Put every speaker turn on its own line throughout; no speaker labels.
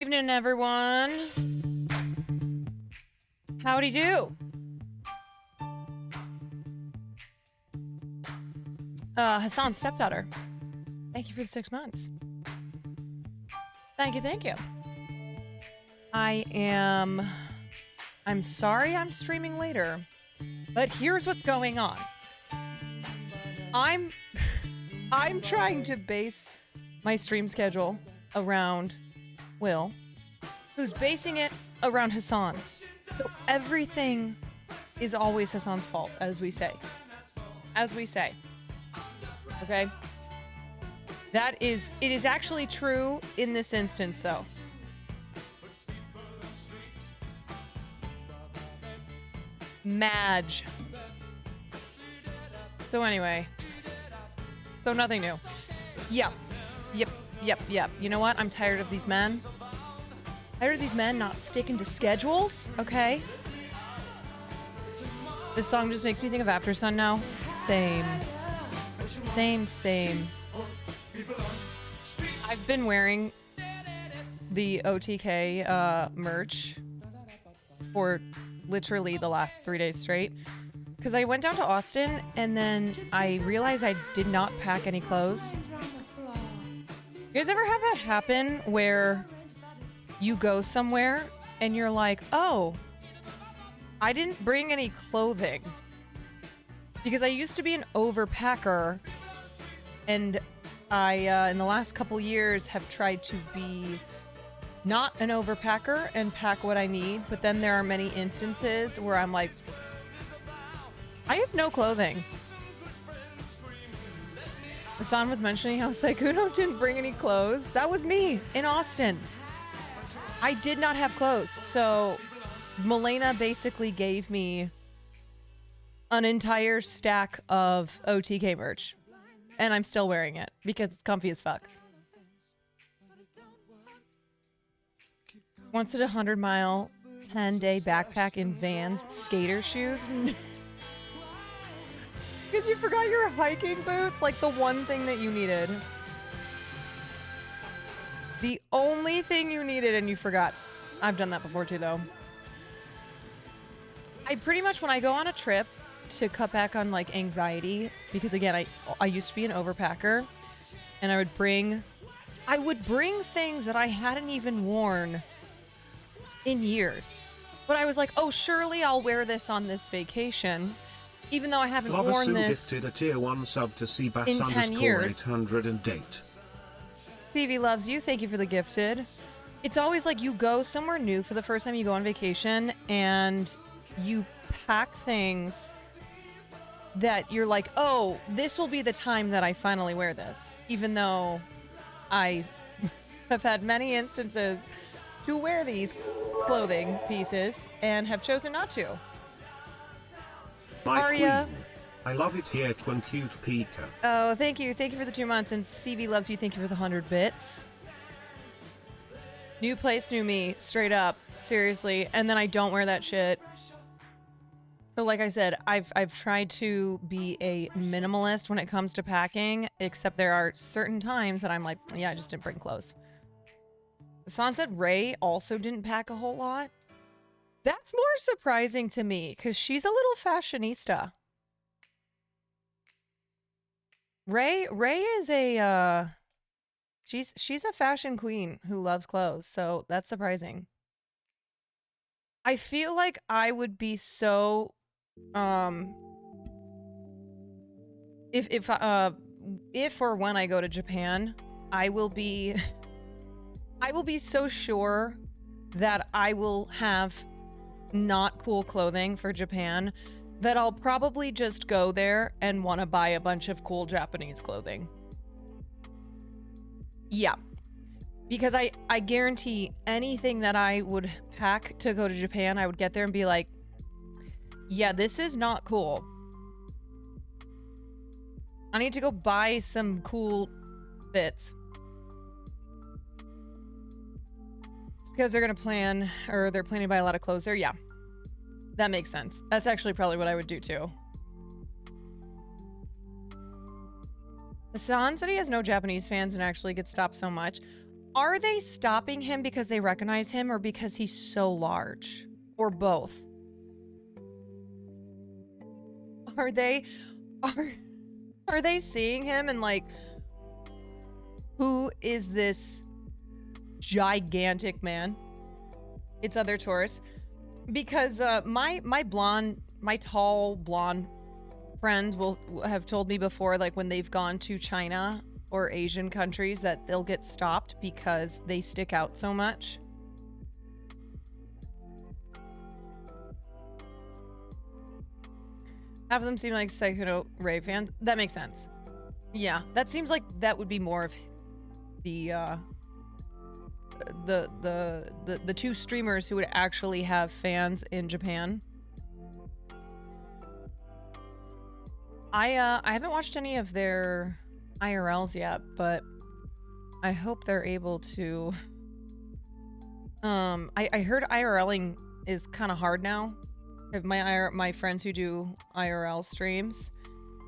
Evening, everyone. Howdy do. Hassan's stepdaughter. Thank you for the 6 months. Thank you, thank you. I'm sorry I'm streaming later, but here's what's going on. I'm trying to base my stream schedule around Will, who's basing it around Hassan. So everything is always Hassan's fault, as we say. Okay? It is actually true in this instance, though. Madge. So anyway. So nothing new. Yep. You know what? I'm tired of these men. Tired of these men not sticking to schedules, okay? This song just makes me think of After Sun now. Same. I've been wearing the OTK merch for literally the last 3 days straight. Because I went down to Austin and then I realized I did not pack any clothes. You guys ever have that happen where you go somewhere and you're like, oh, I didn't bring any clothing? Because I used to be an overpacker, and I, in the last couple years, have tried to be not an overpacker and pack what I need, but then there are many instances where I'm like, I have no clothing. Hassan was mentioning how Saikuno didn't bring any clothes. That was me in Austin. I did not have clothes, so Milena basically gave me an entire stack of OTK merch, and I'm still wearing it because it's comfy as fuck. Once did a 100-mile, 10-day backpack in Vans skater shoes. Because you forgot your hiking boots, like the one thing that you needed. The only thing you needed and you forgot. I've done that before too, though. I pretty much, when I go on a trip to cut back on like anxiety, because again, I used to be an overpacker, and I would bring things that I hadn't even worn in years. But I was like, oh, surely I'll wear this on this vacation. Even though I haven't worn this
gifted a tier 1 sub to
in 10 years.
808.
CV loves you. Thank you for the gifted. It's always like you go somewhere new for the first time you go on vacation and you pack things that you're like, oh, this will be the time that I finally wear this. Even though I have had many instances to wear these clothing pieces and have chosen not to.
My
Arya.
queen. I love it here, Twin Cute Pika.
Oh, thank you. Thank you for the 2 months. And CV loves you. Thank you for the 100 bits. New place, new me. Straight up. Seriously. And then I don't wear that shit. So like I said, I've tried to be a minimalist when it comes to packing, except there are certain times that I'm like, yeah, I just didn't bring clothes. Hassan said Ray also didn't pack a whole lot. That's more surprising to me, because she's a little fashionista. Ray is a, she's a fashion queen who loves clothes, so that's surprising. I feel like I would be so, if or when I go to Japan, I will be so sure that I will have not cool clothing for Japan that I'll probably just go there and want to buy a bunch of cool Japanese clothing. Yeah. Because I guarantee anything that I would pack to go to Japan, I would get there and be like, yeah, this is not cool. I need to go buy some cool bits. Because they're going to plan, or they're planning to buy a lot of clothes there. Yeah, that makes sense. That's actually probably what I would do too. Hassan said he has no Japanese fans and actually gets stopped so much. Are they stopping him because they recognize him or because he's so large? Or both? Are they are they seeing him and like, who is this gigantic man? It's other tourists. Because my tall blonde friends will have told me before, like when they've gone to China or Asian countries, that they'll get stopped because they stick out so much. Half of them seem like Psycho Ray fans. That makes sense. Yeah, that seems like that would be more of the two streamers who would actually have fans in Japan. I haven't watched any of their IRLs yet, but I hope they're able to. I heard IRLing is kind of hard now. My friends who do IRL streams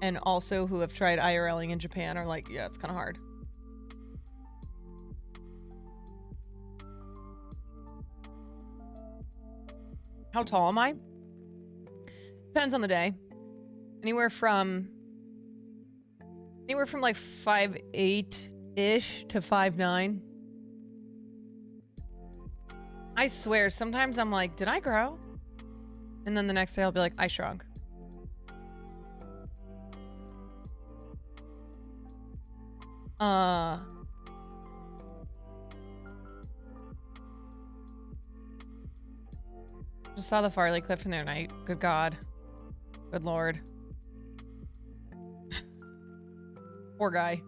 and also who have tried IRLing in Japan are like, yeah, it's kind of hard. How tall am I? Depends on the day. Anywhere from like 5'8"-ish to 5'9". I swear, sometimes I'm like, did I grow? And then the next day I'll be like, I shrunk. Just saw the Farley clip from the other night. Good God. Good Lord. Poor guy.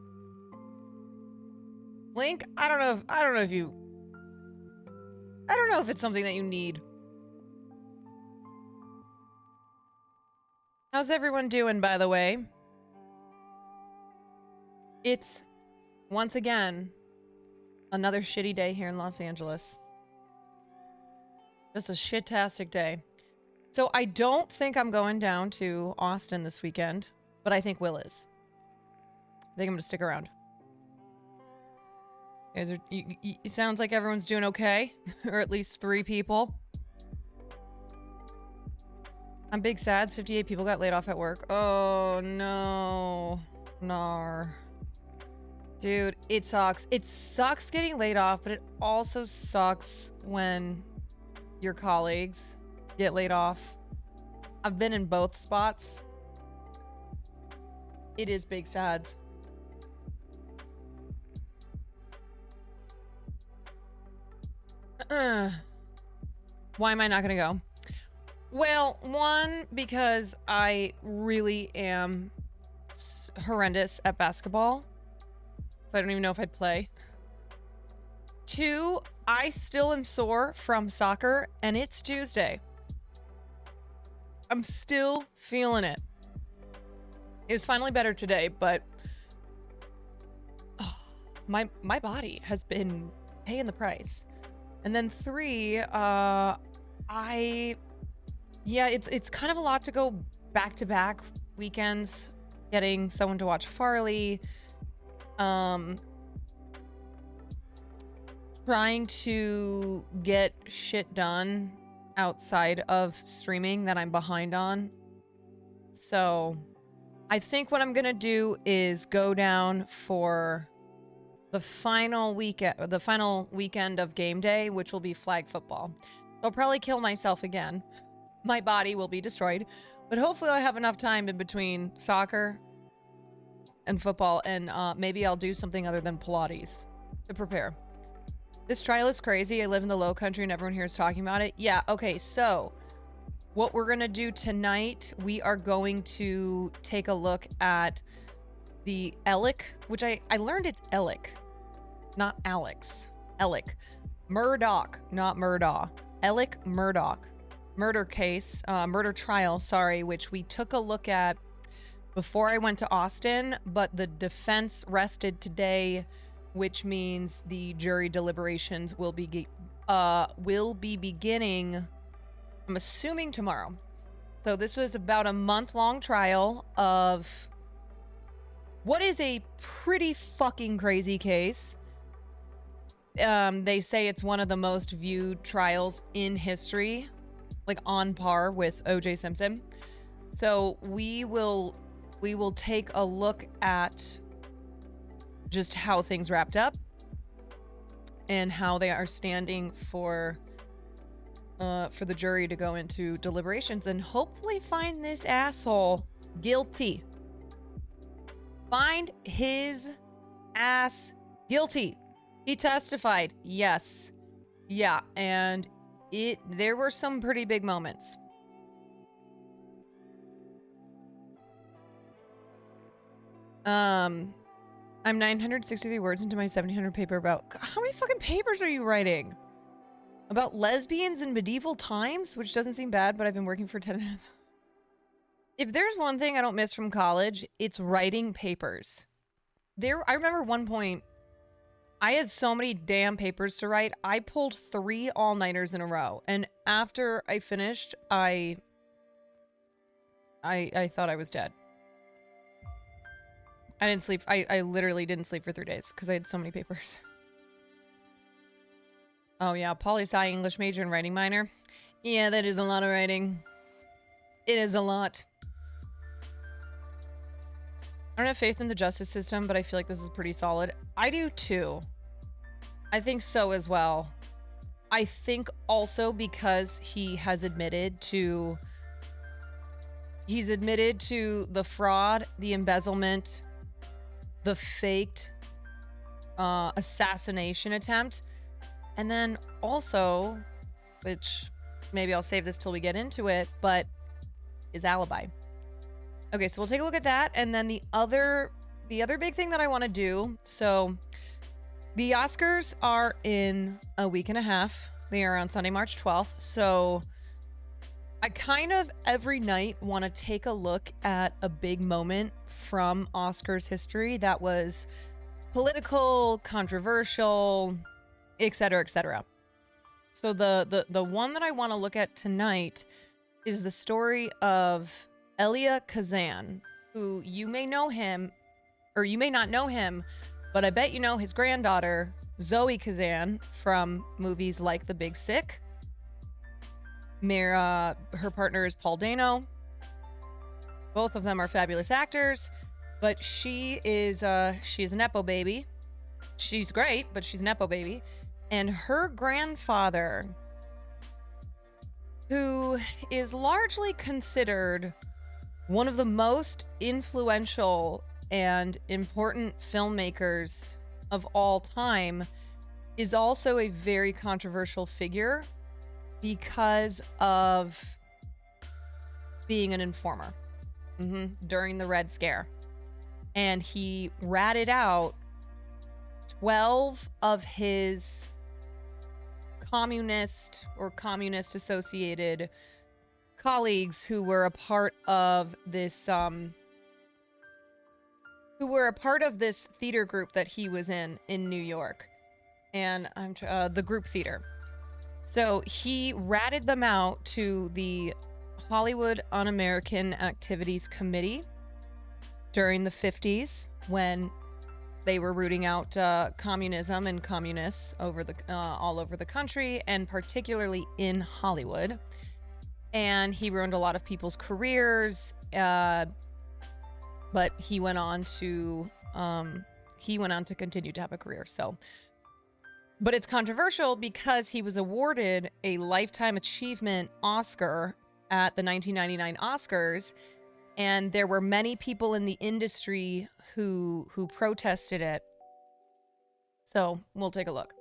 Link, I don't know if it's something that you need. How's everyone doing, by the way? It's, once again, another shitty day here in Los Angeles. Just a shit-tastic day. So I don't think I'm going down to Austin this weekend, but I think Will is. I think I'm gonna stick around. You guys are, it sounds like everyone's doing okay, or at least 3 people. I'm big sad. 58 people got laid off at work. Oh no, nar. Dude, it sucks. It sucks getting laid off, but it also sucks when your colleagues get laid off. I've been in both spots. It is big sads. Why am I not gonna go? Well, one, because I really am horrendous at basketball, so I don't even know if I'd play. 2, I still am sore from soccer, and it's Tuesday. I'm still feeling it. It was finally better today, but my body has been paying the price. And then 3, yeah, it's kind of a lot to go back-to-back weekends, getting someone to watch Farley, trying to get shit done outside of streaming that I'm behind on. So I think what I'm gonna do is go down for the final weekend of game day, which will be flag football. I'll probably kill myself again. My body will be destroyed, but hopefully I have enough time in between soccer and football, and maybe I'll do something other than Pilates to prepare. This trial is crazy. I live in the low country and everyone here is talking about it. Yeah, okay, so what we're gonna do tonight, we are going to take a look at the ELIC, which I learned it's ELIC, not Alex. ELIC. MURDAUGH, not MURDAUGH. ELIC MURDAUGH. Murder case, murder trial, sorry, which we took a look at before I went to Austin, but the defense rested today, which means the jury deliberations will be beginning, I'm assuming, tomorrow. So this was about a month-long trial of what is a pretty fucking crazy case. They say it's one of the most viewed trials in history, like on par with O.J. Simpson. So we will take a look at just how things wrapped up and how they are standing for the jury to go into deliberations and hopefully find this asshole guilty. Find his ass guilty. He testified. Yes. Yeah, and there were some pretty big moments. I'm 963 words into my 1700 paper about... How many fucking papers are you writing? About lesbians in medieval times? Which doesn't seem bad, but I've been working for 10 and a half. If there's one thing I don't miss from college, it's writing papers. I remember one point, I had so many damn papers to write, I pulled 3 all-nighters in a row. And after I finished, I thought I was dead. I didn't sleep. I literally didn't sleep for 3 days because I had so many papers. Oh yeah, poli-sci English major and writing minor. Yeah, that is a lot of writing. It is a lot. I don't have faith in the justice system, but I feel like this is pretty solid. I do too. I think so as well. I think also because he has admitted to... He's admitted to the fraud, the embezzlement, the faked assassination attempt. And then also, which maybe I'll save this till we get into it, but his alibi. Okay, so we'll take a look at that. And then the other big thing that I want to do. So the Oscars are in a week and a half. They are on Sunday, March 12th. So I kind of every night want to take a look at a big moment from Oscars history that was political, controversial, etc., etc. So the one that I want to look at tonight is the story of ELIA KAZAN, who you may know him, or you may not know him, but I bet you know his granddaughter, Zoe KAZAN, from movies like The Big Sick. Her partner is Paul Dano. Both of them are fabulous actors, but she is a Nepo baby. She's great, but she's a Nepo baby. And her grandfather, who is largely considered one of the most influential and important filmmakers of all time, is also a very controversial figure because of being an informer during the Red Scare. And he ratted out 12 of his communist or communist associated colleagues who were a part of this theater group that he was in New York, and the group theater. So he ratted them out to the Hollywood Un-American Activities Committee during the 50s when they were rooting out communism and communists all over the country, and particularly in Hollywood. And he ruined a lot of people's careers, but he went on to continue to have a career. So, but it's controversial because he was awarded a Lifetime Achievement Oscar at the 1999 Oscars, and there were many people in the industry who protested it. So we'll take a look.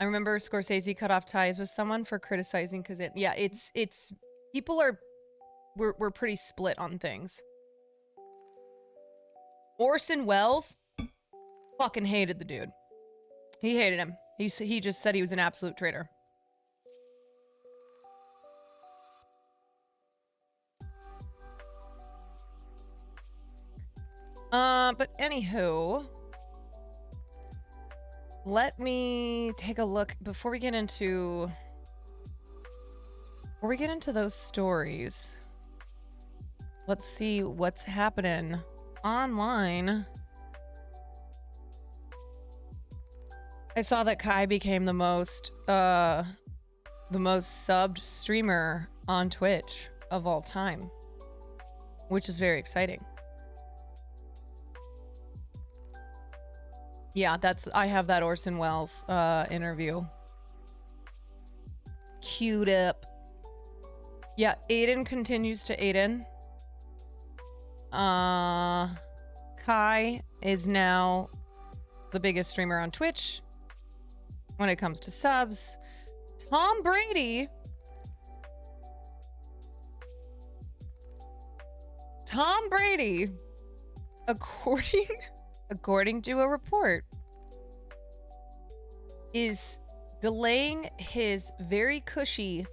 I remember Scorsese cut off ties with someone for criticizing because it's people we're pretty split on things. Orson Welles fucking hated the dude. He hated him. He just said he was an absolute traitor. But anywho, let me take a look before we get into those stories. Let's see what's happening online. I saw that Kai became the most subbed streamer on Twitch of all time, which is very exciting. Yeah, I have that Orson Welles interview queued up. Yeah, Aiden continues to Aiden. Kai is now the biggest streamer on Twitch when it comes to subs. Tom Brady. Tom Brady, according to a report, is delaying his very cushy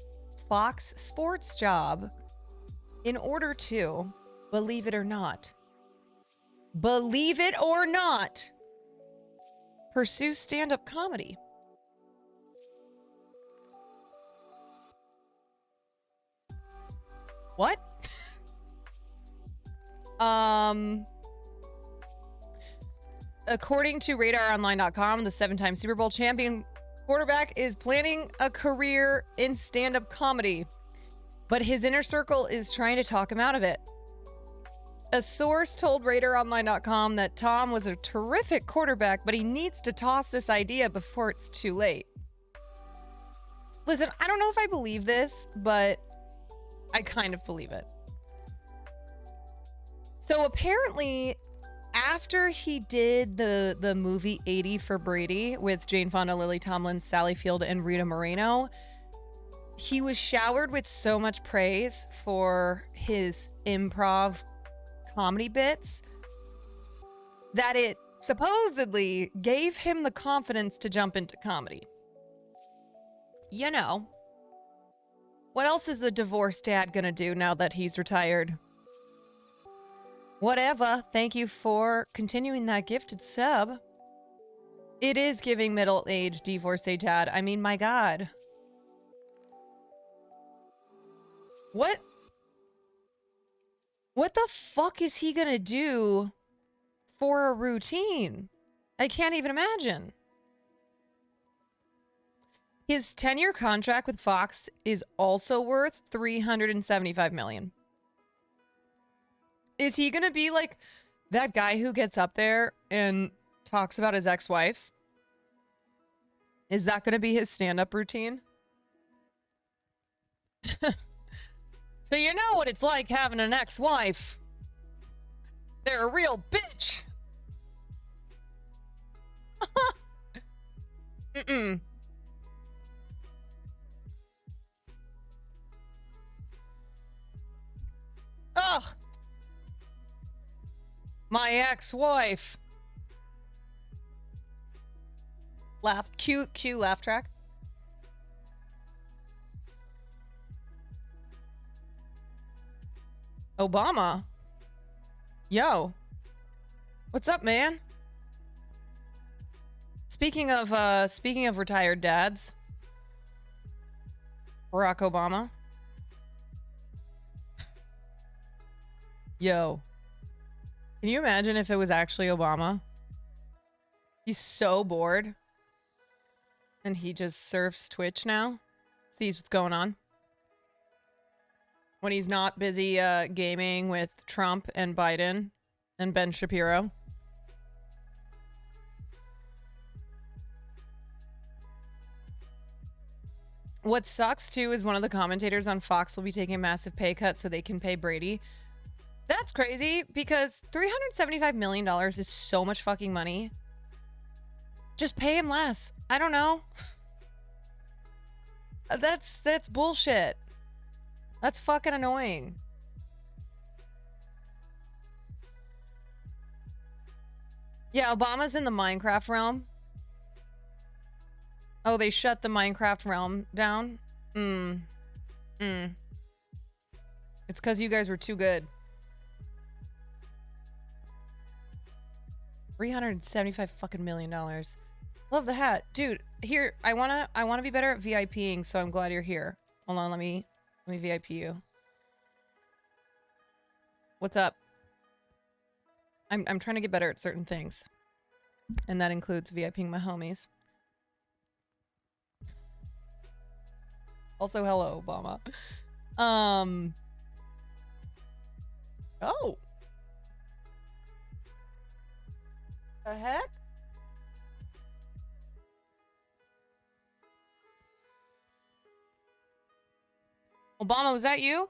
Fox Sports job in order to, believe it or not, pursue stand-up comedy. What? According to RadarOnline.com, the 7-time Super Bowl champion quarterback is planning a career in stand-up comedy, but his inner circle is trying to talk him out of it. A source told RadarOnline.com that Tom was a terrific quarterback, but he needs to toss this idea before it's too late. Listen, I don't know if I believe this, but I kind of believe it. So apparently, after he did the movie 80 for Brady with Jane Fonda, Lily Tomlin, Sally Field, and Rita Moreno, he was showered with so much praise for his improv comedy bits that it supposedly gave him the confidence to jump into comedy. You know, what else is the divorced dad gonna do now that he's retired? Whatever. Thank you for continuing that gifted sub. It is giving middle-aged divorcee dad. I mean, my God. What the fuck is he gonna do for a routine? I can't even imagine. His 10-year contract with Fox is also worth $375 million. Is he gonna be like that guy who gets up there and talks about his ex-wife? Is that gonna be his stand-up routine? So you know what it's like having an ex-wife. They're a real bitch. Mm-mm. Ugh. My ex-wife. Laugh. Cue laugh track. Obama. Yo. What's up, man? Speaking of retired dads. Barack Obama. Yo. Can you imagine if it was actually Obama? He's so bored. And he just surfs Twitch now. Sees what's going on. When he's not busy gaming with Trump and Biden and Ben Shapiro. What sucks too is one of the commentators on Fox will be taking a massive pay cut so they can pay Brady. That's crazy because $375 million is so much fucking money. Just pay him less. I don't know. That's bullshit. That's fucking annoying. Yeah, Obama's in the Minecraft realm. Oh, they shut the Minecraft realm down? It's because you guys were too good. $375 fucking million. Love the hat. Dude, here, I wanna be better at VIPing, so I'm glad you're here. Hold on, let me VIP you. What's up? I'm trying to get better at certain things. And that includes VIPing my homies. Also, hello, Obama. Oh. The heck? Obama, was that you?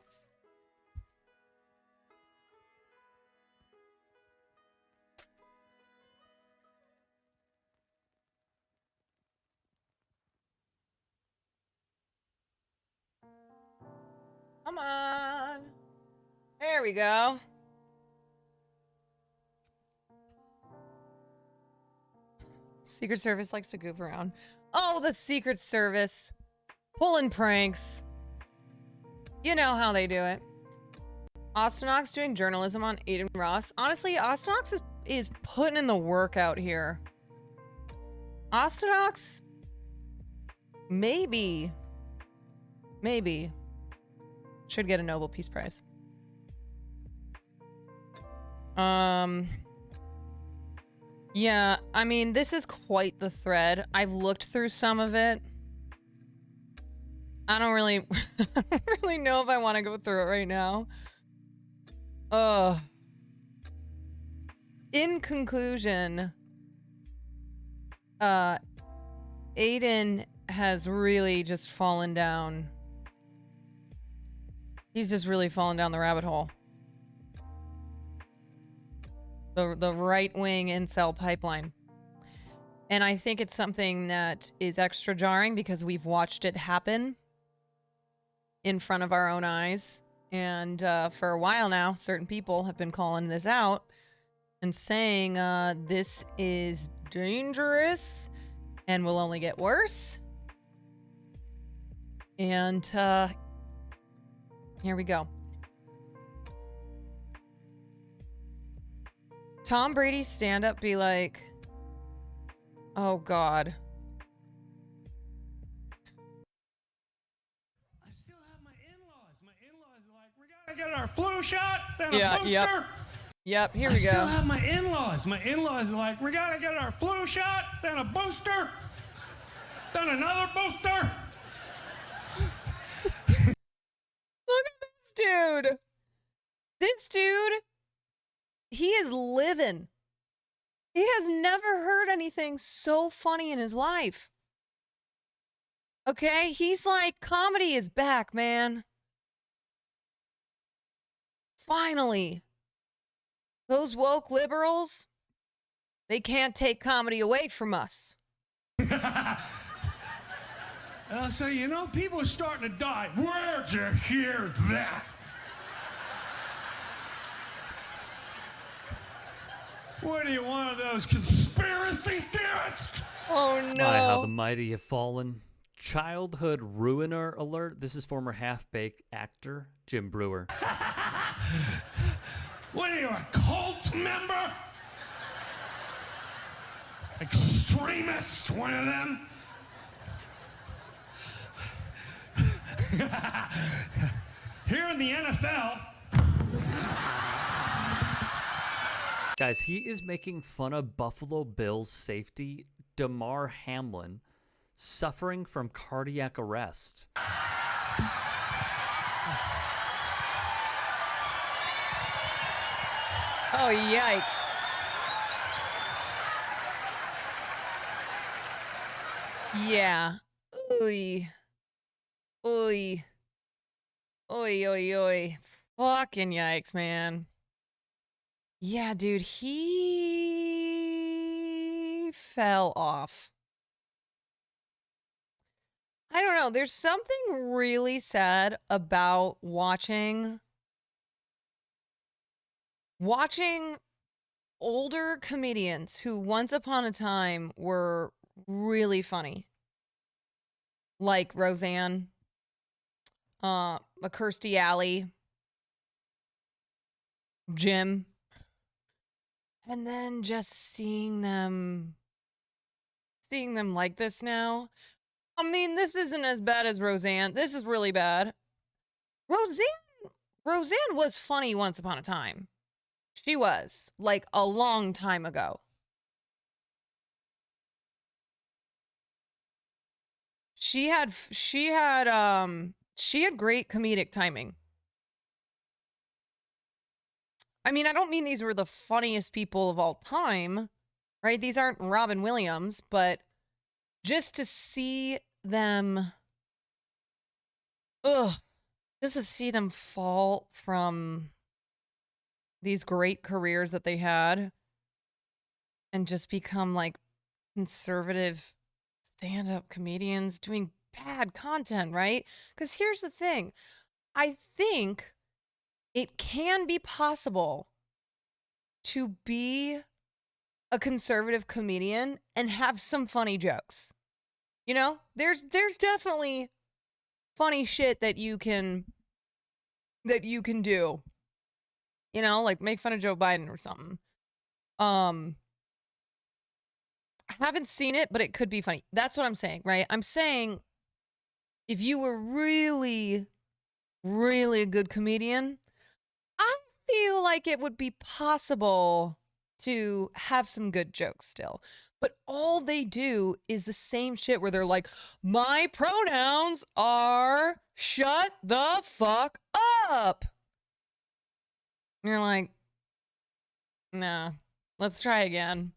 Come on. There we go. Secret Service likes to goof around. Oh, the Secret Service. Pulling pranks. You know how they do it. Austinox doing journalism on Aiden Ross. Honestly, Austinox is putting in the work out here. Austinox, maybe should get a Nobel Peace Prize. Yeah, I mean, this is quite the thread. I've looked through some of it. I don't really know if I want to go through it right now. In conclusion, Aiden has really just fallen down. He's just really fallen down the rabbit hole. The right-wing incel pipeline. And I think it's something that is extra jarring because we've watched it happen in front of our own eyes. And for a while now, certain people have been calling this out and saying this is dangerous and will only get worse. And here we go. Tom Brady's stand-up be like, oh God.
I still have my in-laws. My in-laws are like, we gotta get our flu shot, then
Yeah,
a booster.
Yep, here
I
we go.
still have my in-laws. My in-laws are like, we gotta get our flu shot, then a booster, then another booster.
Look at this dude. This dude, he is living. He has never heard anything so funny in his life. Okay? He's like, comedy is back, man. Finally. Those woke liberals, they can't take comedy away from us.
So, you know, people are starting to die. Where'd you hear that? What are you, one of those conspiracy theorists?
Oh no.
My, how the mighty have fallen. Childhood ruiner alert. This is former half-baked actor Jim Brewer.
What are you, a cult member? Extremist, one of them? Here in the NFL,
Guys, he is making fun of Buffalo Bills safety Damar Hamlin suffering from cardiac arrest.
Oh, yikes. Yeah. Oy. Oy. Oy, oy, oy. Fucking yikes, man. Yeah, dude, he fell off. I don't know. There's something really sad about watching older comedians who once upon a time were really funny. Like Roseanne, Kirstie Alley, Jim. And then just seeing them like this now. I mean, this isn't as bad as Roseanne. This is really bad. Roseanne was funny once upon a time. She was, like, a long time ago. she had great comedic timing. I mean, I don't mean these were the funniest people of all time, right? These aren't Robin Williams, but just to see them, just to see them fall from these great careers that they had and just become like conservative stand-up comedians doing bad content, right? Because here's the thing. I think it can be possible to be a conservative comedian and have some funny jokes. You know, there's definitely funny shit that you can do. You know, like make fun of Joe Biden or something. I haven't seen it, but it could be funny. That's what I'm saying, right? I'm saying if you were really, really a good comedian, I feel like it would be possible to have some good jokes still. But all they do is the same shit where they're like, my pronouns are shut the fuck up. And you're like, nah, let's try again.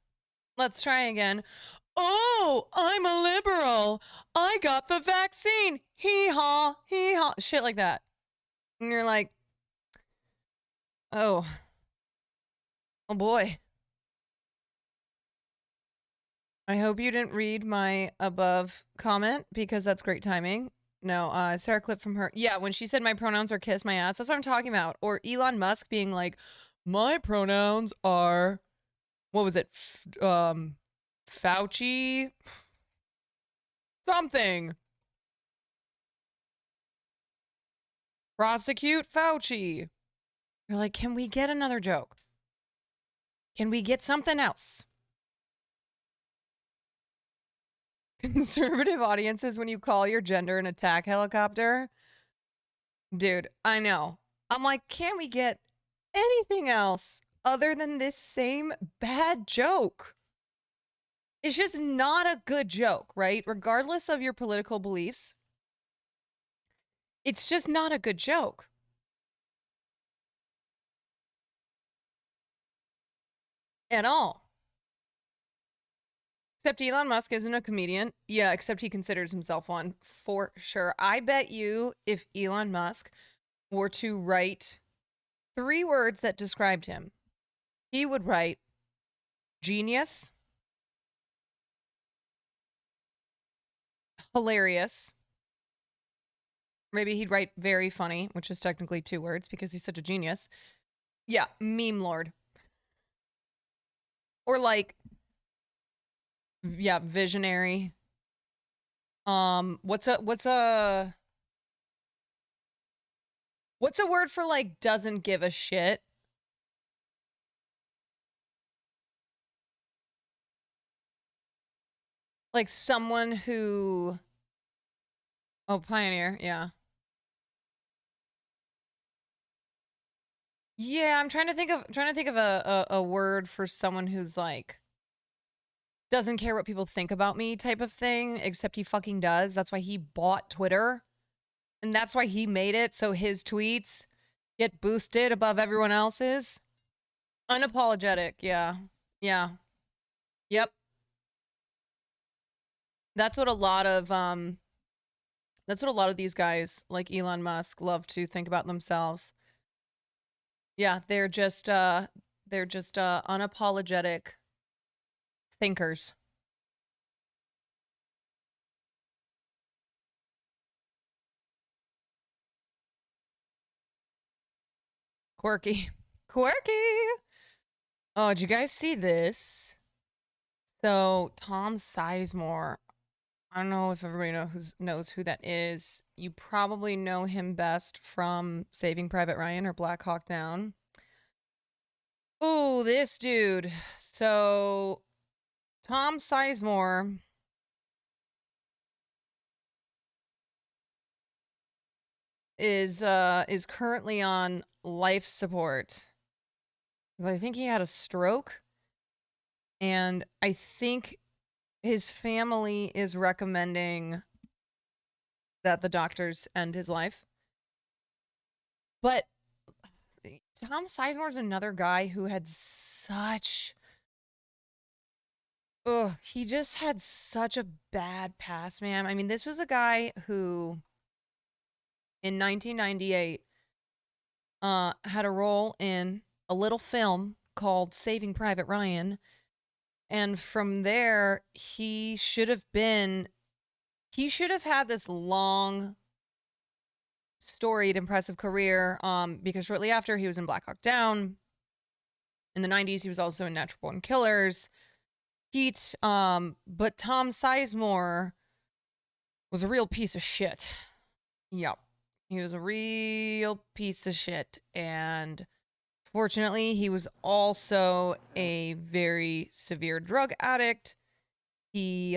Let's try again. Oh, I'm a liberal. I got the vaccine. Hee haw, hee haw. Shit like that. And you're like, oh boy. I hope you didn't read my above comment because that's great timing. No, Sarah clip from her. Yeah, when she said my pronouns are kiss my ass, that's what I'm talking about. Or Elon Musk being like, my pronouns are, what was it? Fauci? Something. Prosecute Fauci. You're like, can we get another joke? Can we get something else? Conservative audiences when you call your gender an attack helicopter. Dude, I know. I'm like, can we get anything else other than this same bad joke? It's just not a good joke, right? Regardless of your political beliefs, it's just not a good joke. At all. Except Elon Musk isn't a comedian. Yeah, except he considers himself one, for sure. I bet you if Elon Musk were to write 3 words that described him, he would write genius, hilarious. Maybe he'd write very funny, which is technically 2 words because he's such a genius. Yeah, meme lord. Or like, yeah, visionary. What's a word for like doesn't give a shit? Like someone who, oh, pioneer, yeah. Yeah, I'm trying to think of a word for someone who's like doesn't care what people think about me type of thing, except he fucking does. That's why he bought Twitter. And that's why he made it so his tweets get boosted above everyone else's. Unapologetic, yeah. Yeah. Yep. That's what a lot of these guys like Elon Musk love to think about themselves. Yeah, they're just unapologetic thinkers. Quirky. Quirky. Oh, did you guys see this? So Tom Sizemore, I don't know if everybody knows who that is. You probably know him best from Saving Private Ryan or Black Hawk Down. Ooh, this dude. So Tom Sizemore is currently on life support. I think he had a stroke. And I think his family is recommending that the doctors end his life. But Tom Sizemore's another guy who had such... Ugh, he just had such a bad past, man. I mean, this was a guy who, in 1998, had a role in a little film called Saving Private Ryan. And from there, he should have had this long, storied, impressive career, because shortly after, he was in Black Hawk Down. In the 90s, he was also in Natural Born Killers, Heat, but Tom Sizemore was a real piece of shit. Yep. He was a real piece of shit. And fortunately, he was also a very severe drug addict. He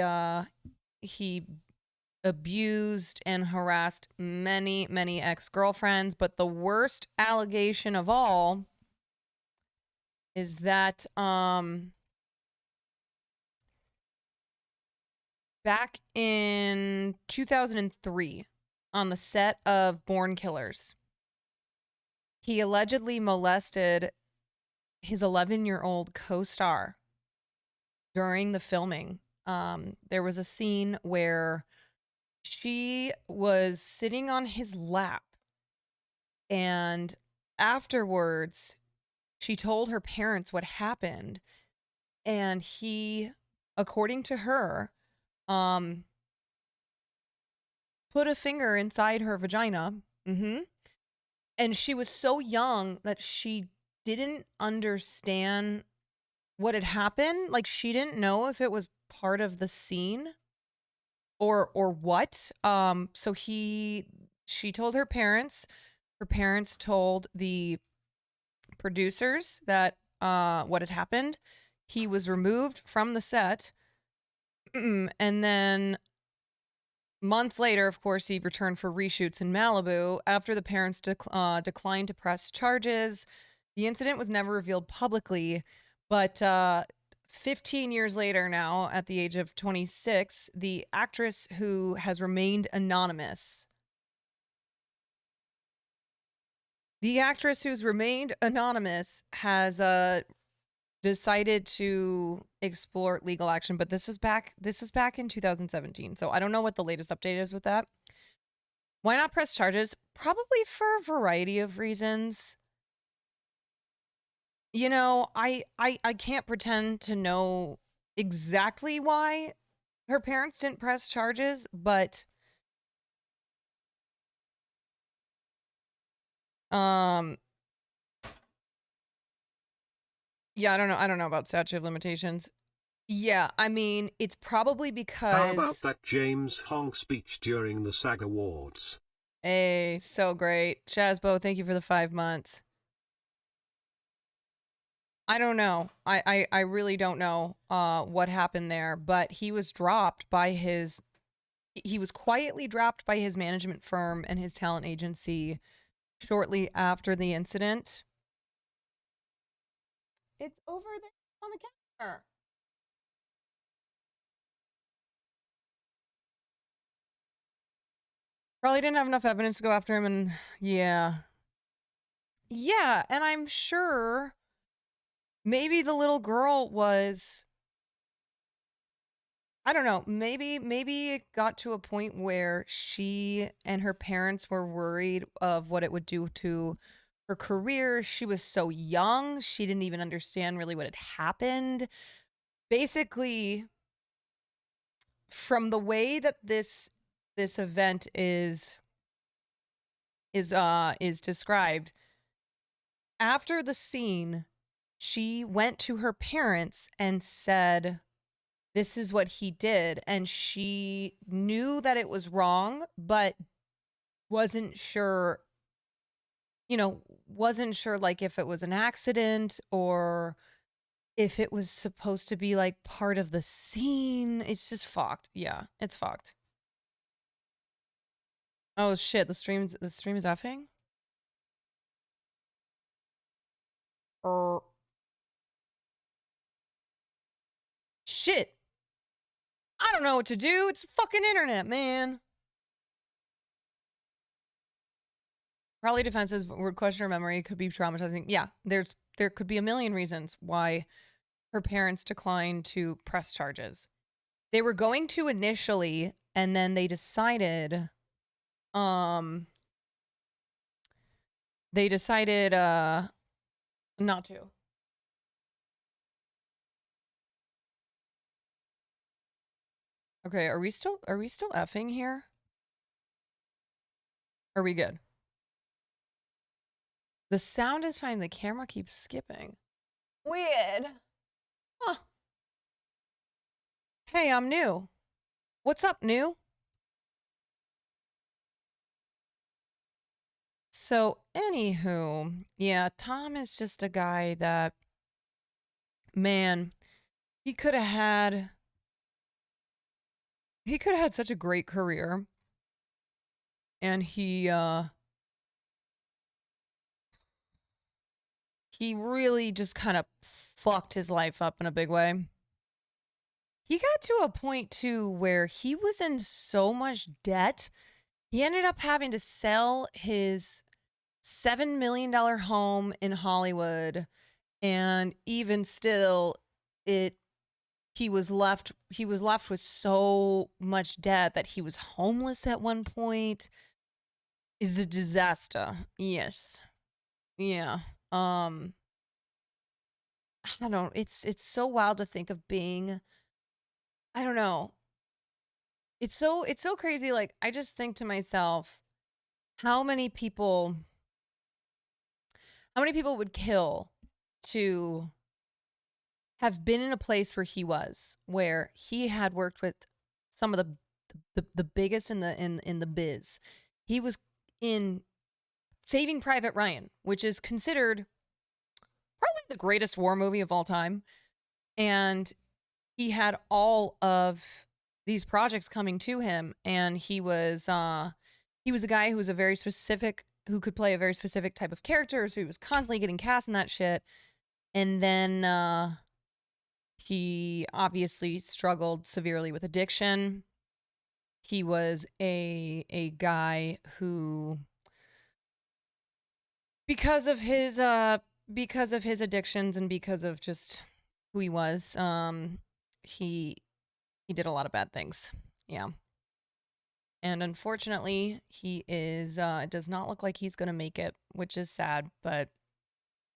abused and harassed many, many ex-girlfriends, but the worst allegation of all is that back in 2003, on the set of Born Killers, he allegedly molested his 11-year-old co-star during the filming. There was a scene where she was sitting on his lap, and afterwards, she told her parents what happened, and he, according to her, put a finger inside her vagina. And she was so young that she didn't understand what had happened. Like, she didn't know if it was part of the scene or what. So she told her parents. Her parents told the producers that what had happened. He was removed from the set. And then months later, of course, he returned for reshoots in Malibu. After the parents declined to press charges, the incident was never revealed publicly. But 15 years later now, at the age of 26, the actress who has remained anonymous... has decided to explore legal action, but this was back in 2017. So I don't know what the latest update is with that. Why not press charges? Probably for a variety of reasons. You know, I can't pretend to know exactly why her parents didn't press charges, but yeah, I don't know about statute of limitations. Yeah, I mean, it's probably
How about
because...
that James Hong speech during the SAG Awards?
Hey, so great. Shazbo, thank you for the 5 months. I don't know. I really don't know what happened there, but he was quietly dropped by his management firm and his talent agency shortly after the incident. It's over there on the counter. Probably didn't have enough evidence to go after him, and yeah. Yeah, and I'm sure maybe the little girl was... I don't know, maybe it got to a point where she and her parents were worried of what it would do to her career. She was so young, she didn't even understand really what had happened. Basically, from the way that this event is described, after the scene, she went to her parents and said, this is what he did. And she knew that it was wrong, but wasn't sure, like if it was an accident or if it was supposed to be like part of the scene. It's just fucked. Yeah, it's fucked. Oh shit, the stream is effing? Shit. I don't know what to do. It's fucking internet, man. Probably defensive, would question her memory, could be traumatizing. Yeah, there could be a million reasons why her parents declined to press charges. They were going to initially, and then they decided not to. Okay, are we still effing here? Are we good? The sound is fine, the camera keeps skipping. Weird. Huh. Hey, I'm new. What's up, new? So, anywho, yeah, Tom is just a guy that, man, he could have had such a great career. And he really just kind of fucked his life up in a big way. He got to a point too where he was in so much debt, he ended up having to sell his $7 million home in Hollywood, and even still, he was left with so much debt that he was homeless at one point. Is a disaster. Yes. Yeah. I don't, it's so wild to think of being, I don't know. It's so crazy. Like, I just think to myself, how many people would kill to have been in a place where he was, where he had worked with some of the biggest in the biz. He was in Saving Private Ryan, which is considered probably the greatest war movie of all time. And he had all of these projects coming to him, and he was a guy who was who could play a very specific type of character, so he was constantly getting cast in that shit. And then he obviously struggled severely with addiction. He was a guy who, because of his addictions and because of just who he was, he did a lot of bad things. Yeah. And unfortunately, he is it does not look like he's gonna make it, which is sad, but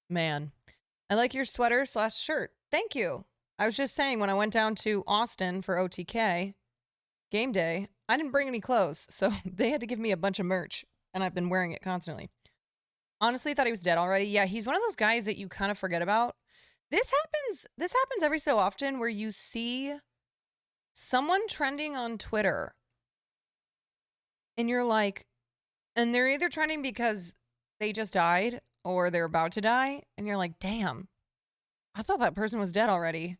man. I like your sweater / shirt. Thank you. I was just saying, when I went down to Austin for OTK game day, I didn't bring any clothes, so they had to give me a bunch of merch, and I've been wearing it constantly. Honestly, thought he was dead already. Yeah, he's one of those guys that you kind of forget about. This happens every so often, where you see someone trending on Twitter and you're like, and they're either trending because they just died or they're about to die, and you're like, damn, I thought that person was dead already.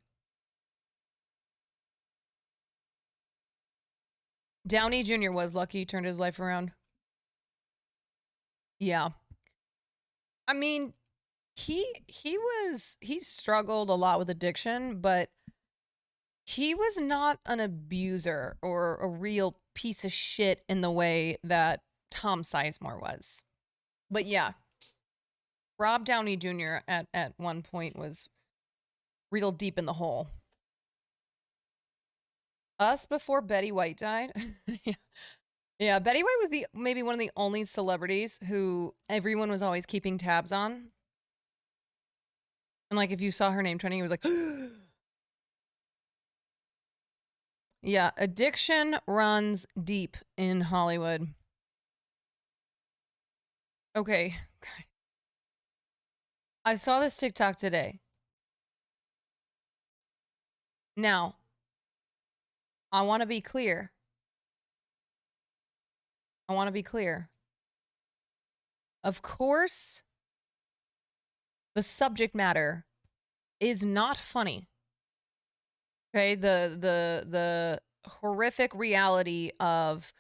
Downey Jr. was lucky, turned his life around. Yeah. I mean, he struggled a lot with addiction, but he was not an abuser or a real piece of shit in the way that Tom Sizemore was. But yeah, Rob Downey Jr. at one point was real deep in the hole. Us before Betty White died. Yeah, Betty White was maybe one of the only celebrities who everyone was always keeping tabs on. And like, if you saw her name trending, it was like, yeah, addiction runs deep in Hollywood. Okay. I saw this TikTok today. Now, I want to be clear. Of course, the subject matter is not funny. Okay, the horrific reality of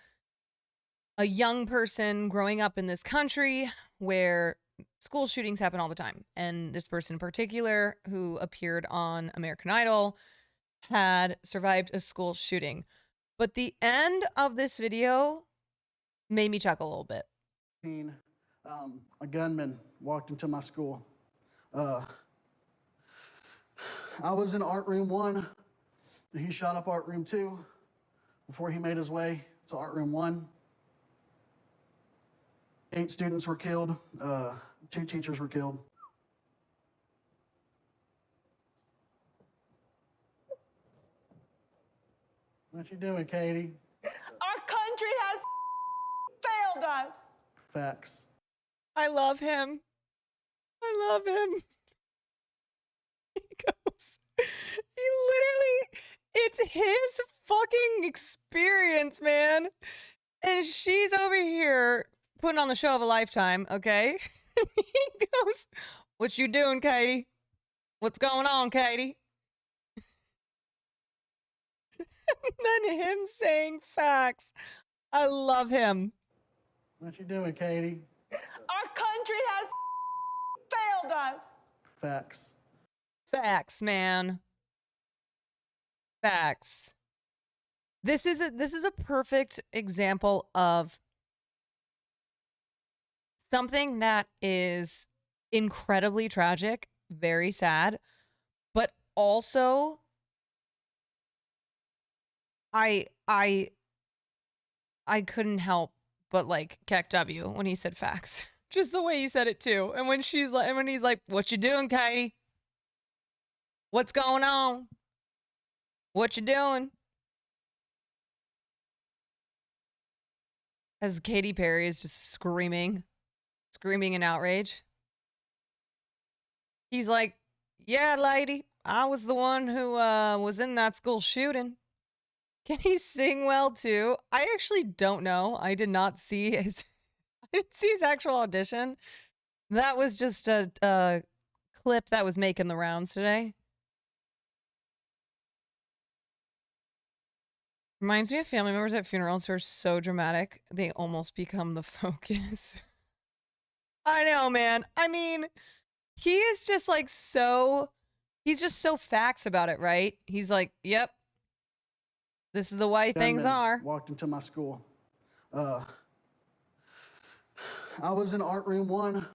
a young person growing up in this country where school shootings happen all the time. And this person in particular, who appeared on American Idol, had survived a school shooting. But the end of this video made me chuckle a little bit.
A gunman walked into my school. I was in art room 1, and he shot up art room 2 before he made his way to art room 1. 8 students were killed, 2 teachers were killed. What you doing, Katie?
Our country has failed us.
Facts.
I love him. I love him. He goes, he literally, it's his fucking experience, man. And she's over here putting on the show of a lifetime, okay? And he goes, what you doing, Katie? What's going on, Katie? And then him saying facts. I love him.
What you doing, Katie?
Our country has failed us.
Facts.
Facts, man. Facts. This is a perfect example of something that is incredibly tragic, very sad, but also I couldn't help but like Keck W when he said facts. Just the way he said it too. And when she's like, and when he's like, "What you doing, Katie? What's going on? What you doing?" As Katy Perry is just screaming in outrage. He's like, "Yeah, lady, I was the one who was in that school shooting." Can he sing well too? I actually don't know. I did not see his I didn't see his actual audition. That was just a clip that was making the rounds today. Reminds me of family members at funerals who are so dramatic, they almost become the focus. I know, man. I mean, he is just like he's just so facts about it, right? He's like, yep, this is the way things are.
Walked into my school. I was in art room 1,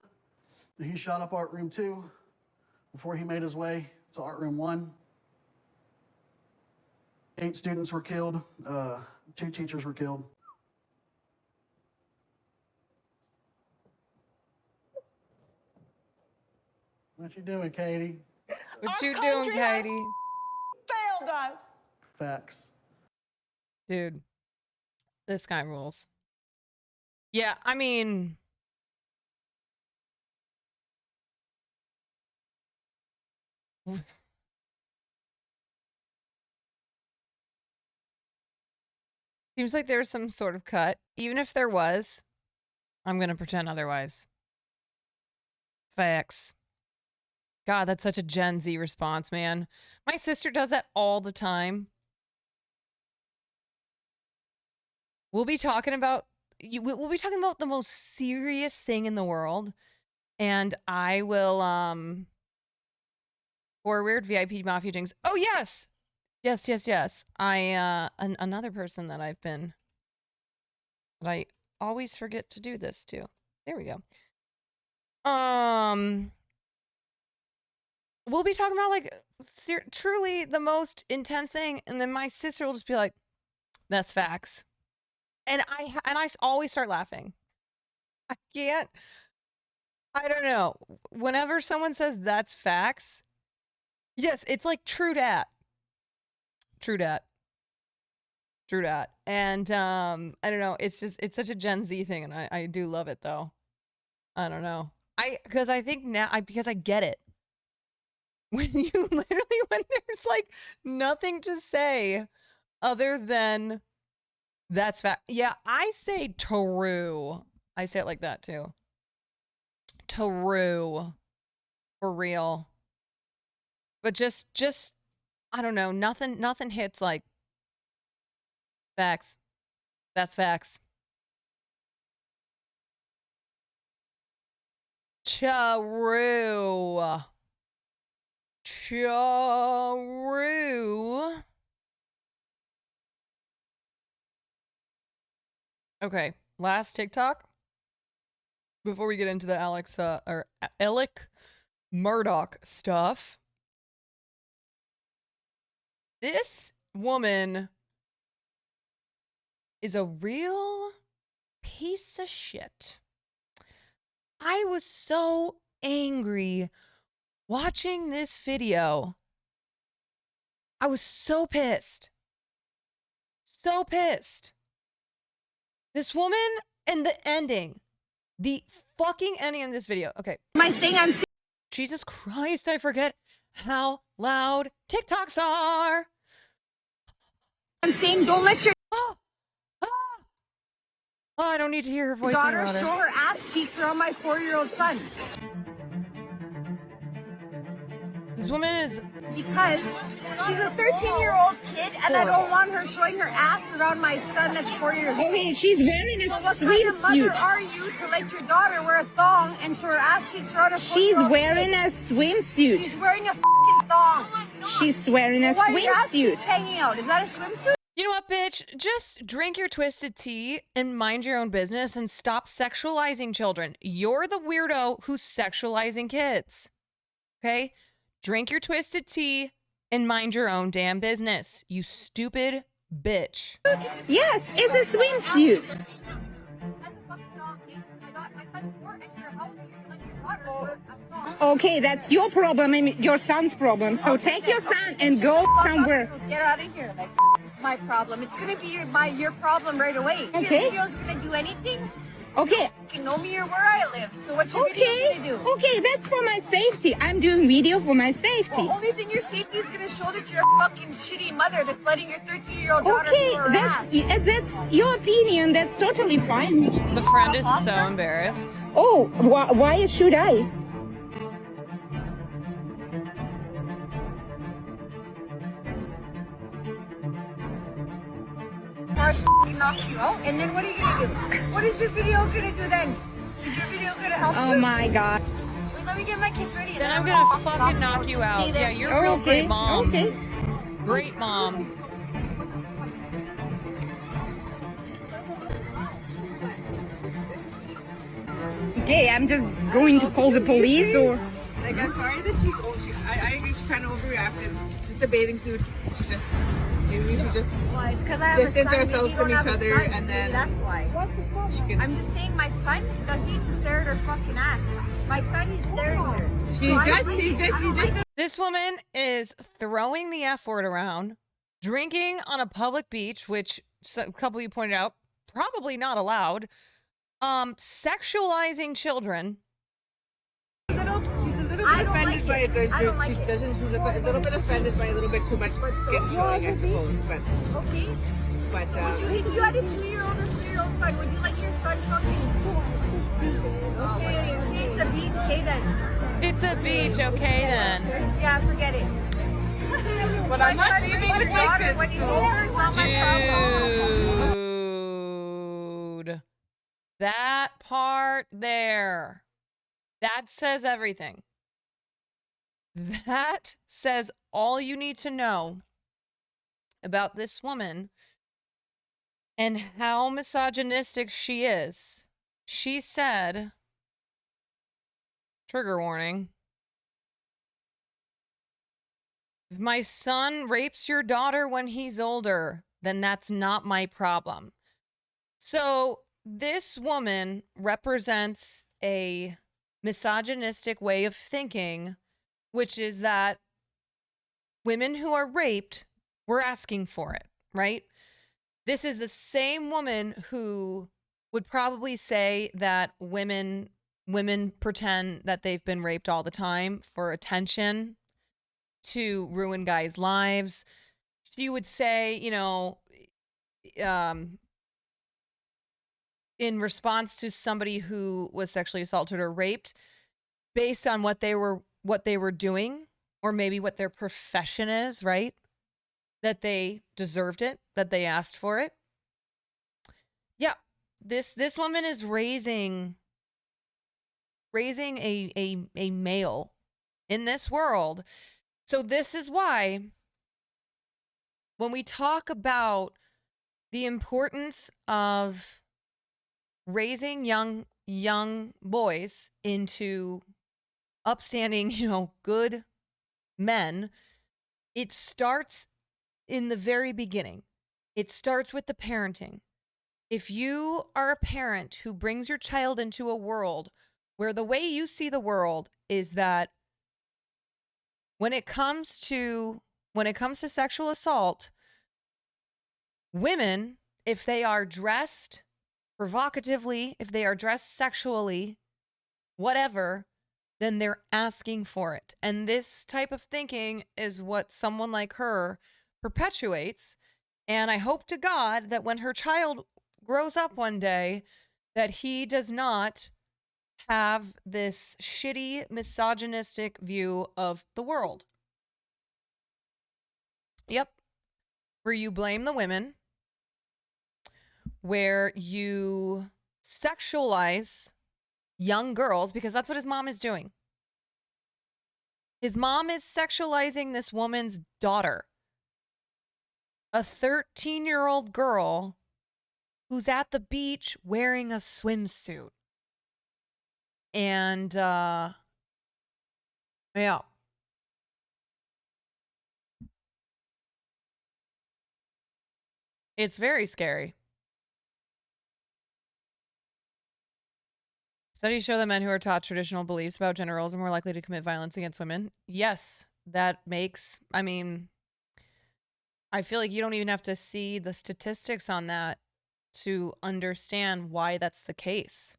and he shot up art room 2 before he made his way to art room 1. 8 students were killed, 2 teachers were killed. What you doing, Katie?
What
Our
you doing,
country has
Katie?
failed us.
Facts.
Dude, this guy rules. Yeah, I mean, seems like there's some sort of cut. Even if there was, I'm going to pretend otherwise. Facts. God, that's such a Gen Z response, man. My sister does that all the time. We'll be talking about the most serious thing in the world, and I will or weird VIP Mafia Jinx. Oh yes. Yes. Another person that I always forget to do this to. There we go. We'll be talking about like truly the most intense thing, and then my sister will just be like, "That's facts," and I always start laughing. I can't. I don't know. Whenever someone says that's facts, yes, it's like true dat. True dat. And I don't know. It's such a Gen Z thing, and I do love it though. I don't know. Because I think now because I get it. When you literally, when there's like nothing to say other than that's fact. Yeah, I say true. I say it like that too. True. For real. But just I don't know, nothing hits like facts. That's facts. True. True. Okay, last TikTok. before we get into the Alec Murdaugh stuff, this woman is a real piece of shit. I was so angry watching this video. I was so pissed. So pissed. This woman and the ending. The fucking ending of this video. Okay.
Am I saying I'm
Jesus Christ, I forget how loud TikToks are.
saying don't let your
Oh, I don't need to hear her voice
daughter
louder.
show her ass cheeks around my 4-year-old son?
This woman is
Because she's a 13-year-old kid and I don't want her showing her ass around my son that's 4 years old.
Okay, she's wearing a
So what kind of mother
swimsuit.
are you to let your daughter wear a thong and show her ass cheeks around a 4-year-old
She's wearing
kid?
a swimsuit.
She's wearing a f***ing thong.
She's wearing a
Why are your ass cheeks
swimsuit.
hanging out? Is that a swimsuit?
You know what, bitch? Just drink your twisted tea and mind your own business and stop sexualizing children. You're the weirdo who's sexualizing kids. Okay? Drink your twisted tea and mind your own damn business, you stupid bitch.
Yes, it's a swimsuit.
That's a fucking thong. My son's 4 and you're how old are you? You're letting your daughter wear a thong.
Okay, that's your problem and your son's problem. So take your son and go somewhere.
Get out of here. Like, it's my problem. It's gonna be your problem right away.
Okay.
Your video's gonna do anything.
Okay,
You know me or where I live. So what's your video
okay,
gonna do?
okay, that's for my safety. I'm doing video for my safety.
The only thing your safety is gonna show that you're a fucking shitty mother that's letting your 13-year-old daughter
Okay,
show her ass.
that's your opinion. That's totally fine.
The friend is so embarrassed.
Oh, why should I?
Car f***ing knock you out, and then what are you gonna do? What is your video gonna do then? Is your video gonna help
Oh
you?
my god.
Wait, let me get my kids ready. and
Then I'm
gonna
gonna fucking knock you out.
Stay
Yeah,
there.
you're a real
Okay,
great mom.
okay.
Great mom.
Okay, I'm just going to call the police or...
Like, I'm sorry that she I agree she kind of overreacted. Just a bathing suit. She just, maybe we should just
Well, it's because I have
distance
a son.
ourselves
you
from
don't
each
have a
other
son.
and then
That's why.
you can.
I'm just saying my son doesn't need to stare at her fucking ass. My son is staring at her.
She's just.
This woman is throwing the F word around, drinking on a public beach, which a couple of you pointed out, probably not allowed, sexualizing children.
She's a little
I
bit
don't
offended
like
by
it.
it.
I don't like it.
She's a little bit offended by a little bit too much skin showing, I suppose. But
Okay. If you had a 2-year-old or 3-year-old son, would you let your son fucking... Okay, it's a beach, okay then.
It's a beach, okay then.
Yeah, forget it.
But
My
I'm not
son
leaving
with
with
my
my
daughter
kids.
when he's
So.
older, it's not my problem.
Dude. That part there. That says everything. That says all you need to know about this woman and how misogynistic she is. She said, trigger warning, if my son rapes your daughter when he's older, then that's not my problem. So this woman represents a misogynistic way of thinking, which is that women who are raped, we're asking for it, right? This is the same woman who would probably say that women pretend that they've been raped all the time for attention, to ruin guys' lives. She would say, you know, in response to somebody who was sexually assaulted or raped, based on what they were doing, or maybe what their profession is, right? That they deserved it, that they asked for it. Yeah, this woman is raising a male in this world. So this is why when we talk about the importance of raising young boys into upstanding, good men, it starts in the very beginning. It starts with the parenting. If you are a parent who brings your child into a world where the way you see the world is that when it comes to sexual assault, women, if they are dressed provocatively, if they are dressed sexually, whatever, then they're asking for it. And this type of thinking is what someone like her perpetuates. And I hope to God that when her child grows up one day, that he does not have this shitty, misogynistic view of the world. Yep. Where you blame the women, where you sexualize young girls, because that's what his mom is doing. His mom is sexualizing this woman's daughter, a 13-year-old girl who's at the beach wearing a swimsuit. And, yeah. It's very scary. Studies show that men who are taught traditional beliefs about gender roles are more likely to commit violence against women. Yes, that makes, I feel like you don't even have to see the statistics on that to understand why that's the case.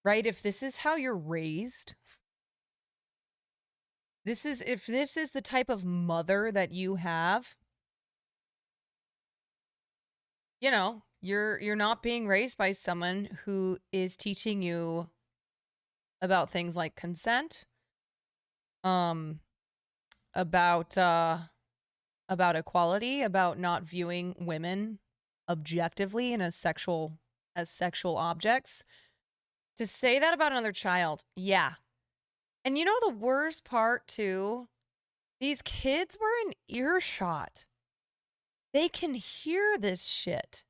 Right? If this is how you're raised, if this is the type of mother that you have, you're not being raised by someone who is teaching you about things like consent, about equality, about not viewing women objectively and as sexual objects. To say that about another child, yeah. And the worst part too, these kids were in earshot. They can hear this shit.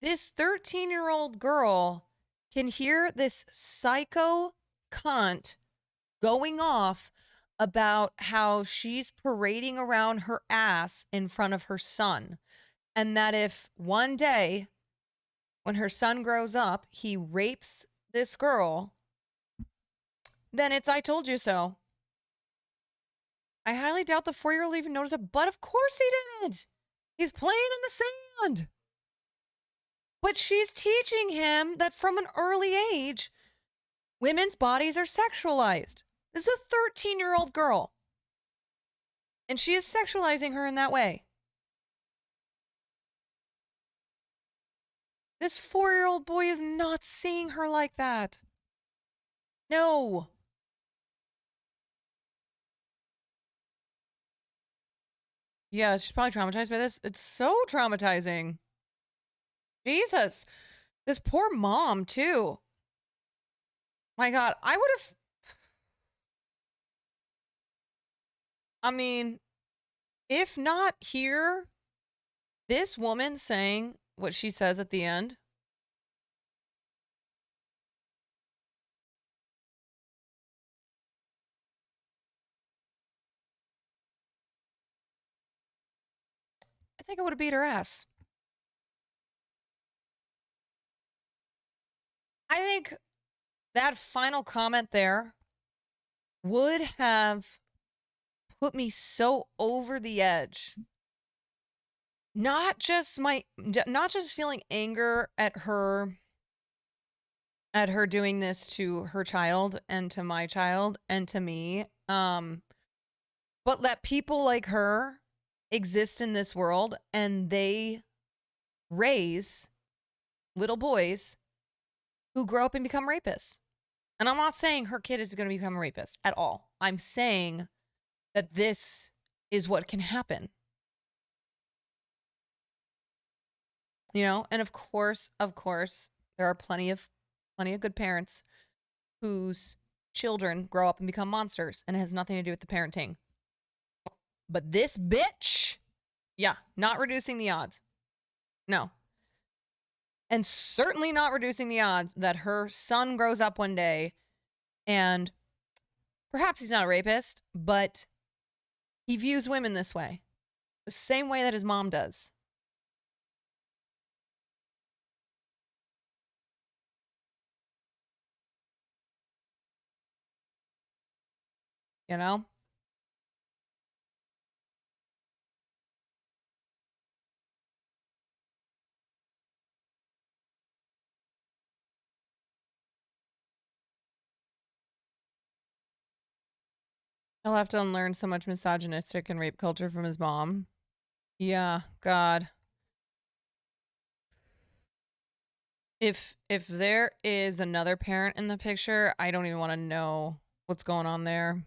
This 13-year-old girl can hear this psycho cunt going off about how she's parading around her ass in front of her son. And that if one day, when her son grows up, he rapes this girl, then it's I told you so. I highly doubt the 4-year-old even noticed it, but of course he didn't. He's playing in the sand. But she's teaching him that from an early age, women's bodies are sexualized. This is a 13-year-old girl. And she is sexualizing her in that way. This 4-year-old boy is not seeing her like that. No. Yeah, she's probably traumatized by this. It's so traumatizing. Jesus. This poor mom, too. My God, I would have... if not here, this woman saying what she says at the end. I think I would have beat her ass. I think that final comment there would have put me so over the edge. Not just feeling anger at her doing this to her child and to my child and to me, but that people like her exist in this world and they raise little boys who grow up and become rapists. And I'm not saying her kid is going to become a rapist at all. I'm saying that this is what can happen. And of course, there are plenty of good parents whose children grow up and become monsters, and it has nothing to do with the parenting. But this bitch, yeah, not reducing the odds. No. and certainly not reducing the odds that her son grows up one day and perhaps he's not a rapist, but he views women this way, the same way that his mom does. You know? He'll have to unlearn so much misogynistic and rape culture from his mom. Yeah, God. If there is another parent in the picture, I don't even want to know what's going on there.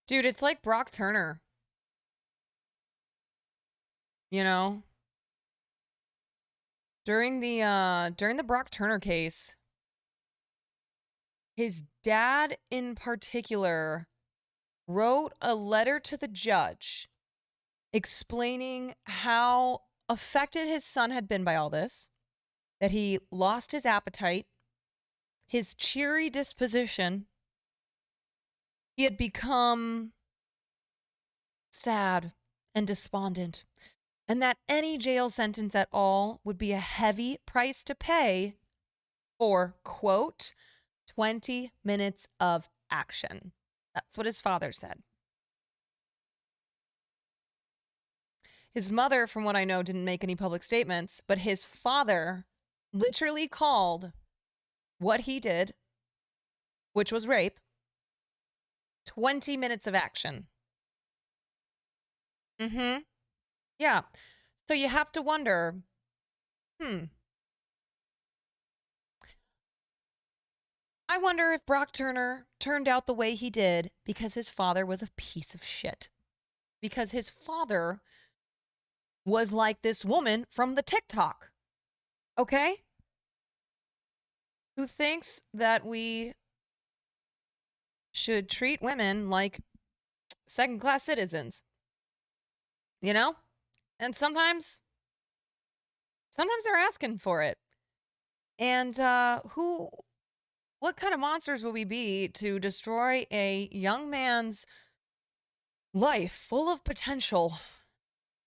Dude, it's like Brock Turner. You know? During the Brock Turner case, his dad in particular wrote a letter to the judge explaining how affected his son had been by all this, that he lost his appetite, his cheery disposition, he had become sad and despondent, and that any jail sentence at all would be a heavy price to pay for, quote, 20 minutes of action. That's what his father said. His mother, from what I know, didn't make any public statements, but his father literally called what he did, which was rape, 20 minutes of action. Mm-hmm. Yeah. So you have to wonder, I wonder if Brock Turner turned out the way he did because his father was a piece of shit. Because his father was like this woman from the TikTok. Okay? Who thinks that we should treat women like second-class citizens. You know? And sometimes they're asking for it. And what kind of monsters will we be to destroy a young man's life full of potential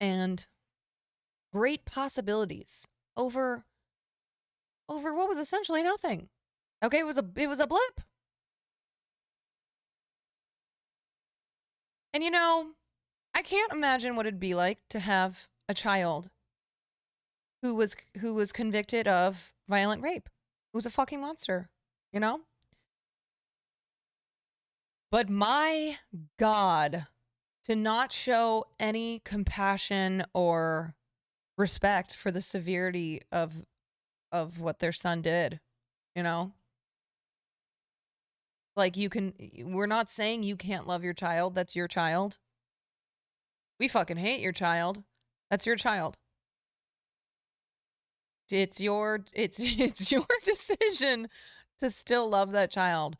and great possibilities over what was essentially nothing? Okay, it was a blip. And you know, I can't imagine what it'd be like to have a child who was convicted of violent rape. Who's a fucking monster, you know? But my God, to not show any compassion or respect for the severity of what their son did, you know? Like we're not saying you can't love your child. That's your child. We fucking hate your child. That's your child. It's your decision to still love that child,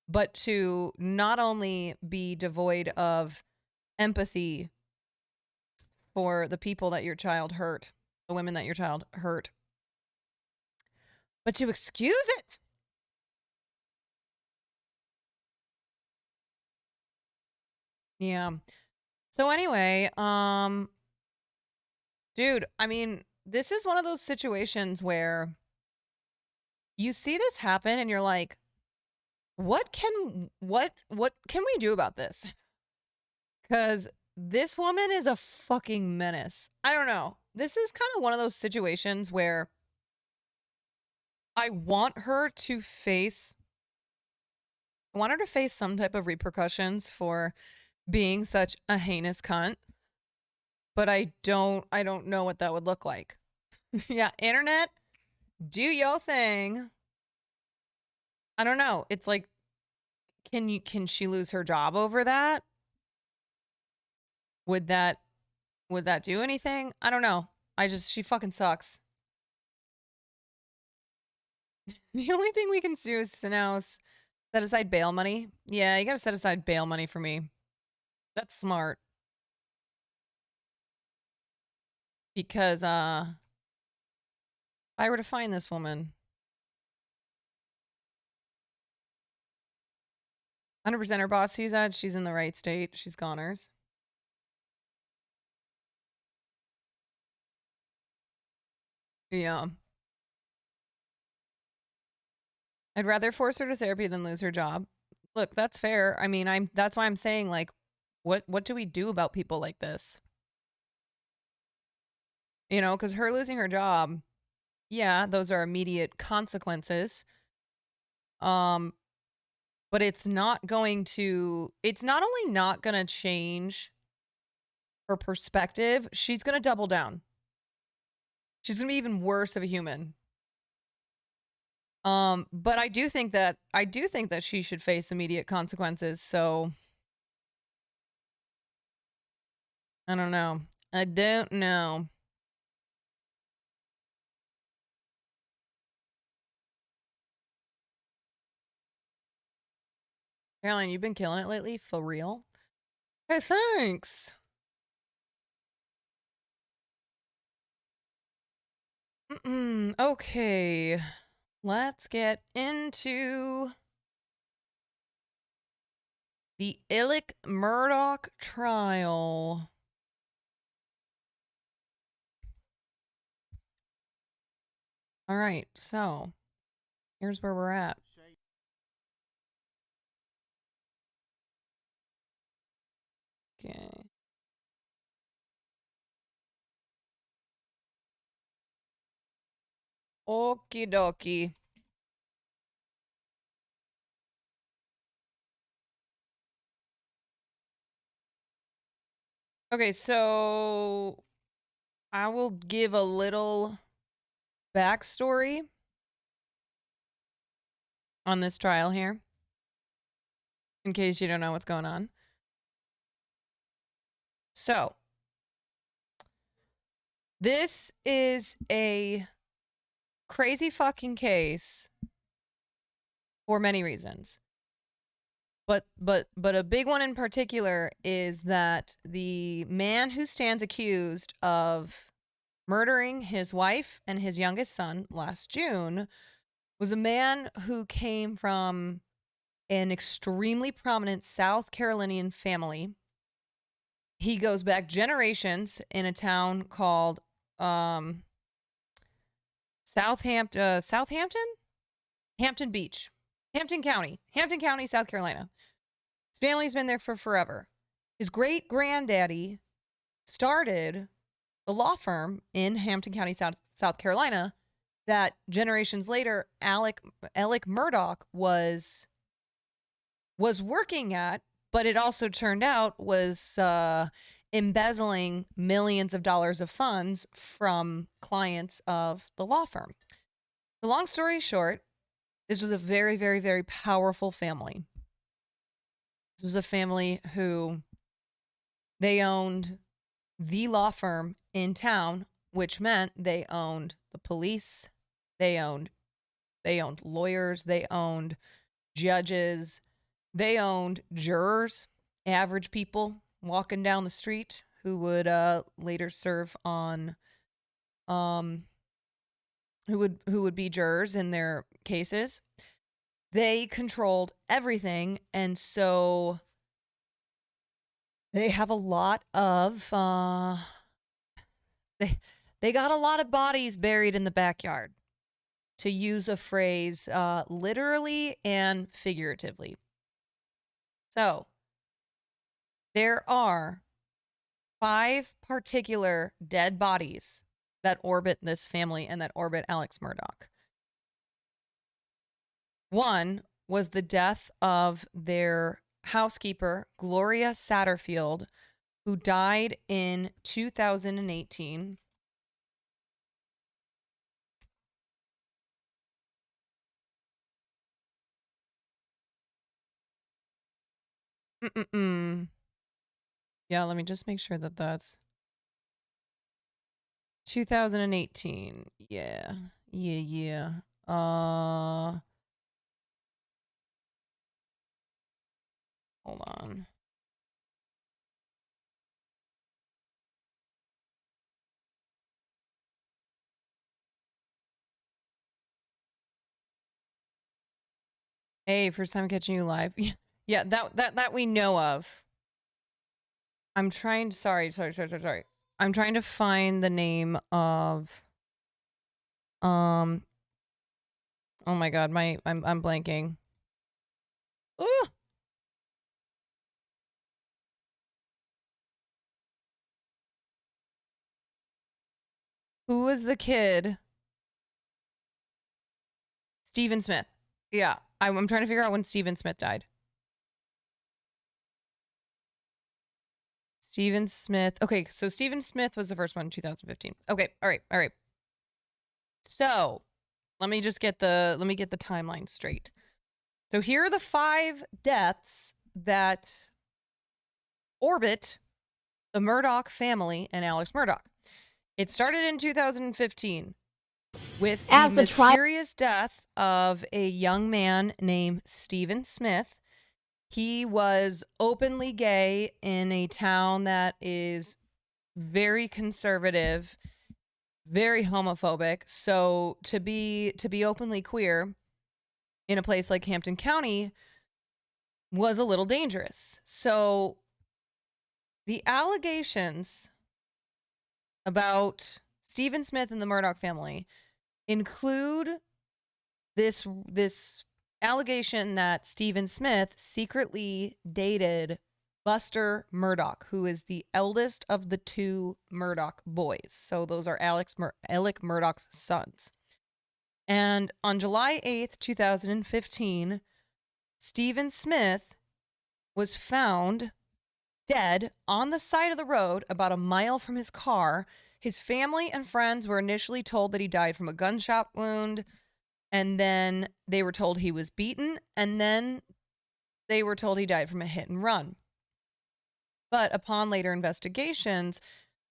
but to not only be devoid of empathy for the people that your child hurt, the women that your child hurt, but to excuse it. Yeah. So anyway, dude, I mean, this is one of those situations where you see this happen and you're like, what can we do about this? Cuz this woman is a fucking menace. I don't know. This is kind of one of those situations where I want her to face some type of repercussions for being such a heinous cunt. But I don't know what that would look like. Yeah, internet, do your thing. I don't know. It's like, can she lose her job over that? Would that do anything? I don't know. She fucking sucks. The only thing we can do is now set aside bail money. Yeah, you gotta set aside bail money for me. That's smart. Because if I were to find this woman, 100% her boss sees that, she's in the right state, she's goners. Yeah. I'd rather force her to therapy than lose her job. Look, that's fair. I mean, that's why I'm saying, like, what do we do about people like this? You know, because her losing her job, yeah, those are immediate consequences. But it's not going to, it's not only not going to change her perspective, she's going to double down. She's going to be even worse of a human. But I do think that she should face immediate consequences. So I don't know. I don't know. Caroline, you've been killing it lately, for real? Hey, thanks. Okay, let's get into the MURDAUGH trial. All right, so here's where we're at. Okay. Okie dokie. Okay, so I will give a little backstory on this trial here, in case you don't know what's going on. So, this is a crazy fucking case for many reasons. But a big one in particular is that the man who stands accused of murdering his wife and his youngest son last June was a man who came from an extremely prominent South Carolinian family. He goes back generations in a town called Southampton? Hampton Beach. Hampton County, South Carolina. His family's been there for forever. His great granddaddy started a law firm in Hampton County, South Carolina, that generations later, Alec MURDAUGH was working at, but it also turned out was embezzling millions of dollars of funds from clients of the law firm. The long story short, this was a very, very, very powerful family. This was a family who they owned the law firm in town, which meant they owned the police, they owned lawyers, they owned judges, they owned jurors, average people walking down the street who would later serve on who would be jurors in their cases. They controlled everything, and so they have a lot of they got a lot of bodies buried in the backyard, to use a phrase literally and figuratively. So there are 5 particular dead bodies that orbit this family and that orbit Alex MURDAUGH. One was the death of their housekeeper, Gloria Satterfield, who died in 2018. Yeah, let me just make sure that that's 2018. Yeah. Hold on. Hey, first time catching you live. Yeah, that we know of. I'm trying. Sorry. I'm trying to find the name of. Oh my God, I'm blanking. Ooh. Who was the kid? Stephen Smith. Yeah, I'm trying to figure out when Stephen Smith died. Stephen Smith. Okay, so Stephen Smith was the first one in 2015. Okay, all right. So let me get the timeline straight. So here are the 5 deaths that orbit the Murdaugh family and Alex Murdaugh. It started in 2015 with the mysterious death of a young man named Stephen Smith. He was openly gay in a town that is very conservative, very homophobic. So to be openly queer in a place like Hampton County was a little dangerous. So the allegations about Stephen Smith and the Murdaugh family include this allegation that Stephen Smith secretly dated Buster Murdaugh, who is the eldest of the 2 Murdaugh boys. So those are Alec Murdaugh's sons. And on July 8th, 2015, Stephen Smith was found dead on the side of the road about a mile from his car. His family and friends were initially told that he died from a gunshot wound, and then they were told he was beaten, and then they were told he died from a hit and run. But upon later investigations,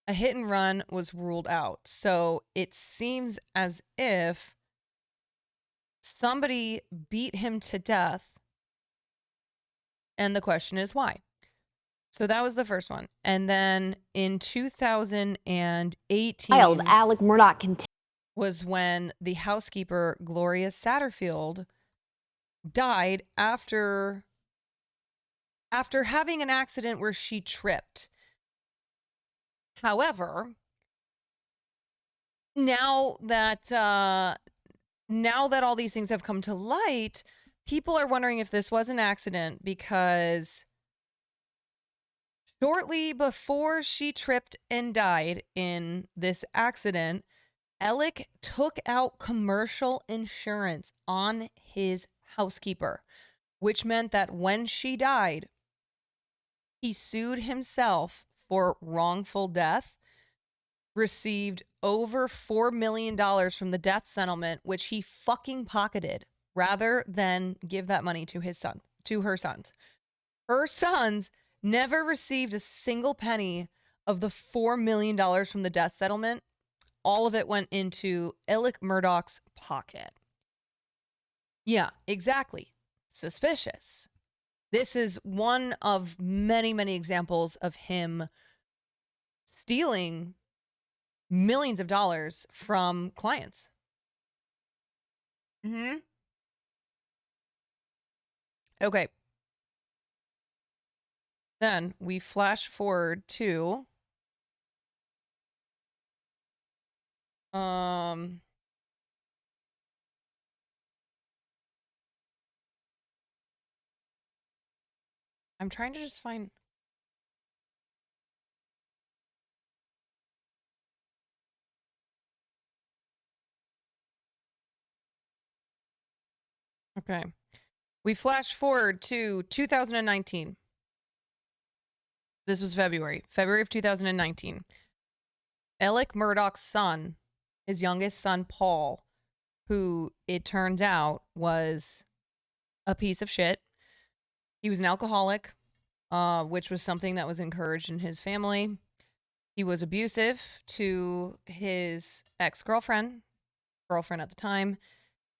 a hit and run was ruled out. So it seems as if somebody beat him to death, and the question is why. So that was the first one. And then in 2018,
Alec Murdaugh
was when the housekeeper, Gloria Satterfield, died after having an accident where she tripped. However, now that all these things have come to light, people are wondering if this was an accident, because shortly before she tripped and died in this accident, Alec took out commercial insurance on his housekeeper, which meant that when she died, he sued himself for wrongful death, received over $4 million from the death settlement, which he fucking pocketed rather than give that money to her sons. Her sons never received a single penny of the $4 million from the death settlement. All of it went into Alec Murdaugh's pocket. Yeah, exactly. Suspicious. This is one of many, many examples of him stealing millions of dollars from clients. Okay. Then we flash forward to I'm trying to just find. Okay. We flash forward to 2019. This was February of 2019. Alec Murdaugh's son, his youngest son, Paul, who it turns out was a piece of shit. He was an alcoholic, which was something that was encouraged in his family. He was abusive to his girlfriend at the time.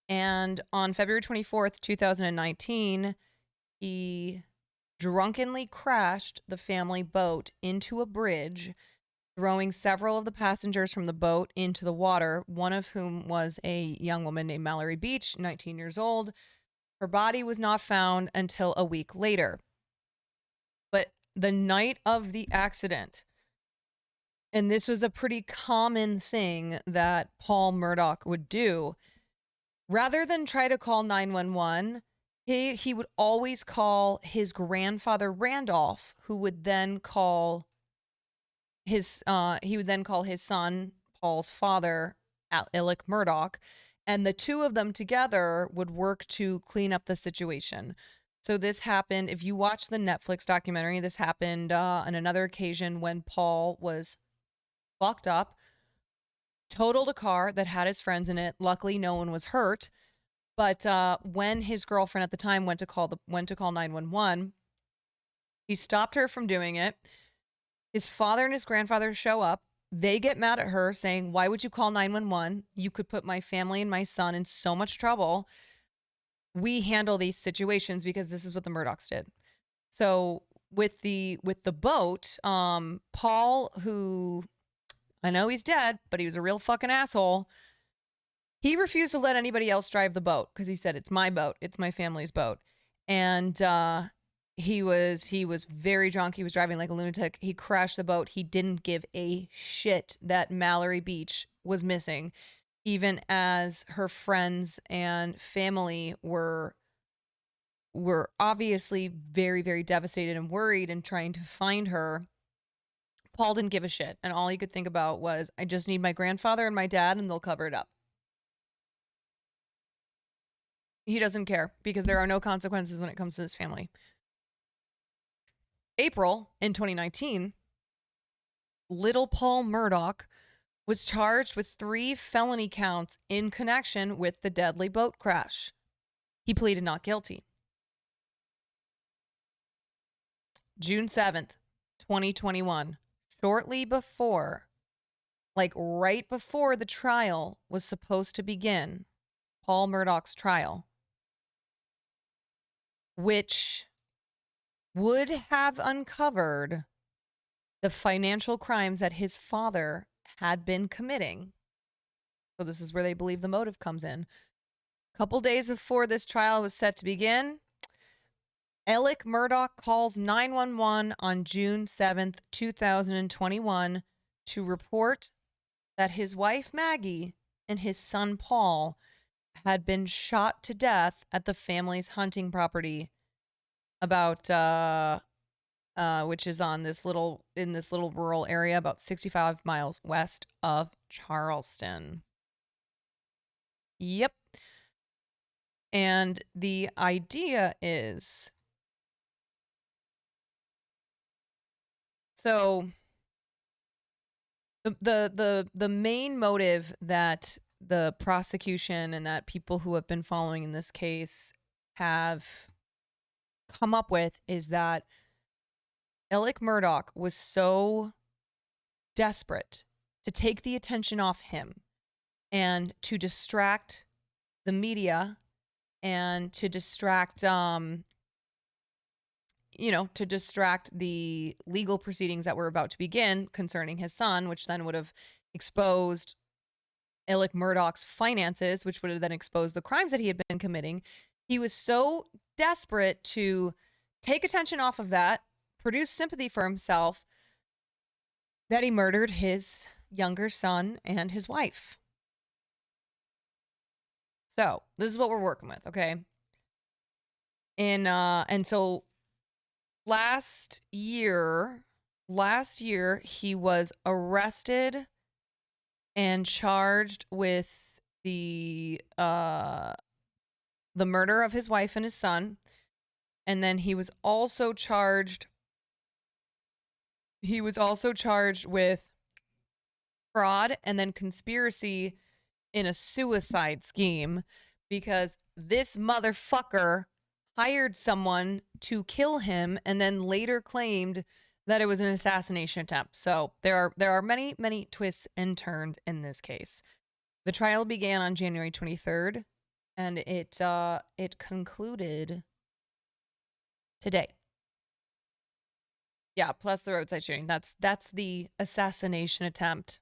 And on February 24th, 2019, he drunkenly crashed the family boat into a bridge, throwing several of the passengers from the boat into the water, one of whom was a young woman named Mallory Beach, 19 years old. Her body was not found until a week later. But the night of the accident, and this was a pretty common thing that Paul Murdaugh would do, rather than try to call 911, he would always call his grandfather Randolph, who would then call his son, Paul's father, Alec Murdaugh, and the two of them together would work to clean up the situation. So this happened, if you watch the Netflix documentary, this happened on another occasion when Paul was fucked up, totaled a car that had his friends in it. Luckily, no one was hurt. But when his girlfriend at the time went to call 911, he stopped her from doing it. His father and his grandfather show up. They get mad at her, saying, "Why would you call 911? You could put my family and my son in so much trouble. We handle these situations," because this is what the Murdaughs did. So with the boat, Paul, who I know he's dead, but he was a real fucking asshole. He refused to let anybody else drive the boat because he said, "It's my boat. It's my family's boat." And he was very drunk. He was driving like a lunatic. He crashed the boat. He didn't give a shit that Mallory Beach was missing, even as her friends and family were obviously very, very devastated and worried and trying to find her. Paul didn't give a shit. And all he could think about was, "I just need my grandfather and my dad and they'll cover it up." He doesn't care because there are no consequences when it comes to his family. April in 2019, little Paul Murdaugh was charged with 3 felony counts in connection with the deadly boat crash. He pleaded not guilty. June 7th, 2021, shortly before, like right before the trial was supposed to begin, Paul Murdaugh's trial, which would have uncovered the financial crimes that his father had been committing. So this is where they believe the motive comes in. A couple days before this trial was set to begin, Alec Murdaugh calls 911 on June 7th, 2021 to report that his wife Maggie and his son Paul had been shot to death at the family's hunting property about which is on this little rural area about 65 miles west of Charleston. Yep. And the idea is, so the main motive that the prosecution and that people who have been following in this case have come up with is that Alec Murdaugh was so desperate to take the attention off him and to distract the media and to distract to distract the legal proceedings that were about to begin concerning his son, which then would have exposed Alec Murdaugh's finances, which would have then exposed the crimes that he had been committing. He was so desperate to take attention off of that, produce sympathy for himself, that he murdered his younger son and his wife. So this is what we're working with, okay? And so last year he was arrested and charged with the murder of his wife and his son. And then he was also charged with fraud and then conspiracy in a suicide scheme, because this motherfucker hired someone to kill him and then later claimed that it was an assassination attempt. So there are many, many twists and turns in this case. The trial began on January 23rd, and it concluded today. Yeah, plus the roadside shooting. That's the assassination attempt,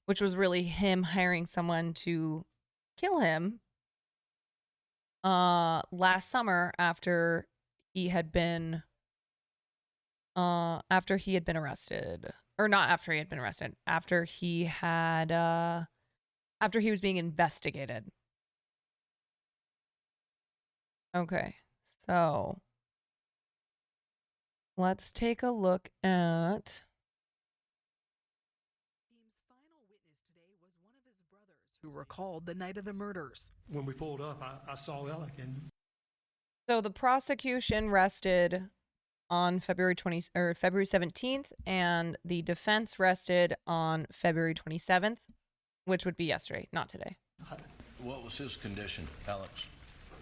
which was really him hiring someone to kill him. last summer after he had been arrested. Or not after he had been arrested, after he was being investigated. Okay, so let's take a look at.
Team's final witness today was one of his brothers who recalled the night of the murders.
When we pulled up, I saw Alec, and
So the prosecution rested on February 17th, and the defense rested on February 27th, which would be yesterday, not today.
What was his condition, Alex?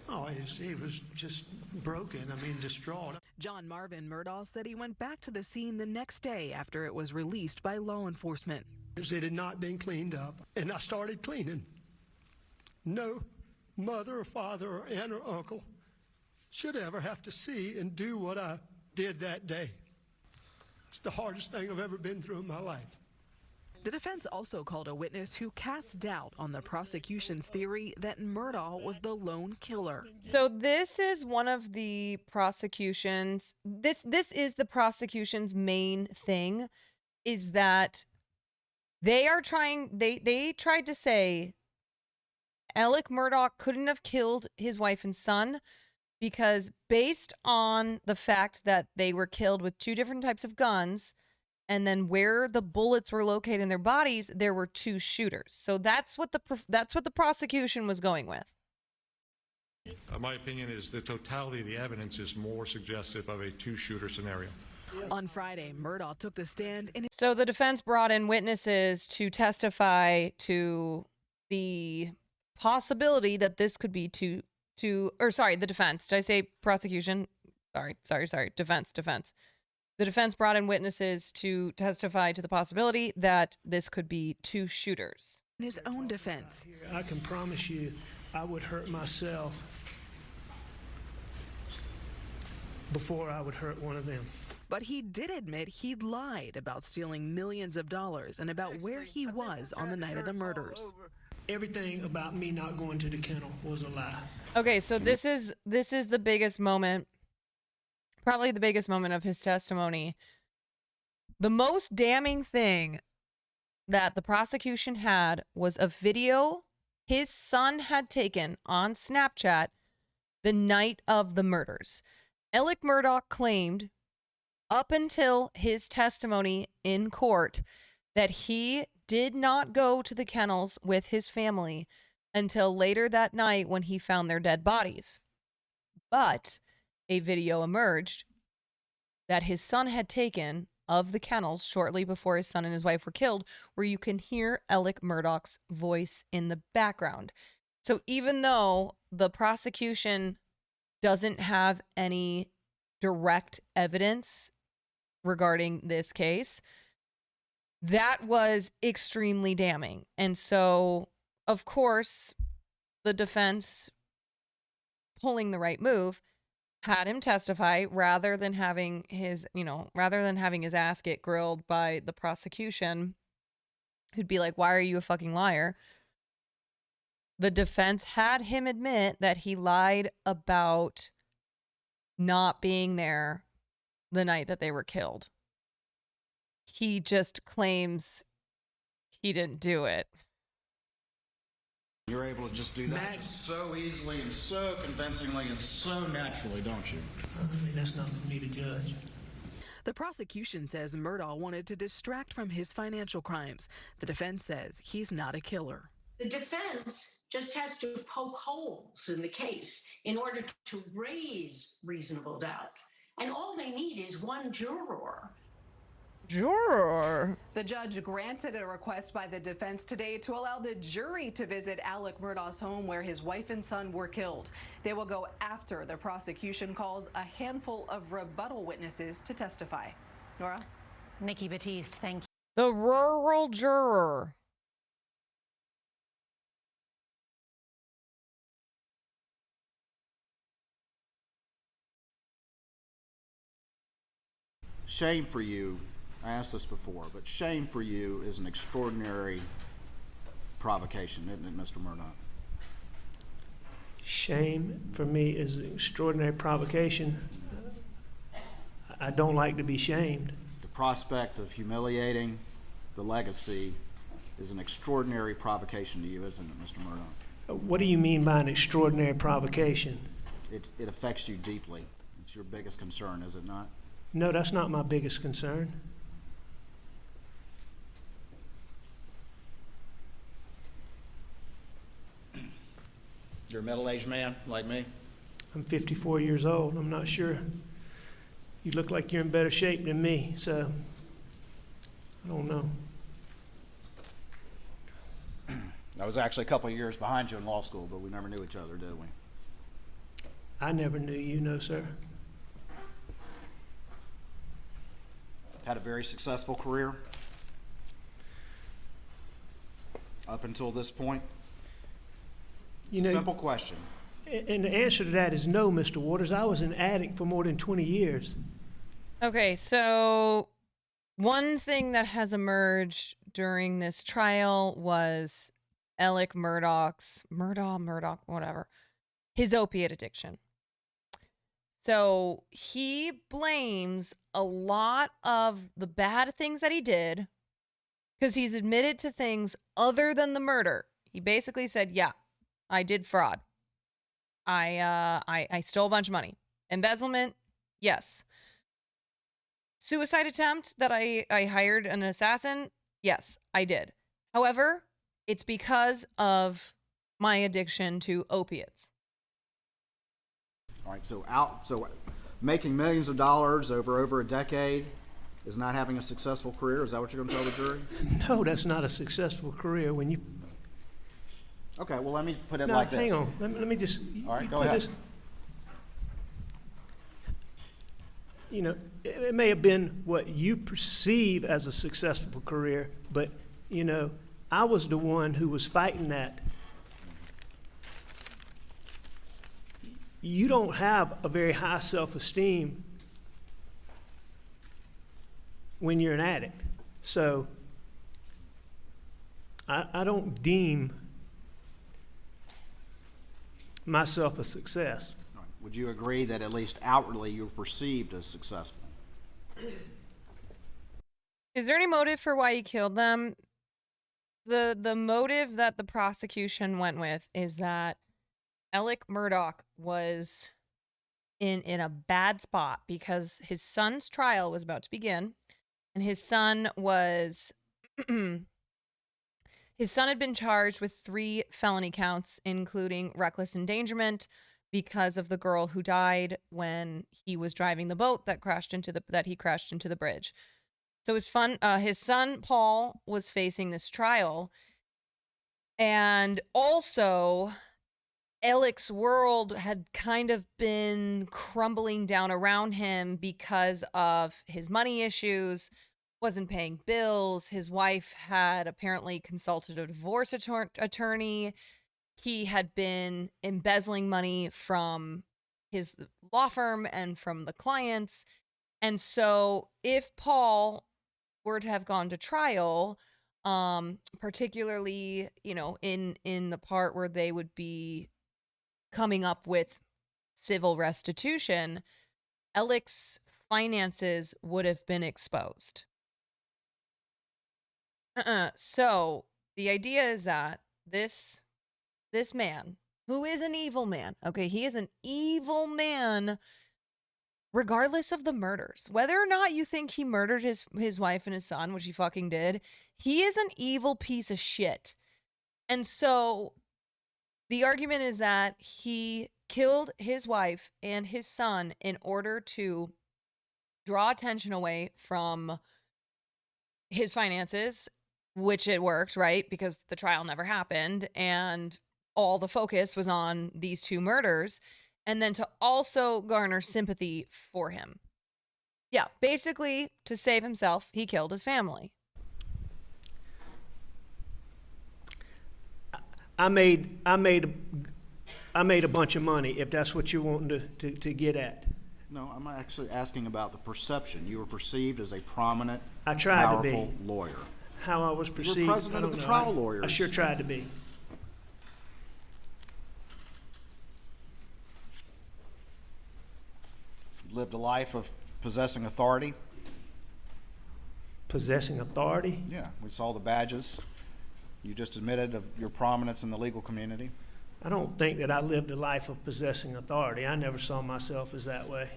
oh, he was just broken. I mean, distraught.
John Marvin MURDAUGH said he went back to the scene the next day after it was released by law enforcement.
It had not been cleaned up, and I started cleaning. No mother or father or aunt or uncle should ever have to see and do what I did that day. It's the hardest thing I've ever been through in my life.
The defense also called a witness who cast doubt on the prosecution's theory that MURDAUGH was the lone killer.
So this is one of the prosecution's, this is the prosecution's main thing, is that they are trying, they tried to say Alec MURDAUGH couldn't have killed his wife and son because based on the fact that they were killed with two different types of guns, and then where the bullets were located in their bodies, there were two shooters. So that's what the prosecution was going with.
My opinion is the totality of the evidence is more suggestive of a two-shooter scenario.
On Friday, MURDAUGH took the stand in.
So the defense brought in witnesses to testify to the possibility that this could be the defense. Did I say prosecution? Sorry. Defense. The defense brought in witnesses to testify to the possibility that this could be two shooters.
In his own defense.
I can promise you I would hurt myself before I would hurt one of them.
But he did admit he'd lied about stealing millions of dollars and about where he was on the night of the murders.
Everything about me not going to the kennel was a lie.
Okay, so this is the biggest moment. Probably the biggest moment of his testimony. The most damning thing that the prosecution had was a video his son had taken on Snapchat the night of the murders. Alec MURDAUGH claimed up until his testimony in court that he did not go to the kennels with his family until later that night when he found their dead bodies. But a video emerged that his son had taken of the kennels shortly before his son and his wife were killed, where you can hear Alec MURDAUGH's voice in the background. So even though the prosecution doesn't have any direct evidence regarding this case, that was extremely damning. And so, of course, the defense, pulling the right move, had him testify rather than having his ass get grilled by the prosecution, who'd be like, why are you a fucking liar? The defense had him admit that he lied about not being there the night that they were killed. He just claims he didn't do it.
You're able to just do that so easily and so convincingly and so naturally, don't you?
I mean, that's not for me to judge.
The prosecution says MURDAUGH wanted to distract from his financial crimes. The defense says he's not a killer.
The defense just has to poke holes in the case in order to raise reasonable doubt. And all they need is one juror.
The judge granted a request by the defense today to allow the jury to visit Alec MURDAUGH's home where his wife and son were killed. They will go after the prosecution calls a handful of rebuttal witnesses to testify. Nora?
Nikki Batiste, thank you.
The rural juror.
Shame for you. I asked this before, but shame for you is an extraordinary provocation, isn't it, Mr. MURDAUGH?
Shame for me is an extraordinary provocation. I don't like to be shamed.
The prospect of humiliating the legacy is an extraordinary provocation to you, isn't it, Mr. Murdaugh?
What do you mean by an extraordinary provocation?
It affects you deeply. It's your biggest concern, is it not?
No, that's not my biggest concern.
You're a middle-aged man like me?
I'm 54 years old. I'm not sure. You look like you're in better shape than me, so I don't know.
I was actually a couple of years behind you in law school, but we never knew each other, did we?
I never knew you, no, sir.
Had a very successful career up until this point. It's a simple question.
And the answer to that is no, Mr. Waters. I was an addict for more than 20 years.
Okay, so one thing that has emerged during this trial was Alec Murdaugh, whatever, his opiate addiction. So he blames a lot of the bad things that he did because he's admitted to things other than the murder. He basically said, yeah, I did fraud. I stole a bunch of money. Embezzlement, yes. Suicide attempt that I hired an assassin, yes, I did. However, it's because of my addiction to opiates.
All right, so making millions of dollars over a decade is not having a successful career? Is that what you're going to tell the jury?
No, that's not a successful career. When you
Okay, well, let me put it like this.
Hang on. Let me just...
All right, go ahead.
You know, it may have been what you perceive as a successful career, but, you know, I was the one who was fighting that. You don't have a very high self-esteem when you're an addict. So I don't deem myself a success.
Right. Would you agree that at least outwardly you're perceived as successful?
Is there any motive for why he killed them? The motive that the prosecution went with is that Alec Murdaugh was in a bad spot because his son's trial was about to begin, and his son was his son had been charged with 3 felony counts, including reckless endangerment because of the girl who died when he was driving the boat that he crashed into the bridge. So his son Paul was facing this trial, and also Alec's world had kind of been crumbling down around him because of his money issues, wasn't paying bills. His wife had apparently consulted a divorce attorney. He had been embezzling money from his law firm and from the clients. And so if Paul were to have gone to trial, particularly, you know, in the part where they would be coming up with civil restitution, Alec's finances would have been exposed. So the idea is that this man, who is an evil man, okay, he is an evil man, regardless of the murders, whether or not you think he murdered his wife and his son, which he fucking did, he is an evil piece of shit. And so the argument is that he killed his wife and his son in order to draw attention away from his finances, which it worked, right? Because the trial never happened and all the focus was on these 2 murders, and then to also garner sympathy for him. Yeah, basically to save himself, he killed his family.
I made a bunch of money, if that's what you're wanting to get at.
No, I'm actually asking about the perception. You were perceived as a prominent,
I tried
powerful
to be.
lawyer.
How I was perceived,
You were president of the trial lawyers.
I sure tried to be.
lived a life of possessing authority.
Possessing authority?
Yeah, we saw the badges. You just admitted of your prominence in the legal community.
I don't think that I lived a life of possessing authority. I never saw myself as that way.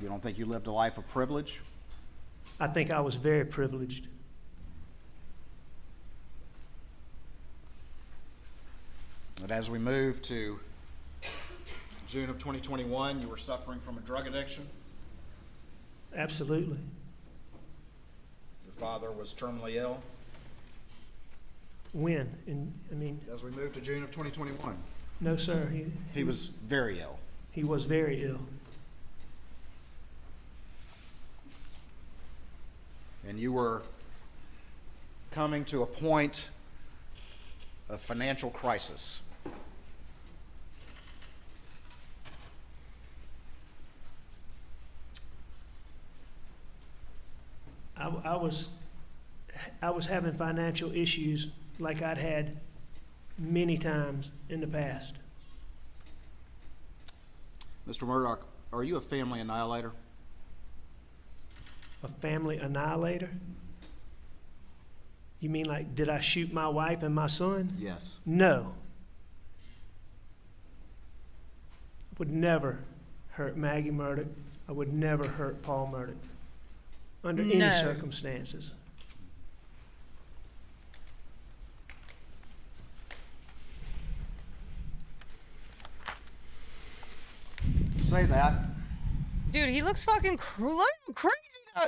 You don't think you lived a life of privilege?
I think I was very privileged.
And as we move to June of 2021, you were suffering from a drug addiction.
Absolutely.
Your father was terminally ill.
When?
As we move to June of 2021.
No, sir.
He was very ill.
He was very ill.
And you were coming to a point of financial crisis.
I was having financial issues like I'd had many times in the past.
Mr. Murdaugh, are you a family annihilator?
A family annihilator? You mean like, did I shoot my wife and my son?
Yes.
No. I would never hurt Maggie Murdaugh. I would never hurt Paul Murdaugh under any circumstances.
Say that.
Dude, he looks fucking crazy.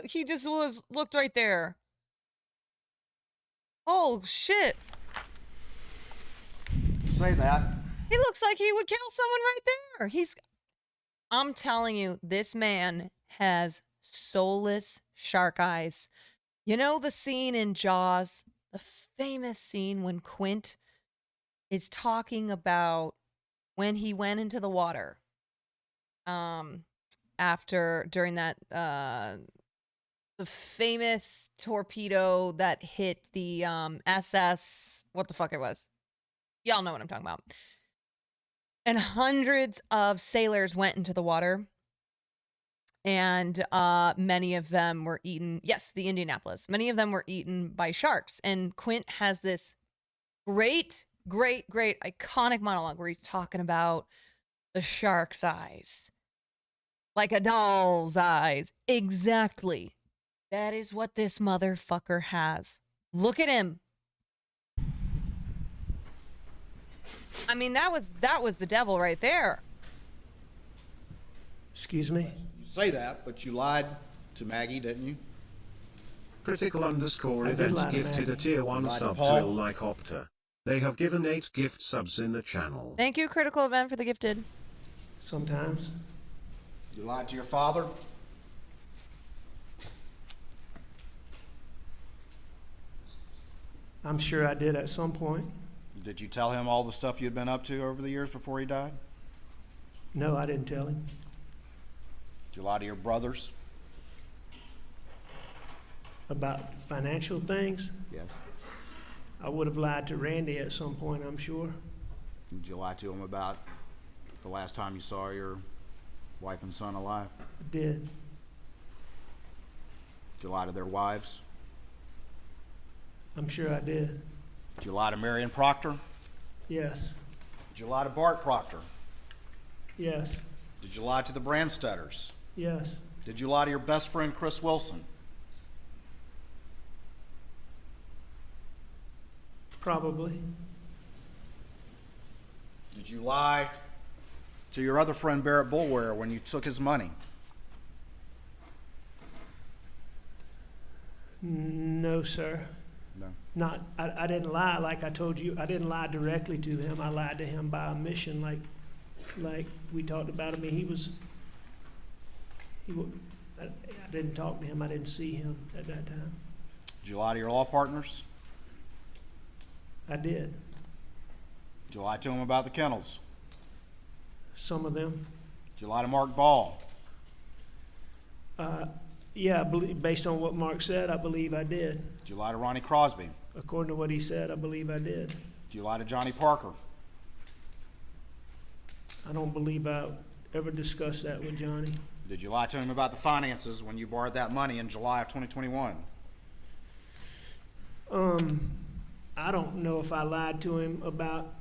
He just looked right there. Oh shit.
Say that.
He looks like he would kill someone right there. I'm telling you, this man has soulless shark eyes. You know the scene in Jaws, the famous scene when Quint is talking about when he went into the water. During that the famous torpedo that hit the SS, what the fuck it was. Y'all know what I'm talking about. And hundreds of sailors went into the water. And many of them were eaten. Yes, the Indianapolis. Many of them were eaten by sharks. And Quint has this great iconic monologue where he's talking about the shark's eyes. Like a doll's eyes. Exactly. That is what this motherfucker has. Look at him. I mean, that was the devil right there.
Excuse me?
You say that, but you lied to Maggie, didn't you?
Critical_events gifted a tier 1 sub to Illycopter. They have given 8 gift subs in the channel.
Thank you, Critical Event, for the gifted.
Sometimes.
You lied to your father?
I'm sure I did at some point.
Did you tell him all the stuff you'd been up to over the years before he died?
No, I didn't tell him.
Did you lie to your brothers?
About financial things?
Yes.
I would have lied to Randy at some point, I'm sure.
Did you lie to him about the last time you saw your wife and son alive?
I did.
Did you lie to their wives?
I'm sure I did.
Did you lie to Marion Proctor?
Yes.
Did you lie to Bart Proctor?
Yes.
Did you lie to the Brandstetters?
Yes.
Did you lie to your best friend Chris Wilson?
Probably.
Did you lie to your other friend Barrett Bulware when you took his money?
No, sir.
No.
I didn't lie like I told you. I didn't lie directly to him. I lied to him by omission, like we talked about. I mean, I didn't talk to him. I didn't see him at that time.
Did you lie to your law partners?
I did.
Did you lie to him about the kennels?
Some of them.
Did you lie to Mark Ball?
Yeah, based on what Mark said, I believe I did.
Did you lie to Ronnie Crosby?
According to what he said, I believe I did.
Did you lie to Johnny Parker?
I don't believe I ever discussed that with Johnny.
Did you lie to him about the finances when you borrowed that money in July of 2021?
I don't know if I lied to him about.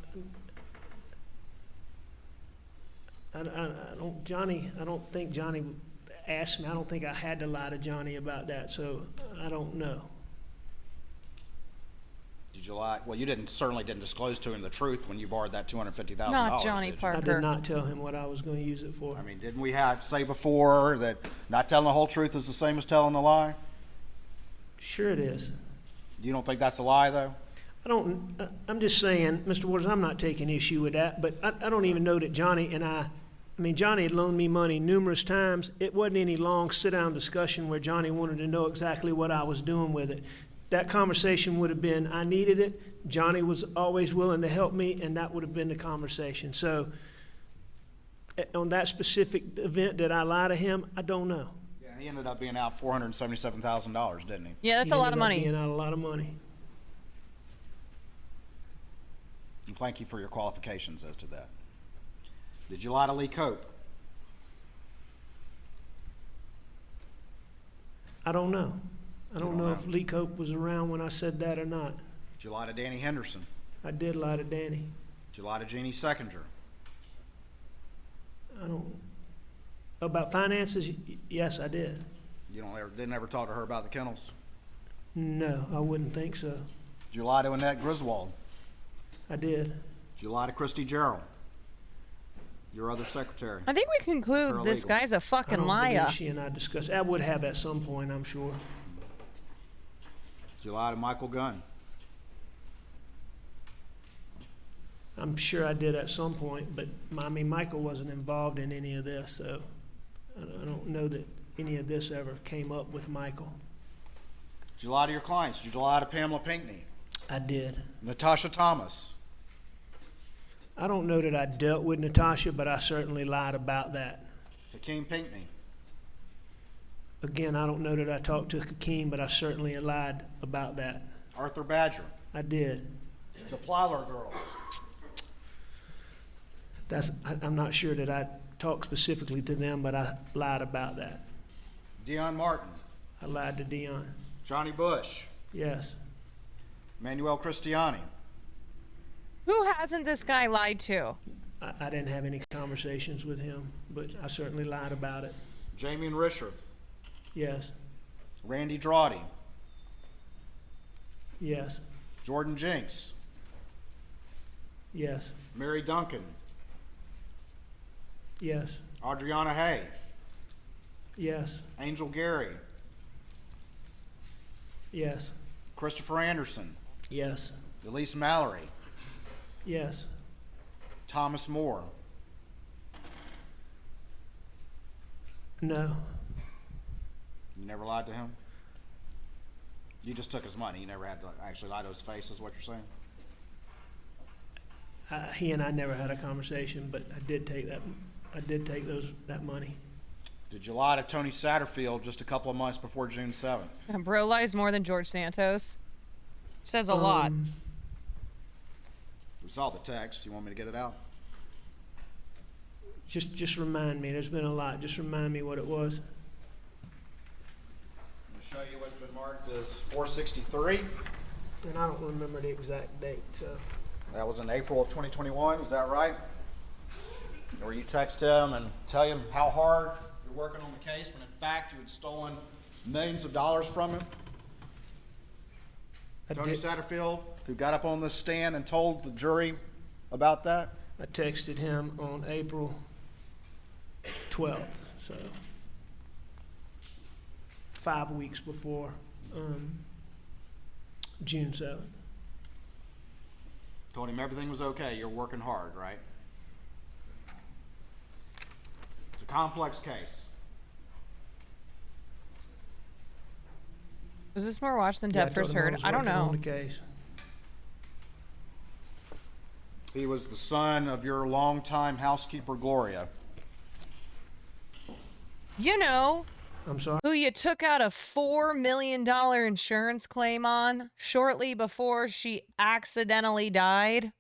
I don't think Johnny asked me. I don't think I had to lie to Johnny about that, so I don't know.
Did you lie? Well, you certainly didn't disclose to him the truth when you borrowed that $250,000.
Not Johnny Parker.
I did not tell him what I was going to use it for.
I mean, didn't we say before that not telling the whole truth is the same as telling a lie?
Sure it is.
You don't think that's a lie, though?
I'm just saying, Mr. Waters, I'm not taking issue with that, but I don't even know that Johnny and I mean, Johnny had loaned me money numerous times. It wasn't any long sit-down discussion where Johnny wanted to know exactly what I was doing with it. That conversation would have been, I needed it. Johnny was always willing to help me, and that would have been the conversation. So on that specific event, did I lie to him? I don't know.
Yeah, he ended up being out $477,000, didn't he?
Yeah, that's a lot of money.
Being out a lot of money.
And thank you for your qualifications as to that. Did you lie to Lee Cope?
I don't know. I don't know if Lee Cope was around when I said that or not.
Did you lie to Danny Henderson?
I did lie to Danny.
Did you lie to Jeannie Seconder?
About finances, yes, I did.
You didn't ever talk to her about the kennels?
No, I wouldn't think so.
Did you lie to Annette Griswold?
I did.
Did you lie to Christy Gerald, your other secretary?
I think we conclude this guy's a fucking liar.
She and I discussed. I would have at some point, I'm sure.
Did you lie to Michael Gunn?
I'm sure I did at some point, but I mean, Michael wasn't involved in any of this, so I don't know that any of this ever came up with Michael.
Did you lie to your clients? Did you lie to Pamela Pinckney?
I did.
Natasha Thomas?
I don't know that I dealt with Natasha, but I certainly lied about that.
Hakeem Pinckney?
Again, I don't know that I talked to Hakeem, but I certainly lied about that.
Arthur Badger?
I did.
The Plyler girls?
I'm not sure that I talked specifically to them, but I lied about that.
Dion Martin?
I lied to Dion.
Johnny Bush?
Yes.
Manuel Cristiani?
Who hasn't this guy lied to?
I didn't have any conversations with him, but I certainly lied about it.
Jamie and Richard?
Yes.
Randy Drawdy?
Yes.
Jordan Jinks?
Yes.
Mary Duncan?
Yes.
Adriana Hay?
Yes.
Angel Gary?
Yes.
Christopher Anderson?
Yes.
Elise Mallory?
Yes.
Thomas Moore?
No.
You never lied to him? You just took his money. You never had to actually lie to his face, is what you're saying?
He and I never had a conversation, but I did take that. I did take that money.
Did you lie to Tony Satterfield just a couple of months before June 7th?
Bro lies more than George Santos. Says a lot.
We saw the text. You want me to get it out?
Just remind me. There's been a lot. Just remind me what it was.
I'm going to show you what's been marked as 463.
And I don't remember the exact date. So.
That was in April of 2021. Is that right? Where you text him and tell him how hard you're working on the case when in fact you had stolen millions of dollars from him? Tony Satterfield, who got up on the stand and told the jury about that?
I texted him on April 12th, so 5 weeks before June 7th.
Told him everything was okay. You're working hard, right? It's a complex case.
Was this more watched than Deb first heard? I don't know.
He was the son of your longtime housekeeper, Gloria.
You know,
I'm sorry?
Who you took out a $4 million insurance claim on shortly before she accidentally died?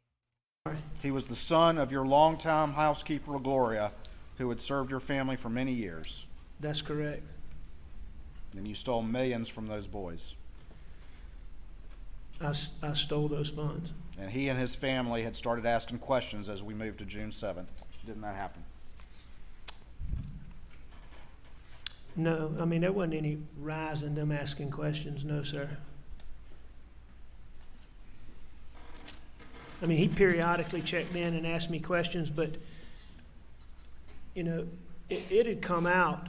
He was the son of your longtime housekeeper, Gloria, who had served your family for many years.
That's correct.
And you stole millions from those boys.
I stole those funds.
And he and his family had started asking questions as we moved to June 7th. Didn't that happen?
No, I mean, there wasn't any rise in them asking questions, no, sir. I mean, he periodically checked in and asked me questions, but, you know, it had come out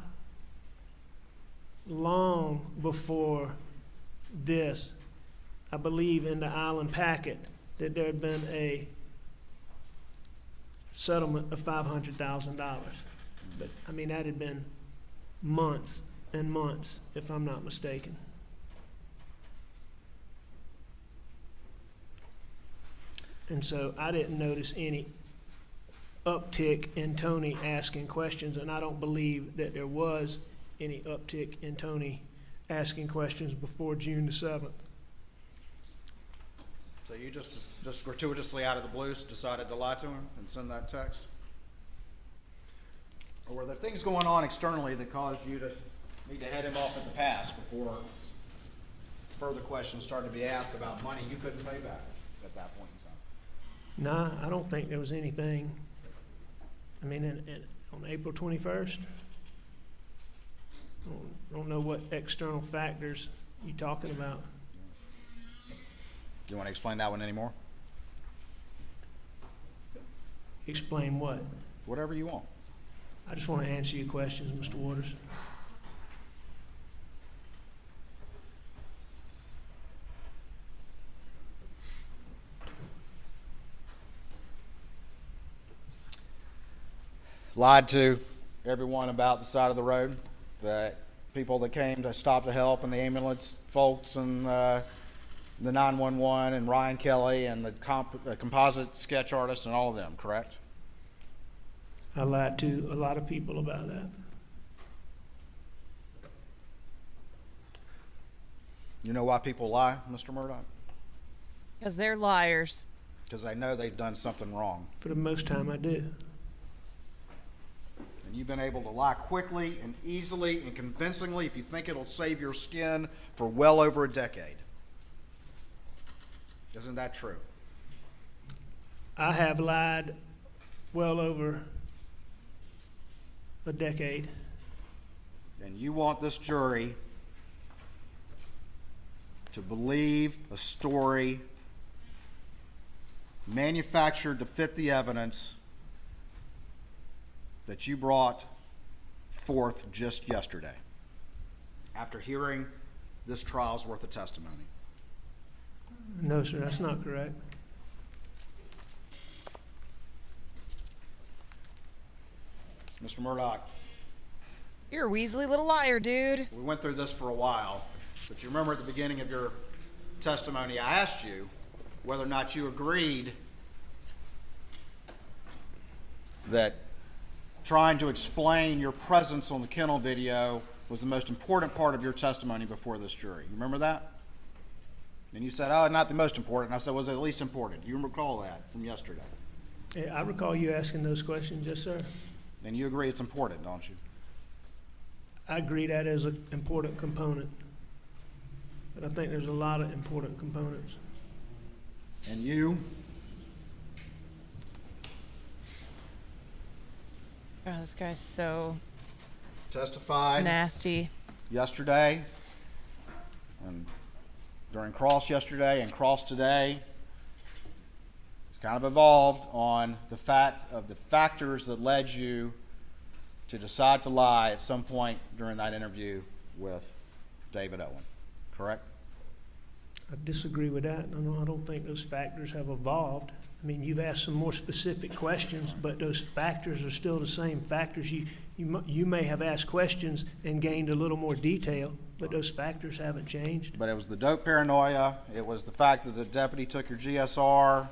long before this, I believe in the Island packet, that there had been a settlement of $500,000. But, I mean, that had been months and months, if I'm not mistaken. And so I didn't notice any uptick in Tony asking questions, and I don't believe that there was any uptick in Tony asking questions before June the 7th.
So you just gratuitously out of the blue decided to lie to him and send that text? Or were there things going on externally that caused you to need to head him off at the pass before further questions started to be asked about money you couldn't pay back at that point in time?
Nah, I don't think there was anything. I mean, on April 21st, I don't know what external factors you're talking about.
Do you want to explain that one anymore?
Explain what?
Whatever you want.
I just want to answer your questions, Mr. Waters.
Lied to everyone about the side of the road, that people that came to stop to help, and the ambulance folks, and the 911, and Ryan Kelly, and the composite sketch artist, and all of them, correct?
I lied to a lot of people about that.
You know why people lie, Mr. Murdaugh?
Because they're liars.
Because they know they've done something wrong.
For the most time, I do.
And you've been able to lie quickly and easily and convincingly if you think it'll save your skin for well over a decade. Isn't that true?
I have lied well over a decade.
And you want this jury to believe a story manufactured to fit the evidence that you brought forth just yesterday after hearing this trial's worth of testimony.
No, sir, that's not correct.
Mr. Murdaugh,
You're a weaselly little liar, dude.
we went through this for a while, but you remember at the beginning of your testimony, I asked you whether or not you agreed that trying to explain your presence on the kennel video was the most important part of your testimony before this jury. You remember that? And you said, oh, not the most important. I said, was it at least important? You recall that from yesterday?
Yeah, I recall you asking those questions, yes, sir.
And you agree it's important, don't you?
I agree that is an important component. But I think there's a lot of important components.
And you?
Oh, this guy's so
Testified
nasty.
Yesterday, and during cross yesterday and cross today, it's kind of evolved on the fact of the factors that led you to decide to lie at some point during that interview with David Owen, correct?
I disagree with that. I don't think those factors have evolved. I mean, you've asked some more specific questions, but those factors are still the same factors. You may have asked questions and gained a little more detail, but those factors haven't changed.
But it was the dope paranoia. It was the fact that the deputy took your GSR.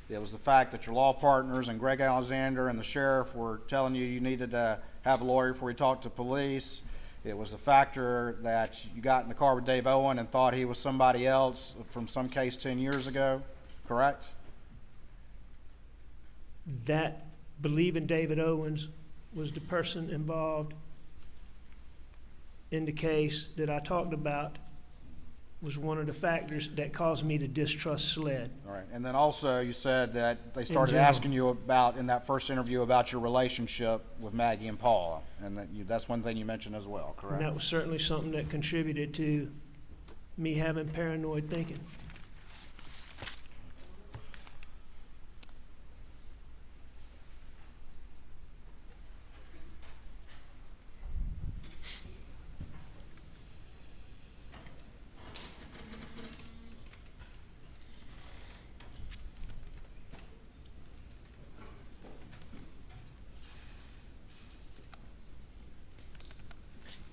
It was the fact that your law partners and Greg Alexander and the sheriff were telling you you needed to have a lawyer before you talked to police. It was the factor that you got in the car with Dave Owen and thought he was somebody else from some case 10 years ago, correct?
That believing David Owens was the person involved in the case that I talked about was one of the factors that caused me to distrust SLED.
All right, and then also you said that they started
general.
asking you about, in that first interview, about your relationship with Maggie and Paula, and that's one thing you mentioned as well, correct?
And that was certainly something that contributed to me having paranoid thinking.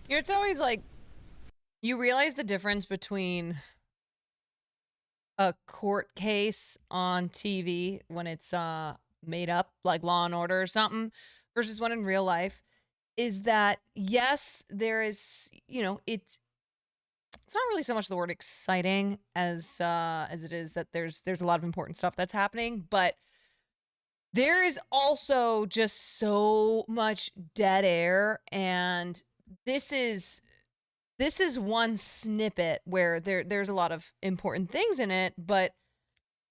You know, it's always like you realize the difference between a court case on TV when it's made up, like Law and Order or something, versus one in real life, is that yes, there is, you know, it's not really so much the word exciting as it is that there's a lot of important stuff that's happening, but there is also just so much dead air, and this is one snippet where there's a lot of important things in it, but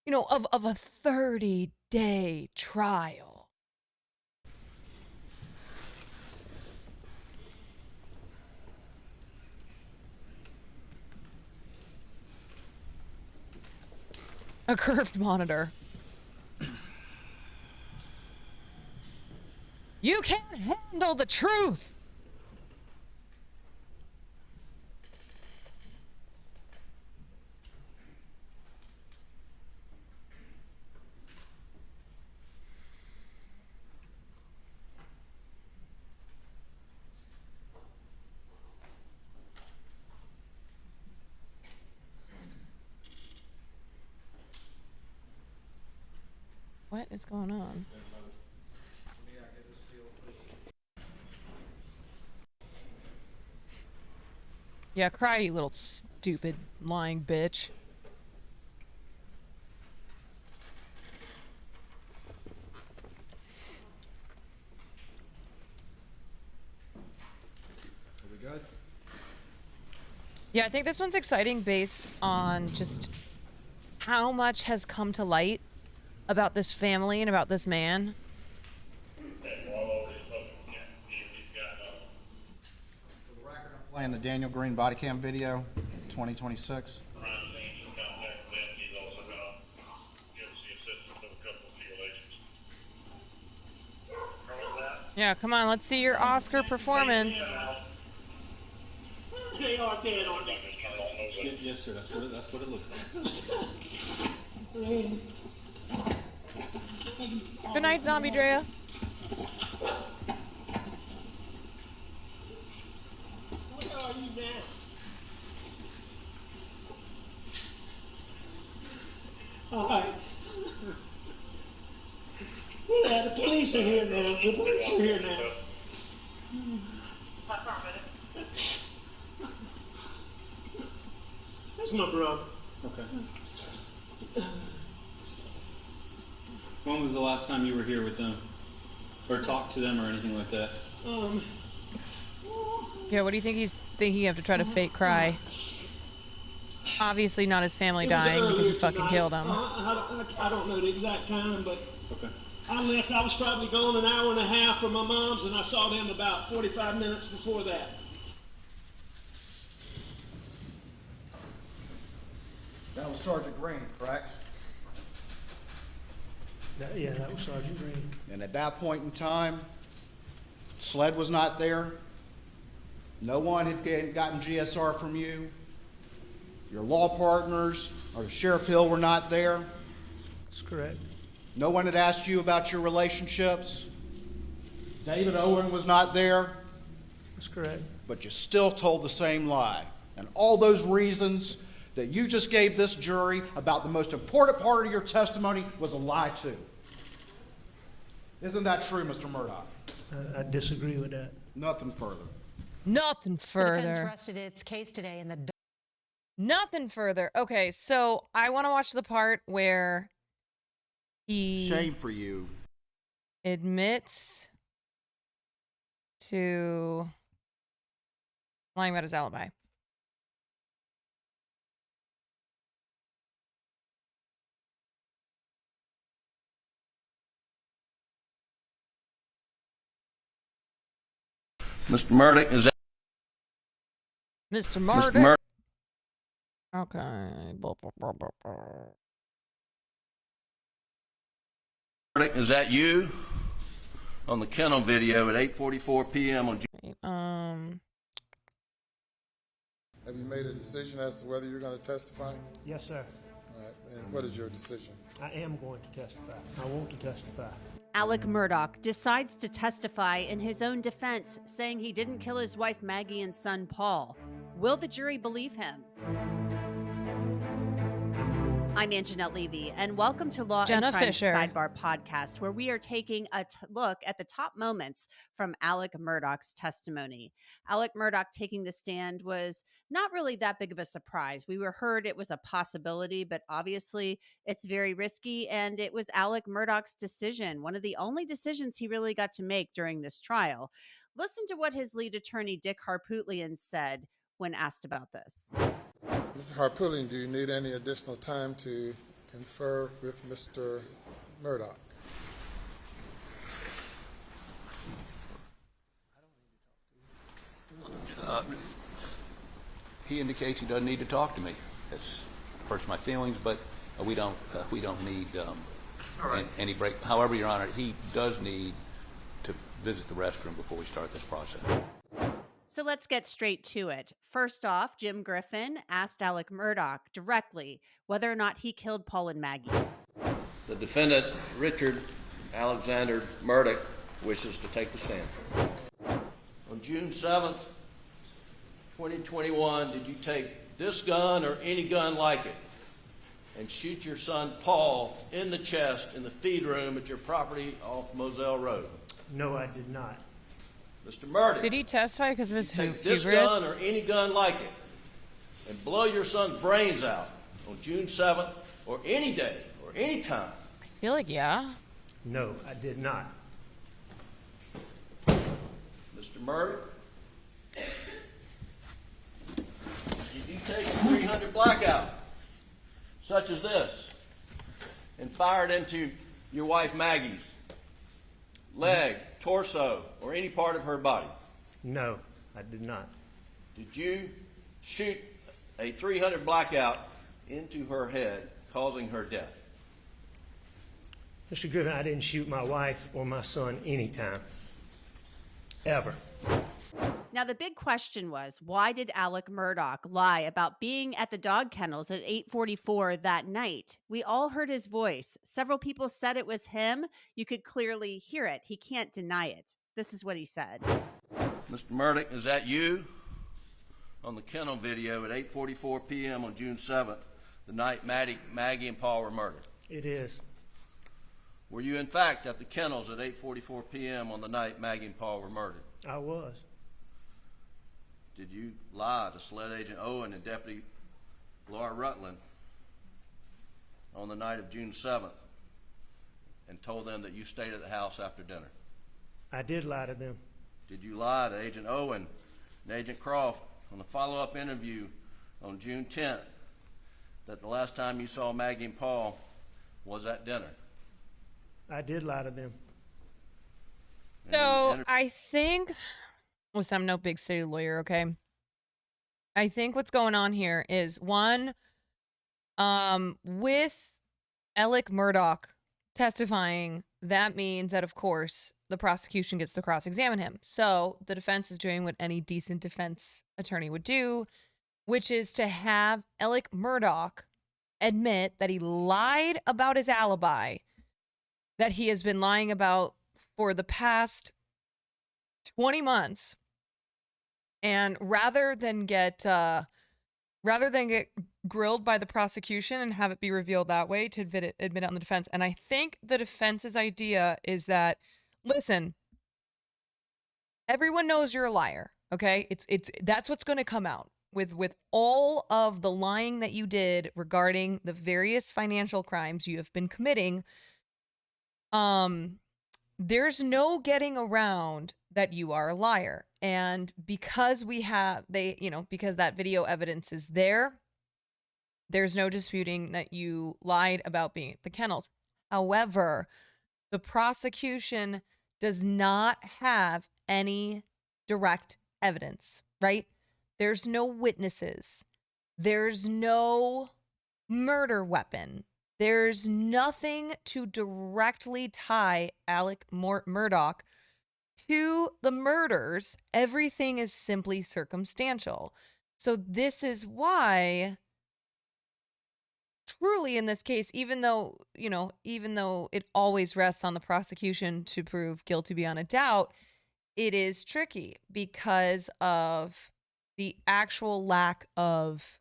you know, of a 30-day trial. A curved monitor. You can't handle the truth. What is going on? Yeah, cry, you little stupid lying bitch.
Are we good?
Yeah, I think this one's exciting based on just how much has come to light about this family and about this man.
Playing the Daniel Green body cam video, 2026.
Yeah, come on, let's see your Oscar performance.
They are dead, aren't they?
Yes, sir. That's what it looks like.
Good night, Zombie Drea.
Where are you now? All right. Yeah, the police are here now. The police are here now. That's my brother.
Okay. When was the last time you were here with them? Or talked to them or anything like that?
Yeah, what do you think he's thinking of to try to fake cry? Obviously not his family dying because he fucking killed him.
I don't know the exact time, but
okay.
I left. I was probably gone an hour and a half from my mom's, and I saw them about 45 minutes before that.
That was Sergeant Green, correct?
Yeah, that was Sergeant Green.
And at that point in time, SLED was not there. No one had gotten GSR from you. Your law partners or Sheriff Hill were not there.
That's correct.
No one had asked you about your relationships. David Owen was not there.
That's correct.
But you still told the same lie. And all those reasons that you just gave this jury about the most important part of your testimony was a lie too. Isn't that true, Mr. Murdaugh?
I disagree with that.
Nothing further.
Nothing further.
The defense rested its case today in the...
Nothing further. Okay, so I want to watch the part where he...
Shame for you.
Admits to lying about his alibi.
Mr. Murdaugh, is that
Mr.
Mr.
Murdaugh.
Murdaugh,
Okay.
is that you? On the kennel video at 8:44 p.m. on June.
Have you made a decision as to whether you're going to testify?
Yes, sir.
All right. And what is your decision?
I am going to testify. I want to testify.
Alec Murdaugh decides to testify in his own defense, saying he didn't kill his wife Maggie and son Paul. Will the jury believe him? I'm Anjanette Levy, and welcome to Law
Jenna
and Crime
Fisher.
Sidebar Podcast, where we are taking a look at the top moments from Alec Murdaugh's testimony. Alec Murdaugh taking the stand was not really that big of a surprise. We were heard it was a possibility, but obviously it's very risky, and it was Alec Murdaugh's decision, one of the only decisions he really got to make during this trial. Listen to what his lead attorney, Dick Harpootlian, said when asked about this.
Mr. Harpootlian, do you need any additional time to confer with Mr. Murdaugh?
He indicates he doesn't need to talk to me. It hurts my feelings, but we don't need any break. However, Your Honor, he does need to visit the restroom before we start this process.
So let's get straight to it. First off, Jim Griffin asked Alec Murdaugh directly whether or not he killed Paul and Maggie.
The defendant, Richard Alexander Murdaugh, wishes to take the stand. On June 7th, 2021, did you take this gun or any gun like it and shoot your son Paul in the chest in the feed room at your property off Moselle Road?
No, I did not.
Mr. Murdaugh,
Did he testify because of his
take this
hubris?
gun or any gun like it and blow your son's brains out on June 7th or any day or any time?
I feel like, yeah.
No, I did not.
Mr. Murdaugh, did you take a 300 blackout such as this and fire it into your wife Maggie's leg, torso, or any part of her body?
No, I did not.
Did you shoot a 300 blackout into her head, causing her death?
Mr. Griffin, I didn't shoot my wife or my son anytime. Ever.
Now, the big question was, why did Alec Murdaugh lie about being at the dog kennels at 8:44 that night? We all heard his voice. Several people said it was him. You could clearly hear it. He can't deny it. This is what he said.
Mr. Murdaugh, is that you? On the kennel video at 8:44 p.m. on June 7th, the night Maggie and Paul were murdered.
It is.
Were you in fact at the kennels at 8:44 p.m. on the night Maggie and Paul were murdered?
I was.
Did you lie to Sled Agent Owen and Deputy Laura Rutland on the night of June 7th and told them that you stayed at the house after dinner?
I did lie to them.
Did you lie to Agent Owen and Agent Croft on the follow-up interview on June 10th that the last time you saw Maggie and Paul was at dinner?
I did lie to them.
So I think, listen, I'm no big city lawyer, okay? I think what's going on here is, one, with Alec Murdaugh testifying, that means that, of course, the prosecution gets to cross-examine him. So the defense is doing what any decent defense attorney would do, which is to have Alec Murdaugh admit that he lied about his alibi, that he has been lying about for the past 20 months. And rather than get grilled by the prosecution and have it be revealed that way, to admit it on the defense. And I think the defense's idea is that, listen, everyone knows you're a liar, okay? That's what's going to come out with all of the lying that you did regarding the various financial crimes you have been committing. There's no getting around that you are a liar. And because because that video evidence is there, there's no disputing that you lied about being at the kennels. However, the prosecution does not have any direct evidence, right? There's no witnesses. There's no murder weapon. There's nothing to directly tie Alec Murdaugh to the murders. Everything is simply circumstantial. So this is why, truly in this case, even though it always rests on the prosecution to prove guilty beyond a doubt, it is tricky because of the actual lack of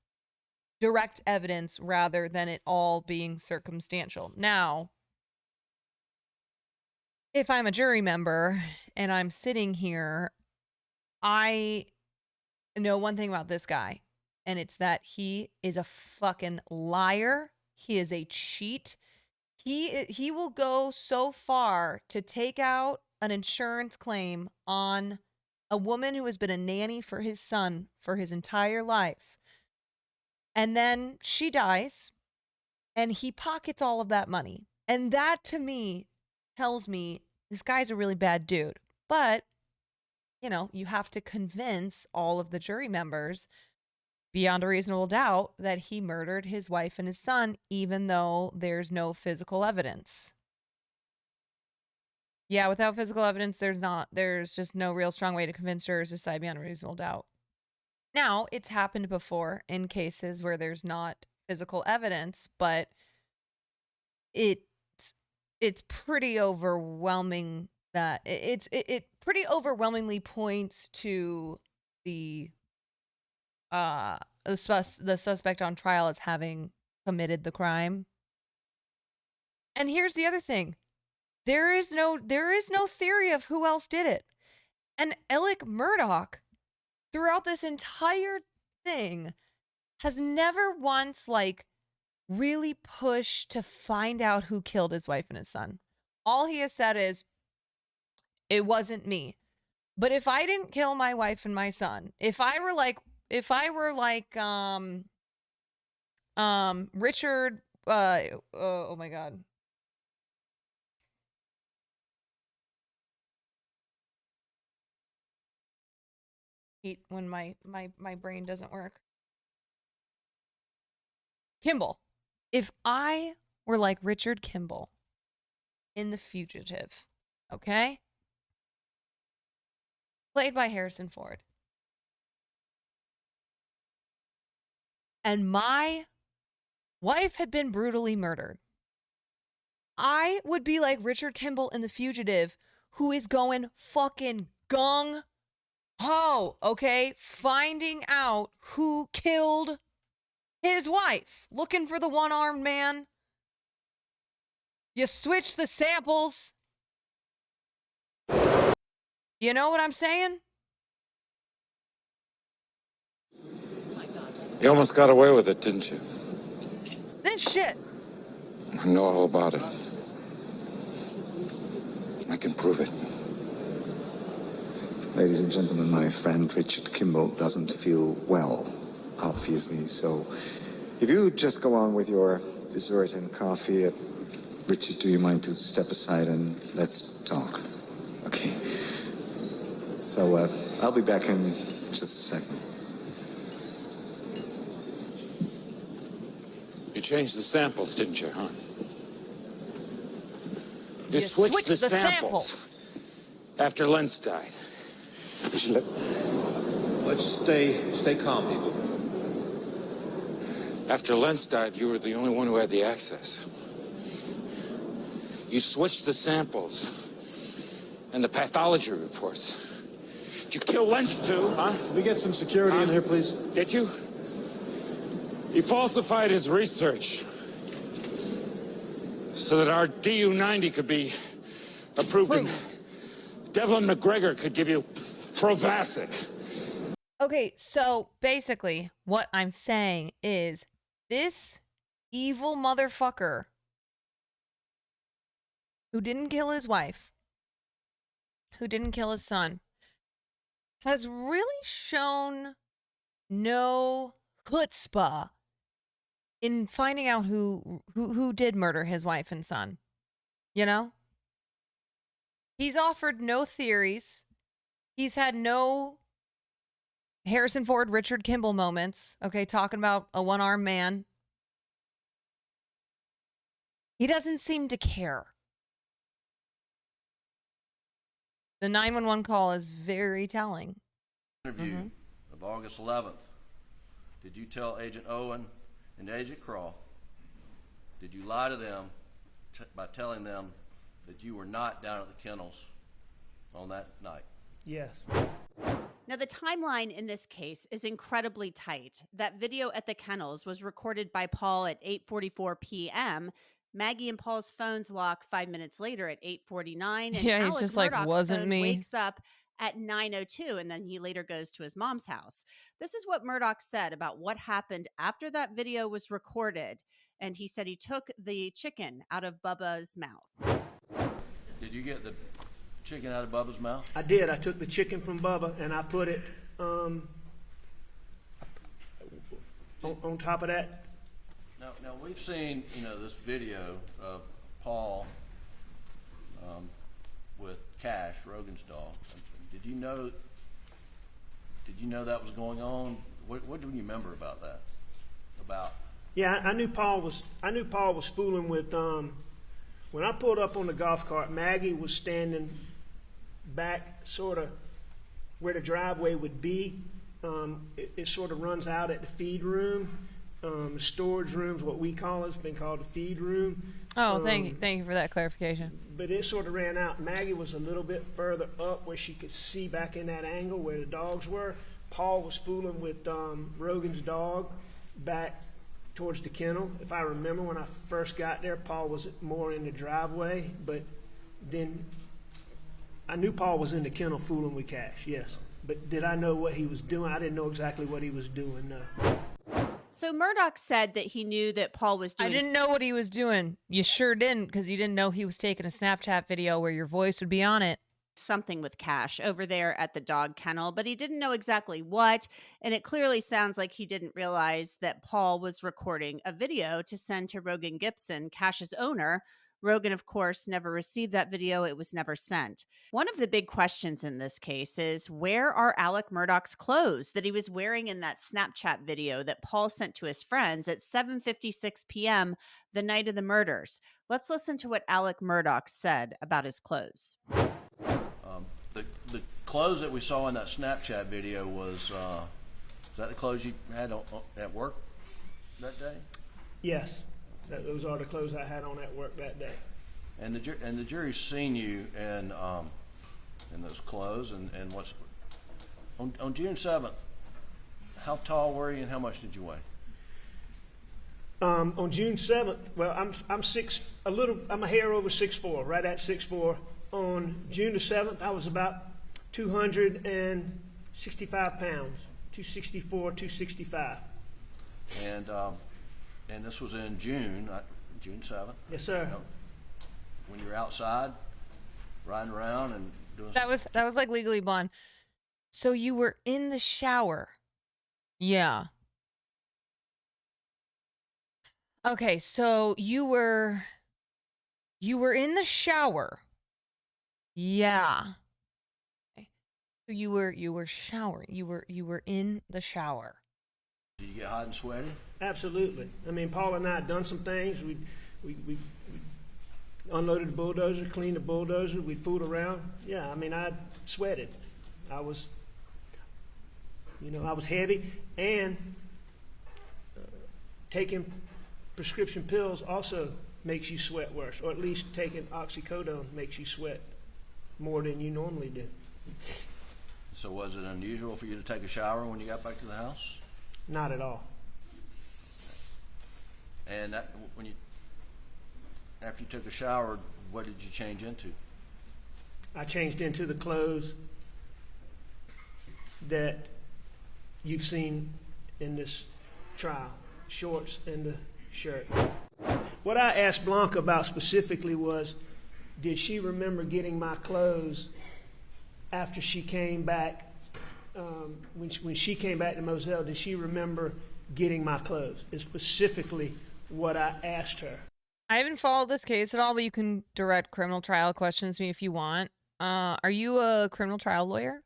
direct evidence rather than it all being circumstantial. Now, if I'm a jury member and I'm sitting here, I know one thing about this guy, and it's that he is a fucking liar. He is a cheat. He will go so far to take out an insurance claim on a woman who has been a nanny for his son for his entire life. And then she dies, and he pockets all of that money. And that, to me, tells me this guy's a really bad dude. But, you have to convince all of the jury members beyond a reasonable doubt that he murdered his wife and his son, even though there's no physical evidence. Yeah, without physical evidence, there's just no real strong way to convince jurors to side beyond a reasonable doubt. Now, it's happened before in cases where there's not physical evidence, but it's pretty overwhelming that it pretty overwhelmingly points to the suspect on trial as having committed the crime. And here's the other thing. There is no theory of who else did it. And Alec Murdaugh, throughout this entire thing, has never once really pushed to find out who killed his wife and his son. All he has said is, it wasn't me. But if I didn't kill my wife and my son, if I were like Richard, oh my God. Hate when my brain doesn't work. Kimball. If I were like Richard Kimball in The Fugitive, okay? Played by Harrison Ford. And my wife had been brutally murdered. I would be like Richard Kimball in The Fugitive, who is going fucking gung ho, okay? Finding out who killed his wife. Looking for the one-armed man. You switch the samples. You know what I'm saying?
You almost got away with it, didn't you?
Then shit.
I know all about it. I can prove it.
Ladies and gentlemen, my friend Richard Kimball doesn't feel well, obviously. So if you just go on with your dessert and coffee, Richard, do you mind to step aside and let's talk? Okay. So I'll be back in just a second.
You changed the samples, didn't you, huh? You switched the samples after Lentz died.
Let's stay calm, people.
After Lentz died, you were the only one who had the access. You switched the samples and the pathology reports. Did you kill Lentz too, huh?
Can we get some security in here, please?
Did you? He falsified his research so that our DU-90 could be approved. And Devlin McGregor could give you Provasic.
Okay, so basically what I'm saying is this evil motherfucker who didn't kill his wife who didn't kill his son, has really shown no chutzpah in finding out who did murder his wife and son. You know? He's offered no theories. He's had no Harrison Ford, Richard Kimball moments, okay, talking about a one-armed man. He doesn't seem to care. The 911 call is very telling.
Interview of August 11th. Did you tell Agent Owen and Agent Croft, did you lie to them by telling them that you were not down at the kennels on that night?
Yes.
Now, the timeline in this case is incredibly tight. That video at the kennels was recorded by Paul at 8:44 p.m. Maggie and Paul's phones lock 5 minutes later at 8:49. And
Yeah, he's
Alec
just like,
Murdaugh's
wasn't
phone
me.
wakes up at 9:02, and then he later goes to his mom's house. This is what Murdaugh said about what happened after that video was recorded. And he said he took the chicken out of Bubba's mouth.
Did you get the chicken out of Bubba's mouth?
I did. I took the chicken from Bubba and I put it on top of that.
Now we've seen, this video of Paul with Cash, Rogan's dog. Did you know that was going on? What do you remember about that?
Yeah, I knew Paul was fooling with. When I pulled up on the golf cart, Maggie was standing back, sort of where the driveway would be. It sort of runs out at the feed room. Storage room's what we call it. It's been called the feed room.
Oh, thank you for that clarification.
But it sort of ran out. Maggie was a little bit further up where she could see back in that angle where the dogs were. Paul was fooling with Rogan's dog back towards the kennel. If I remember when I first got there, Paul was more in the driveway, but then I knew Paul was in the kennel fooling with Cash, yes. But did I know what he was doing? I didn't know exactly what he was doing, no.
So Murdaugh said that he knew that Paul was doing...
I didn't know what he was doing. You sure didn't, because you didn't know he was taking a Snapchat video where your voice would be on it.
Something with Cash over there at the dog kennel, but he didn't know exactly what. And it clearly sounds like he didn't realize that Paul was recording a video to send to Rogan Gibson, Cash's owner. Rogan, of course, never received that video. It was never sent. One of the big questions in this case is, where are Alec Murdaugh's clothes that he was wearing in that Snapchat video that Paul sent to his friends at 7:56 p.m. the night of the murders? Let's listen to what Alec Murdaugh said about his clothes.
The clothes that we saw in that Snapchat video was that the clothes you had at work that day?
Yes. Those are the clothes I had on at work that day.
And the jury's seen you in those clothes, and what's on June 7th. How tall were you, and how much did you weigh?
On June 7th, well, I'm a hair over 6'4", right at 6'4". On June the 7th, I was about 265 pounds, 264, 265.
And this was in June, June 7th.
Yes, sir.
When you were outside, riding around and doing
that was like Legally Blonde. So you were in the shower. Yeah. Okay, so you were in the shower. Yeah. Okay. So you were showering. You were in the shower.
Did you get hot and sweaty?
Absolutely. I mean, Paul and I had done some things. We unloaded the bulldozer, cleaned the bulldozer. We'd fooled around. Yeah, I mean, I sweated. I was heavy, and taking prescription pills also makes you sweat worse, or at least taking oxycodone makes you sweat more than you normally do.
So was it unusual for you to take a shower when you got back to the house?
Not at all.
And after you took a shower, what did you change into?
I changed into the clothes that you've seen in this trial, shorts and the shirt. What I asked Blanca about specifically was, did she remember getting my clothes after she came back, when she came back to Moselle, did she remember getting my clothes? Is specifically what I asked her.
I haven't followed this case at all, but you can direct criminal trial questions to me if you want. Are you a criminal trial lawyer?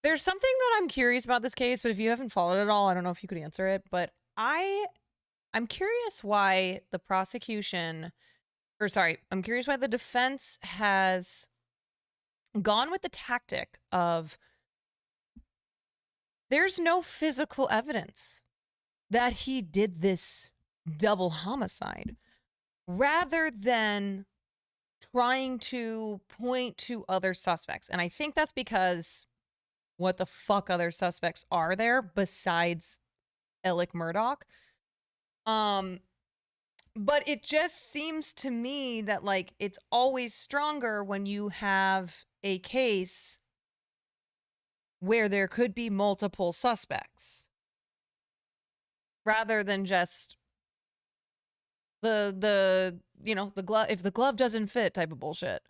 There's something that I'm curious about this case, but if you haven't followed it at all, I don't know if you could answer it. But I'm curious why the prosecution, I'm curious why the defense has gone with the tactic of there's no physical evidence that he did this double homicide, rather than trying to point to other suspects. And I think that's because what the fuck other suspects are there besides Alec MURDAUGH? But it just seems to me that, like, it's always stronger when you have a case where there could be multiple suspects rather than just the glove, if the glove doesn't fit type of bullshit.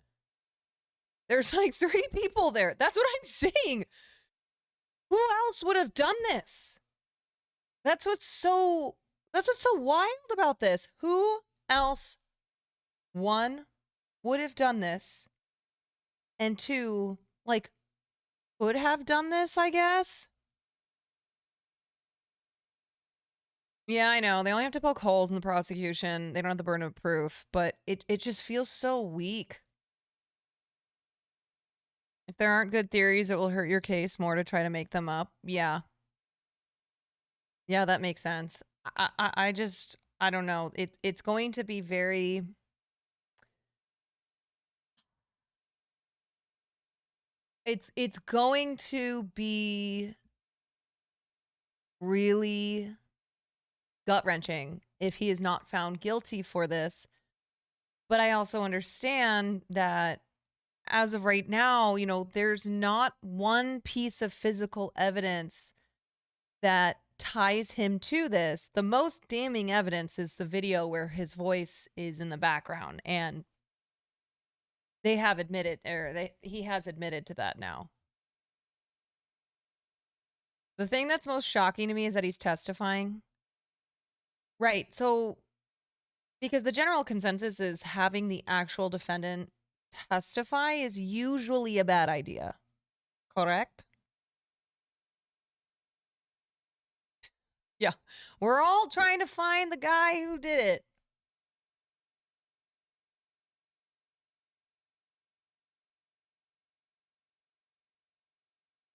There's like 3 people there. That's what I'm saying. Who else would have done this? That's what's so wild about this. Who else, 1, would have done this, and 2, like, could have done this, I guess? Yeah, I know. They only have to poke holes in the prosecution. They don't have the burden of proof, but it just feels so weak. If there aren't good theories, it will hurt your case more to try to make them up. Yeah. Yeah, that makes sense. I don't know. It's going to be very... It's going to be really gut-wrenching if he is not found guilty for this. But I also understand that as of right now, there's not one piece of physical evidence that ties him to this. The most damning evidence is the video where his voice is in the background, and they have admitted, he has admitted to that now. The thing that's most shocking to me is that he's testifying. Right, so because the general consensus is having the actual defendant testify is usually a bad idea. Correct? Yeah, we're all trying to find the guy who did it.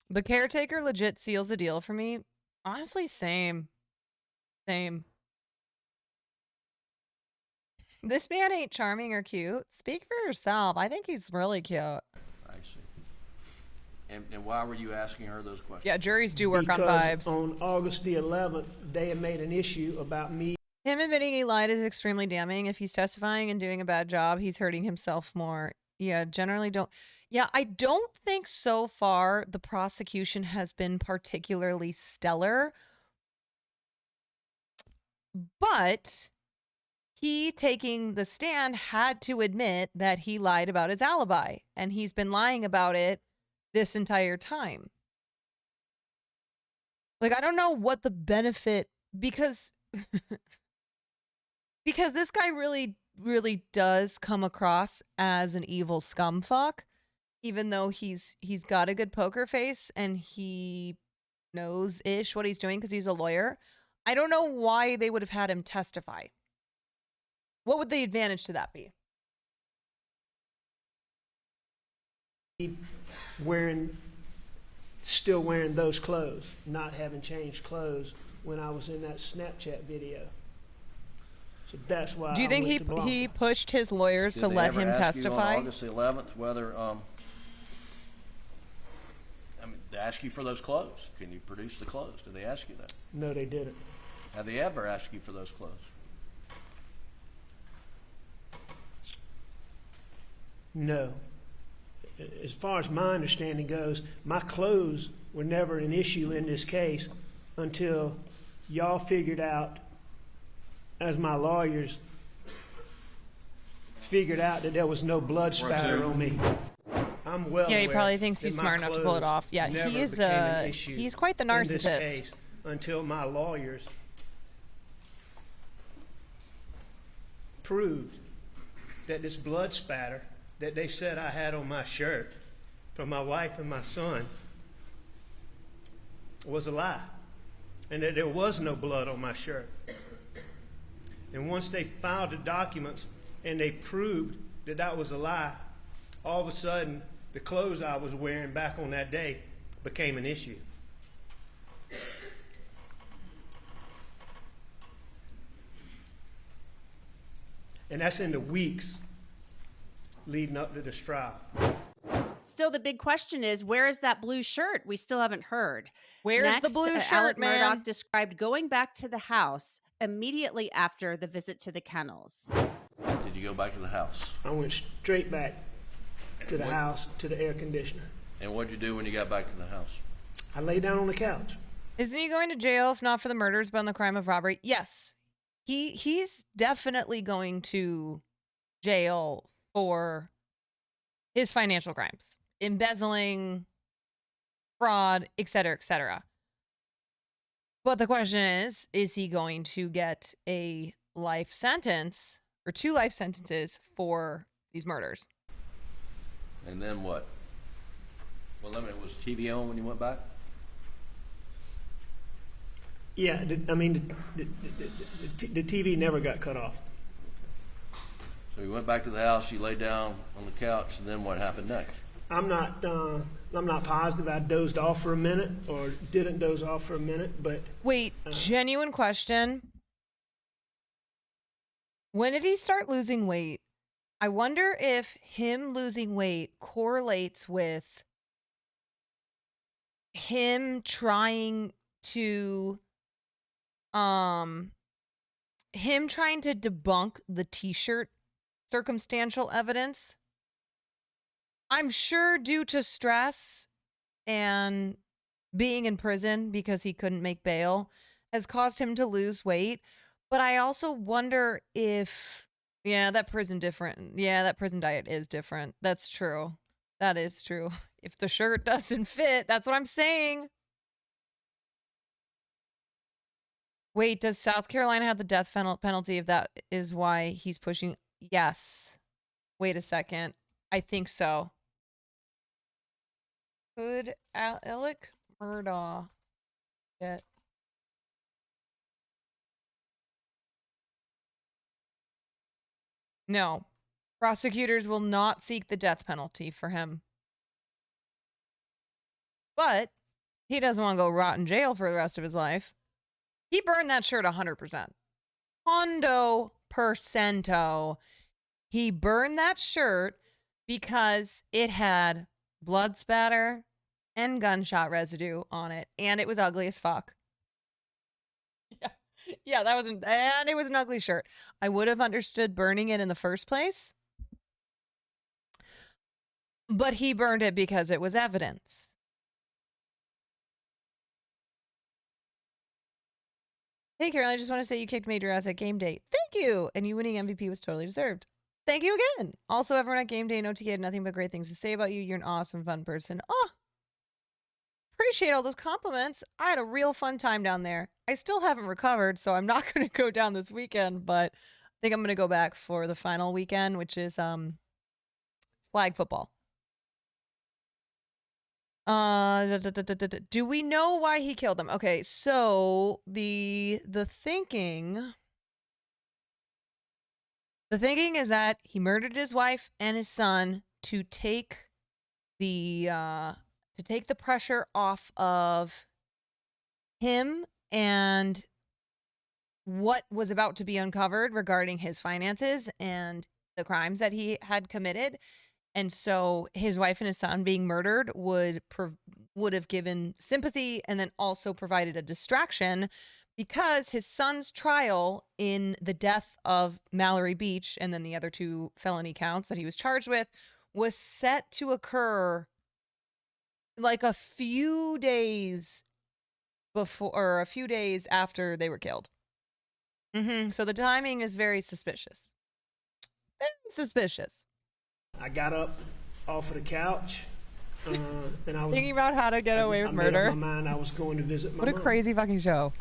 The caretaker legit seals the deal for me. Honestly, same. Same. This man ain't charming or cute. Speak for yourself. I think he's really cute.
I see. And why were you asking her those questions?
Yeah, juries do work on vibes.
On August the 11th, they had made an issue about me.
Him admitting he lied is extremely damning. If he's testifying and doing a bad job, he's hurting himself more. Yeah, generally don't. Yeah, I don't think so far the prosecution has been particularly stellar. But he, taking the stand, had to admit that he lied about his alibi. And he's been lying about it this entire time. Like, I don't know what the benefit, because this guy really, really does come across as an evil scumfuck, even though he's got a good poker face and he knows-ish what he's doing because he's a lawyer. I don't know why they would have had him testify. What would the advantage to that be?
Still wearing those clothes, not having changed clothes when I was in that Snapchat video. So that's why.
Do you think he pushed his lawyers to let him testify?
On August the 11th, whether they ask you for those clothes. Can you produce the clothes? Did they ask you that?
No, they didn't.
Have they ever asked you for those clothes?
No. As far as my understanding goes, my clothes were never an issue in this case until y'all figured out, as my lawyers figured out, that there was no blood spatter on me. I'm well
Yeah, he
aware
probably thinks
that
he's
my
smart enough to pull it
clothes
off. Yeah,
never
he is,
became an issue
he's quite the
in this
narcissist.
case until my lawyers proved that this blood spatter that they said I had on my shirt from my wife and my son was a lie, and that there was no blood on my shirt. And once they filed the documents and they proved that that was a lie, all of a sudden the clothes I was wearing back on that day became an issue. And that's in the weeks leading up to this trial.
Still, the big question is, where is that blue shirt? We still haven't heard.
Where's the blue shirt,
Alec
man?
Murdaugh described going back to the house immediately after the visit to the kennels.
Did you go back to the house?
I went straight back to the house, to the air conditioner.
And what'd you do when you got back to the house?
I lay down on the couch.
Isn't he going to jail if not for the murders but on the crime of robbery? Yes. He's definitely going to jail for his financial crimes, embezzling, fraud, etc., etc. But the question is he going to get a life sentence or 2 life sentences for these murders?
And then what? Well, I mean, was TV on when you went back?
Yeah, the TV never got cut off.
So you went back to the house, you laid down on the couch, and then what happened next?
I'm not positive. I dozed off for a minute or didn't doze off for a minute, but
wait, genuine question. When did he start losing weight? I wonder if him losing weight correlates with him trying to debunk the t-shirt circumstantial evidence. I'm sure due to stress and being in prison because he couldn't make bail has caused him to lose weight. But I also wonder if, that prison diet is different. That's true. That is true. If the shirt doesn't fit, that's what I'm saying. Wait, does South Carolina have the death penalty if that is why he's pushing? Yes. Wait a second. I think so. Could Alec Murdaugh get... No. Prosecutors will not seek the death penalty for him. But he doesn't want to go rot in jail for the rest of his life. He burned that shirt 100%. Hondo percento. He burned that shirt because it had blood spatter and gunshot residue on it, and it was ugly as fuck. Yeah, and it was an ugly shirt. I would have understood burning it in the first place, but he burned it because it was evidence. Hey, Carol, I just want to say you kicked major ass at game day. Thank you. And you winning MVP was totally deserved. Thank you again. Also, everyone at game day and OTK had nothing but great things to say about you. You're an awesome, fun person. Oh, appreciate all those compliments. I had a real fun time down there. I still haven't recovered, so I'm not going to go down this weekend, but I think I'm going to go back for the final weekend, which is flag football. Do we know why he killed them? Okay, so the thinking is that he murdered his wife and his son to take the pressure off of him and what was about to be uncovered regarding his finances and the crimes that he had committed. And so his wife and his son being murdered would have given sympathy and then also provided a distraction because his son's trial in the death of Mallory Beach and then the other 2 felony counts that he was charged with was set to occur like a few days before or a few days after they were killed. So the timing is very suspicious. Very suspicious.
I got up off of the couch. And I was
Thinking about how to get away with murder.
I made up my mind I was going to visit my
What a
mom.
crazy fucking show.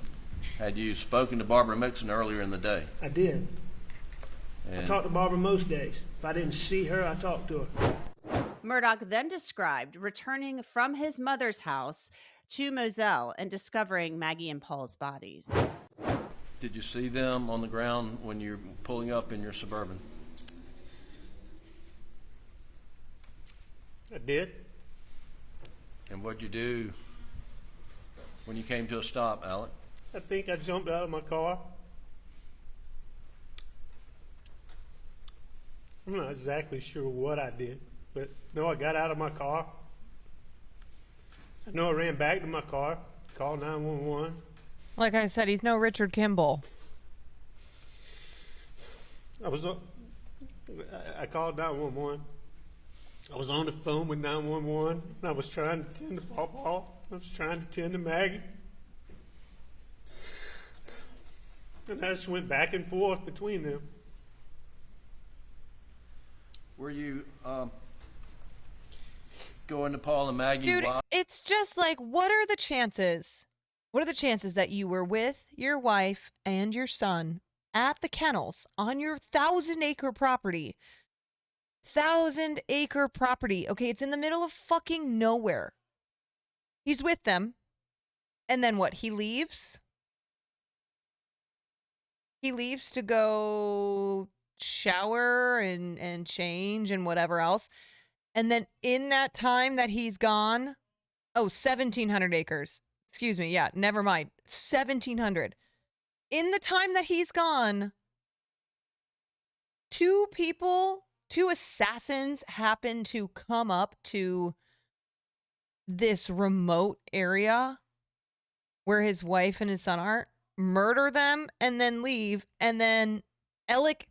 Had you spoken to Barbara Mixon earlier in the day?
I did. I
And
talked to Barbara most days. If I didn't see her, I talked to her.
Murdaugh then described returning from his mother's house to Moselle and discovering Maggie and Paul's bodies.
did you see them on the ground when you're pulling up in your Suburban?
I did.
And what'd you do when you came to a stop, Alec?
I think I jumped out of my car. I'm not exactly sure what I did, but no, I got out of my car. I know I ran back to my car, called 911.
Like I said, he's no Richard Kimball.
I called 911. I was on the phone with 911, and I was trying to tend to Pawpaw. I was trying to tend to Maggie. And I just went back and forth between them.
Were you going to Paul and Maggie?
Dude, it's just like, what are the chances? What are the chances that you were with your wife and your son at the kennels on your 1,000-acre property? 1,000-acre property. Okay, it's in the middle of fucking nowhere. He's with them. And then what? He leaves? He leaves to go shower and change and whatever else. And then in that time that he's gone, 1,700 acres. Excuse me. Yeah, never mind. 1,700. In the time that he's gone, two assassins happen to come up to this remote area where his wife and his son are, murder them, and then leave. And then Alec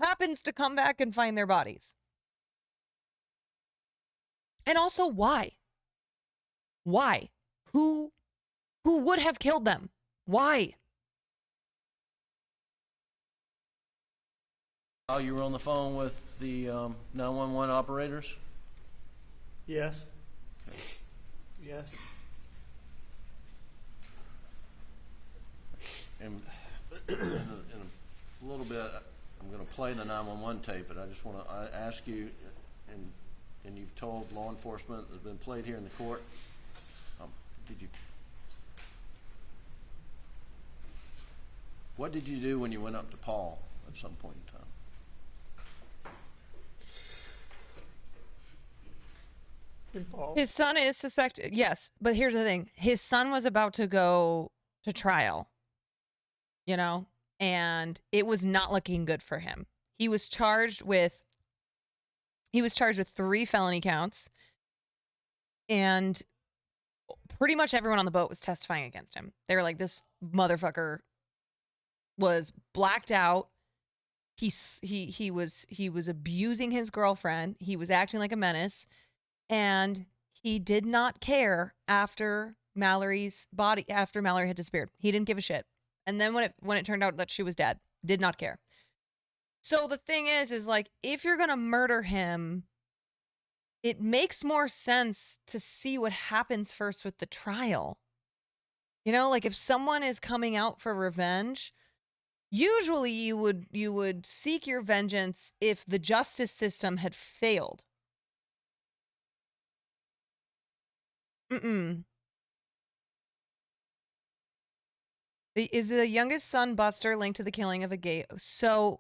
happens to come back and find their bodies. And also, why? Why? Who would have killed them? Why?
Oh, you were on the phone with the 911 operators?
Yes.
Okay.
Yes.
And in a little bit, I'm going to play the 911 tape, but I just want to ask you, and you've told law enforcement that's been played here in the court, what did you do when you went up to Paul at some point in time?
His son is suspected. Yes, but here's the thing. His son was about to go to trial, you know, and it was not looking good for him. He was charged with 3 felony counts, and pretty much everyone on the boat was testifying against him. They were like, this motherfucker was blacked out. He was abusing his girlfriend. He was acting like a menace. And he did not care after Mallory had disappeared. He didn't give a shit. And then when it turned out that she was dead, did not care. So the thing is like, if you're going to murder him, it makes more sense to see what happens first with the trial. You know, like if someone is coming out for revenge, usually you would seek your vengeance if the justice system had failed. Is the youngest son, Buster, linked to the killing of a gay? So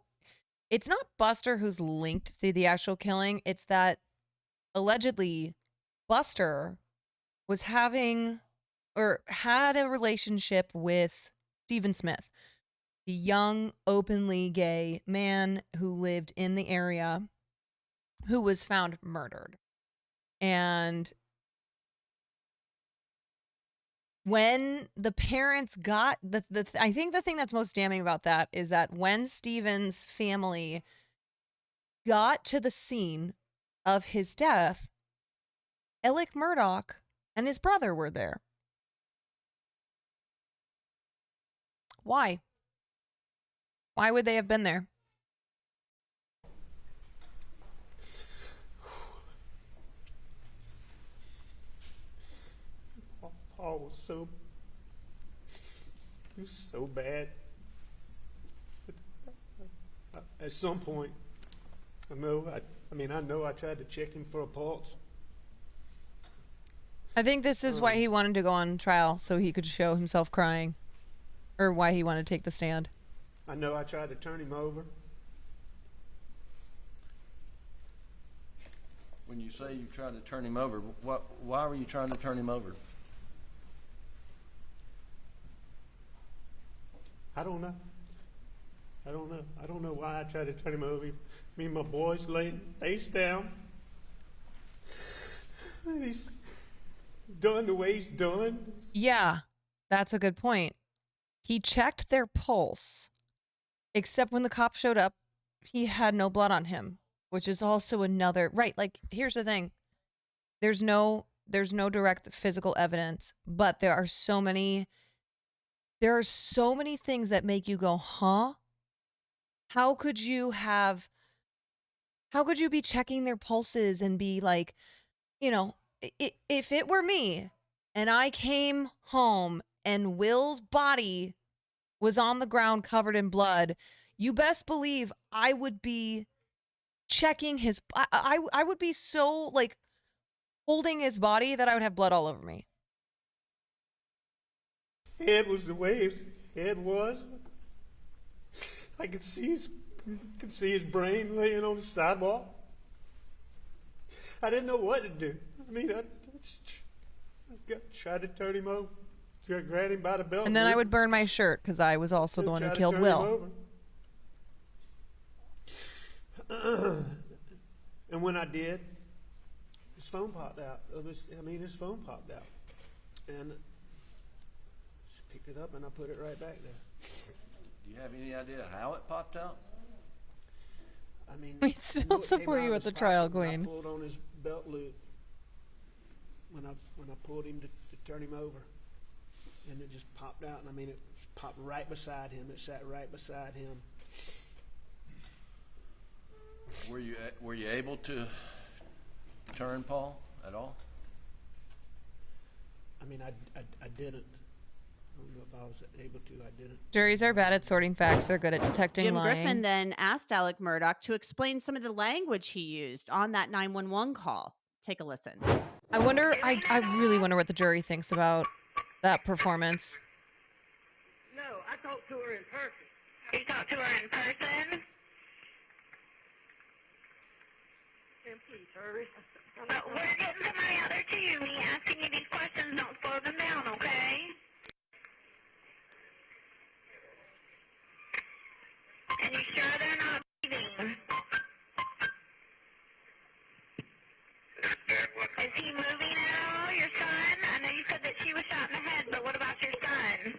it's not Buster who's linked to the actual killing. It's that allegedly Buster was having or had a relationship with Stephen Smith, the young, openly gay man who lived in the area who was found murdered. And when the parents got I think the thing that's most damning about that is that when Stephen's family got to the scene of his death, Alec Murdaugh and his brother were there. Why? Why would they have been there?
so bad. At some point, I know I tried to check him for a pulse.
I think this is why he wanted to go on trial, so he could show himself crying. Or why he wanted to take the stand.
I know I tried to turn him over.
When you say you tried to turn him over, why were you trying to turn him over?
I don't know. I don't know why I tried to turn him over. Me and my boys laying face down. And he's done the way he's done.
Yeah, that's a good point. He checked their pulse, except when the cop showed up, he had no blood on him, which is also another right. Like, here's the thing: there's no direct physical evidence, but there are so many things that make you go, huh? How could you be checking their pulses and be like, you know, if it were me and I came home and Will's body was on the ground covered in blood, you best believe I would be checking his, I would be so like holding his body that I would have blood all over me.
Head was the way his head was. I could see his brain laying on the sidewalk. I didn't know what to do. I mean, I tried to turn him over. I grabbed him by the belt.
And then I would burn my shirt because I was also the one who killed Will.
And when I did, his phone popped out. His phone popped out. And just picked it up and I put it right back there.
Do you have any idea how it popped out?
I mean,
we still support you at the trial, Queen.
I pulled on his belt loop when I pulled him to turn him over. And it just popped out, and I mean, it popped right beside him. It sat right beside him.
Were you able to turn Paul at all?
I mean, I didn't. I don't know if I was able to. I didn't.
Juries are bad at sorting facts. They're good at detecting
Jim
lying.
Griffin then asked Alec Murdaugh to explain some of the language he used on that 911 call. Take a listen.
I really wonder what the jury thinks about that performance.
No, I talked to her in person. You talked to her in person? And please hurry. We're getting somebody out there too. Me asking you these questions, don't slow them down, okay? And you sure they're not breathing? Is he moving at all, your son? I know you said that she was shot in the head, but what about your son?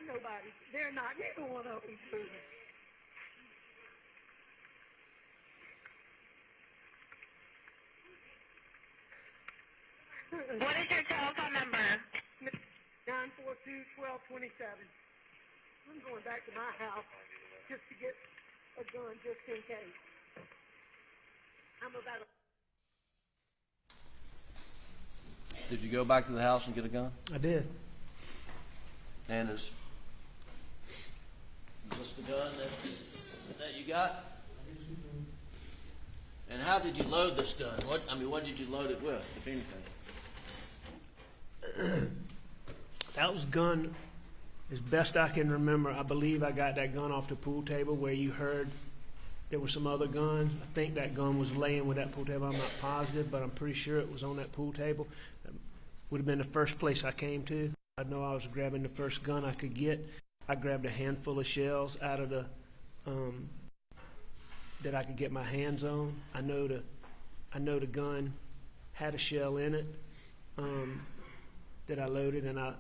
Nobody. They're not. Neither one of them moving. What is your telephone number? 942-1227. I'm going back to my house just to get a gun just in case. I'm about to...
Did you go back to the house and get a gun?
I did.
And is this the gun that you got? And how did you load this gun? What did you load it with, if anything?
That was gun, as best I can remember. I believe I got that gun off the pool table where you heard there were some other guns. I think that gun was laying with that pool table. I'm not positive, but I'm pretty sure it was on that pool table. That would have been the first place I came to. I know I was grabbing the first gun I could get. I grabbed a handful of shells out of the that I could get my hands on. I know the gun had a shell in it that I loaded, and I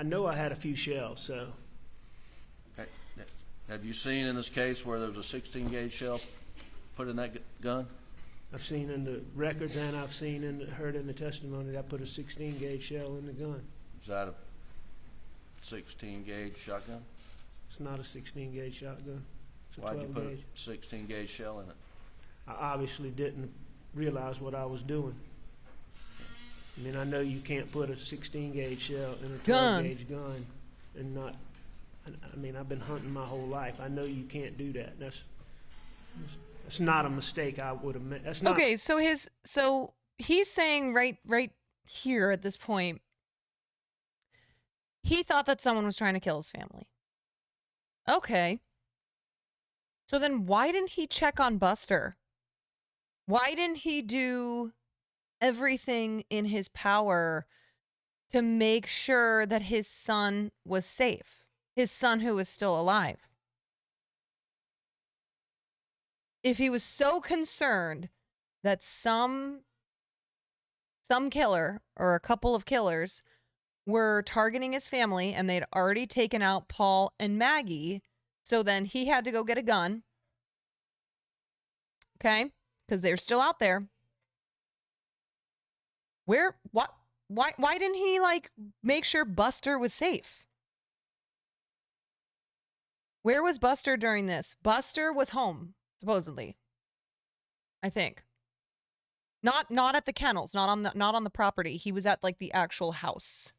know I had a few shells. So.
Okay. Have you seen in this case where there was a 16 gauge shell put in that gun?
I've seen in the records and I've seen heard in the testimony that I put a 16 gauge shell in the gun.
Is that a 16 gauge shotgun?
It's not a 16 gauge shotgun. It's a 12
Why'd you put
gauge.
a 16 gauge shell in it?
I obviously didn't realize what I was doing. I mean, I know you can't put a 16 gauge shell in a 12
Guns.
gauge gun and not. I mean, I've been hunting my whole life. I know you can't do that. That's not a mistake I would have made. That's not.
Okay, so he's saying right here at this point, he thought that someone was trying to kill his family. Okay. So then why didn't he check on Buster? Why didn't he do everything in his power to make sure that his son was safe? His son who was still alive. If he was so concerned that some killer or a couple of killers were targeting his family and they'd already taken out Paul and Maggie, so then he had to go get a gun. Okay? Because they're still out there. Why didn't he make sure Buster was safe? Where was Buster during this? Buster was home, supposedly. I think. Not at the kennels, not on the property. He was at the actual house.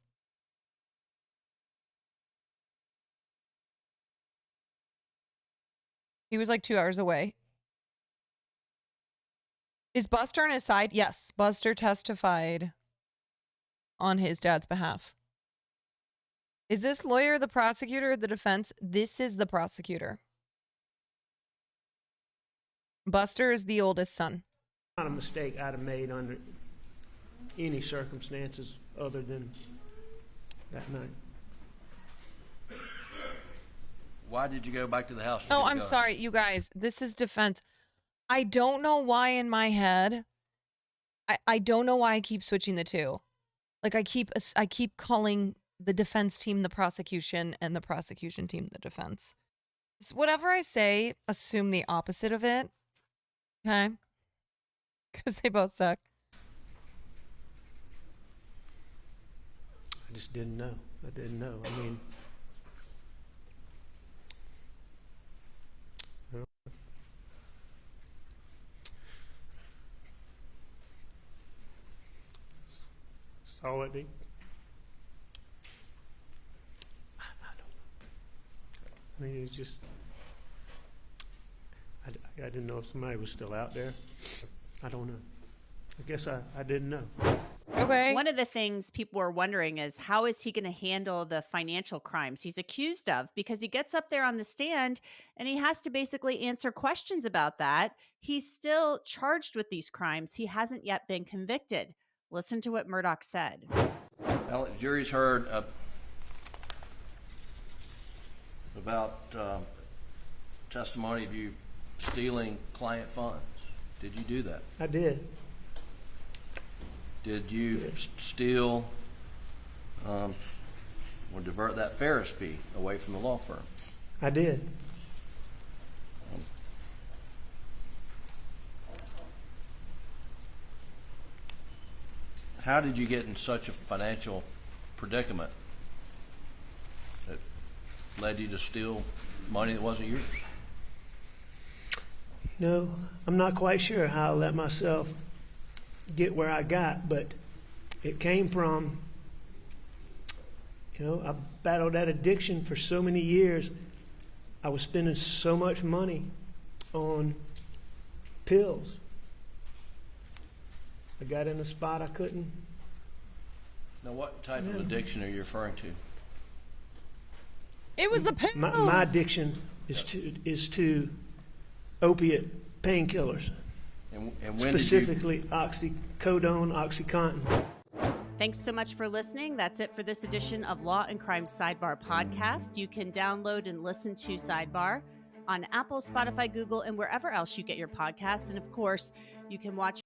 He was 2 hours away. Is Buster on his side? Yes. Buster testified on his dad's behalf. Is this lawyer the prosecutor or the defense? This is the prosecutor. Buster is the oldest son.
Not a mistake I'd have made under any circumstances other than that night.
Why did you go back to the house?
Oh, I'm sorry, you guys. This is defense. I don't know why in my head. I don't know why I keep switching the two. I keep calling the defense team the prosecution and the prosecution team the defense. So whatever I say, assume the opposite of it. Okay? Because they both suck.
I just didn't know. I didn't know. I mean, saw it. I mean, it's just, I didn't know if somebody was still out there. I don't know. I guess I didn't know.
Okay.
One of the things people were wondering is how is he going to handle the financial crimes he's accused of? Because he gets up there on the stand and he has to basically answer questions about that. He's still charged with these crimes. He hasn't yet been convicted. Listen to what MURDAUGH said.
Well, the jury's heard about testimony of you stealing client funds. Did you do that?
I did.
Did you steal or divert that Ferris fee away from the law firm?
I did.
How did you get in such a financial predicament that led you to steal money that wasn't yours?
No, I'm not quite sure how I let myself get where I got, but it came from, I battled that addiction for so many years. I was spending so much money on pills. I got in a spot I couldn't.
Now, what type of addiction are you referring to?
It was the pills.
My addiction is to opiate painkillers.
And when
specifically oxycodone, OxyContin.
Thanks so much for listening. That's it for this edition of Law and Crime Sidebar podcast. You can download and listen to Sidebar on Apple, Spotify, Google, and wherever else you get your podcasts. And of course, you can watch.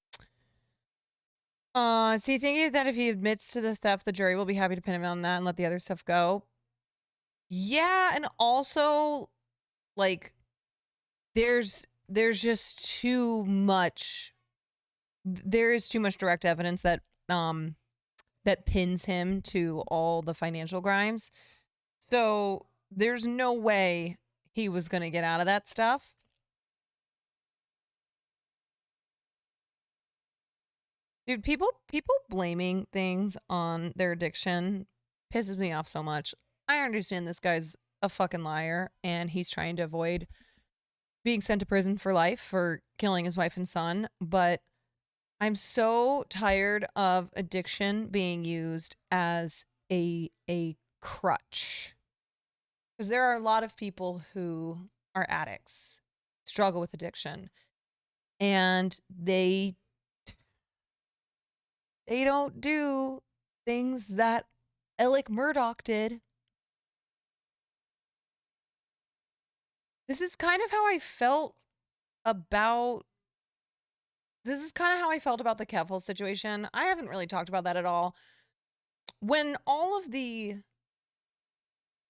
So you think that if he admits to the theft, the jury will be happy to pin him on that and let the other stuff go? Yeah, and also, there's just too much. There is too much direct evidence that that pins him to all the financial crimes. So there's no way he was going to get out of that stuff. Dude, people blaming things on their addiction pisses me off so much. I understand this guy's a fucking liar and he's trying to avoid being sent to prison for life for killing his wife and son, but I'm so tired of addiction being used as a crutch. Because there are a lot of people who are addicts, struggle with addiction, and they don't do things that Alec Murdaugh did. This is kind of how I felt about the Keffel situation. I haven't really talked about that at all. When all of the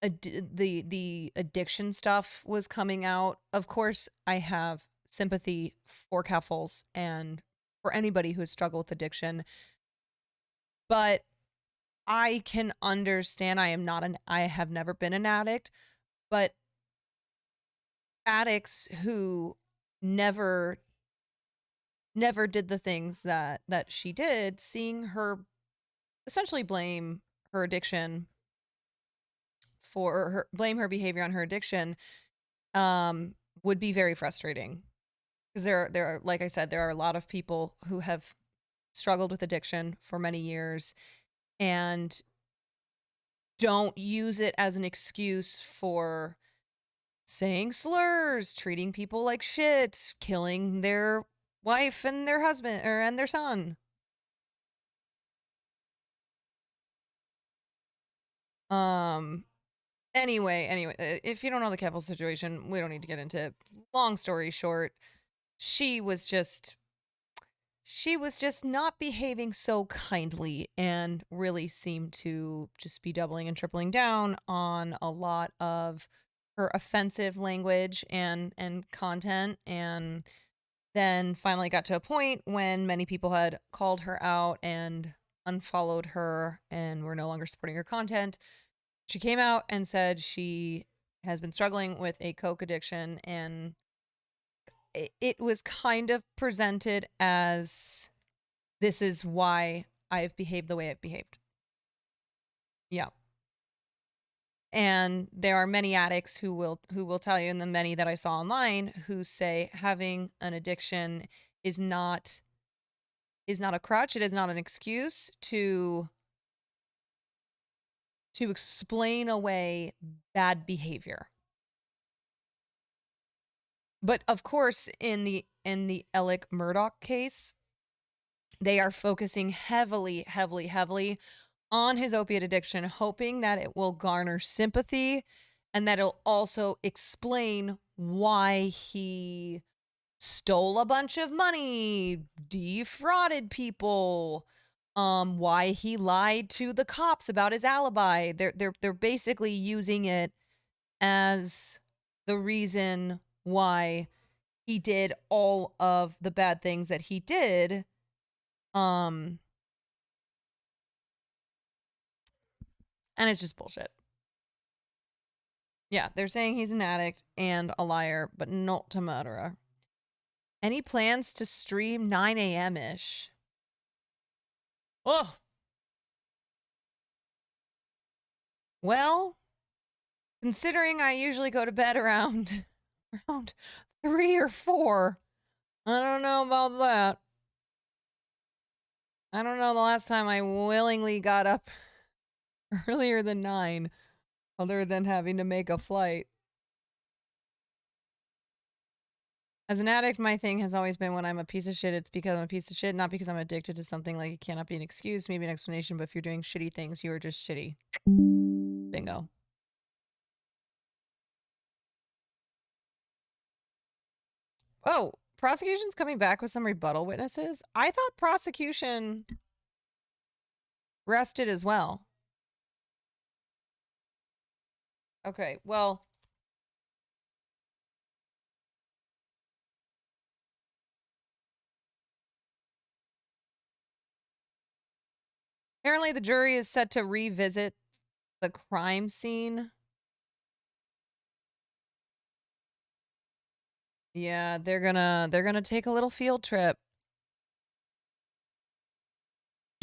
addiction stuff was coming out, of course, I have sympathy for Keffels and for anybody who has struggled with addiction. But I can understand. I have never been an addict, but addicts who never did the things that she did, seeing her essentially blame her addiction blame her behavior on her addiction, would be very frustrating. Because there are, like I said, there are a lot of people who have struggled with addiction for many years and don't use it as an excuse for saying slurs, treating people like shit, killing their wife and their husband and their son. Anyway, if you don't know the Keppel situation, we don't need to get into it. Long story short, she was just not behaving so kindly and really seemed to just be doubling and tripling down on a lot of her offensive language and content, and then finally got to a point when many people had called her out and unfollowed her and were no longer supporting her content. She came out and said she has been struggling with a coke addiction, and it was kind of presented as, this is why I've behaved the way I've behaved. Yeah. And there are many addicts who will tell you, and the many that I saw online, who say having an addiction is not a crutch. It is not an excuse to explain away bad behavior. But of course, in the Alec Murdaugh case, they are focusing heavily on his opiate addiction, hoping that it will garner sympathy and that it'll also explain why he stole a bunch of money, defrauded people, why he lied to the cops about his alibi. They're basically using it as the reason why he did all of the bad things that he did. And it's just bullshit. Yeah, they're saying he's an addict and a liar, but not a murderer. Any plans to stream 9 a.m.-ish? Oh. Well, considering I usually go to bed around 3 or 4, I don't know about that. I don't know the last time I willingly got up earlier than 9, other than having to make a flight. As an addict, my thing has always been, when I'm a piece of shit, it's because I'm a piece of shit, not because I'm addicted to something. Like, it cannot be an excuse, maybe an explanation, but if you're doing shitty things, you are just shitty. Bingo. Oh, prosecution's coming back with some rebuttal witnesses? I thought prosecution rested as well. Okay, well, apparently the jury is set to revisit the crime scene. Yeah, they're gonna take a little field trip.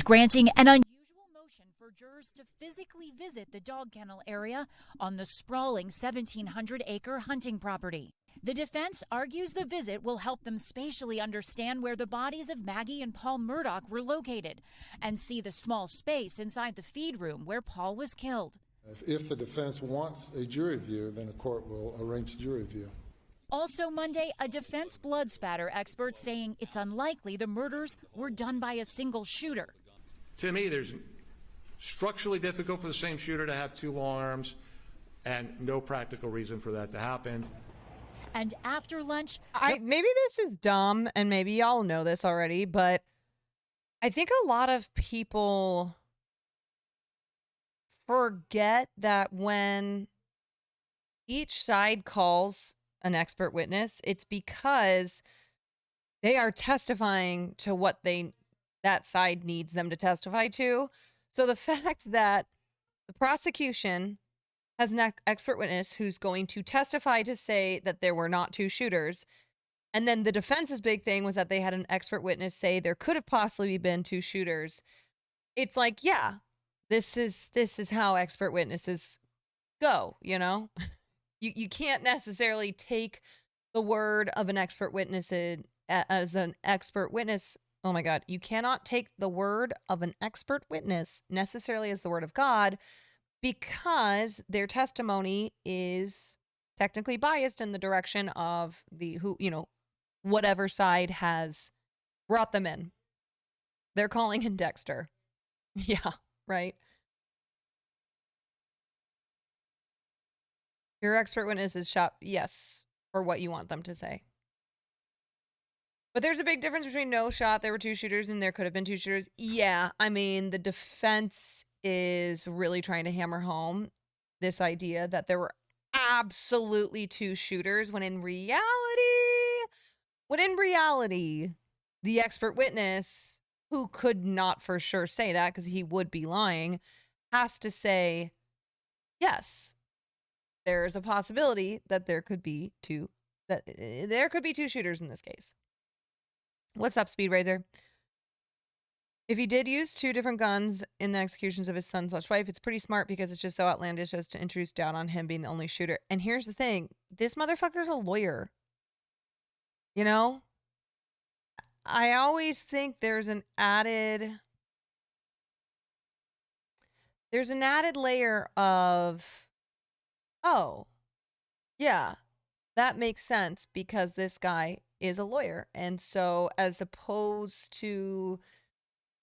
granting an unusual motion for jurors to physically visit the dog kennel area on the sprawling 1,700-acre hunting property. The defense argues the visit will help them spatially understand where the bodies of Maggie and Paul Murdaugh were located and see the small space inside the feed room where Paul was killed.
If the defense wants a jury view, then the court will arrange a jury view.
Also Monday, a defense blood spatter expert saying it's unlikely the murders were done by a single shooter.
To me, there's structurally difficult for the same shooter to have two long arms and no practical reason for that to happen.
And after lunch,
maybe this is dumb and maybe y'all know this already, but I think a lot of people forget that when each side calls an expert witness, it's because they are testifying to what that side needs them to testify to. So the fact that the prosecution has an expert witness who's going to testify to say that there were not two shooters, and then the defense's big thing was that they had an expert witness say there could have possibly been two shooters. It's like, yeah, this is how expert witnesses go, you know? You can't necessarily take the word of an expert witness as an expert witness. Oh my God. You cannot take the word of an expert witness necessarily as the word of God, because their testimony is technically biased in the direction of whatever side has brought them in. They're calling in Dexter. Yeah, right. Your expert witness is shot, yes, for what you want them to say. But there's a big difference between no shot, there were two shooters, and there could have been two shooters. Yeah, I mean, the defense is really trying to hammer home this idea that there were absolutely two shooters, when in reality, the expert witness, who could not for sure say that because he would be lying, has to say, yes, there's a possibility that there could be two shooters in this case. What's up, Speed Razor? If he did use two different guns in the executions of his son/wife, it's pretty smart because it's just so outlandish as to introduce doubt on him being the only shooter. And here's the thing. This motherfucker's a lawyer. You know? I always think there's an added layer of, oh, yeah, that makes sense because this guy is a lawyer. And so as opposed to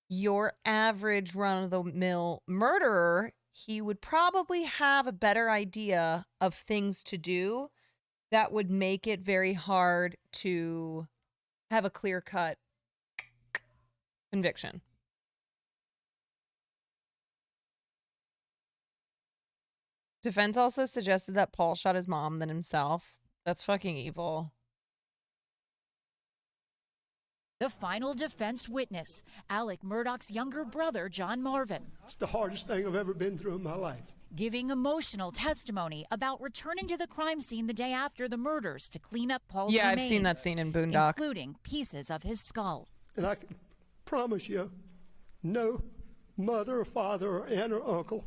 your average run-of-the-mill murderer, he would probably have a better idea of things to do that would make it very hard to have a clear-cut conviction. Defense also suggested that Paul shot his mom than himself. That's fucking evil.
The final defense witness, Alec Murdaugh's younger brother, John Marvin.
It's the hardest thing I've ever been through in my life.
Giving emotional testimony about returning to the crime scene the day after the murders to clean up Paul's remains.
Yeah, I've seen that scene in Boondock.
Including pieces of his skull.
And I can promise you, no mother or father or aunt or uncle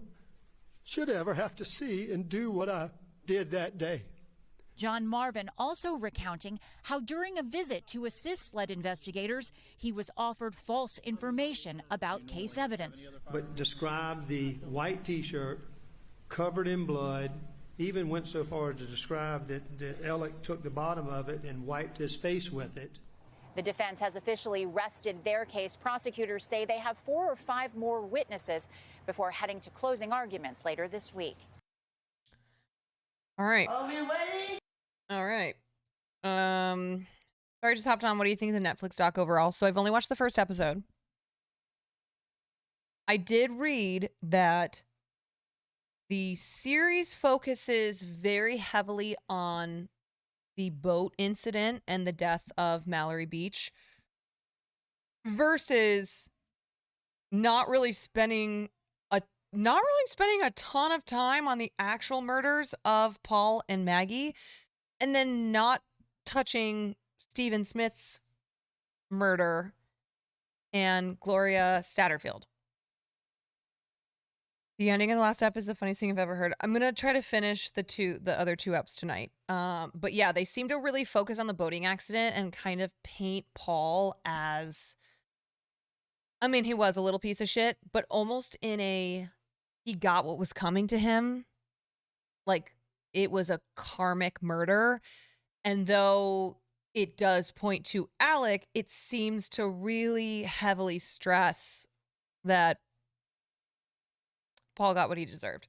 should ever have to see and do what I did that day.
John Marvin also recounting how during a visit to assist SLED investigators, he was offered false information about case evidence.
But described the white T-shirt covered in blood, even went so far as to describe that Alec took the bottom of it and wiped his face with it.
The defense has officially rested their case. Prosecutors say they have 4 or 5 more witnesses before heading to closing arguments later this week.
All right. All right. Sorry, I just hopped on. What do you think of the Netflix doc overall? So I've only watched the first episode. I did read that the series focuses very heavily on the boat incident and the death of Mallory Beach versus not really spending a ton of time on the actual murders of Paul and Maggie, and then not touching Stephen Smith's murder and Gloria Statterfield. The ending of the last ep is the funniest thing I've ever heard. I'm gonna try to finish the other two eps tonight. But yeah, they seem to really focus on the boating accident and kind of paint Paul as, I mean, he was a little piece of shit, but almost in a, he got what was coming to him. Like, it was a karmic murder. And though it does point to Alec, it seems to really heavily stress that Paul got what he deserved.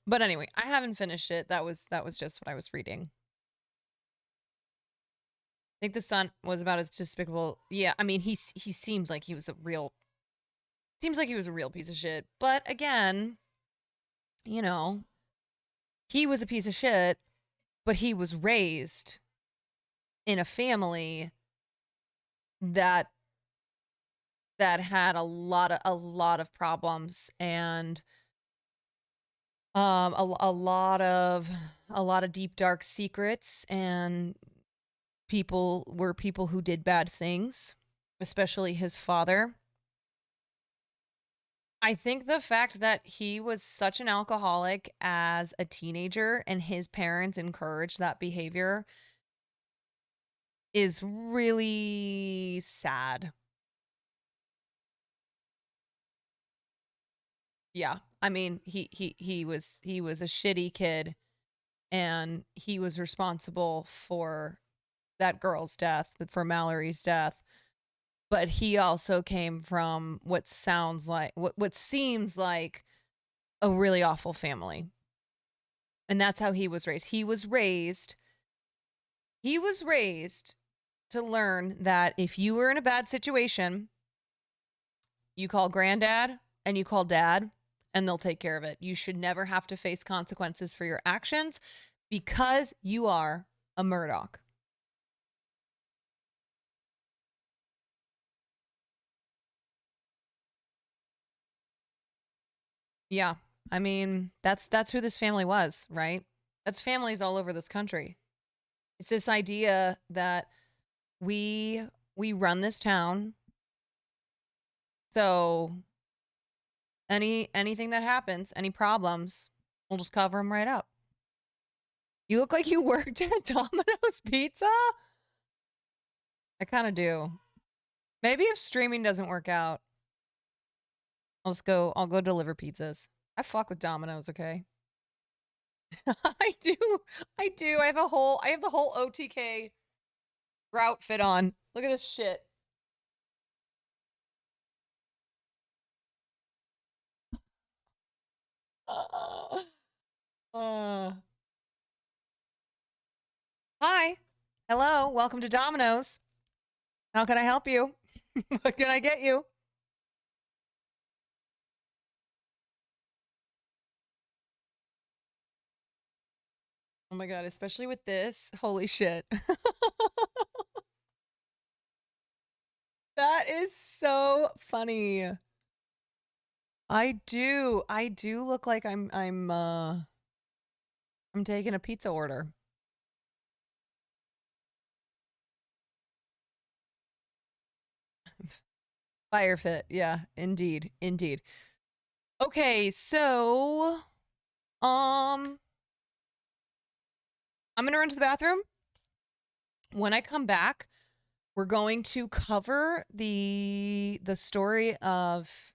But anyway, I haven't finished it. That was just what I was reading. I think the son was about as despicable. Yeah, I mean, he seems like he was a real piece of shit. But again, you know, he was a piece of shit, but he was raised in a family that had a lot of problems and a lot of deep dark secrets, and people who did bad things, especially his father. I think the fact that he was such an alcoholic as a teenager and his parents encouraged that behavior is really sad. Yeah, I mean, he was a shitty kid, and he was responsible for that girl's death, for Mallory's death. But he also came from what seems like a really awful family. And that's how he was raised. He was raised to learn that if you were in a bad situation, you call granddad and you call dad, and they'll take care of it. You should never have to face consequences for your actions because you are a Murdaugh. Yeah, I mean, that's who this family was, right? That's families all over this country. It's this idea that we run this town, so anything that happens, any problems, we'll just cover them right up. You look like you worked at Domino's Pizza? I kind of do. Maybe if streaming doesn't work out, I'll go deliver pizzas. I fuck with Domino's, okay? I do. I have the whole OTK outfit on. Look at this shit. Hi. Hello. Welcome to Domino's. How can I help you? What can I get you? Oh my god, especially with this. Holy shit. That is so funny. I do look like I'm taking a pizza order. Fire fit. Yeah, indeed. Okay, so I'm gonna run to the bathroom. When I come back, we're going to cover the story of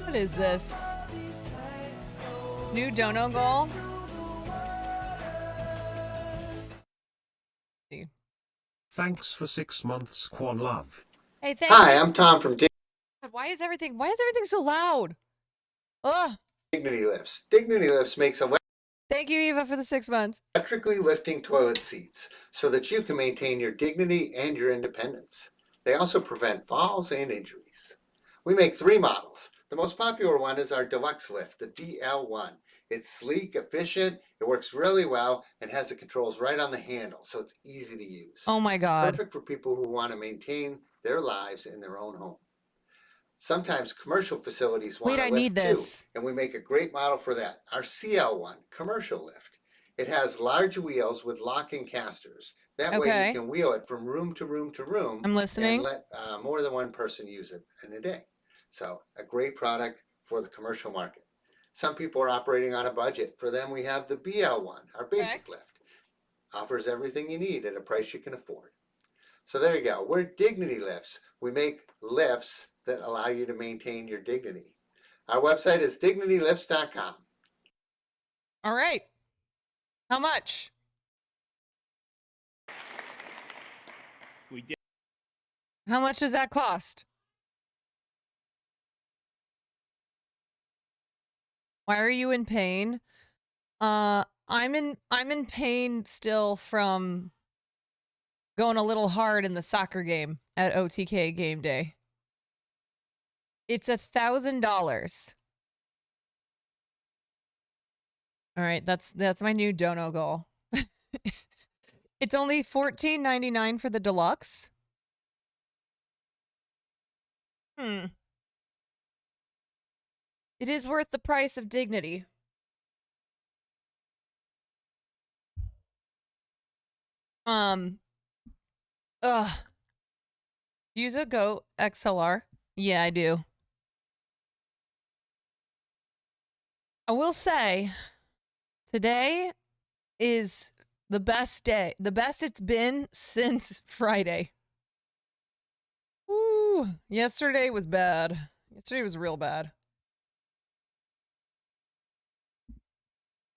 What is this? New dono goal?
Thanks for 6 months, Quan Love.
Hey, thank
Hi,
you.
I'm Tom from
God, why is everything so loud? Ugh.
Dignity Lifts. Dignity Lifts makes
Thank you, Eva, for the 6 months.
electrically lifting toilet seats so that you can maintain your dignity and your independence. They also prevent falls and injuries. We make 3 models. The most popular one is our deluxe lift, the DL1. It's sleek, efficient, it works really well, and has the controls right on the handle, so it's easy to use.
Oh my God.
Perfect for people who want to maintain their lives in their own home. Sometimes commercial facilities want
Wait,
a
I
lift
need this.
too, and we make a great model for that, our CL1, commercial lift. It has large wheels with locking casters. That way
Okay.
you can wheel it from room to room to room.
I'm listening.
And let more than one person use it in a day. So a great product for the commercial market. Some people are operating on a budget. For them, we have the BL1, our basic lift. Offers everything you need at a price you can afford. So there you go. We're Dignity Lifts. We make lifts that allow you to maintain your dignity. Our website is dignitylifts.com.
All right. How much?
We did.
How much does that cost? Why are you in pain? I'm in pain still from going a little hard in the soccer game at OTK game day. It's $1,000. All right, that's my new dono goal. It's only $14.99 for the deluxe. It is worth the price of dignity. Use a Go XLR? Yeah, I do. I will say, today is the best day. The best it's been since Friday. Ooh, yesterday was bad. Yesterday was real bad.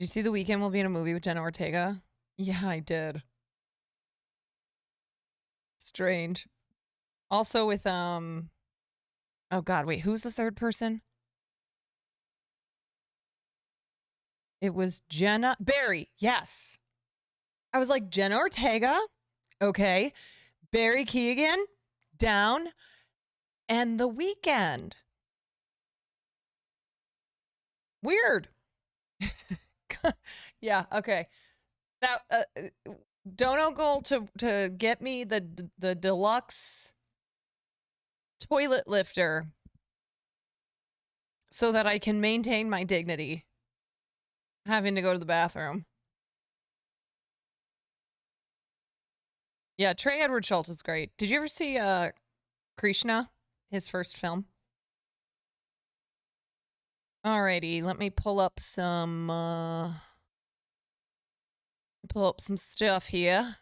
Did you see The Weeknd will be in a movie with Jenna Ortega? Yeah, I did. Strange. Also with, oh God, wait, who's the third person? It was Jenna, Barry, yes. I was like, Jenna Ortega, okay. Barry Keoghan, down. And The Weeknd. Weird. Yeah, okay. That dono goal to get me the deluxe toilet lifter so that I can maintain my dignity having to go to the bathroom. Yeah, Trey Edward Schultz is great. Did you ever see Krishna, his first film? Alrighty, let me pull up some stuff here.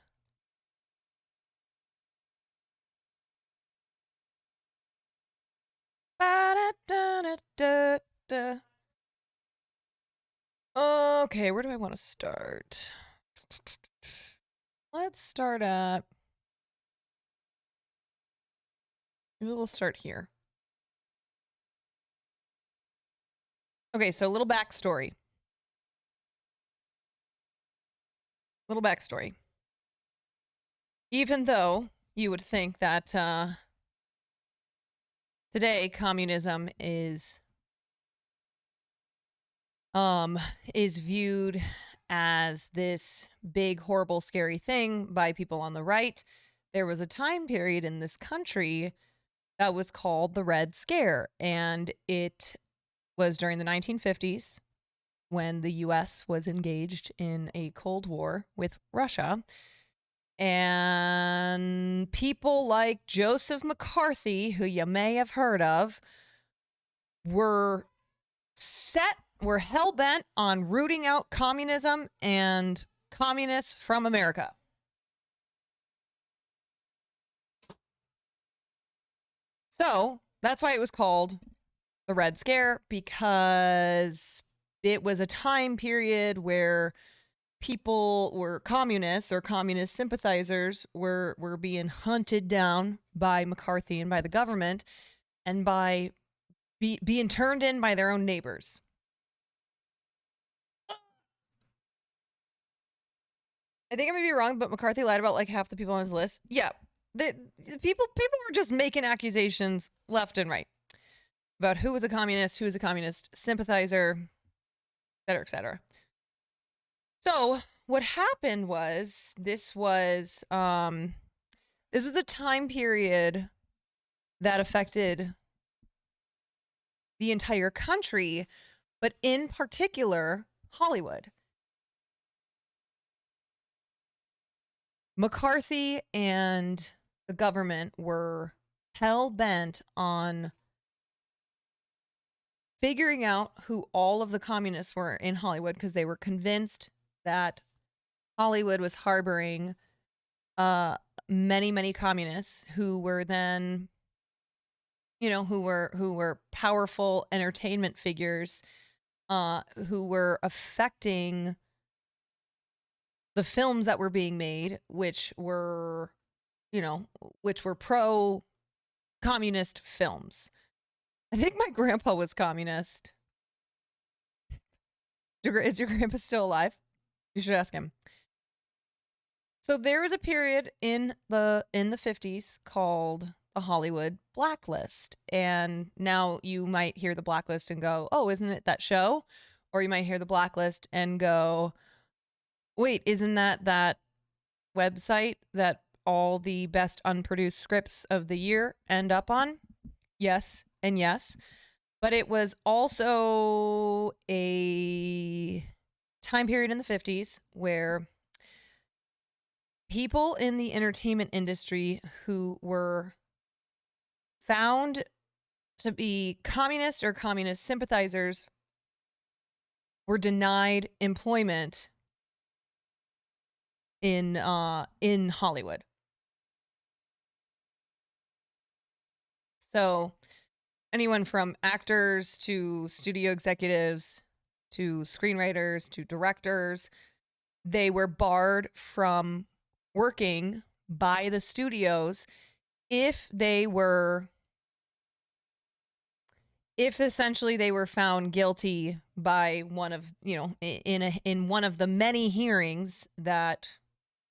Okay, where do I want to start? Let's start at... Maybe we'll start here. Okay, so a little backstory. Even though you would think that today communism is viewed as this big, horrible, scary thing by people on the right. There was a time period in this country that was called the Red Scare, and it was during the 1950s when the U.S. was engaged in a Cold War with Russia. And people like Joseph McCarthy, who you may have heard of, were hell-bent on rooting out communism and communists from America. So that's why it was called the Red Scare, because it was a time period where people were communists or communist sympathizers were being hunted down by McCarthy and by the government, and by being turned in by their own neighbors. I think I may be wrong, but McCarthy lied about like half the people on his list. Yeah, the people were just making accusations left and right about who was a communist sympathizer, et cetera, et cetera. So what happened was this was a time period that affected the entire country, but in particular Hollywood. McCarthy and the government were hell-bent on figuring out who all of the communists were in Hollywood, because they were convinced that Hollywood was harboring many communists who were then, who were powerful entertainment figures, who were affecting the films that were being made, which were pro-communist films. I think my grandpa was communist. Is your grandpa still alive? You should ask him. So there was a period in the 50s called the Hollywood Blacklist. And now you might hear the Blacklist and go, oh, isn't it that show? Or you might hear the Blacklist and go, wait, isn't that website that all the best unproduced scripts of the year end up on? Yes and yes. But it was also a time period in the 50s where people in the entertainment industry who were found to be communist or communist sympathizers were denied employment in Hollywood. So anyone from actors to studio executives to screenwriters to directors, they were barred from working by the studios if essentially they were found guilty by one of, in one of the many hearings that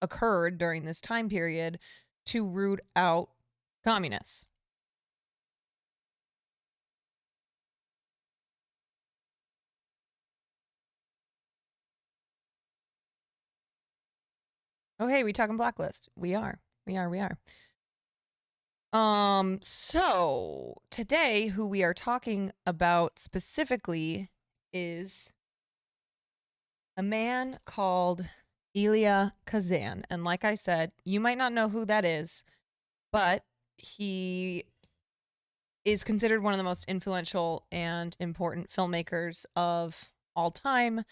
occurred during this time period to root out communists. Oh, hey, we talking Blacklist? We are. So today, who we are talking about specifically is a man called ELIA KAZAN. And like I said, you might not know who that is, but he is considered one of the most influential and important filmmakers of all time.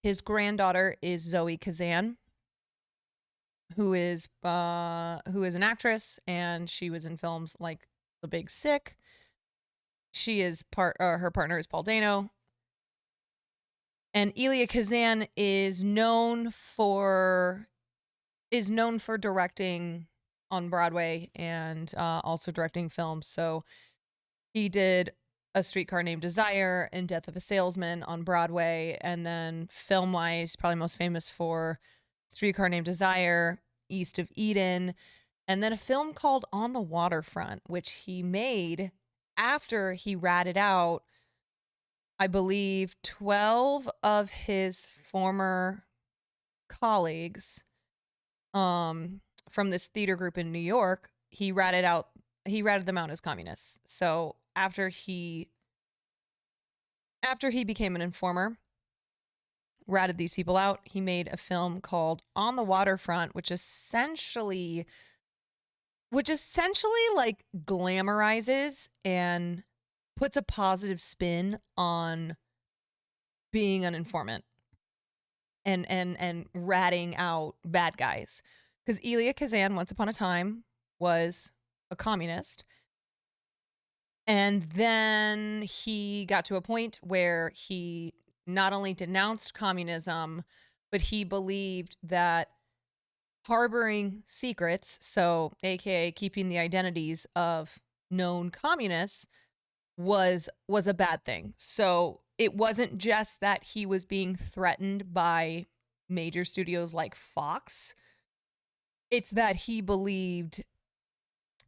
His granddaughter is Zoe KAZAN, who is an actress, and she was in films like The Big Sick. She is her partner is Paul Dano. And ELIA KAZAN is known for directing on Broadway and also directing films. So he did A Streetcar Named Desire and Death of a Salesman on Broadway, and then film-wise, probably most famous for Streetcar Named Desire, East of Eden, and then a film called On the Waterfront, which he made after he ratted out, I believe, 12 of his former colleagues from this theater group in New York, he ratted them out as communists. So after he became an informer, ratted these people out, he made a film called On the Waterfront, which essentially like glamorizes and puts a positive spin on being an informant and ratting out bad guys. Because ELIA KAZAN, once upon a time, was a communist. And then he got to a point where he not only denounced communism, but he believed that harboring secrets, so aka keeping the identities of known communists, was a bad thing. So it wasn't just that he was being threatened by major studios like Fox. It's that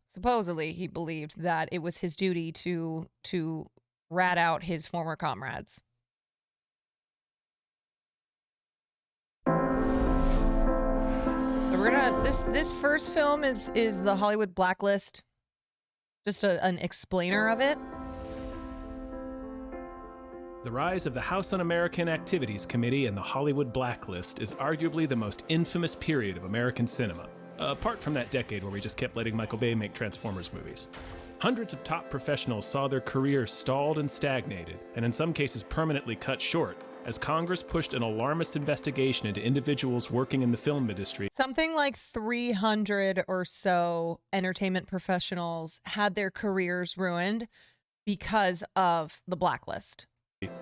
supposedly he believed that it was his duty to rat out his former comrades. So we're gonna this first film is the Hollywood Blacklist, just an explainer of it.
The rise of the House Un-American Activities Committee and the Hollywood Blacklist is arguably the most infamous period of American cinema, apart from that decade where we just kept letting Michael Bay make Transformers movies. Hundreds of top professionals saw their careers stalled and stagnated, and in some cases permanently cut short, as Congress pushed an alarmist investigation into individuals working in the film industry.
Something like 300 or so entertainment professionals had their careers ruined because of the blacklist.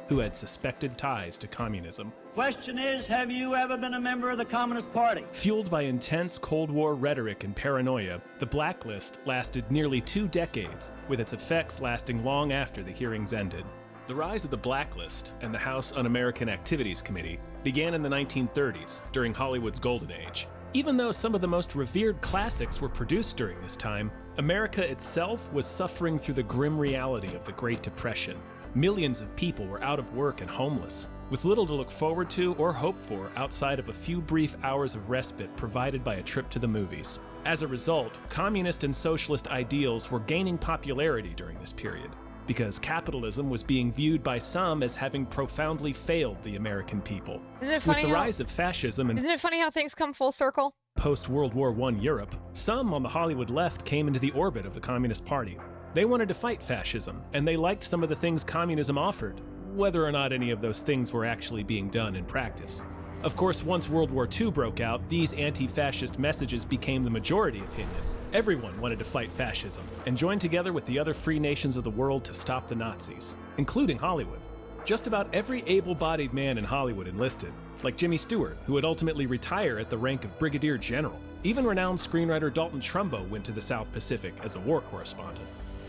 Who had suspected ties to communism.
Question is, have you ever been a member of the Communist Party?
Fueled by intense Cold War rhetoric and paranoia, the blacklist lasted nearly 2 decades, with its effects lasting long after the hearings ended. The rise of the blacklist and the House Un-American Activities Committee began in the 1930s, during Hollywood's golden age. Even though some of the most revered classics were produced during this time, America itself was suffering through the grim reality of the Great Depression. Millions of people were out of work and homeless, with little to look forward to or hope for outside of a few brief hours of respite provided by a trip to the movies. As a result, communist and socialist ideals were gaining popularity during this period, because capitalism was being viewed by some as having profoundly failed the American people.
Isn't it funny
With the rise of fascism and
Isn't it funny how things come full circle?
post-World War I Europe, some on the Hollywood left came into the orbit of the Communist Party. They wanted to fight fascism, and they liked some of the things communism offered, whether or not any of those things were actually being done in practice. Of course, once World War II broke out, these anti-fascist messages became the majority opinion. Everyone wanted to fight fascism, and join together with the other free nations of the world to stop the Nazis, including Hollywood. Just about every able-bodied man in Hollywood enlisted, like Jimmy Stewart, who would ultimately retire at the rank of Brigadier General. Even renowned screenwriter Dalton Trumbo went to the South Pacific as a war correspondent.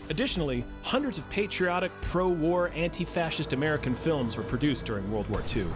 Additionally, hundreds of patriotic, pro-war, anti-fascist American films were produced during World War II.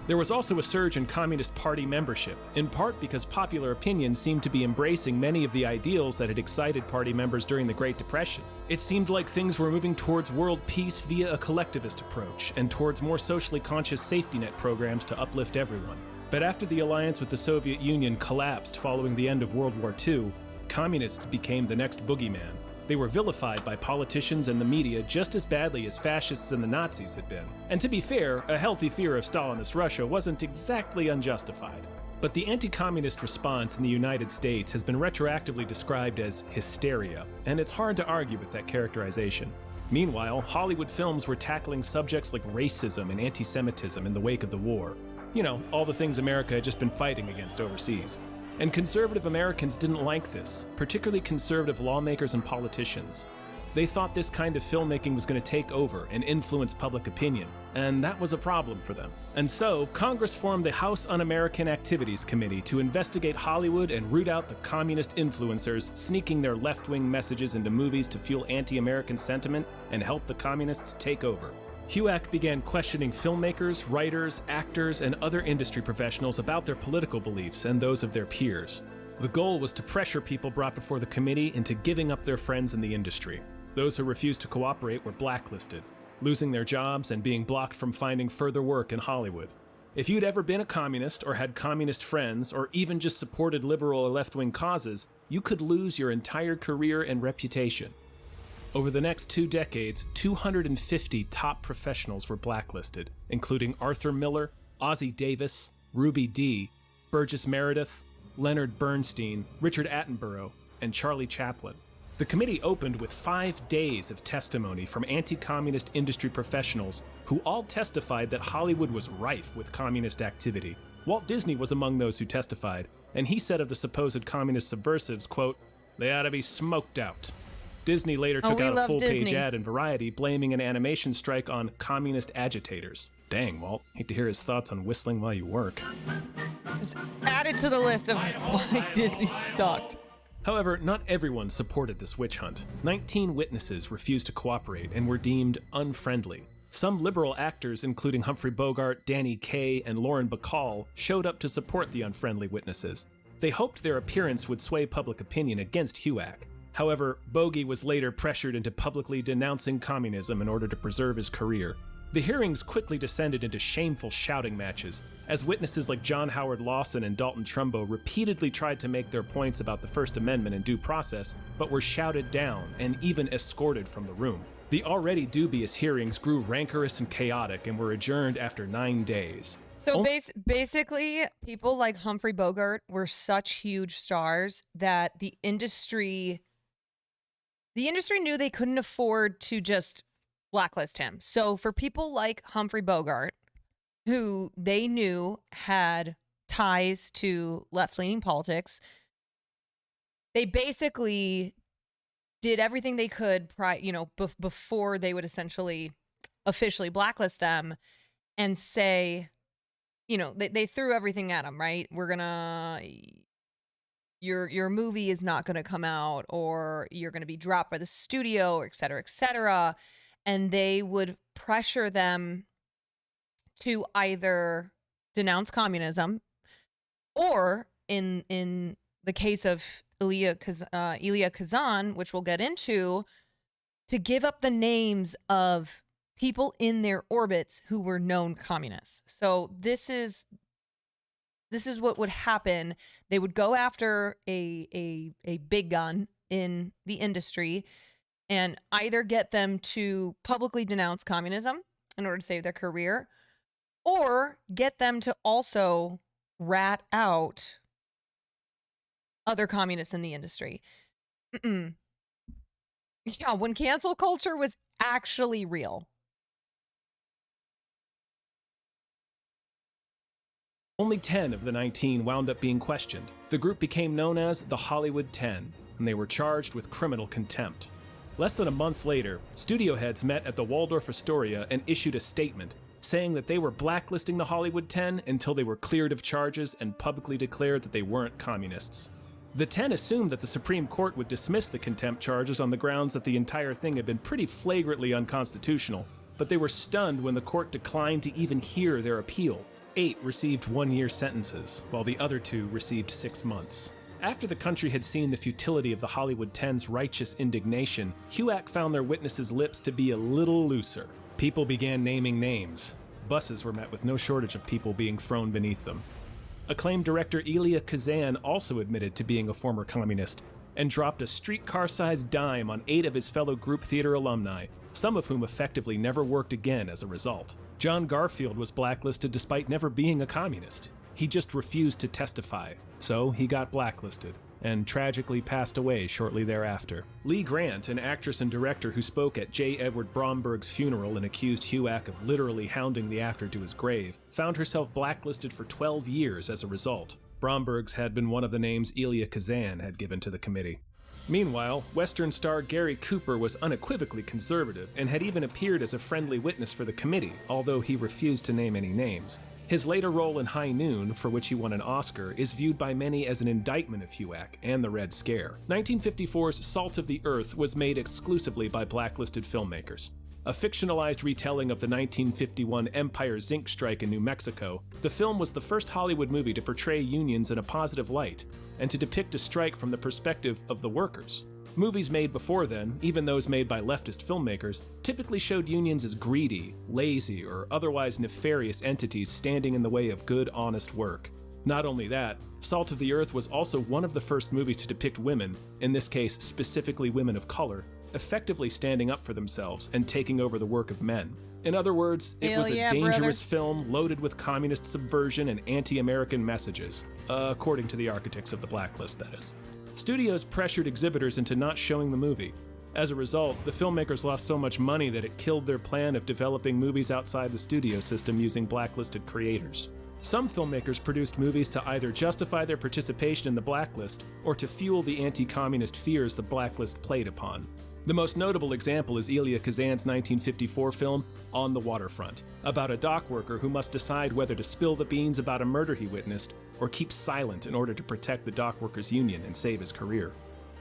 There was also a surge in Communist Party membership, in part because popular opinion seemed to be embracing many of the ideals that had excited party members during the Great Depression. It seemed like things were moving towards world peace via a collectivist approach, and towards more socially conscious safety net programs to uplift everyone. But after the alliance with the Soviet Union collapsed following the end of World War II, communists became the next boogeyman. They were vilified by politicians and the media just as badly as fascists and the Nazis had been. And to be fair, a healthy fear of Stalinist Russia wasn't exactly unjustified. But the anti-communist response in the United States has been retroactively described as hysteria, and it's hard to argue with that characterization. Meanwhile, Hollywood films were tackling subjects like racism and anti-Semitism in the wake of the war. You know, all the things America had just been fighting against overseas. And conservative Americans didn't like this, particularly conservative lawmakers and politicians. They thought this kind of filmmaking was going to take over and influence public opinion, and that was a problem for them. And so, Congress formed the House Un-American Activities Committee to investigate Hollywood and root out the communist influencers sneaking their left-wing messages into movies to fuel anti-American sentiment and help the communists take over. HUAC began questioning filmmakers, writers, actors, and other industry professionals about their political beliefs and those of their peers. The goal was to pressure people brought before the committee into giving up their friends in the industry. Those who refused to cooperate were blacklisted, losing their jobs and being blocked from finding further work in Hollywood. If you'd ever been a communist or had communist friends or even just supported liberal or left-wing causes, you could lose your entire career and reputation. Over the next 2 decades, 250 top professionals were blacklisted, including Arthur Miller, Ossie Davis, Ruby Dee, Burgess Meredith, Leonard Bernstein, Richard Attenborough, and Charlie Chaplin. The committee opened with 5 days of testimony from anti-communist industry professionals who all testified that Hollywood was rife with communist activity. Walt Disney was among those who testified, and he said of the supposed communist subversives, quote, "They ought to be smoked out." Disney later took out a full-page ad in Variety blaming an animation strike on communist agitators. Dang, Walt. Hate to hear his thoughts on whistling while you work.
Just add it to the list of why Disney sucked.
However, not everyone supported this witch hunt. 19 witnesses refused to cooperate and were deemed unfriendly. Some liberal actors, including Humphrey Bogart, Danny Kaye, and Lauren Bacall, showed up to support the unfriendly witnesses. They hoped their appearance would sway public opinion against HUAC. However, Bogey was later pressured into publicly denouncing communism in order to preserve his career. The hearings quickly descended into shameful shouting matches, as witnesses like John Howard Lawson and Dalton Trumbo repeatedly tried to make their points about the First Amendment and due process, but were shouted down and even escorted from the room. The already dubious hearings grew rancorous and chaotic and were adjourned after 9 days.
So basically, people like Humphrey Bogart were such huge stars that the industry knew they couldn't afford to just blacklist him. So for people like Humphrey Bogart, who they knew had ties to left-leaning politics, they basically did everything they could before they would essentially officially blacklist them and say, they threw everything at them, right? Your movie is not going to come out, or you're going to be dropped by the studio, et cetera, et cetera. And they would pressure them to either denounce communism, or in the case of ELIA KAZAN, which we'll get into, to give up the names of people in their orbits who were known communists. So this is what would happen. They would go after a big gun in the industry and either get them to publicly denounce communism in order to save their career, or get them to also rat out other communists in the industry. Yeah, when cancel culture was actually real.
Only 10 of the 19 wound up being questioned. The group became known as the Hollywood 10, and they were charged with criminal contempt. Less than a month later, studio heads met at the Waldorf Astoria and issued a statement saying that they were blacklisting the Hollywood 10 until they were cleared of charges and publicly declared that they weren't communists. The 10 assumed that the Supreme Court would dismiss the contempt charges on the grounds that the entire thing had been pretty flagrantly unconstitutional, but they were stunned when the court declined to even hear their appeal. 8 received 1-year sentences, while the other 2 received 6 months. After the country had seen the futility of the Hollywood 10's righteous indignation, HUAC found their witnesses' lips to be a little looser. People began naming names. Buses were met with no shortage of people being thrown beneath them. Acclaimed director ELIA KAZAN also admitted to being a former communist and dropped a streetcar-sized dime on 8 of his fellow group theater alumni, some of whom effectively never worked again as a result. John Garfield was blacklisted despite never being a communist. He just refused to testify, so he got blacklisted, and tragically passed away shortly thereafter. Lee Grant, an actress and director who spoke at J. Edward Bromberg's funeral and accused HUAC of literally hounding the actor to his grave, found herself blacklisted for 12 years as a result. Bromberg's had been one of the names ELIA KAZAN had given to the committee. Meanwhile, Western star Gary Cooper was unequivocally conservative and had even appeared as a friendly witness for the committee, although he refused to name any names. His later role in High Noon, for which he won an Oscar, is viewed by many as an indictment of HUAC and the Red Scare. 1954's Salt of the Earth was made exclusively by blacklisted filmmakers. A fictionalized retelling of the 1951 Empire Zinc strike in New Mexico, the film was the first Hollywood movie to portray unions in a positive light and to depict a strike from the perspective of the workers. Movies made before then, even those made by leftist filmmakers, typically showed unions as greedy, lazy, or otherwise nefarious entities standing in the way of good, honest work. Not only that, Salt of the Earth was also one of the first movies to depict women, in this case specifically women of color, effectively standing up for themselves and taking over the work of men. In other words, it was a dangerous film loaded with communist subversion and anti-American messages, according to the architects of the Blacklist, that is. Studios pressured exhibitors into not showing the movie. As a result, the filmmakers lost so much money that it killed their plan of developing movies outside the studio system using blacklisted creators. Some filmmakers produced movies to either justify their participation in the blacklist or to fuel the anti-communist fears the blacklist played upon. The most notable example is Elia Kazan's 1954 film, On the Waterfront, about a dock worker who must decide whether to spill the beans about a murder he witnessed or keep silent in order to protect the dock workers' union and save his career.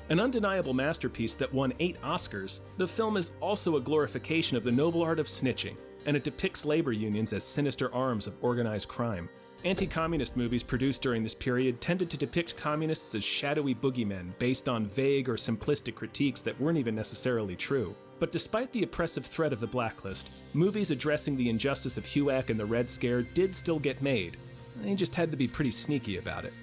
An undeniable masterpiece that won 8 Oscars, the film is also a glorification of the noble art of snitching, and it depicts labor unions as sinister arms of organized crime. Anti-communist movies produced during this period tended to depict communists as shadowy boogeymen based on vague or simplistic critiques that weren't even necessarily true. But despite the oppressive threat of the blacklist, movies addressing the injustice of HUAC and the Red Scare did still get made. They just had to be pretty sneaky about it.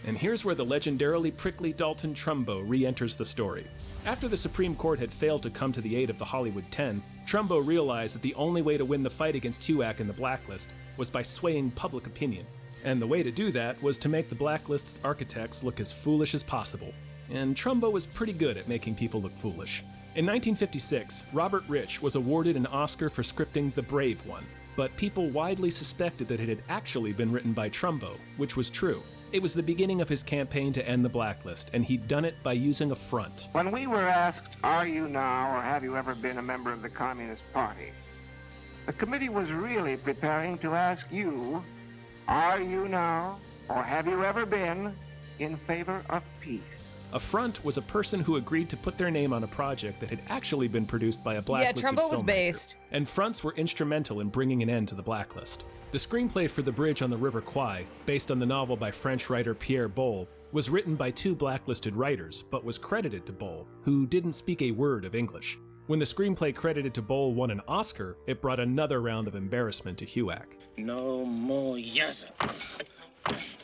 And here's where the legendarily prickly Dalton Trumbo re-enters the story. After the Supreme Court had failed to come to the aid of the Hollywood 10, Trumbo realized that the only way to win the fight against HUAC and the blacklist was by swaying public opinion. And the way to do that was to make the blacklist's architects look as foolish as possible. And Trumbo was pretty good at making people look foolish. In 1956, Robert Rich was awarded an Oscar for scripting The Brave One, but people widely suspected that it had actually been written by Trumbo, which was true. It was the beginning of his campaign to end the blacklist, and he'd done it by using a front.
When we were asked, are you now or have you ever been a member of the Communist Party? The committee was really preparing to ask you, are you now or have you ever been in favor of peace?
A front was a person who agreed to put their name on a project that had actually been produced by a blacklisted
Trumbo was
filmmaker.
based.
And fronts were instrumental in bringing an end to the blacklist. The screenplay for The Bridge on the River Kwai, based on the novel by French writer Pierre Bol, was written by 2 blacklisted writers, but was credited to Bol, who didn't speak a word of English. When the screenplay credited to Bol won an Oscar, it brought another round of embarrassment to HUAC.
No more yes.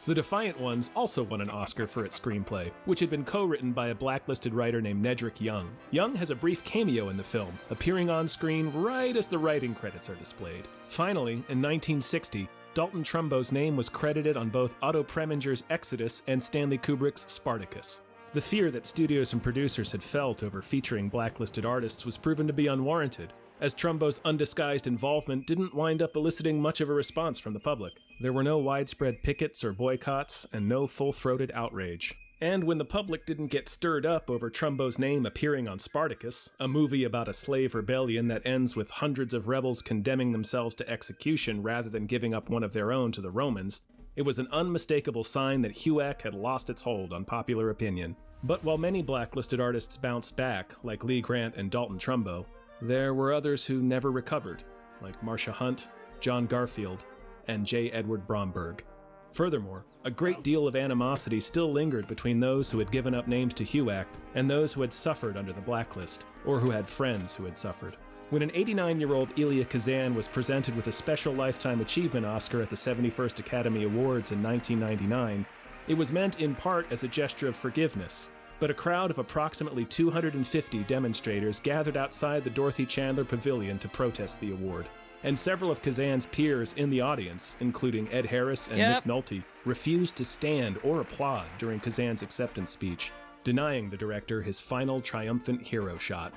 The Defiant Ones also won an Oscar for its screenplay, which had been co-written by a blacklisted writer named Nedrick Young. Young has a brief cameo in the film, appearing on screen right as the writing credits are displayed. Finally, in 1960, Dalton Trumbo's name was credited on both Otto Preminger's Exodus and Stanley Kubrick's Spartacus. The fear that studios and producers had felt over featuring blacklisted artists was proven to be unwarranted, as Trumbo's undisguised involvement didn't wind up eliciting much of a response from the public. There were no widespread pickets or boycotts, and no full-throated outrage. And when the public didn't get stirred up over Trumbo's name appearing on Spartacus, a movie about a slave rebellion that ends with hundreds of rebels condemning themselves to execution rather than giving up one of their own to the Romans, it was an unmistakable sign that HUAC had lost its hold on popular opinion. But while many blacklisted artists bounced back, like Lee Grant and Dalton Trumbo, there were others who never recovered, like Marcia Hunt, John Garfield, and J. Edward Bromberg. Furthermore, a great deal of animosity still lingered between those who had given up names to HUAC and those who had suffered under the blacklist, or who had friends who had suffered. When an 89-year-old Elia Kazan was presented with a special Lifetime Achievement Oscar at the 71st Academy Awards in 1999, it was meant in part as a gesture of forgiveness, but a crowd of approximately 250 demonstrators gathered outside the Dorothy Chandler Pavilion to protest the award. And several of Kazan's peers in the audience, including Ed Harris and Nick Nolte, refused to stand or applaud during Kazan's acceptance speech, denying the director his final triumphant hero shot.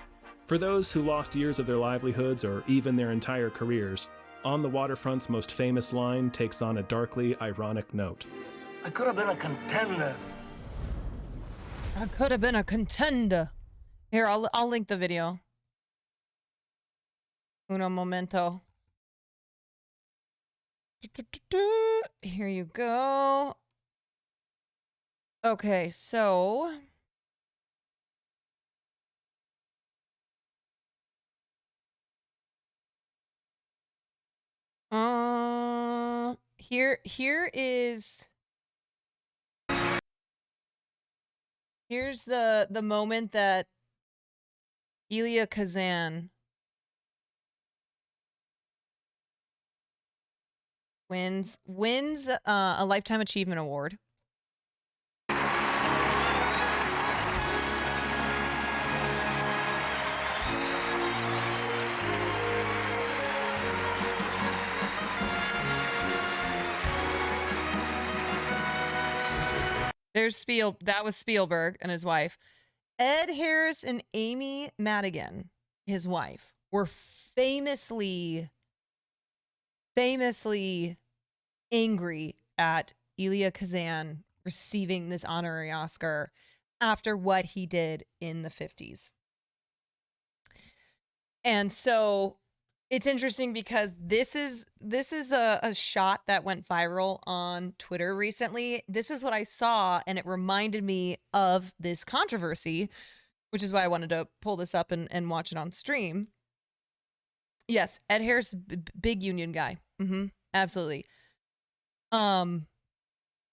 For those who lost years of their livelihoods or even their entire careers, On the Waterfront's most famous line takes on a darkly ironic note.
I could have been a contender.
I could have been a contender. Here, I'll link the video. Uno momento. Here you go. Okay, so here's the moment that Elia Kazan wins a Lifetime Achievement Award. That was Spielberg and his wife. Ed Harris and Amy Madigan, his wife, were famously angry at Elia Kazan receiving this honorary Oscar after what he did in the 50s. And so it's interesting because this is a shot that went viral on Twitter recently. This is what I saw, and it reminded me of this controversy, which is why I wanted to pull this up and watch it on stream. Yes, Ed Harris, big union guy. Absolutely. And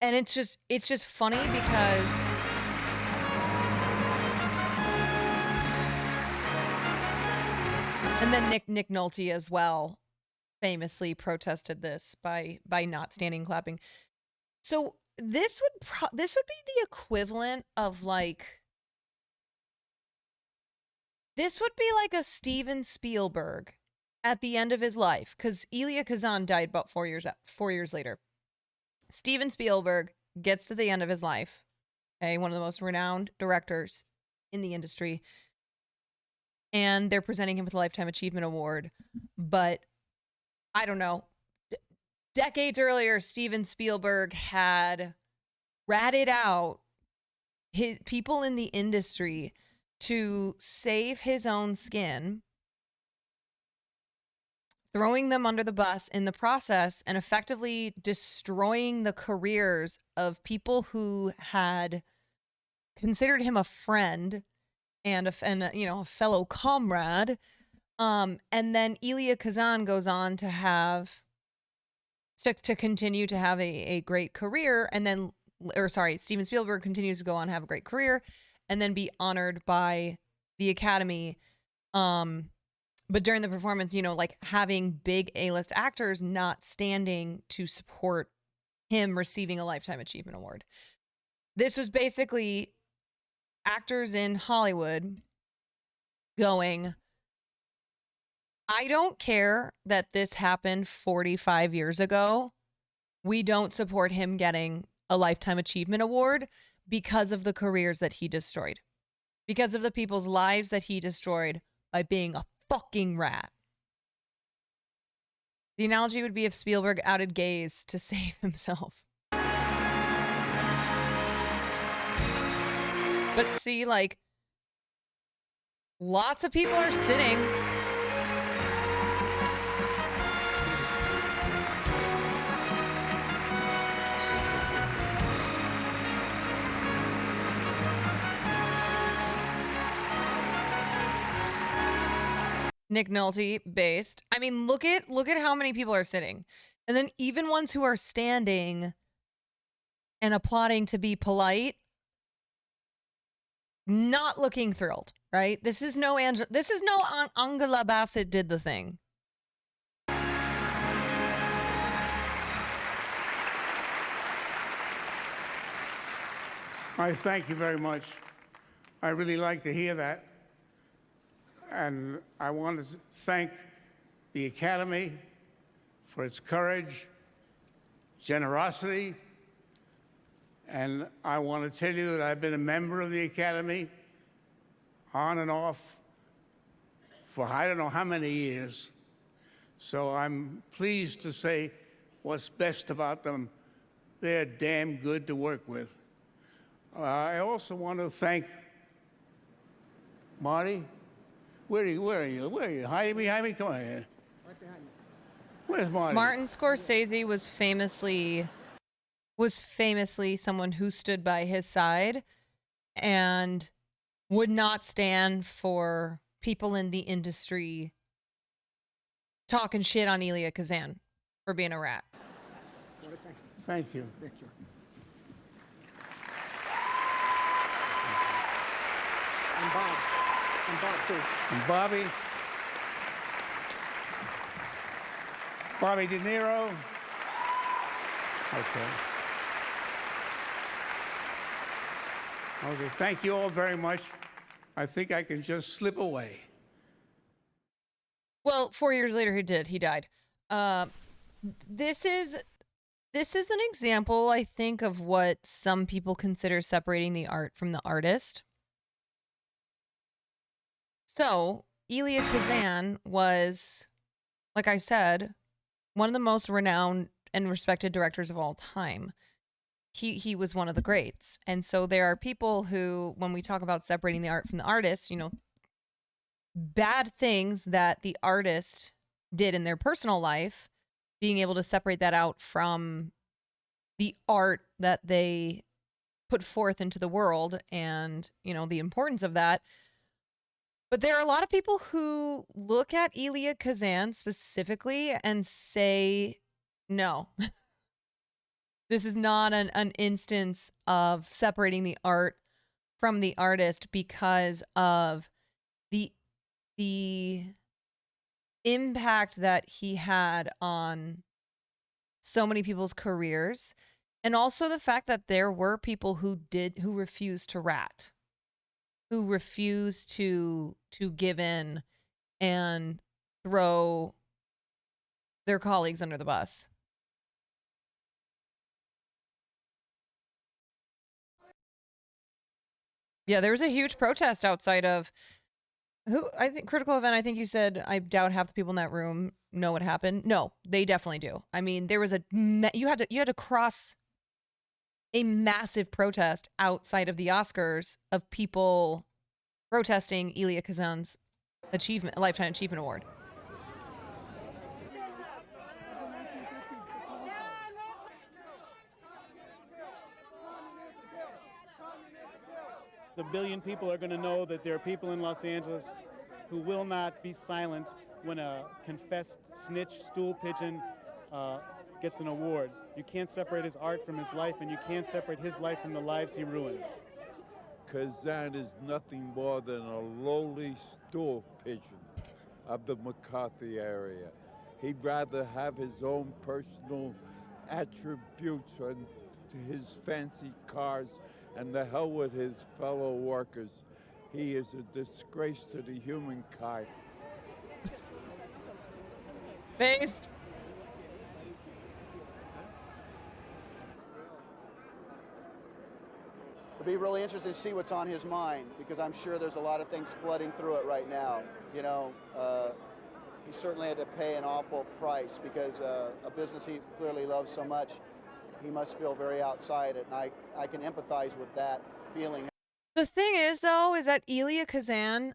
it's just funny because and then Nick Nolte as well famously protested this by not standing clapping. So this would be the equivalent of this would be like a Steven Spielberg at the end of his life, because Elia Kazan died about 4 years later. Steven Spielberg gets to the end of his life, okay, one of the most renowned directors in the industry, and they're presenting him with a Lifetime Achievement Award. But I don't know. Decades earlier, Steven Spielberg had ratted out his people in the industry to save his own skin, throwing them under the bus in the process and effectively destroying the careers of people who had considered him a friend and a fellow comrade. And then Elia Kazan goes on to have to continue to have a great career, and then Steven Spielberg continues to go on to have a great career and then be honored by the Academy. But during the performance, having big A-list actors not standing to support him receiving a Lifetime Achievement Award. This was basically actors in Hollywood going, I don't care that this happened 45 years ago. We don't support him getting a Lifetime Achievement Award because of the careers that he destroyed, because of the people's lives that he destroyed by being a fucking rat. The analogy would be if Spielberg outed gays to save himself. But see, lots of people are sitting. Nick Nolte based. I mean, look at how many people are sitting. And then even ones who are standing and applauding to be polite, not looking thrilled, right? This is no Angela Bassett did the thing.
I thank you very much. I really like to hear that. And I want to thank the Academy for its courage, generosity, and I want to tell you that I've been a member of the Academy on and off for I don't know how many years. So I'm pleased to say what's best about them. They're damn good to work with. I also want to thank Marty. Where are you? Hiding behind me? Come on here. Right behind you. Where's Marty?
Martin Scorsese was famously someone who stood by his side and would not stand for people in the industry talking shit on Elia Kazan for being a rat.
Thank you. Thank you.
And Bob.
And Bob, too. And Bobby. Bobby De Niro. Okay. Okay, thank you all very much. I think I can just slip away.
Well, 4 years later, he did. He died. This is an example, I think, of what some people consider separating the art from the artist. So, ELIA KAZAN was, like I said, one of the most renowned and respected directors of all time. He was one of the greats. And so there are people who, when we talk about separating the art from the artist, you know, bad things that the artist did in their personal life, being able to separate that out from the art that they put forth into the world and, you know, the importance of that. But there are a lot of people who look at ELIA KAZAN specifically and say, no, this is not an instance of separating the art from the artist because of the impact that he had on so many people's careers, and also the fact that there were people who refused to rat, who refused to give in and throw their colleagues under the bus. Yeah, there was a huge protest outside of Critical Event. I think you said, I doubt half the people in that room know what happened. No, they definitely do. I mean, there was you had to cross a massive protest outside of the Oscars of people protesting ELIA KAZAN's Lifetime Achievement Award.
The billion people are going to know that there are people in Los Angeles who will not be silent when a confessed snitch, stool pigeon, gets an award. You can't separate his art from his life, and you can't separate his life from the lives he ruined.
KAZAN is nothing more than a lowly stool pigeon of the McCarthy area. He'd rather have his own personal attributes on to his fancy cars and the hell with his fellow workers. He is a disgrace to the humankind.
Based.
It'll be really interesting to see what's on his mind, because I'm sure there's a lot of things flooding through it right now. You know, he certainly had to pay an awful price because a business he clearly loves so much, he must feel very outside it, and I can empathize with that feeling.
The thing is, though, is that ELIA KAZAN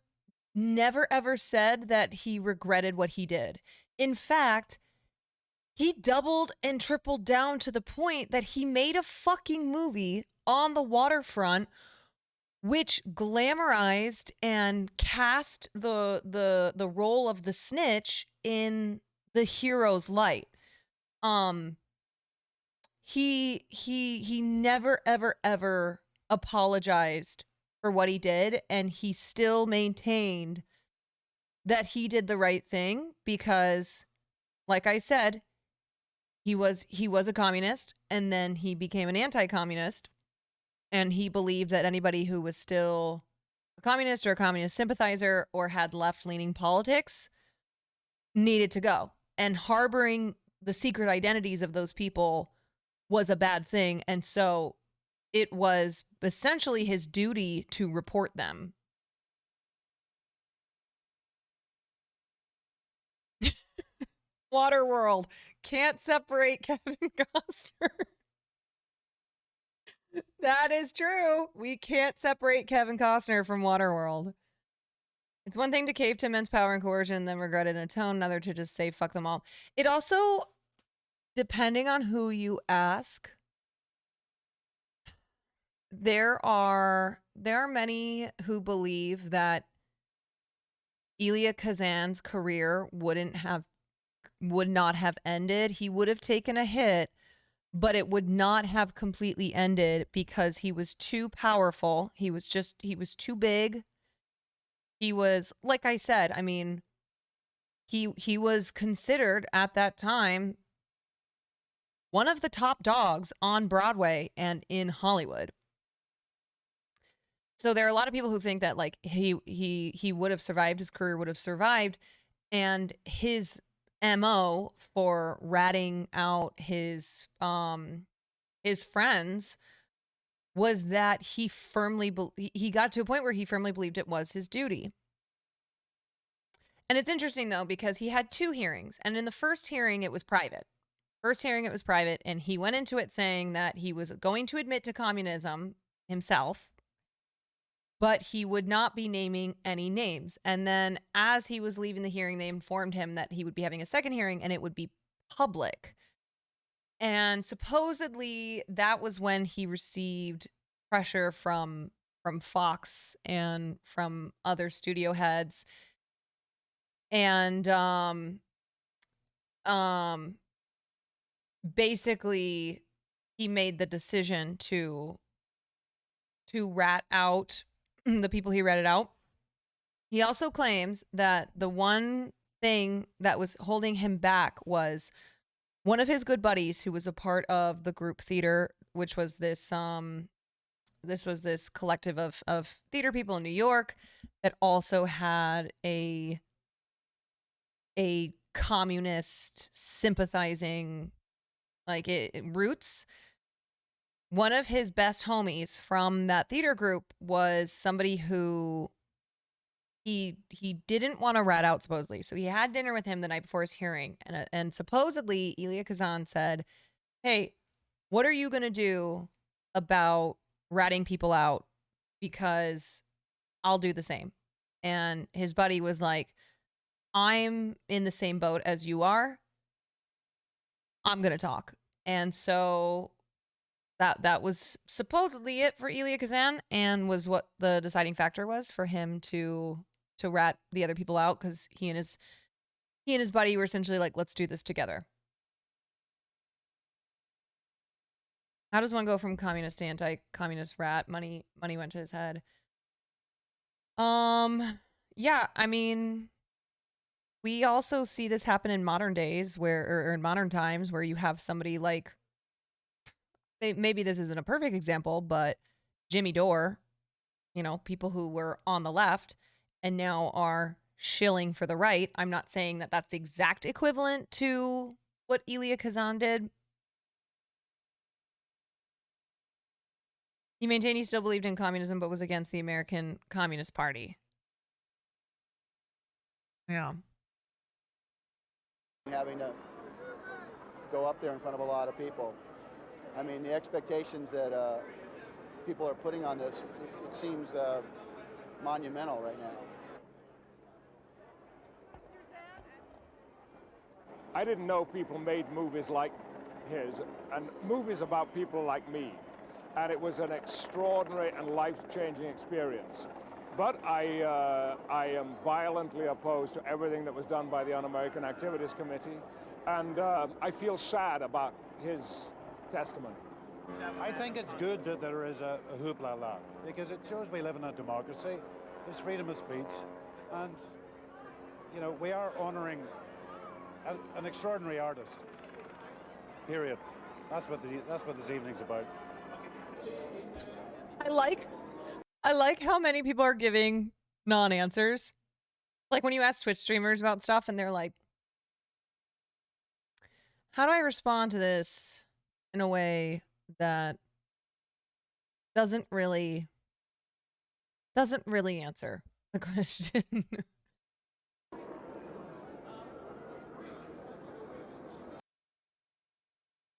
never ever said that he regretted what he did. In fact, he doubled and tripled down to the point that he made a fucking movie on the waterfront which glamorized and cast the role of the snitch in the hero's light. He never ever apologized for what he did, and he still maintained that he did the right thing because, like I said, he was a communist, and then he became an anti-communist, and he believed that anybody who was still a communist or a communist sympathizer or had left-leaning politics needed to go. And harboring the secret identities of those people was a bad thing, and so it was essentially his duty to report them. Waterworld. Can't separate Kevin Costner. That is true. We can't separate Kevin Costner from Waterworld. It's one thing to cave to immense power and coercion and then regret it in a tone, another to just say fuck them all. It also, depending on who you ask, there are many who believe that ELIA KAZAN's career would not have ended. He would have taken a hit, but it would not have completely ended because he was too powerful. He was too big. he was, like I said, I mean, he was considered at that time one of the top dogs on Broadway and in Hollywood. So there are a lot of people who think that like he would have survived, his career would have survived, and his MO for ratting out his friends was that he got to a point where he firmly believed it was his duty. And it's interesting though, because he had 2 hearings, and in the first hearing it was private. And he went into it saying that he was going to admit to communism himself, but he would not be naming any names. And then as he was leaving the hearing, they informed him that he would be having a second hearing and it would be public. And supposedly that was when he received pressure from Fox and from other studio heads. And basically he made the decision to rat out the people he ratted out. He also claims that the one thing that was holding him back was one of his good buddies who was a part of the group theater, which was this collective of theater people in New York that also had a communist sympathizing roots. One of his best homies from that theater group was somebody who he didn't want to rat out, supposedly. So he had dinner with him the night before his hearing, and supposedly ELIA KAZAN said, "Hey, what are you going to do about ratting people out? Because I'll do the same." And his buddy was like, "I'm in the same boat as you are. I'm going to talk." And so that was supposedly it for ELIA KAZAN, and was what the deciding factor was for him to rat the other people out, because he and his buddy were essentially like, let's do this together. How does one go from communist to anti-communist rat? Money went to his head. Yeah, I mean, we also see this happen in modern days or in modern times, where you have somebody like, maybe this isn't a perfect example, but Jimmy Dore, people who were on the left and now are shilling for the right. I'm not saying that that's the exact equivalent to what ELIA KAZAN did. He maintained he still believed in communism, but was against the American Communist Party. Yeah.
Having to go up there in front of a lot of people. I mean, the expectations that people are putting on this, it seems monumental right now.
I didn't know people made movies like his, and movies about people like me. And it was an extraordinary and life-changing experience. But I am violently opposed to everything that was done by the Un-American Activities Committee, and I feel sad about his testimony.
I think it's good that there is a hoopla, because it shows we live in a democracy. There's freedom of speech, and we are honouring an extraordinary artist. Period. That's what this evening's about.
I like how many people are giving non-answers. Like when you ask Twitch streamers about stuff and they're like, how do I respond to this in a way that doesn't really answer the question?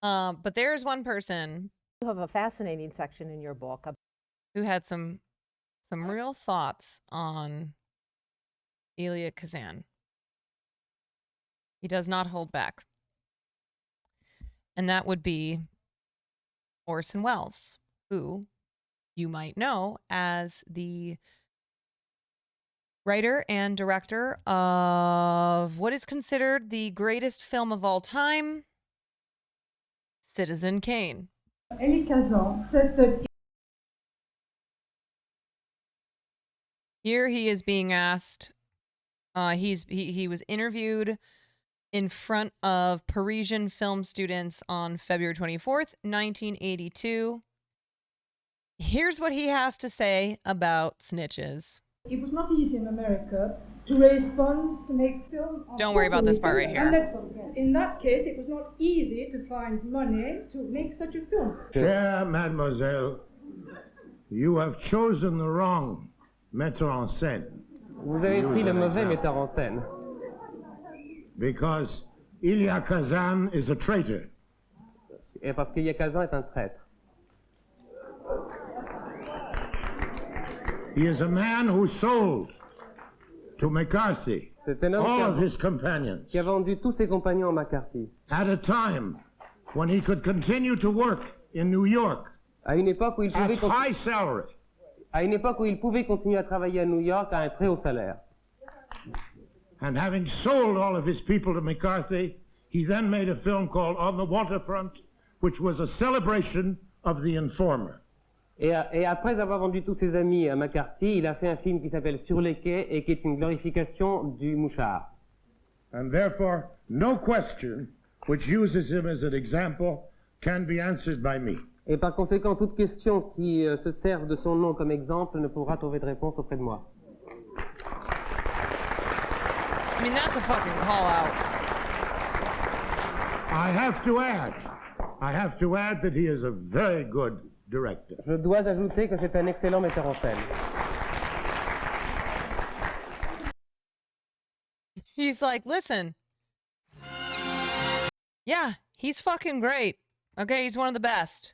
But there's one person.
You have a fascinating section in your book
who had some real thoughts on ELIA KAZAN. He does not hold back. And that would be Orson Welles, who you might know as the writer and director of what is considered the greatest film of all time, Citizen Kane.
ELIA KAZAN,
Here he is being asked. He was interviewed in front of Parisian film students on February 24th, 1982. Here's what he has to say about snitches.
It was not easy in America to raise funds to make film.
Don't worry about this part right here.
In that case, it was not easy to find money to make such a film.
Chère mademoiselle, you have chosen the wrong metteur en scène.
Vous avez pris le mauvais metteur en scène.
Because ELIA KAZAN is a traitor.
Et parce qu'ELIA KAZAN est un traître.
He is a man who sold to McCarthy all of his companions
qui a vendu tous ses compagnons à McCarthy.
At a time when he could continue to work in New York
à une époque où il pouvait
at high salary.
À une époque où il pouvait continuer à travailler à New York à un très haut salaire.
And having sold all of his people to McCarthy, he then made a film called On the Waterfront, which was a celebration of the informer.
Et après avoir vendu tous ses amis à McCarthy, il a fait un film qui s'appelle Sur les quais et qui est une glorification du mouchard.
And therefore, no question which uses him as an example can be answered by me.
Et par conséquent, toute question qui se serve de son nom comme exemple ne pourra trouver de réponse auprès de moi.
I mean, that's a fucking call out.
I have to add that he is a very good director.
Je dois ajouter que c'est un excellent metteur en scène.
He's like, listen. Yeah, he's fucking great. Okay, he's one of the best.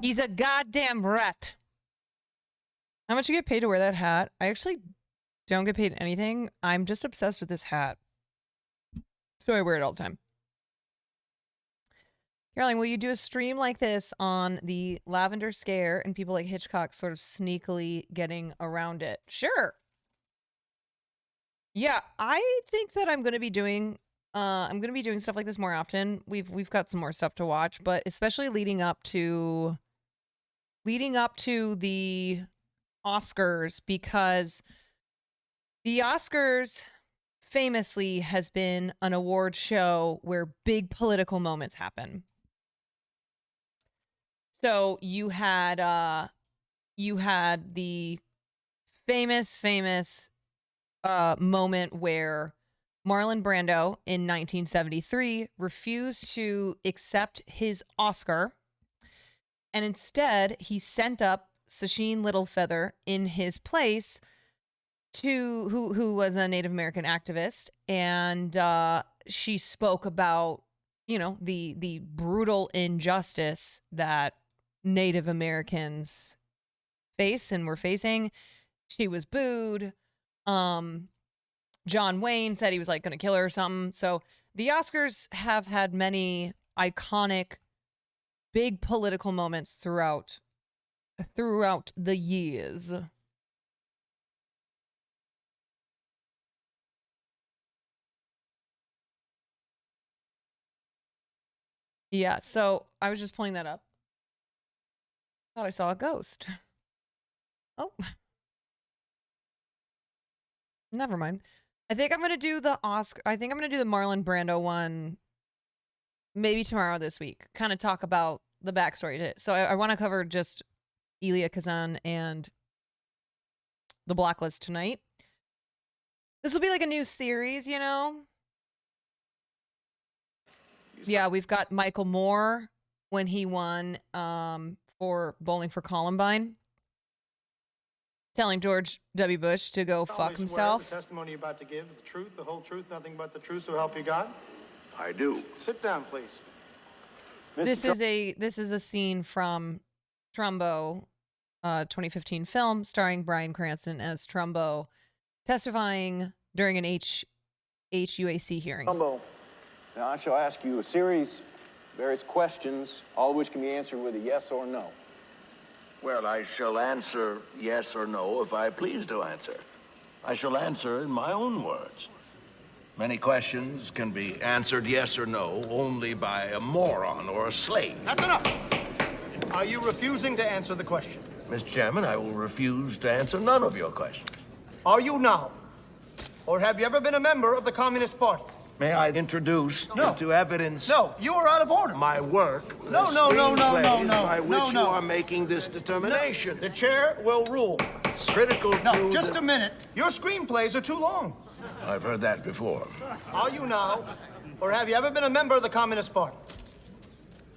He's a goddamn rat. How much you get paid to wear that hat? I actually don't get paid anything. I'm just obsessed with this hat. So I wear it all the time. Caroline, will you do a stream like this on the Lavender Scare and people like Hitchcock sort of sneakily getting around it? Sure. Yeah, I think that I'm going to be doing stuff like this more often. We've got some more stuff to watch, but especially leading up to the Oscars, because the Oscars famously has been an award show where big political moments happen. So you had the famous moment where Marlon Brando in 1973 refused to accept his Oscar, and instead he sent up Sacheen Littlefeather in his place, who was a Native American activist, and she spoke about, you know, the brutal injustice that Native Americans face and were facing. She was booed. John Wayne said he was like going to kill her or something. So the Oscars have had many iconic, big political moments throughout the years. Yeah, so I was just pulling that up. Thought I saw a ghost. Oh. Never mind. I think I'm going to do the Marlon Brando one maybe tomorrow this week. Kind of talk about the backstory to it. So I want to cover just ELIA KAZAN and the Blacklist tonight. This will be like a new series, you know? Yeah, we've got Michael Moore when he won for Bowling for Columbine, telling George W. Bush to go fuck himself.
The testimony you're about to give, the truth, the whole truth, nothing but the truth, so help you God?
I do.
Sit down, please.
This is a scene from Trumbo, 2015 film starring Bryan Cranston as Trumbo, testifying during an HUAC hearing.
Trumbo, now I shall ask you a series, various questions, all of which can be answered with a yes or no.
Well, I shall answer yes or no if I please to answer. I shall answer in my own words. Many questions can be answered yes or no only by a moron or a slave.
That's enough. Are you refusing to answer the question?
Mr. Chairman, I will refuse to answer none of your questions.
Are you now? Or have you ever been a member of the Communist Party?
May I introduce into evidence?
No, you are out of order.
My work.
No,
By which
no.
you are making this determination.
No. The chair will rule.
It's critical to.
No, just a minute. Your screenplays are too long.
I've heard that before.
Are you now? Or have you ever been a member of the Communist Party?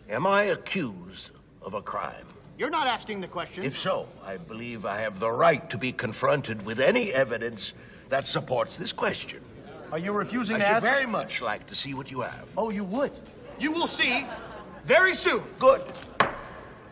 Am I accused of a crime?
You're not asking the question.
If so, I believe I have the right to be confronted with any evidence that supports this question.
Are you refusing to
I should
answer?
very much like to see what you have.
Oh, you would? You will see very soon.
Good.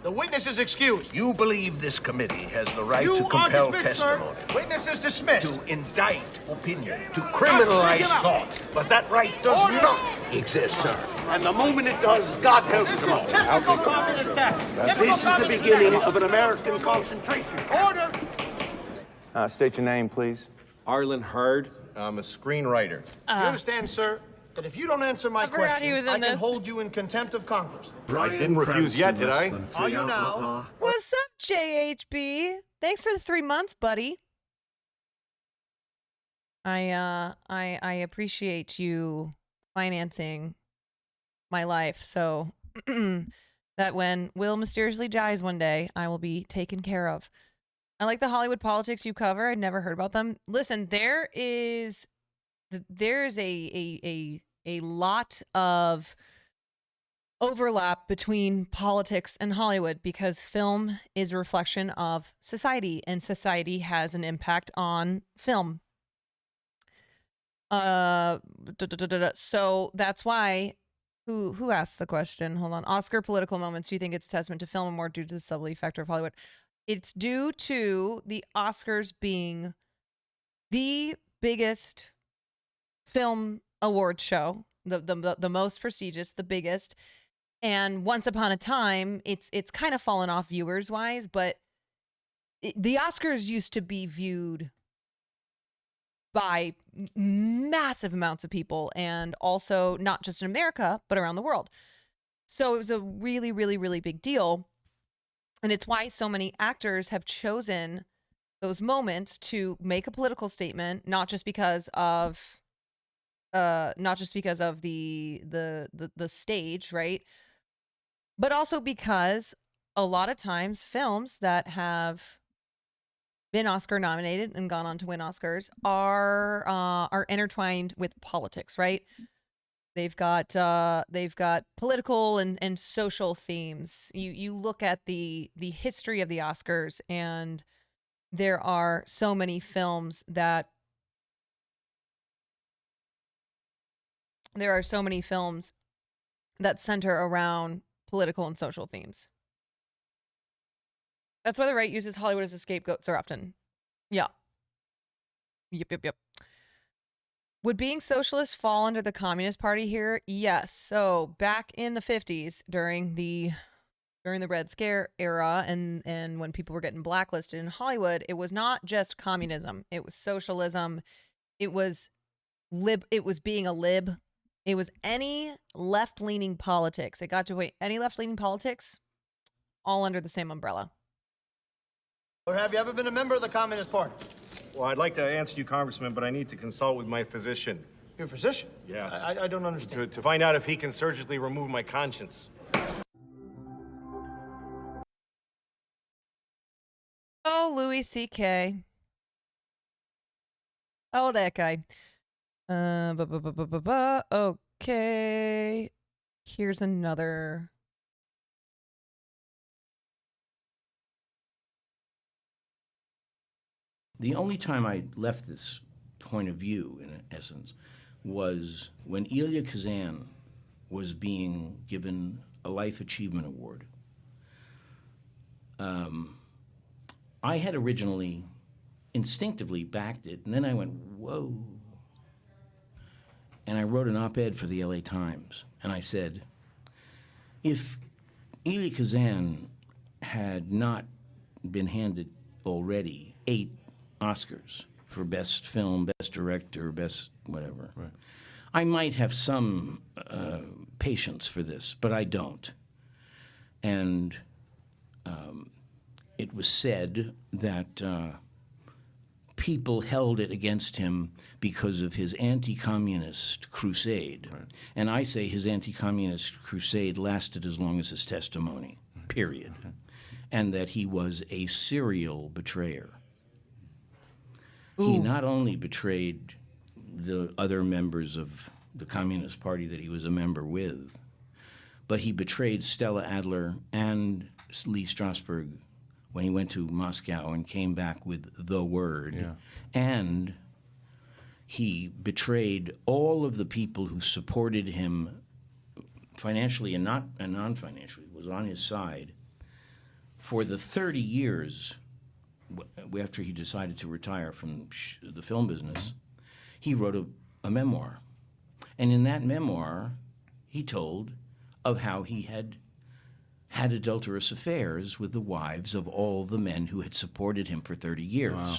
The witness is excused.
You believe this committee has the right
You
to
are
compel
dismissed,
testimony.
sir. Witness is dismissed.
To indict opinion, to criminalize thought. But that right does not exist, sir. And the moment it does, God help
This
you.
is typical communist tactics.
This is the beginning of an American concentration.
Order!
State your name, please.
Arlen Hard. I'm a screenwriter.
You understand, sir, that if you don't answer my
forgot he was
questions,
in
I can
this.
hold you in contempt of Congress.
I didn't refuse yet, did I?
Are you now?
What's up, JHB? Thanks for the 3 months, buddy. I appreciate you financing my life so that when Will mysteriously dies one day, I will be taken care of. I like the Hollywood politics you cover. I'd never heard about them. Listen, there's a lot of overlap between politics and Hollywood because film is a reflection of society and society has an impact on film. So that's why who asked the question? Hold on. Oscar political moments. Do you think it's testament to film or more due to the subtlety factor of Hollywood? It's due to the Oscars being the biggest film award show, the most prestigious, the biggest. And once upon a time, it's kind of fallen off viewers wise, but the Oscars used to be viewed by massive amounts of people, and also not just in America, but around the world. So it was a really, really, really big deal. And it's why so many actors have chosen those moments to make a political statement, not just because of the stage, right? But also because a lot of times films that have been Oscar nominated and gone on to win Oscars are intertwined with politics, right? They've got political and social themes. You look at the history of the Oscars, and there are so many films that center around political and social themes. That's why the right uses Hollywood as a scapegoat so often. Yeah. Yep. Would being socialist fall under the Communist Party here? Yes. So back in the 50s, during the Red Scare era, and when people were getting blacklisted in Hollywood, it was not just communism. It was socialism. It was being a lib. It was any left-leaning politics. It got to any left-leaning politics, all under the same umbrella.
Or have you ever been a member of the Communist Party?
Well, I'd like to answer you, Congressman, but I need to consult with my physician.
Your physician?
Yes.
I don't understand.
To find out if he can surgically remove my conscience.
Oh, Louis C.K. Oh, that guy. Okay. Here's another.
The only time I left this point of view, in essence, was when ELIA KAZAN was being given a Life Achievement Award. I had originally instinctively backed it, and then I went, whoa. And I wrote an op-ed for the LA Times, and I said, if ELIA KAZAN had not been handed already 8 Oscars for best film, best director, best whatever, right, I might have some patience for this, but I don't. And it was said that people held it against him because of his anti-communist crusade. Right. And I say his anti-communist crusade lasted as long as his testimony, period. Okay. And that he was a serial betrayer. Ooh. He not only betrayed the other members of the Communist Party that he was a member with, but he betrayed Stella Adler and Lee Strasberg when he went to Moscow and came back with the word. Yeah. And he betrayed all of the people who supported him financially and non-financially, was on his side for the 30 years after he decided to retire from the film business. He wrote a memoir. And in that memoir, he told of how he had adulterous affairs with the wives of all the men who had supported him for 30 years. Wow.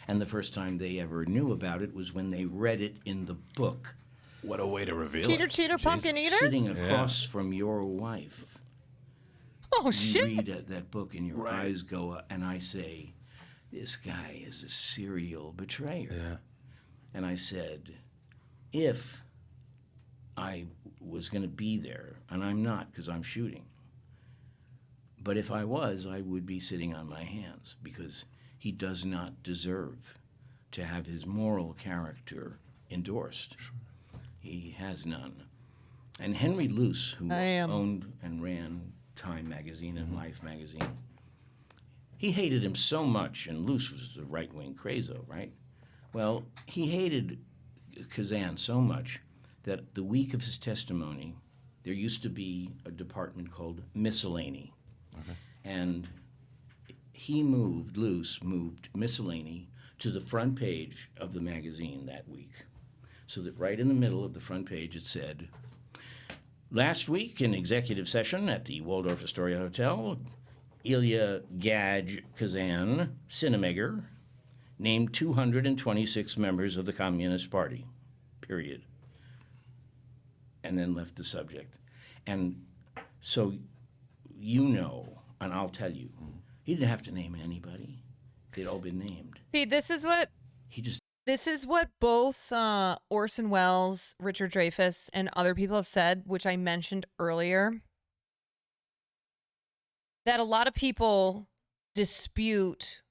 And the first time they ever knew about it was when they read it in the book.
What a way to reveal
Cheater,
it.
cheater, pumpkin eater?
Sitting across from your wife.
Oh, shit.
You read that book and your eyes go up, and I say, this guy is a serial betrayer. Yeah. And I said, if I was going to be there, and I'm not because I'm shooting, but if I was, I would be sitting on my hands because he does not deserve to have his moral character endorsed. Sure. He has none. And Henry Luce, who owned and ran Time magazine and Life magazine, he hated him so much, and Luce was a right-wing crazo, right? Well, he hated Kazan so much that the week of his testimony, there used to be a department called Miscellany. Okay. And Luce moved Miscellany to the front page of the magazine that week. So that right in the middle of the front page it said, last week in executive session at the Waldorf Astoria Hotel, ELIA Gaj Kazan, Cinemaker, named 226 members of the Communist Party, period. And then left the subject. And so you know, and I'll tell you, he didn't have to name anybody. They'd all been named.
See, this is what both Orson Welles, Richard Dreyfuss, and other people have said, which I mentioned earlier, that a lot of people dispute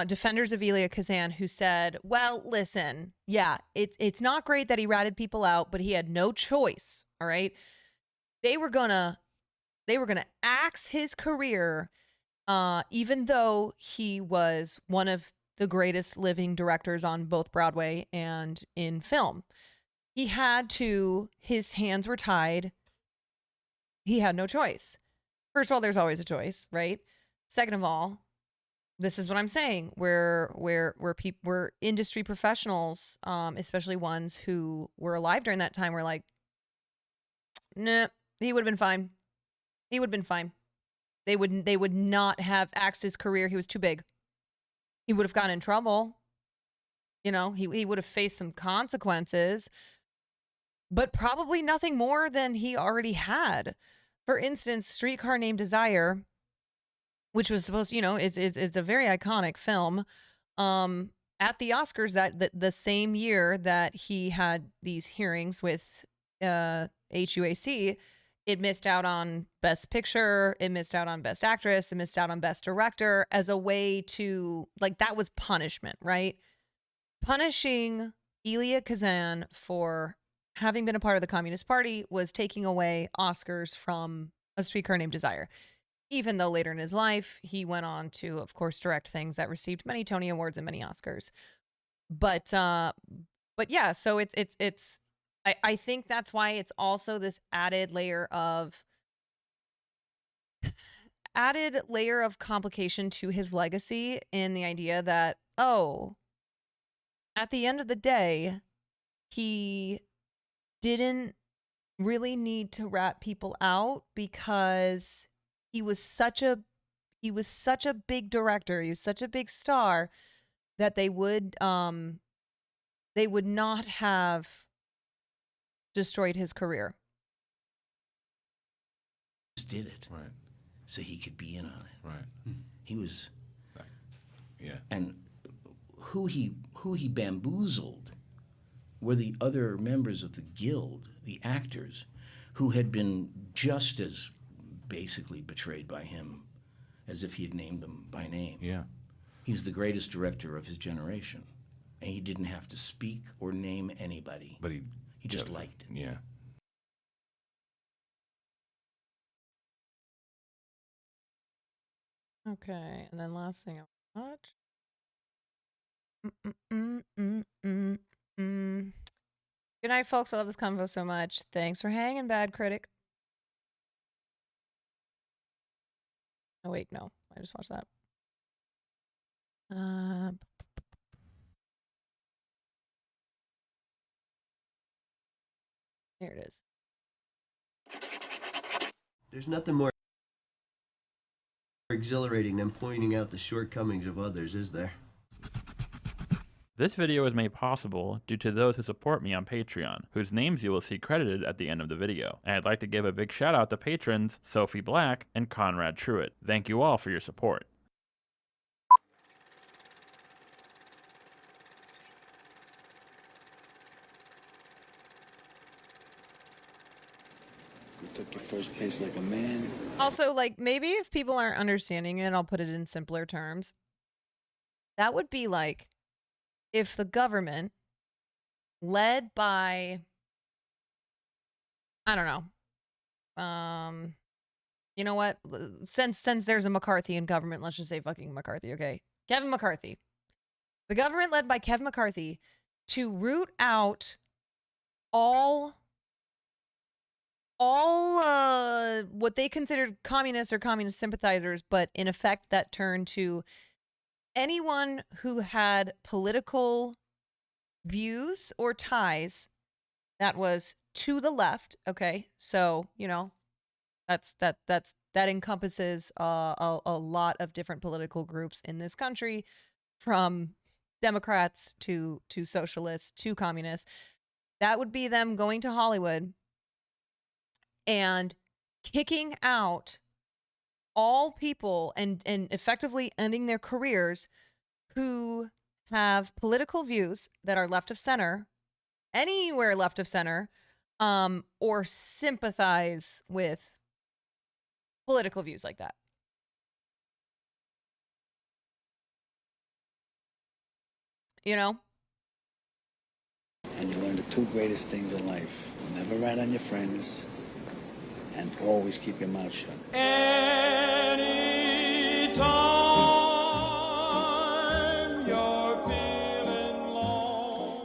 defenders of Elia Kazan who said, well, listen, yeah, it's not great that he ratted people out, but he had no choice, all right? They were gonna axe his career, even though he was one of the greatest living directors on both Broadway and in film. His hands were tied. He had no choice. First of all, there's always a choice, right? Second of all, this is what I'm saying. We're industry professionals, especially ones who were alive during that time, were like, nah, he would have been fine. He would have been fine. They would not have axed his career. He was too big. He would have gotten in trouble. You know, he would have faced some consequences, but probably nothing more than he already had. For instance, Streetcar Named Desire, which was supposed, is a very iconic film. At the Oscars, the same year that he had these hearings with HUAC, it missed out on Best Picture, it missed out on Best Actress, it missed out on Best Director as a way to, that was punishment, right? Punishing Elia Kazan for having been a part of the Communist Party was taking away Oscars from A Streetcar Named Desire. Even though later in his life, he went on to, of course, direct things that received many Tony Awards and many Oscars. But yeah, so I think that's why it's also this added layer of complication to his legacy, in the idea that, at the end of the day, he didn't really need to rat people out because he was such a big director, he was such a big star, that they would not have destroyed his career.
Just did it.
Right.
so he could be in on it.
Right.
He was,
yeah.
And who he bamboozled were the other members of the guild, the actors, who had been just as basically betrayed by him as if he had named them by name.
Yeah.
He was the greatest director of his generation, and he didn't have to speak or name anybody.
But he
just liked it.
Yeah.
Okay, and then last thing I watch. Good night, folks. I love this convo so much. Thanks for hanging, Bad Critic. Oh wait, no, I just watched that. Here it is.
There's nothing more exhilarating than pointing out the shortcomings of others, is there?
This video is made possible due to those who support me on Patreon, whose names you will see credited at the end of the video. And I'd like to give a big shout out to patrons Sophie Black and Conrad Truitt. Thank you all for your support.
You took your first pace like a man.
Also, like, maybe if people aren't understanding it, I'll put it in simpler terms. That would be like if the government, led by, I don't know, you know what? Since there's a McCarthy in government, let's just say fucking McCarthy, okay? Kevin McCarthy. The government led by Kevin McCarthy to root out all what they considered communists or communist sympathizers, but in effect that turned to anyone who had political views or ties that was to the left. Okay, so you know that encompasses a lot of different political groups in this country, from Democrats to socialists to communists. That would be them going to Hollywood and kicking out all people and effectively ending their careers who have political views that are left of center, anywhere left of center, or sympathize with political views like that. You know?
And you learn the two greatest things in life. Never rat on your friends, and always keep your mouth shut.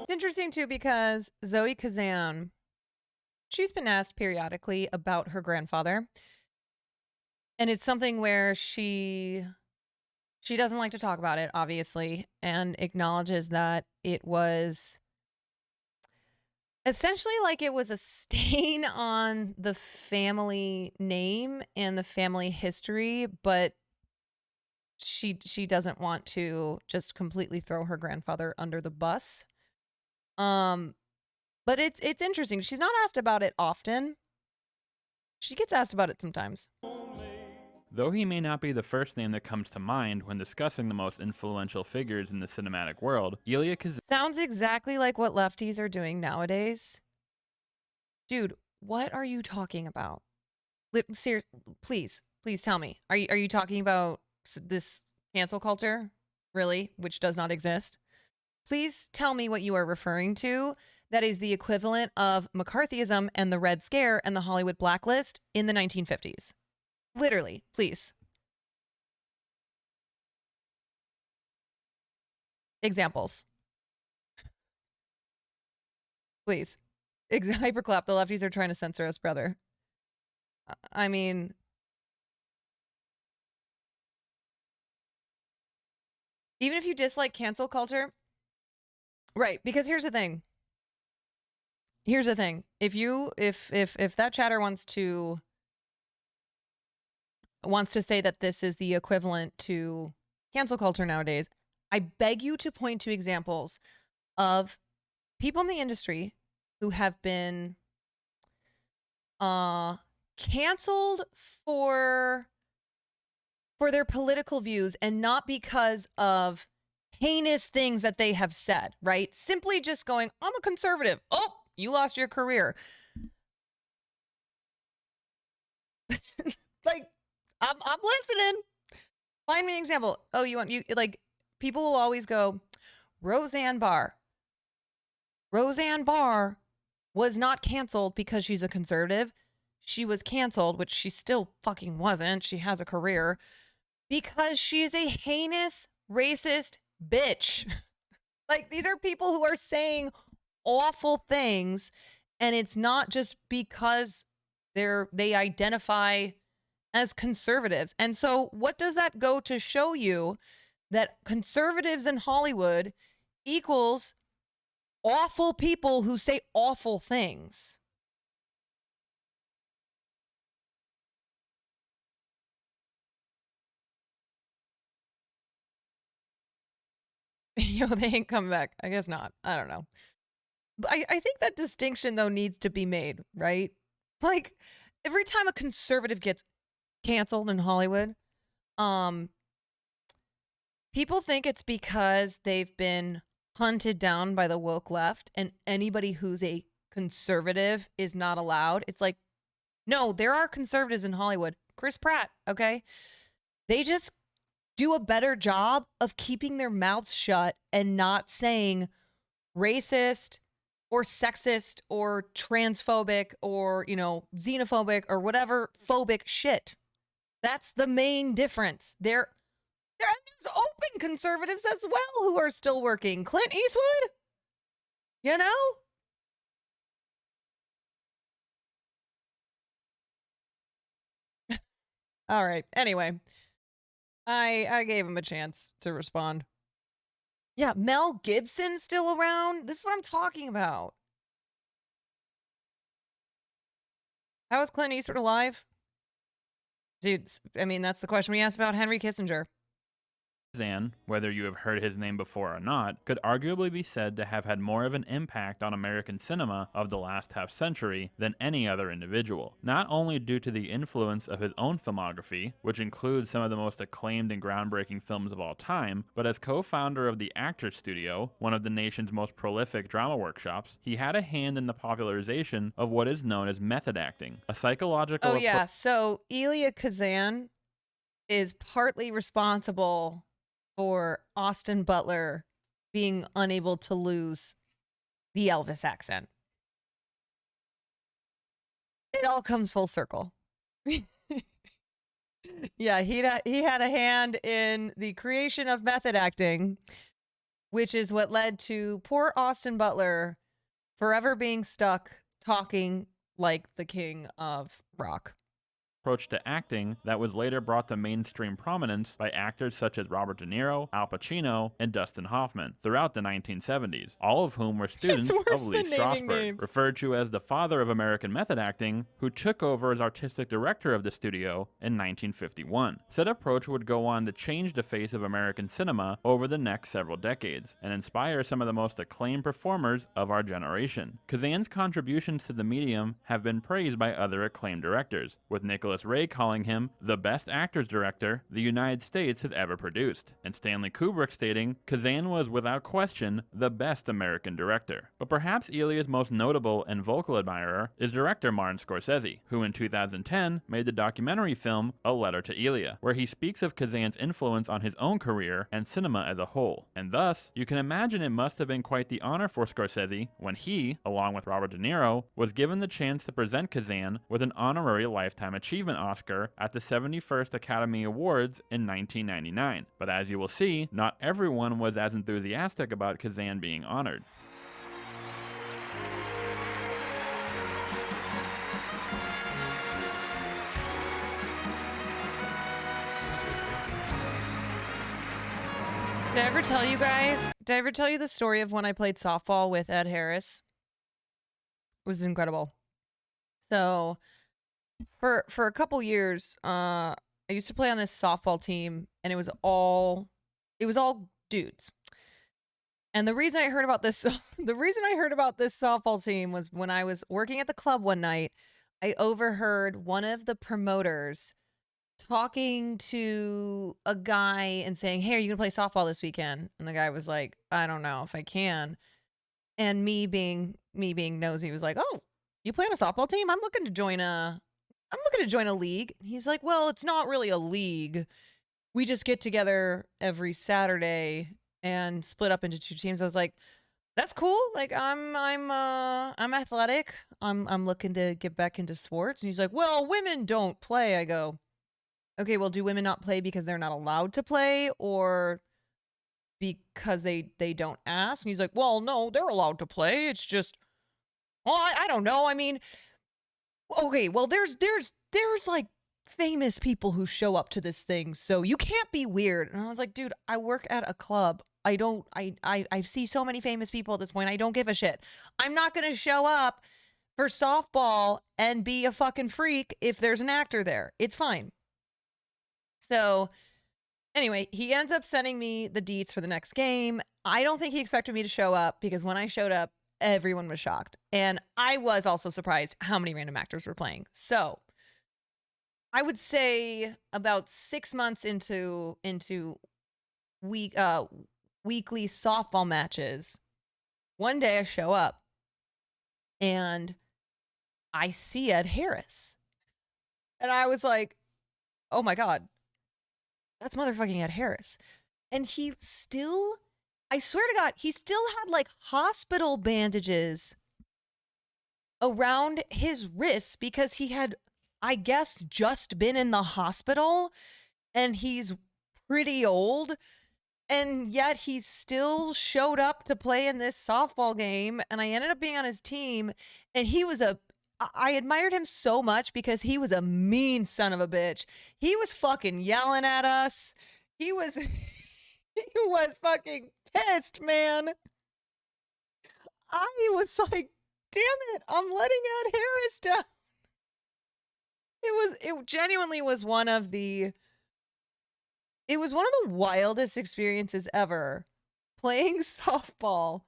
It's interesting too because Zoe Kazan, she's been asked periodically about her grandfather, and it's something where she doesn't like to talk about it, obviously, and acknowledges that it was essentially like it was a stain on the family name and the family history, but she doesn't want to just completely throw her grandfather under the bus. But it's interesting. She's not asked about it often. She gets asked about it sometimes.
Though he may not be the first name that comes to mind when discussing the most influential figures in the cinematic world, ELIA Kazan
sounds exactly like what lefties are doing nowadays. Dude, what are you talking about? Seriously, please tell me. Are you talking about this cancel culture, really, which does not exist? Please tell me what you are referring to that is the equivalent of McCarthyism and the Red Scare and the Hollywood blacklist in the 1950s. Literally, please. Examples. Please. Hyperclap, the lefties are trying to censor us, brother. I mean, even if you dislike cancel culture, right, because here's the thing. If that chatter wants to say that this is the equivalent to cancel culture nowadays, I beg you to point to examples of people in the industry who have been canceled for for their political views and not because of heinous things that they have said, right? Simply just going, I'm a conservative. Oh, you lost your career. Like, I'm listening. Find me an example. Oh, you like, people will always go, Roseanne Barr. Roseanne Barr was not canceled because she's a conservative. She was canceled, which she still fucking wasn't. She has a career because she is a heinous, racist bitch. Like, these are people who are saying awful things, and it's not just because they identify as conservatives. And so what does that go to show you? That conservatives in Hollywood equals awful people who say awful things. Yo, they ain't come back. I guess not. I don't know. I think that distinction, though, needs to be made, right? Like, every time a conservative gets canceled in Hollywood, people think it's because they've been hunted down by the woke left and anybody who's a conservative is not allowed. It's like, no, there are conservatives in Hollywood. Chris Pratt, okay? They just do a better job of keeping their mouths shut and not saying racist or sexist or transphobic or, xenophobic or whatever phobic shit. That's the main difference. There's open conservatives as well who are still working. Clint Eastwood, All right. Anyway, I gave him a chance to respond. Yeah, Mel Gibson's still around. This is what I'm talking about. How is Clint Eastwood alive? Dude, I mean, that's the question we asked about Henry Kissinger.
KAZAN, whether you have heard his name before or not, could arguably be said to have had more of an impact on American cinema of the last half century than any other individual. Not only due to the influence of his own filmography, which includes some of the most acclaimed and groundbreaking films of all time, but as co-founder of the Actors Studio, one of the nation's most prolific drama workshops, he had a hand in the popularization of what is known as method acting, a psychological...
Oh yeah, so ELIA KAZAN is partly responsible for Austin Butler being unable to lose the Elvis accent. It all comes full circle. Yeah, he had a hand in the creation of method acting, which is what led to poor Austin Butler forever being stuck talking like the king of rock.
Approach to acting that was later brought to mainstream prominence by actors such as Robert De Niro, Al Pacino, and Dustin Hoffman throughout the 1970s, all of whom were students of Lee Strasberg, referred to as the father of American method acting, who took over as artistic director of the studio in 1951. Said approach would go on to change the face of American cinema over the next several decades, and inspire some of the most acclaimed performers of our generation. KAZAN's contributions to the medium have been praised by other acclaimed directors, with Nicholas Ray calling him the best actors director the United States has ever produced, and Stanley Kubrick stating KAZAN was without question the best American director. But perhaps Elia's most notable and vocal admirer is director Martin Scorsese, who in 2010 made the documentary film A Letter to Elia, where he speaks of KAZAN's influence on his own career and cinema as a whole. And thus, you can imagine it must have been quite the honor for Scorsese when he, along with Robert De Niro, was given the chance to present KAZAN with an honorary Lifetime Achievement Oscar at the 71st Academy Awards in 1999. But as you will see, not everyone was as enthusiastic about KAZAN being honored.
Did I ever tell you guys? Did I ever tell you the story of when I played softball with Ed Harris? It was incredible. So for a couple years, I used to play on this softball team, and it was all dudes. And the reason I heard about this softball team was when I was working at the club one night. I overheard one of the promoters talking to a guy and saying, "Hey, are you gonna play softball this weekend?" And the guy was like, "I don't know if I can." And me being nosy was like, "Oh, you play on a softball team? I'm looking to join a league." And he's like, "Well, it's not really a league. We just get together every Saturday and split up into 2 teams." I was like, "That's cool. Like I'm athletic. I'm looking to get back into sports." And he's like, "Well, women don't play." I go, "Okay, well, do women not play because they're not allowed to play or because they don't ask?" And he's like, "Well, no, they're allowed to play. It's just, well, I don't know. I mean, okay, well, there's like famous people who show up to this thing, so you can't be weird." And I was like, "Dude, I work at a club. I see so many famous people at this point. I don't give a shit. I'm not going to show up for softball and be a fucking freak if there's an actor there. It's fine." So anyway, he ends up sending me the deets for the next game. I don't think he expected me to show up because when I showed up, everyone was shocked. And I was also surprised how many random actors were playing. So I would say about 6 months into weekly softball matches, one day I show up and I see Ed Harris. And I was like, "Oh my God, that's motherfucking Ed Harris." And he still, I swear to God, he still had like hospital bandages around his wrists because he had, I guess, just been in the hospital and he's pretty old. And yet he still showed up to play in this softball game. And I ended up being on his team. And I admired him so much because he was a mean son of a bitch. He was fucking yelling at us. He was fucking pissed, man. I was like, damn it, I'm letting Ed Harris down. It genuinely was one of the wildest experiences ever, playing softball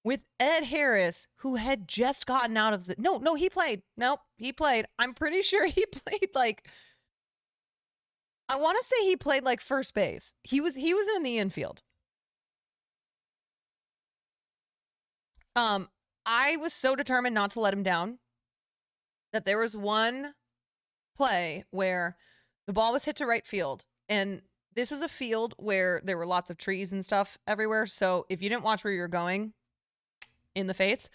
with Ed Harris, who had just gotten out of the... No, he played. Nope, he played. I'm pretty sure he played like... I want to say he played like first base. He was in the infield. I was so determined not to let him down that there was one play where the ball was hit to right field, and this was a field where there were lots of trees and stuff everywhere. So if you didn't watch where you're going, in the face,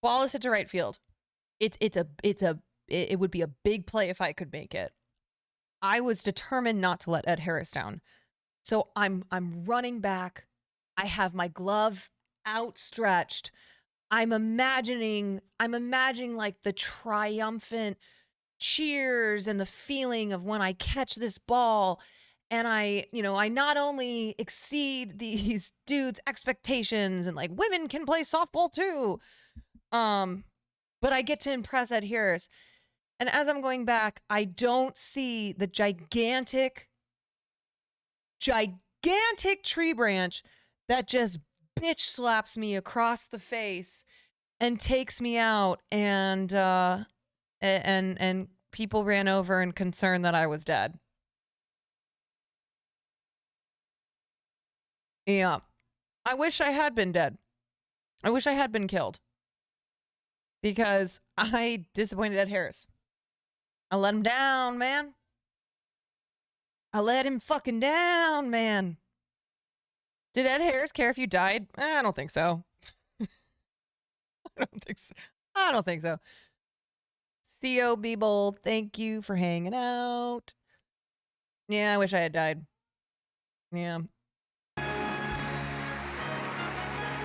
ball is hit to right field. It would be a big play if I could make it. I was determined not to let Ed Harris down. So I'm running back. I have my glove outstretched. I'm imagining like the triumphant cheers and the feeling of when I catch this ball and I not only exceed these dudes' expectations and like women can play softball too, but I get to impress Ed Harris. And as I'm going back, I don't see the gigantic tree branch that just bitch slaps me across the face and takes me out, and people ran over in concern that I was dead. Yeah. I wish I had been dead. I wish I had been killed. Because I disappointed Ed Harris. I let him down, man. I let him fucking down, man. Did Ed Harris care if you died? I don't think so. I don't think so. CO Beeble, thank you for hanging out. Yeah, I wish I had died. Yeah.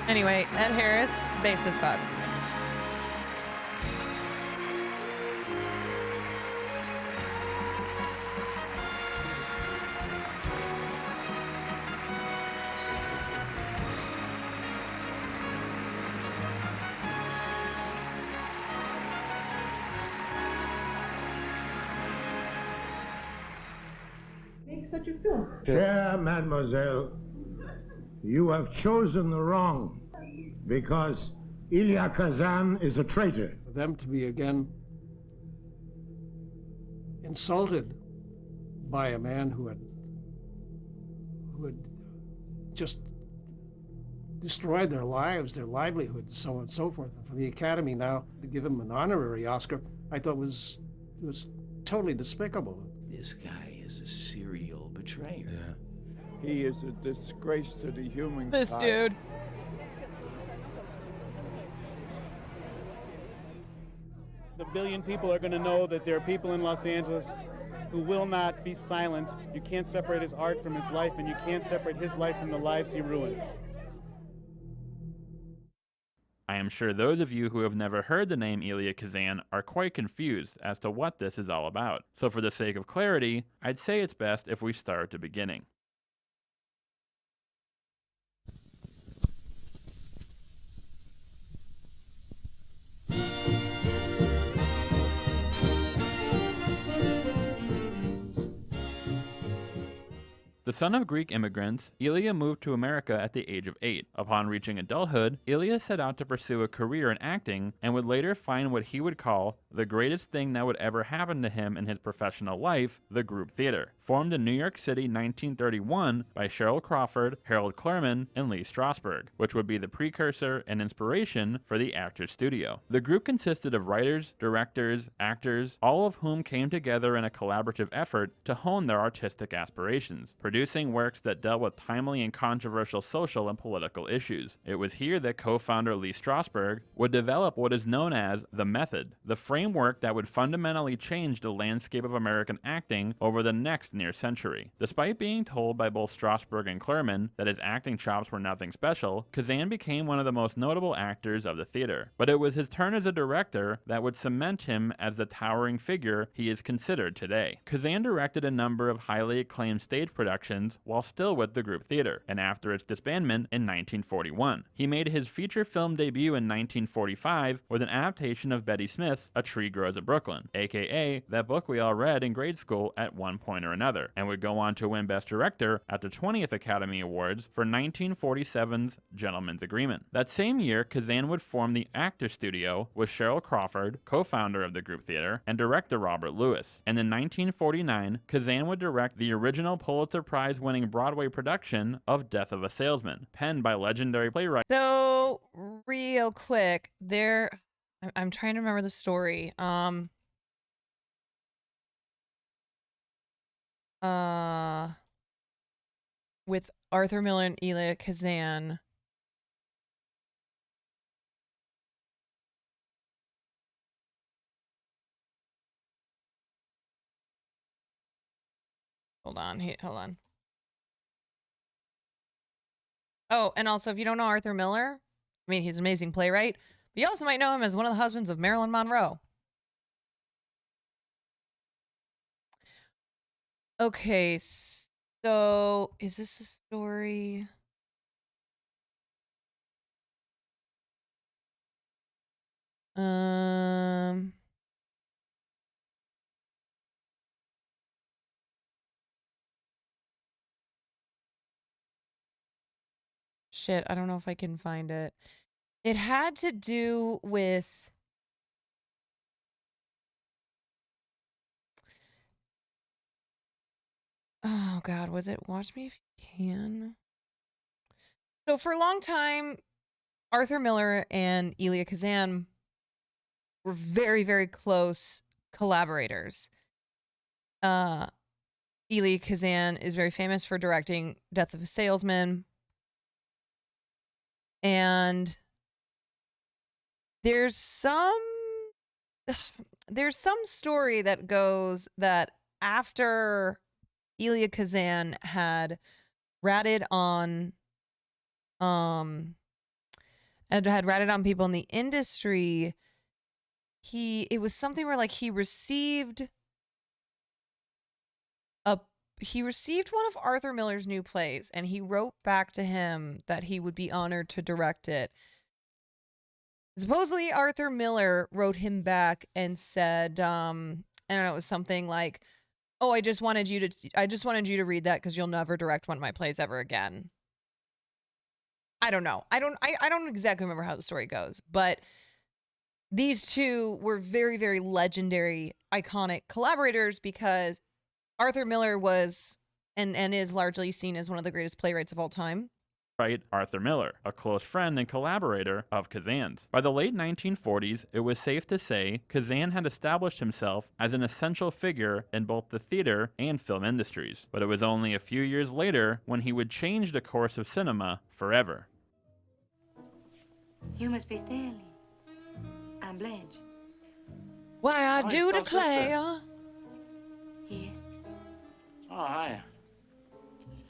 Anyway, Ed Harris, based as fuck.
Make such a film.
Chère mademoiselle, you have chosen the wrong, because ELIA KAZAN is a traitor.
For them to be again insulted by a man who had just destroyed their lives, their livelihoods, so on and so forth. And for the Academy now to give him an honorary Oscar, I thought was totally despicable.
This guy is a serial betrayer.
Yeah. He is a disgrace to the human
This
kind.
dude.
The billion people are going to know that there are people in Los Angeles who will not be silent. You can't separate his art from his life, and you can't separate his life from the lives he ruined.
I am sure those of you who have never heard the name Elia Kazan are quite confused as to what this is all about. So for the sake of clarity, I'd say it's best if we start at the beginning. The son of Greek immigrants, Elia moved to America at the age of 8. Upon reaching adulthood, Elia set out to pursue a career in acting and would later find what he would call the greatest thing that would ever happen to him in his professional life, the group theater. Formed in New York City 1931 by Cheryl Crawford, Harold Clurman, and Lee Strasberg, which would be the precursor and inspiration for the Actors Studio. The group consisted of writers, directors, actors, all of whom came together in a collaborative effort to hone their artistic aspirations, producing works that dealt with timely and controversial social and political issues. It was here that co-founder Lee Strasberg would develop what is known as the method, the framework that would fundamentally change the landscape of American acting over the next near century. Despite being told by both Strasberg and Clurman that his acting chops were nothing special, Kazan became one of the most notable actors of the theater. But it was his turn as a director that would cement him as the towering figure he is considered today. Kazan directed a number of highly acclaimed stage productions while still with the group theater, and after its disbandment in 1941. He made his feature film debut in 1945 with an adaptation of Betty Smith's A Tree Grows in Brooklyn, aka that book we all read in grade school at one point or another, and would go on to win Best Director at the 20th Academy Awards for 1947's Gentleman's Agreement. That same year, Kazan would form the Actors Studio with Cheryl Crawford, co-founder of the group theater, and director Robert Lewis. And in 1949, Kazan would direct the original Pulitzer Prize-winning Broadway production of Death of a Salesman, penned by legendary playwright.
So, real quick, I'm trying to remember the story. With Arthur Miller and Elia Kazan. Hold on. Oh, and also, if you don't know Arthur Miller, I mean, he's an amazing playwright, but you also might know him as one of the husbands of Marilyn Monroe. Okay, so is this the story? Shit, I don't know if I can find it. It had to do with oh God, was it Watch Me If You Can? So for a long time, Arthur Miller and Elia Kazan were very, very close collaborators. Elia Kazan is very famous for directing Death of a Salesman. And there's some story that goes that after Elia Kazan had ratted on people in the industry, it was something where like he received one of Arthur Miller's new plays, and he wrote back to him that he would be honored to direct it. Supposedly Arthur Miller wrote him back and said, I don't know, it was something like, "Oh, I just wanted you to read that because you'll never direct one of my plays ever again." I don't know. I don't exactly remember how the story goes, but these two were very, very legendary, iconic collaborators because Arthur Miller was and is largely seen as one of the greatest playwrights of all time.
Arthur Miller, a close friend and collaborator of Kazan's. By the late 1940s, it was safe to say Kazan had established himself as an essential figure in both the theater and film industries. But it was only a few years later when he would change the course of cinema forever.
You must be Stanley. I'm Blanche.
Why, I do
still
declare.
Yes.
Oh, hi.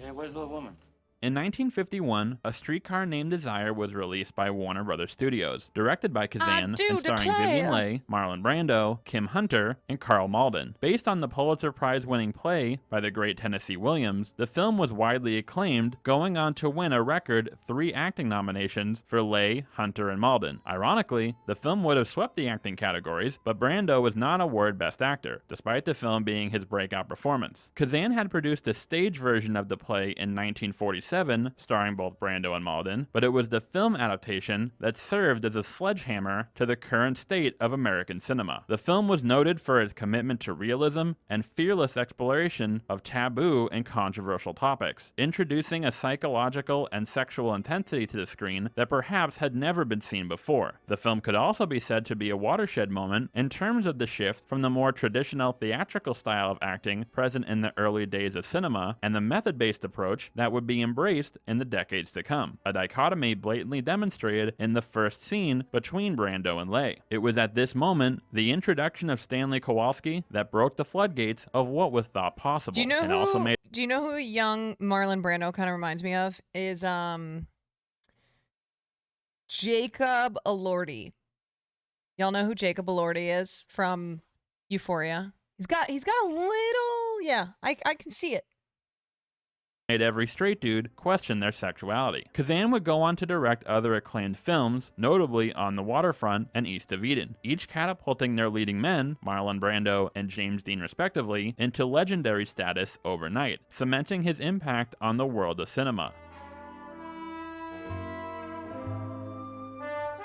Yeah, where's the little woman?
In 1951, A Streetcar Named Desire was released by Warner Brothers Studios, directed by Kazan and starring Vivian Leigh, Marlon Brando, Kim Hunter, and Carl Malden. Based on the Pulitzer Prize-winning play by the great Tennessee Williams, the film was widely acclaimed, going on to win a record 3 acting nominations for Leigh, Hunter, and Malden. Ironically, the film would have swept the acting categories, but Brando was not awarded Best Actor, despite the film being his breakout performance. Kazan had produced a stage version of the play in 1947, starring both Brando and Malden, but it was the film adaptation that served as a sledgehammer to the current state of American cinema. The film was noted for its commitment to realism and fearless exploration of taboo and controversial topics, introducing a psychological and sexual intensity to the screen that perhaps had never been seen before. The film could also be said to be a watershed moment in terms of the shift from the more traditional theatrical style of acting present in the early days of cinema and the method-based approach that would be embraced in the decades to come, a dichotomy blatantly demonstrated in the first scene between Brando and Leigh. It was at this moment, the introduction of Stanley Kowalski, that broke the floodgates of what was thought possible.
Do you know who young Marlon Brando kind of reminds me of? Is Jacob Elordi. Y'all know who Jacob Elordi is from Euphoria? He's got a little, yeah, I can see it.
Made every straight dude question their sexuality. Kazan would go on to direct other acclaimed films, notably On the Waterfront and East of Eden, each catapulting their leading men, Marlon Brando and James Dean respectively, into legendary status overnight, cementing his impact on the world of cinema.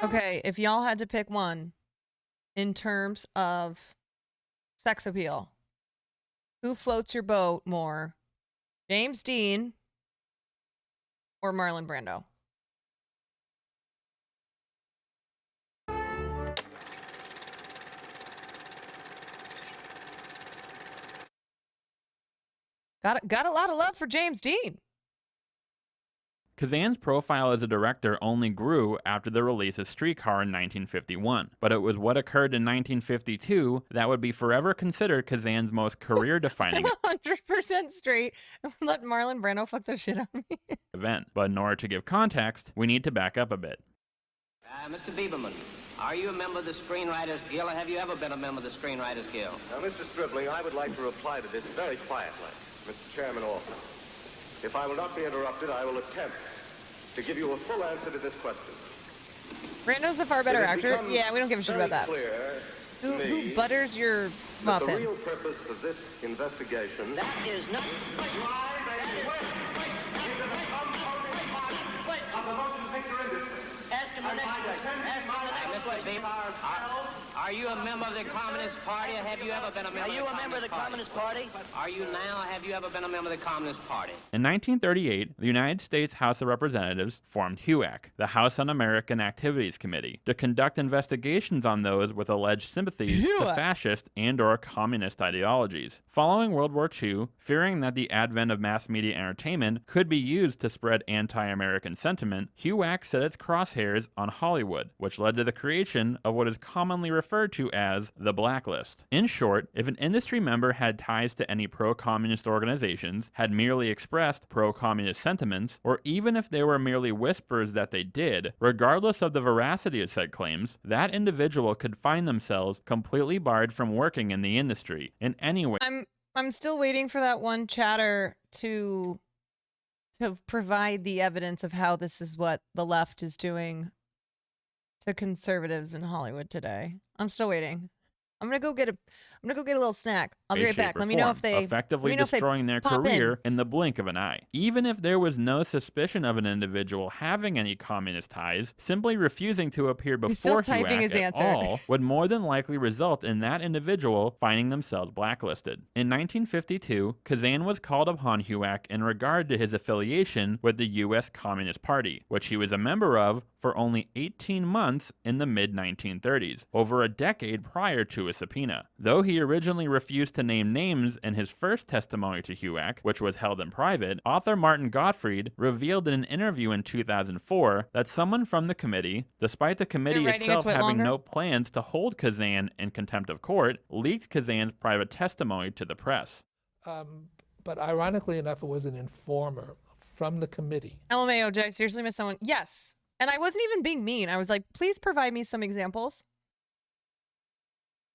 Okay, if y'all had to pick one in terms of sex appeal, who floats your boat more? James Dean or Marlon Brando? Got a lot of love for James Dean.
Kazan's profile as a director only grew after the release of Streetcar in 1951, but it was what occurred in 1952 that would be forever considered Kazan's most career-defining
100% straight. Let Marlon Brando fuck the shit out of me.
event. But in order to give context, we need to back up a bit.
Mr. Bieberman, are you a member of the Screenwriters Guild, or have you ever been a member of the Screenwriters Guild?
Now, Mr. Stribling, I would like to reply to this very quietly. Mr. Chairman also. If I will not be interrupted, I will attempt to give you a full answer to this question.
Brando's a far better actor. Yeah, we don't give a shit about that. Who butters your muffin?
The real purpose of this investigation...
That is not... Ask him the next question. Ask him the next question. Are you a member of the Communist Party, or have you ever been a member of the Communist Party? Are you a member of the Communist Party? Are you now, have you ever been a member of the Communist Party?
In 1938, the United States House of Representatives formed HUAC, the House Un-American Activities Committee, to conduct investigations on those with alleged sympathies to fascist and/or communist ideologies. Following World War II, fearing that the advent of mass media entertainment could be used to spread anti-American sentiment, HUAC set its crosshairs on Hollywood, which led to the creation of what is commonly referred to as the blacklist. In short, if an industry member had ties to any pro-communist organizations, had merely expressed pro-communist sentiments, or even if they were merely whispers that they did, regardless of the veracity of said claims, that individual could find themselves completely barred from working in the industry in any way.
I'm still waiting for that one chatter to provide the evidence of how this is what the left is doing to conservatives in Hollywood today. I'm still waiting. I'm gonna go get I'm gonna go get a little snack. I'll be
a
right
shape
back.
or
Let me know
form,
if they
effectively
let me know if they
destroying their
pop
career in the blink of an eye. Even if there was no suspicion of an individual having any communist ties, simply refusing to appear
He's still
before
typing
HUAC
his
at
answer.
all would more than likely result in that individual finding themselves blacklisted. In 1952, Kazan was called upon HUAC in regard to his affiliation with the U.S. Communist Party, which he was a member of for only 18 months in the mid-1930s, over a decade prior to a subpoena. Though he originally refused to name names in his first testimony to HUAC, which was held in private, author Martin Gottfried revealed in an interview in 2004 that someone from the committee, despite the committee itself having no plans to hold Kazan in contempt of court, leaked Kazan's private testimony to the press.
But ironically enough, it was an informer from the committee.
LMAO, did I seriously miss someone? Yes. And I wasn't even being mean. I was like, please provide me some examples.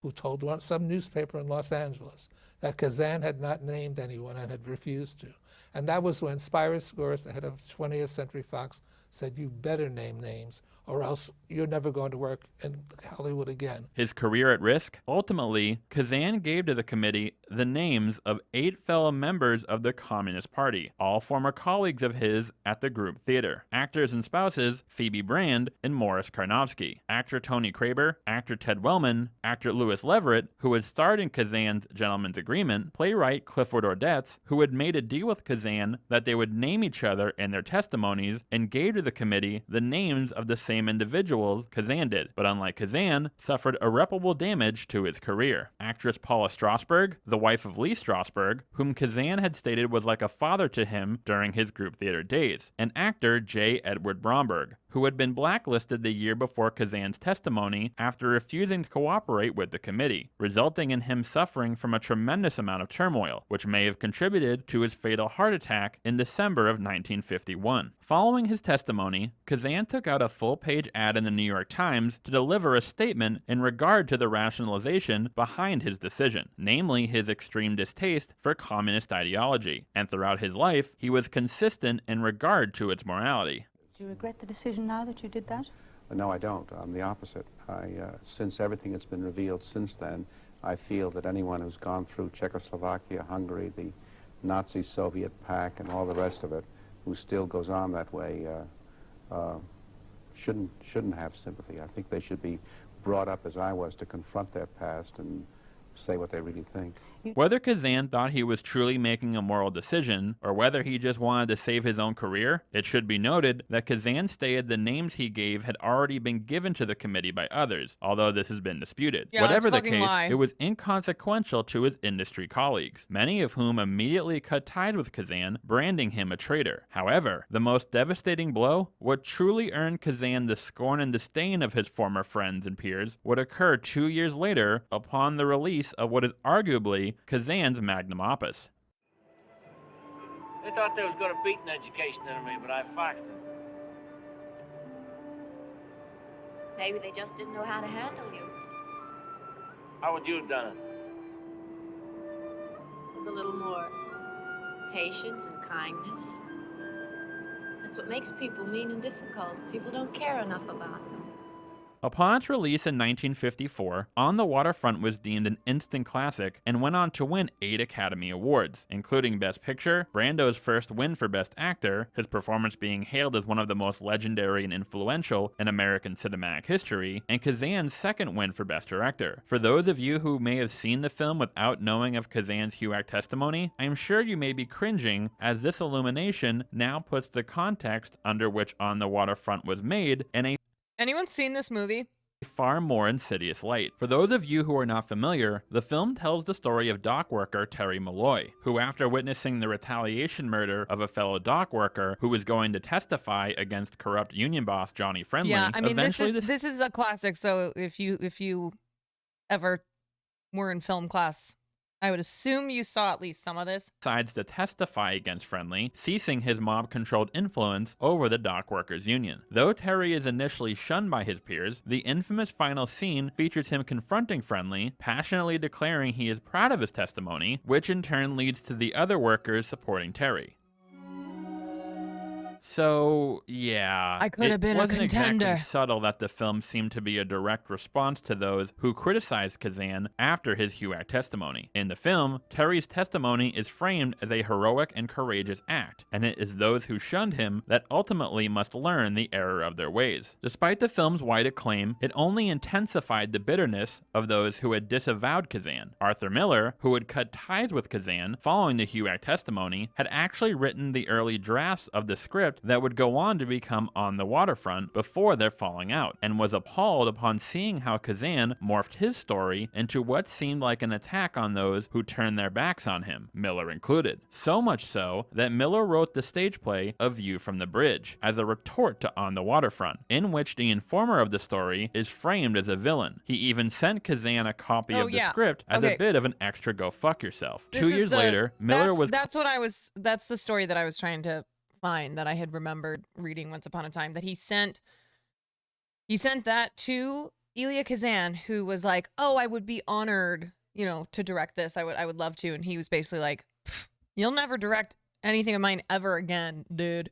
Who told some newspaper in Los Angeles that Kazan had not named anyone and had refused to. And that was when Spyros Skouras, the head of 20th Century Fox, said, you better name names or else you're never going to work in Hollywood again.
His career at risk? Ultimately, Kazan gave to the committee the names of 8 fellow members of the Communist Party, all former colleagues of his at the group theater. Actors and spouses Phoebe Brand and Morris Karnofsky, actor Tony Kraber, actor Ted Wellman, actor Louis Leverett, who had starred in Kazan's Gentleman's Agreement, playwright Clifford Ordetz, who had made a deal with Kazan that they would name each other in their testimonies, and gave to the committee the names of the same individuals Kazan did, but unlike Kazan, suffered irreparable damage to his career. Actress Paula Strasberg, the wife of Lee Strasberg, whom Kazan had stated was like a father to him during his group theater days, and actor J. Edward Bromberg, who had been blacklisted the year before Kazan's testimony after refusing to cooperate with the committee, resulting in him suffering from a tremendous amount of turmoil, which may have contributed to his fatal heart attack in December of 1951. Following his testimony, Kazan took out a full-page ad in the New York Times to deliver a statement in regard to the rationalization behind his decision, namely his extreme distaste for communist ideology, and throughout his life, he was consistent in regard to its morality.
Do you regret the decision now that you did that?
No, I don't. I'm the opposite. Since everything that's been revealed since then, I feel that anyone who's gone through Czechoslovakia, Hungary, the Nazi-Soviet pact, and all the rest of it, who still goes on that way, shouldn't have sympathy. I think they should be brought up as I was to confront their past and say what they really think.
Whether Kazan thought he was truly making a moral decision, or whether he just wanted to save his own career, it should be noted that Kazan stated the names he gave had already been given to the committee by others, although this has been disputed.
Yeah,
Whatever the
that's
case,
lie.
it was inconsequential to his industry colleagues, many of whom immediately cut ties with Kazan, branding him a traitor. However, the most devastating blow, what truly earned Kazan the scorn and disdain of his former friends and peers, would occur 2 years later upon the release of what is arguably Kazan's magnum opus.
They thought they was going to beat an education out of me, but I foxed them.
Maybe they just didn't know how to handle you.
How would you have done it?
With a little more patience and kindness. That's what makes people mean and difficult. People don't care enough about them.
Upon its release in 1954, On the Waterfront was deemed an instant classic and went on to win 8 Academy Awards, including Best Picture, Brando's first win for Best Actor, his performance being hailed as one of the most legendary and influential in American cinematic history, and Kazan's second win for Best Director. For those of you who may have seen the film without knowing of Kazan's HUAC testimony, I'm sure you may be cringing, as this illumination now puts the context under which On the Waterfront was made in a
Anyone seen this movie?
far more insidious light. For those of you who are not familiar, the film tells the story of dock worker Terry Malloy, who after witnessing the retaliation murder of a fellow dock worker who was going to testify against corrupt union boss Johnny Friendly,
Yeah, I mean this
eventually
is a classic. So if you ever were in film class, I would assume you saw at least some of this.
decides to testify against Friendly, ceasing his mob-controlled influence over the dock workers union. Though Terry is initially shunned by his peers, the infamous final scene features him confronting Friendly, passionately declaring he is proud of his testimony, which in turn leads to the other workers supporting Terry. So, yeah.
I could have been a
It wasn't
contender.
exactly subtle that the film seemed to be a direct response to those who criticized Kazan after his HUAC testimony. In the film, Terry's testimony is framed as a heroic and courageous act, and it is those who shunned him that ultimately must learn the error of their ways. Despite the film's wide acclaim, it only intensified the bitterness of those who had disavowed Kazan. Arthur Miller, who had cut ties with Kazan following the HUAC testimony, had actually written the early drafts of the script that would go on to become On the Waterfront before their falling out, and was appalled upon seeing how Kazan morphed his story into what seemed like an attack on those who turned their backs on him, Miller included. So much so that Miller wrote the stage play A View from the Bridge as a retort to On the Waterfront, in which the informer of the story is framed as a villain. He even sent Kazan a copy of the script as a bit of an extra go fuck yourself. 2 years later, Miller was...
That's the story that I was trying to find, that I had remembered reading once upon a time, that he sent that to ELIA KAZAN, who was like, oh, I would be honored, you know, to direct this. I would love to. And he was basically like, you'll never direct anything of mine ever again, dude.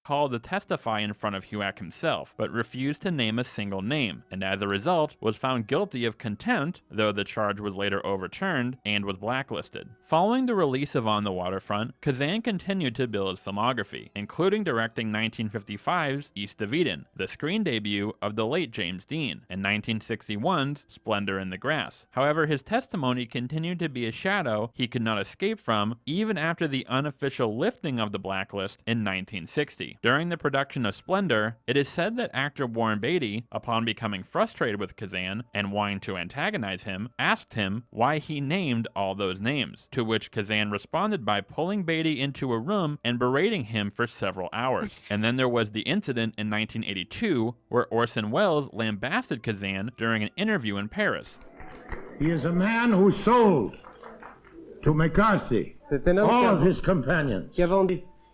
Called to testify in front of HUAC himself, but refused to name a single name, and as a result was found guilty of contempt, though the charge was later overturned, and was blacklisted. Following the release of On the Waterfront, Kazan continued to build his filmography, including directing 1955's East of Eden, the screen debut of the late James Dean, and 1961's Splendor in the Grass. However, his testimony continued to be a shadow he could not escape from even after the unofficial lifting of the blacklist in 1960. During the production of Splendor, it is said that actor Warren Beatty, upon becoming frustrated with Kazan and wanting to antagonize him, asked him why he named all those names, to which Kazan responded by pulling Beatty into a room and berating him for several hours. And then there was the incident in 1982 where Orson Welles lambasted Kazan during an interview in Paris.
He is a man who sold to McCarthy all of his companions.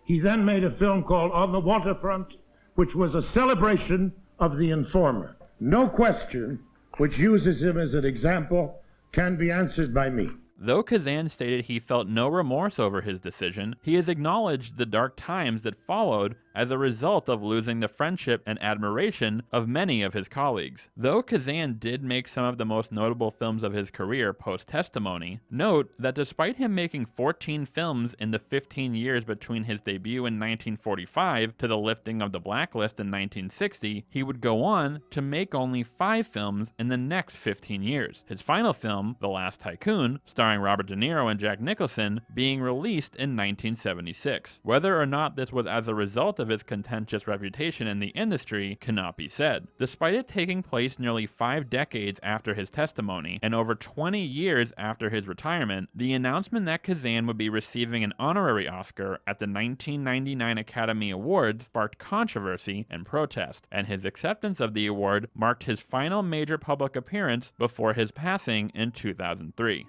He then made a film called On the Waterfront, which was a celebration of the informer. No question which uses him as an example can be answered by me.
Though Kazan stated he felt no remorse over his decision, he has acknowledged the dark times that followed as a result of losing the friendship and admiration of many of his colleagues. Though Kazan did make some of the most notable films of his career post-testimony, note that despite him making 14 films in the 15 years between his debut in 1945 to the lifting of the blacklist in 1960, he would go on to make only 5 films in the next 15 years. His final film, The Last Tycoon, starring Robert De Niro and Jack Nicholson, being released in 1976. Whether or not this was as a result of his contentious reputation in the industry cannot be said. Despite it taking place nearly 5 decades after his testimony and over 20 years after his retirement, the announcement that Kazan would be receiving an honorary Oscar at the 1999 Academy Awards sparked controversy and protest, and his acceptance of the award marked his final major public appearance before his passing in 2003.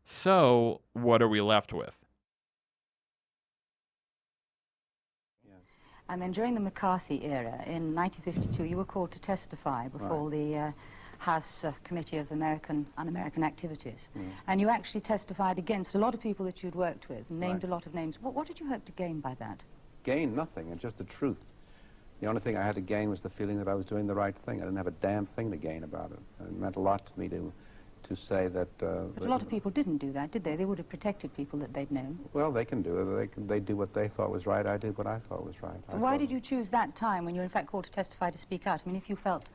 So, what are we left with?
And then during the McCarthy era, in 1952, you were called to testify before the House Committee of Un-American Activities. And you actually testified against a lot of people that you'd worked with, and named a lot of names. What did you hope to gain by that?
Gain nothing, and just the truth. The only thing I had to gain was the feeling that I was doing the right thing. I didn't have a damn thing to gain about it. It meant a lot to me to say that...
But a lot of people didn't do that, did they? They would have protected people that they'd known.
Well, they can do it. They do what they thought was right. I did what I thought was right.
Why did you choose that time when you were in fact called to testify to speak out? I mean, if you felt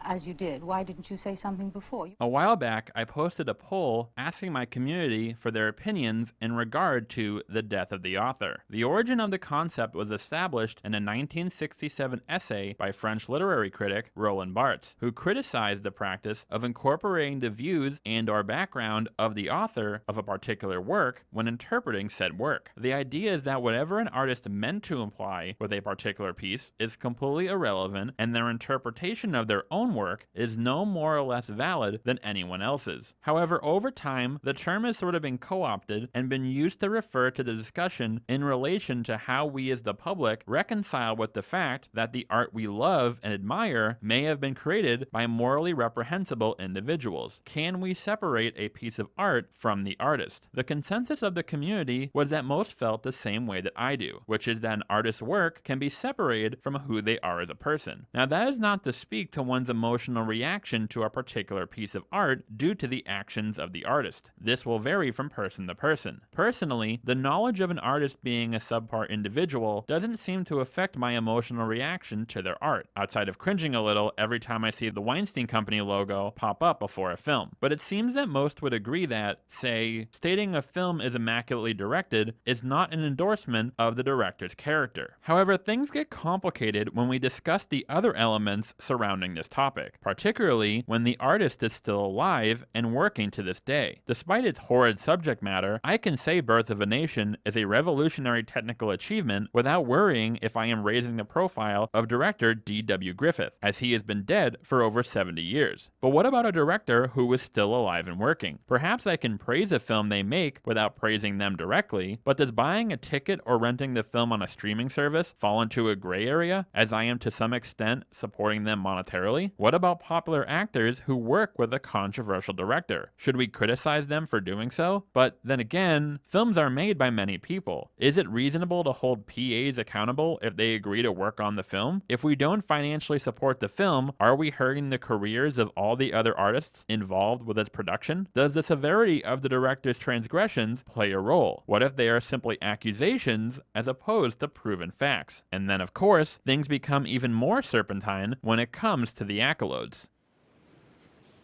as you did, why didn't you say something before?
A while back, I posted a poll asking my community for their opinions in regard to the death of the author. The origin of the concept was established in a 1967 essay by French literary critic Roland Barthes, who criticized the practice of incorporating the views and/or background of the author of a particular work when interpreting said work. The idea is that whatever an artist meant to imply with a particular piece is completely irrelevant, and their interpretation of their own own work is no more or less valid than anyone else's. However, over time, the term has sort of been co-opted and been used to refer to the discussion in relation to how we as the public reconcile with the fact that the art we love and admire may have been created by morally reprehensible individuals. Can we separate a piece of art from the artist? The consensus of the community was that most felt the same way that I do, which is that an artist's work can be separated from who they are as a person. Now, that is not to speak to one's emotional reaction to a particular piece of art due to the actions of the artist. This will vary from person to person. Personally, the knowledge of an artist being a subpar individual doesn't seem to affect my emotional reaction to their art, outside of cringing a little every time I see the Weinstein Company logo pop up before a film. But it seems that most would agree that, say, stating a film is immaculately directed is not an endorsement of the director's character. However, things get complicated when we discuss the other elements surrounding this topic, particularly when the artist is still alive and working to this day. Despite its horrid subject matter, I can say Birth of a Nation is a revolutionary technical achievement without worrying if I am raising the profile of director D.W. Griffith, as he has been dead for over 70 years. But what about a director who is still alive and working? Perhaps I can praise a film they make without praising them directly, but does buying a ticket or renting the film on a streaming service fall into a gray area, as I am to some extent supporting them monetarily? What about popular actors who work with a controversial director? Should we criticize them for doing so? But then again, films are made by many people. Is it reasonable to hold PAs accountable if they agree to work on the film? If we don't financially support the film, are we hurting the careers of all the other artists involved with its production? Does the severity of the director's transgressions play a role? What if they are simply accusations as opposed to proven facts? And then, of course, things become even more serpentine when it comes to the accolades.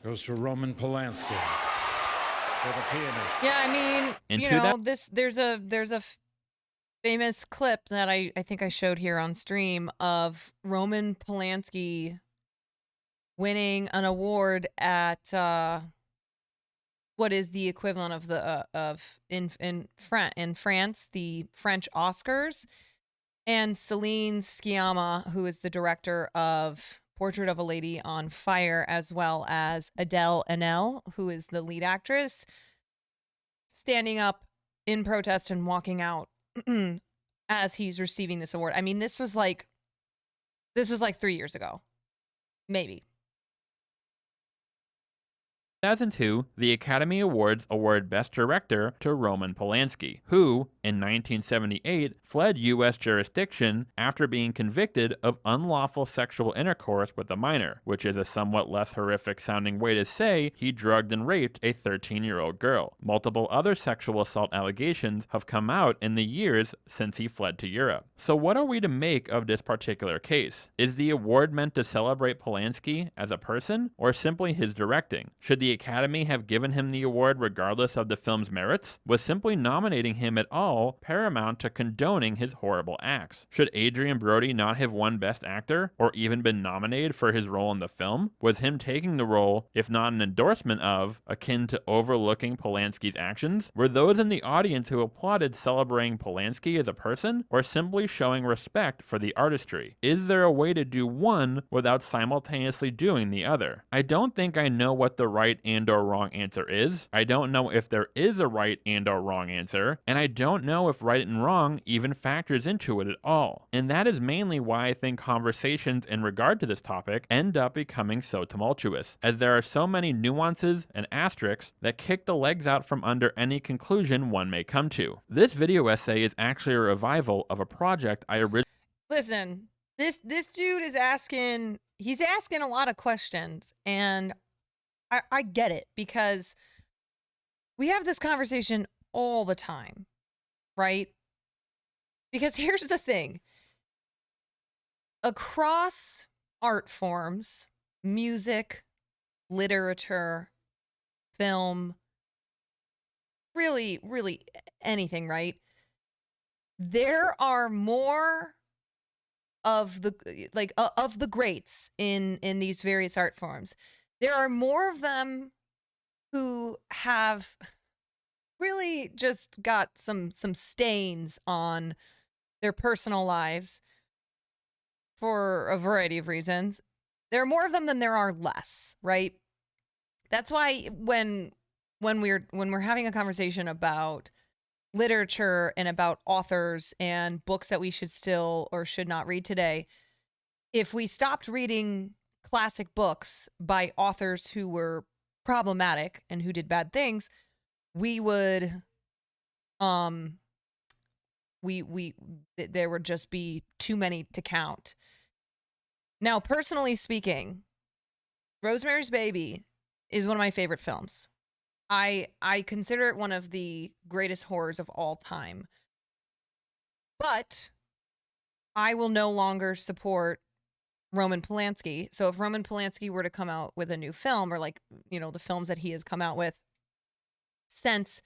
Goes for Roman Polanski. For the pianist.
Yeah, I mean,
And
you
to
know,
that-
there's a famous clip that I think I showed here on stream of Roman Polanski winning an award at what is the equivalent of the in France, the French Oscars, and Celine Sciamma, who is the director of Portrait of a Lady on Fire, as well as Adele Haenel, who is the lead actress, standing up in protest and walking out as he's receiving this award. I mean, this was like 3 years ago, maybe.
2002, the Academy Awards award Best Director to Roman Polanski, who, in 1978, fled U.S. jurisdiction after being convicted of unlawful sexual intercourse with a minor, which is a somewhat less horrific sounding way to say he drugged and raped a 13-year-old girl. Multiple other sexual assault allegations have come out in the years since he fled to Europe. So what are we to make of this particular case? Is the award meant to celebrate Polanski as a person, or simply his directing? Should the Academy have given him the award regardless of the film's merits? Was simply nominating him at all paramount to condoning his horrible acts? Should Adrien Brody not have won Best Actor, or even been nominated for his role in the film? Was him taking the role, if not an endorsement of, akin to overlooking Polanski's actions? Were those in the audience who applauded celebrating Polanski as a person, or simply showing respect for the artistry? Is there a way to do one without simultaneously doing the other? I don't think I know what the right and or wrong answer is. I don't know if there is a right and or wrong answer, and I don't know if right and wrong even factors into it at all. And that is mainly why I think conversations in regard to this topic end up becoming so tumultuous, as there are so many nuances and asterisks that kick the legs out from under any conclusion one may come to. This video essay is actually a revival of a project I originally...
Listen, this dude is asking, he's asking a lot of questions, and I get it, because we have this conversation all the time, right? Because here's the thing. Across art forms, music, literature, film, really, really anything, right? There are more of the greats in these various art forms. There are more of them who have really just got some stains on their personal lives for a variety of reasons. There are more of them than there are less, right? That's why when we're having a conversation about literature and about authors and books that we should still or should not read today, if we stopped reading classic books by authors who were problematic and who did bad things, we would there would just be too many to count. Now, personally speaking, Rosemary's Baby is one of my favorite films. I consider it one of the greatest horrors of all time. But I will no longer support Roman Polanski. So if Roman Polanski were to come out with a new film, or like, you know, the films that he has come out with since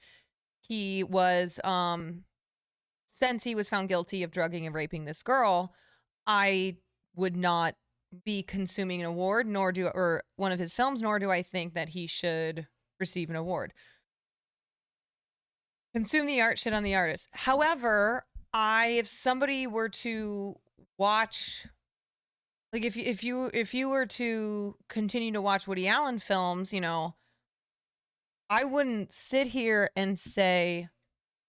he was found guilty of drugging and raping this girl, I would not be consuming an award, or one of his films, nor do I think that he should receive an award. Consume the art, shit on the artist. However, if somebody were to watch, like if you were to continue to watch Woody Allen films, you know, I wouldn't sit here and say,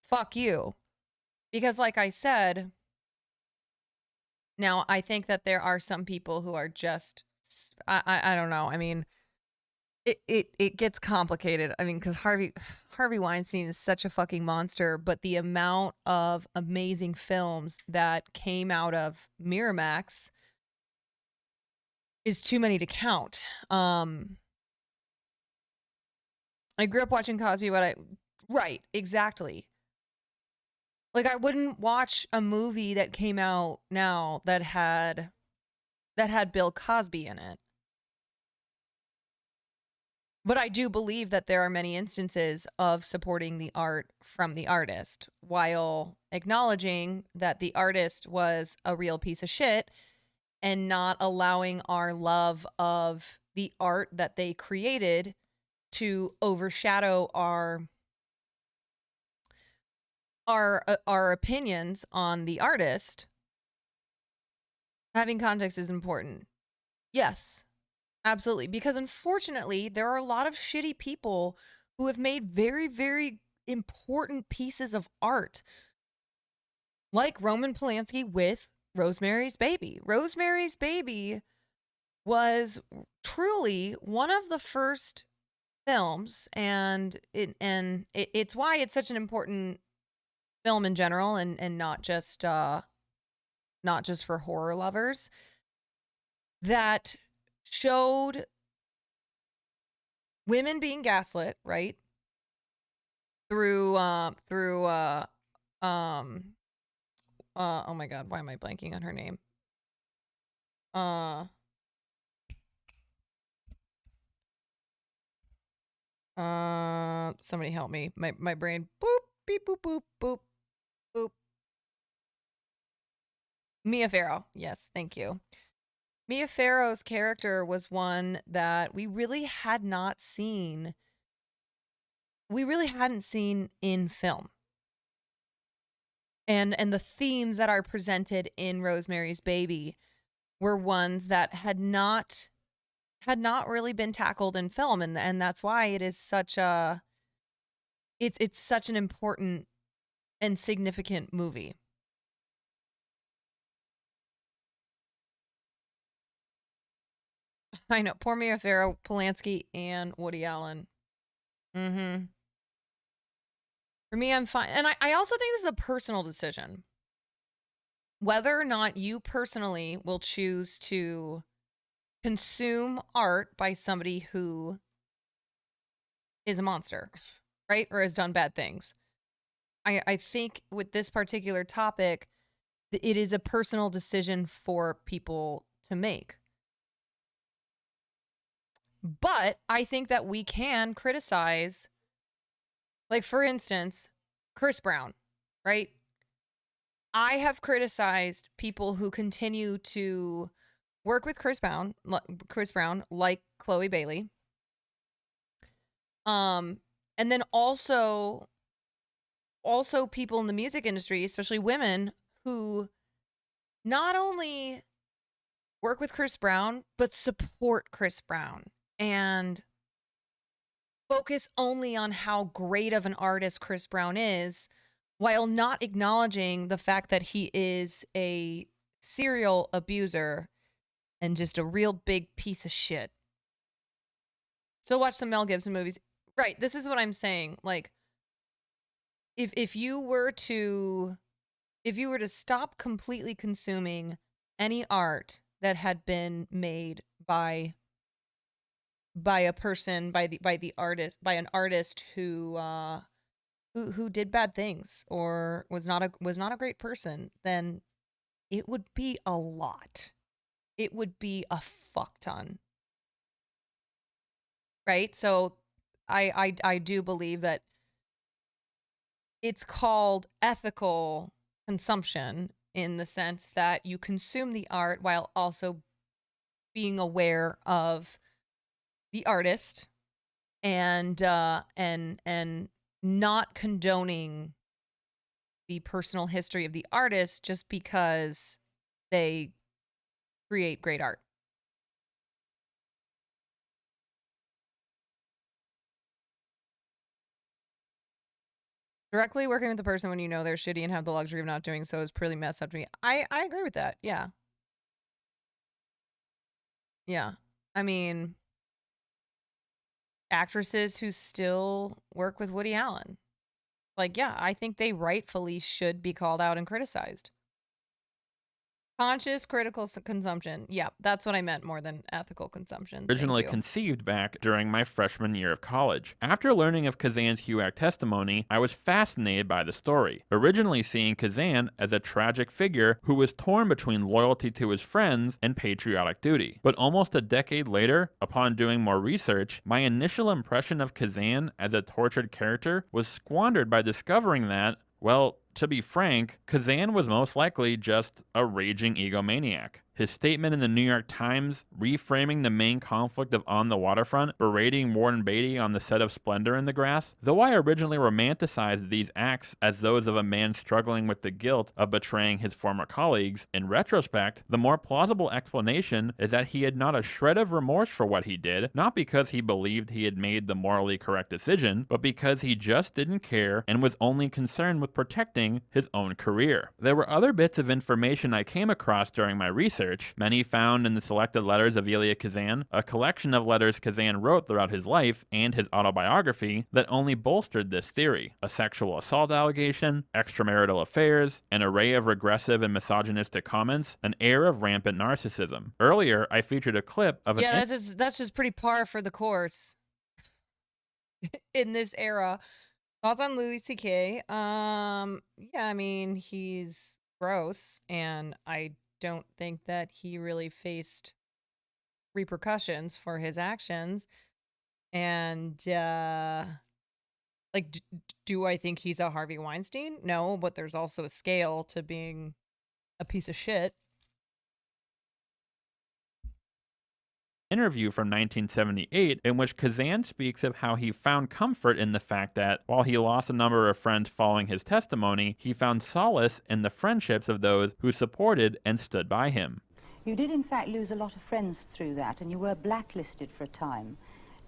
fuck you. Because like I said, now I think that there are some people who are just, I don't know. I mean, it gets complicated. I mean, because Harvey Weinstein is such a fucking monster, but the amount of amazing films that came out of Miramax is too many to count. I grew up watching Cosby, right, exactly. Like, I wouldn't watch a movie that came out now that had Bill Cosby in it. But I do believe that there are many instances of supporting the art from the artist while acknowledging that the artist was a real piece of shit and not allowing our love of the art that they created to overshadow our opinions on the artist. Having context is important. Yes. Absolutely. Because unfortunately, there are a lot of shitty people who have made very, very important pieces of art. Like Roman Polanski with Rosemary's Baby. Rosemary's Baby was truly one of the first films, and it's why it's such an important film in general, and not just for horror lovers, that showed women being gaslit, right? Through oh my God, why am I blanking on her name? Somebody help me. My brain, boop, beep, boop, boop, boop, boop. Mia Farrow. Yes, thank you. Mia Farrow's character was one that we really hadn't seen in film. And the themes that are presented in Rosemary's Baby were ones that had not really been tackled in film, and that's why it is such it's such an important and significant movie. I know. Poor Mia Farrow, Polanski, and Woody Allen. For me, I'm fine. And I also think this is a personal decision. Whether or not you personally will choose to consume art by somebody who is a monster, right? Or has done bad things. I think with this particular topic, it is a personal decision for people to make. But I think that we can criticize, like, for instance, Chris Brown, right? I have criticized people who continue to work with Chris Brown, like Chloe Bailey. And then also people in the music industry, especially women, who not only work with Chris Brown, but support Chris Brown and focus only on how great of an artist Chris Brown is, while not acknowledging the fact that he is a serial abuser and just a real big piece of shit. Still watch some Mel Gibson movies. Right, this is what I'm saying. Like, if you were to stop completely consuming any art that had been made by a person, by an artist who did bad things or was not a great person, then it would be a lot. It would be a fuck ton. Right? So I do believe that it's called ethical consumption in the sense that you consume the art while also being aware of the artist and not condoning the personal history of the artist just because they create great art. Directly working with the person when you know they're shitty and have the luxury of not doing so is pretty messed up to me. I agree with that. Yeah. Yeah. I mean, actresses who still work with Woody Allen. Like, yeah, I think they rightfully should be called out and criticized. Conscious critical consumption. Yeah, that's what I meant more than ethical consumption.
Originally
Thank you.
conceived back during my freshman year of college. After learning of Kazan's HUAC testimony, I was fascinated by the story, originally seeing Kazan as a tragic figure who was torn between loyalty to his friends and patriotic duty. But almost a decade later, upon doing more research, my initial impression of Kazan as a tortured character was squandered by discovering that, well, to be frank, Kazan was most likely just a raging egomaniac. His statement in the New York Times, reframing the main conflict of On the Waterfront, berating Warren Beatty on the set of Splendor in the Grass. Though I originally romanticized these acts as those of a man struggling with the guilt of betraying his former colleagues, in retrospect, the more plausible explanation is that he had not a shred of remorse for what he did, not because he believed he had made the morally correct decision, but because he just didn't care and was only concerned with protecting his own career. There were other bits of information I came across during my research, many found in the selected letters of Elia Kazan, a collection of letters Kazan wrote throughout his life and his autobiography that only bolstered this theory. A sexual assault allegation, extramarital affairs, an array of regressive and misogynistic comments, an air of rampant narcissism. Earlier, I featured a clip of an...
Yeah, that's just pretty par for the course in this era. Thoughts on Louis C.K.? Yeah, I mean, he's gross, and I don't think that he really faced repercussions for his actions. And like, do I think he's a Harvey Weinstein? No, but there's also a scale to being a piece of shit.
Interview from 1978 in which Kazan speaks of how he found comfort in the fact that, while he lost a number of friends following his testimony, he found solace in the friendships of those who supported and stood by him.
You did in fact lose a lot of friends through that, and you were blacklisted for a time.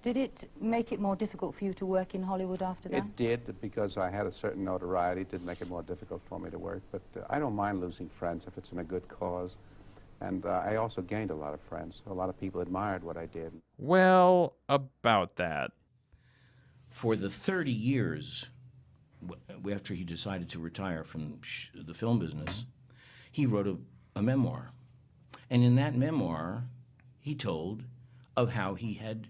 Did it make it more difficult for you to work in Hollywood after that?
It did, because I had a certain notoriety. It did make it more difficult for me to work, but I don't mind losing friends if it's in a good cause. And I also gained a lot of friends. A lot of people admired what I did.
Well, about that.
For the 30 years after he decided to retire from the film business, he wrote a memoir. And in that memoir, he told of how he had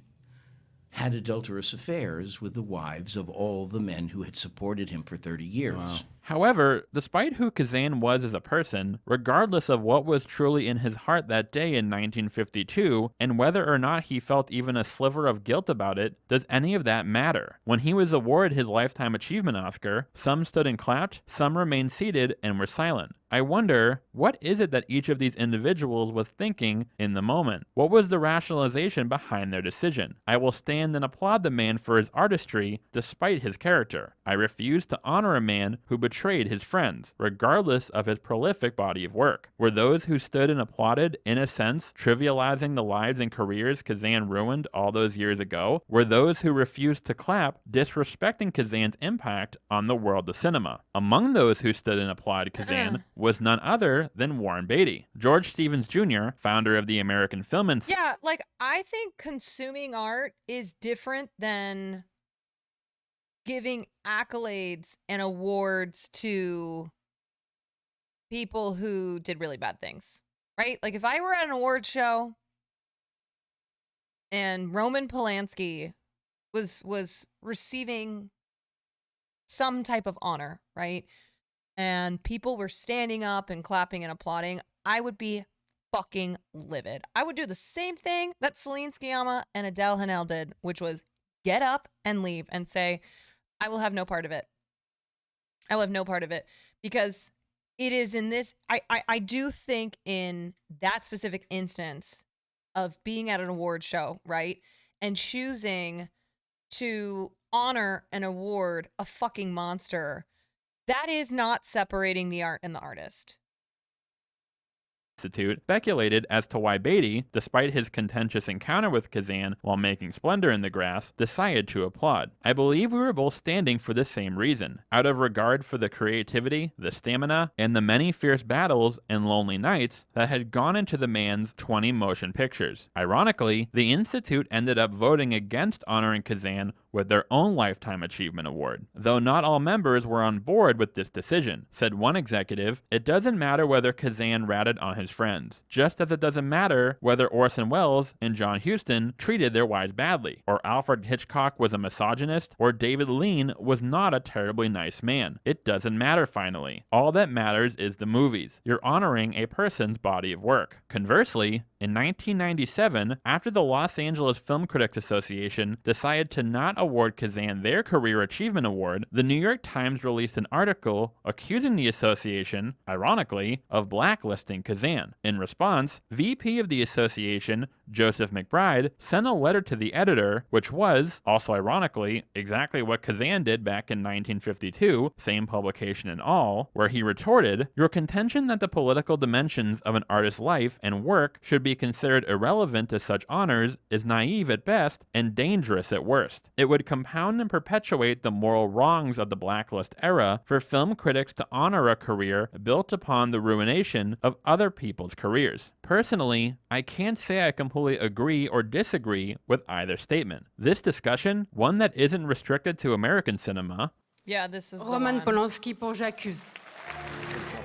adulterous affairs with the wives of all the men who had supported him for 30 years.
Wow. However, despite who Kazan was as a person, regardless of what was truly in his heart that day in 1952, and whether or not he felt even a sliver of guilt about it, does any of that matter? When he was awarded his Lifetime Achievement Oscar, some stood and clapped, some remained seated and were silent. I wonder, what is it that each of these individuals was thinking in the moment? What was the rationalization behind their decision? I will stand and applaud the man for his artistry despite his character. I refuse to honor a man who betrayed his friends, regardless of his prolific body of work. Were those who stood and applauded, in a sense, trivializing the lives and careers Kazan ruined all those years ago? Were those who refused to clap disrespecting Kazan's impact on the world of cinema? Among those who stood and applauded Kazan was none other than Warren Beatty. George Stevens Jr., founder of the American Film Institute.
Yeah, like, I think consuming art is different than giving accolades and awards to people who did really bad things, right? Like, if I were at an award show and Roman Polanski was receiving some type of honor, right? And people were standing up and clapping and applauding, I would be fucking livid. I would do the same thing that Celine Sciamma and Adele Haenel did, which was get up and leave and say, I will have no part of it. I will have no part of it. Because it is in this, I do think in that specific instance of being at an award show, right? And choosing to honor and award a fucking monster, that is not separating the art and the artist.
Institute speculated as to why Beatty, despite his contentious encounter with Kazan while making Splendor in the Grass, decided to applaud. I believe we were both standing for the same reason, out of regard for the creativity, the stamina, and the many fierce battles and lonely nights that had gone into the man's 20 motion pictures. Ironically, the Institute ended up voting against honoring Kazan with their own Lifetime Achievement Award. Though not all members were on board with this decision. Said one executive, "It doesn't matter whether Kazan ratted on his friends, just as it doesn't matter whether Orson Welles and John Huston treated their wives badly, or Alfred Hitchcock was a misogynist, or David Lean was not a terribly nice man. It doesn't matter finally. All that matters is the movies. You're honoring a person's body of work." Conversely, in 1997, after the Los Angeles Film Critics Association decided to not award Kazan their Career Achievement Award, the New York Times released an article accusing the association, ironically, of blacklisting Kazan. In response, VP of the association, Joseph McBride, sent a letter to the editor, which was, also ironically, exactly what Kazan did back in 1952, same publication and all, where he retorted, "Your contention that the political dimensions of an artist's life and work should be considered irrelevant to such honors is naive at best and dangerous at worst. It would compound and perpetuate the moral wrongs of the blacklist era for film critics to honor a career built upon the ruination of other people's careers. Personally, I can't say I completely agree or disagree with either statement. This discussion, one that isn't restricted to American cinema."
Yeah, this was
Roman Polanski pour J'accuse.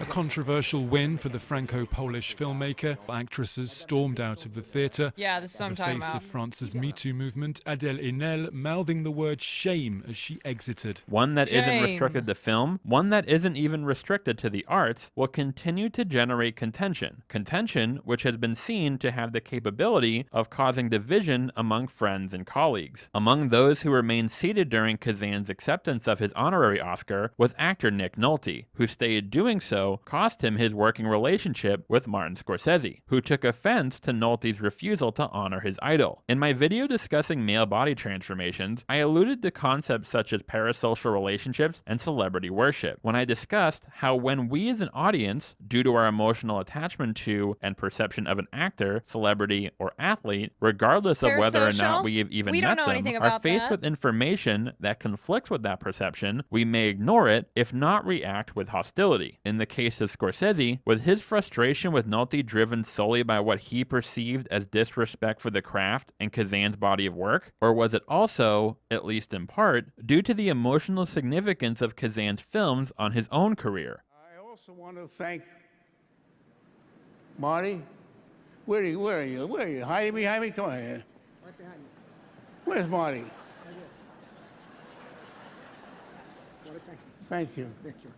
A controversial win for the Franco-Polish filmmaker. Actresses stormed out of the theatre.
Yeah, this is what I'm talking
The face
about.
of France's Me Too movement, Adèle Haenel mouthing the word shame as she exited.
One that isn't restricted to film, one that isn't even restricted to the arts, will continue to generate contention. Contention which has been seen to have the capability of causing division among friends and colleagues. Among those who remained seated during Kazan's acceptance of his honorary Oscar was actor Nick Nolte, who stated doing so cost him his working relationship with Martin Scorsese, who took offense to Nolte's refusal to honor his idol. In my video discussing male body transformations, I alluded to concepts such as parasocial relationships and celebrity worship, when I discussed how when we as an audience, due to our emotional attachment to and perception of an actor, celebrity, or athlete, regardless of whether or not we have even met them, are faced with information that conflicts with that perception, we may ignore it, if not react with hostility. In the case of Scorsese, was his frustration with Nolte driven solely by what he perceived as disrespect for the craft and Kazan's body of work? Or was it also, at least in part, due to the emotional significance of Kazan's films on his own career?
I also want to thank Marty. Where are you? Where are you? Hiding behind me? Come on here. Right behind you. Where's Marty? Right here. Thank you. Thank you.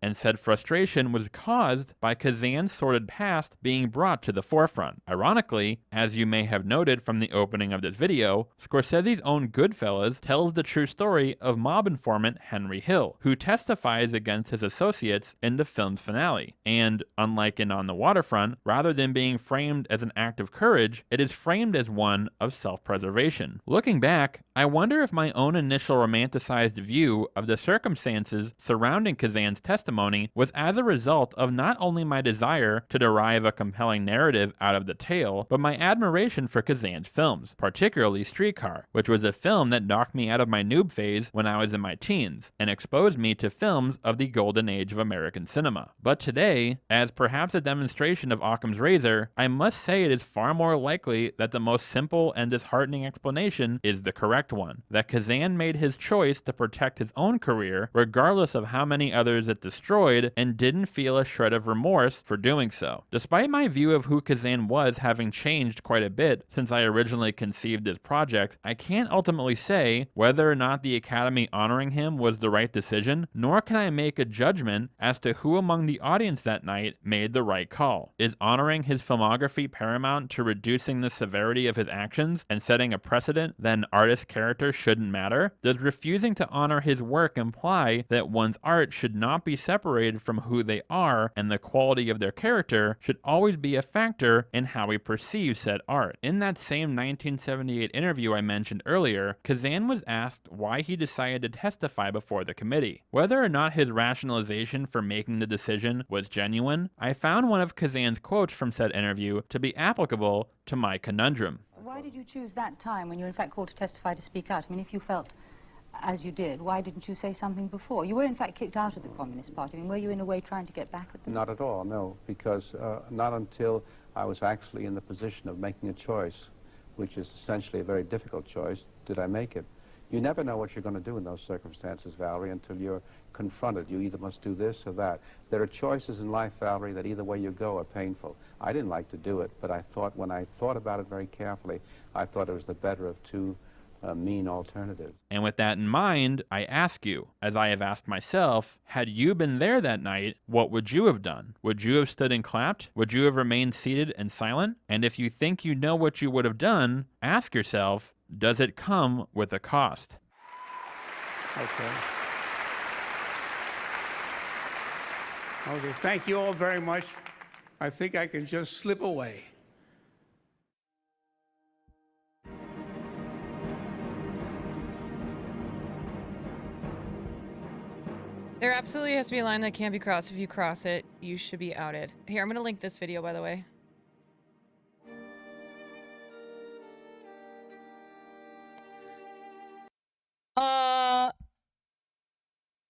and said frustration was caused by Kazan's sordid past being brought to the forefront. Ironically, as you may have noted from the opening of this video, Scorsese's own Goodfellas tells the true story of mob informant Henry Hill, who testifies against his associates in the film's finale. And, unlike in On the Waterfront, rather than being framed as an act of courage, it is framed as one of self-preservation. Looking back, I wonder if my own initial romanticized view of the circumstances surrounding Kazan's testimony was as a result of not only my desire to derive a compelling narrative out of the tale, but my admiration for Kazan's films, particularly Streetcar, which was a film that knocked me out of my noob phase when I was in my teens, and exposed me to films of the golden age of American cinema. But today, as perhaps a demonstration of Occam's razor, I must say it is far more likely that the most simple and disheartening explanation is the correct one, that Kazan made his choice to protect his own career, regardless of how many others it destroyed, and didn't feel a shred of remorse for doing so. Despite my view of who Kazan was having changed quite a bit since I originally conceived this project, I can't ultimately say whether or not the Academy honoring him was the right decision, nor can I make a judgment as to who among the audience that night made the right call. Is honoring his filmography paramount to reducing the severity of his actions and setting a precedent that an artist's character shouldn't matter? Does refusing to honor his work imply that one's art should not be separated from who they are, and the quality of their character should always be a factor in how we perceive said art? In that same 1978 interview I mentioned earlier, Kazan was asked why he decided to testify before the committee. Whether or not his rationalization for making the decision was genuine, I found one of Kazan's quotes from said interview to be applicable to my conundrum.
Why did you choose that time when you were in fact called to testify to speak out? I mean, if you felt as you did, why didn't you say something before? You were in fact kicked out of the Communist Party. I mean, were you in a way trying to get back at them?
Not at all, no, because not until I was actually in the position of making a choice, which is essentially a very difficult choice, did I make it. You never know what you're going to do in those circumstances, Valerie, until you're confronted. You either must do this or that. There are choices in life, Valerie, that either way you go are painful. I didn't like to do it, but I thought, when I thought about it very carefully, I thought it was the better of two mean alternatives.
And with that in mind, I ask you, as I have asked myself, had you been there that night, what would you have done? Would you have stood and clapped? Would you have remained seated and silent? And if you think you know what you would have done, ask yourself, does it come with a cost?
Okay. Okay, thank you all very much. I think I can just slip away.
There absolutely has to be a line that can't be crossed. If you cross it, you should be outed. Here, I'm going to link this video, by the way.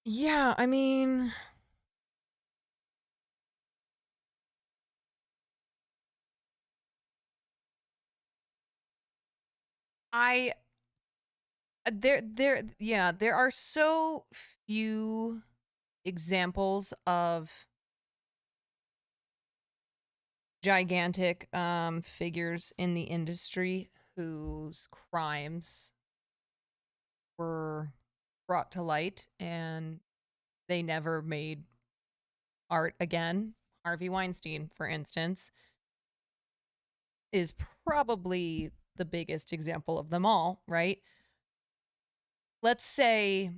Yeah, I mean... there are so few examples of gigantic figures in the industry whose crimes were brought to light and they never made art again. Harvey Weinstein, for instance, is probably the biggest example of them all, right? Let's say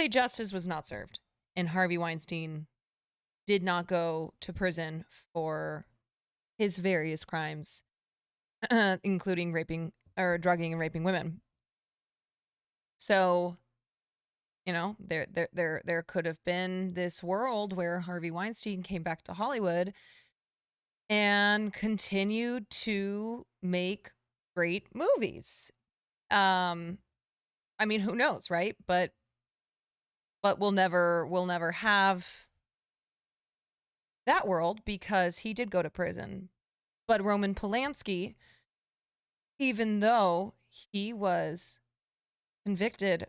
justice was not served and Harvey Weinstein did not go to prison for his various crimes, including raping or drugging and raping women. So, you know, there could have been this world where Harvey Weinstein came back to Hollywood and continued to make great movies. I mean, who knows, right? But we'll never have that world because he did go to prison. But Roman Polanski, even though he was convicted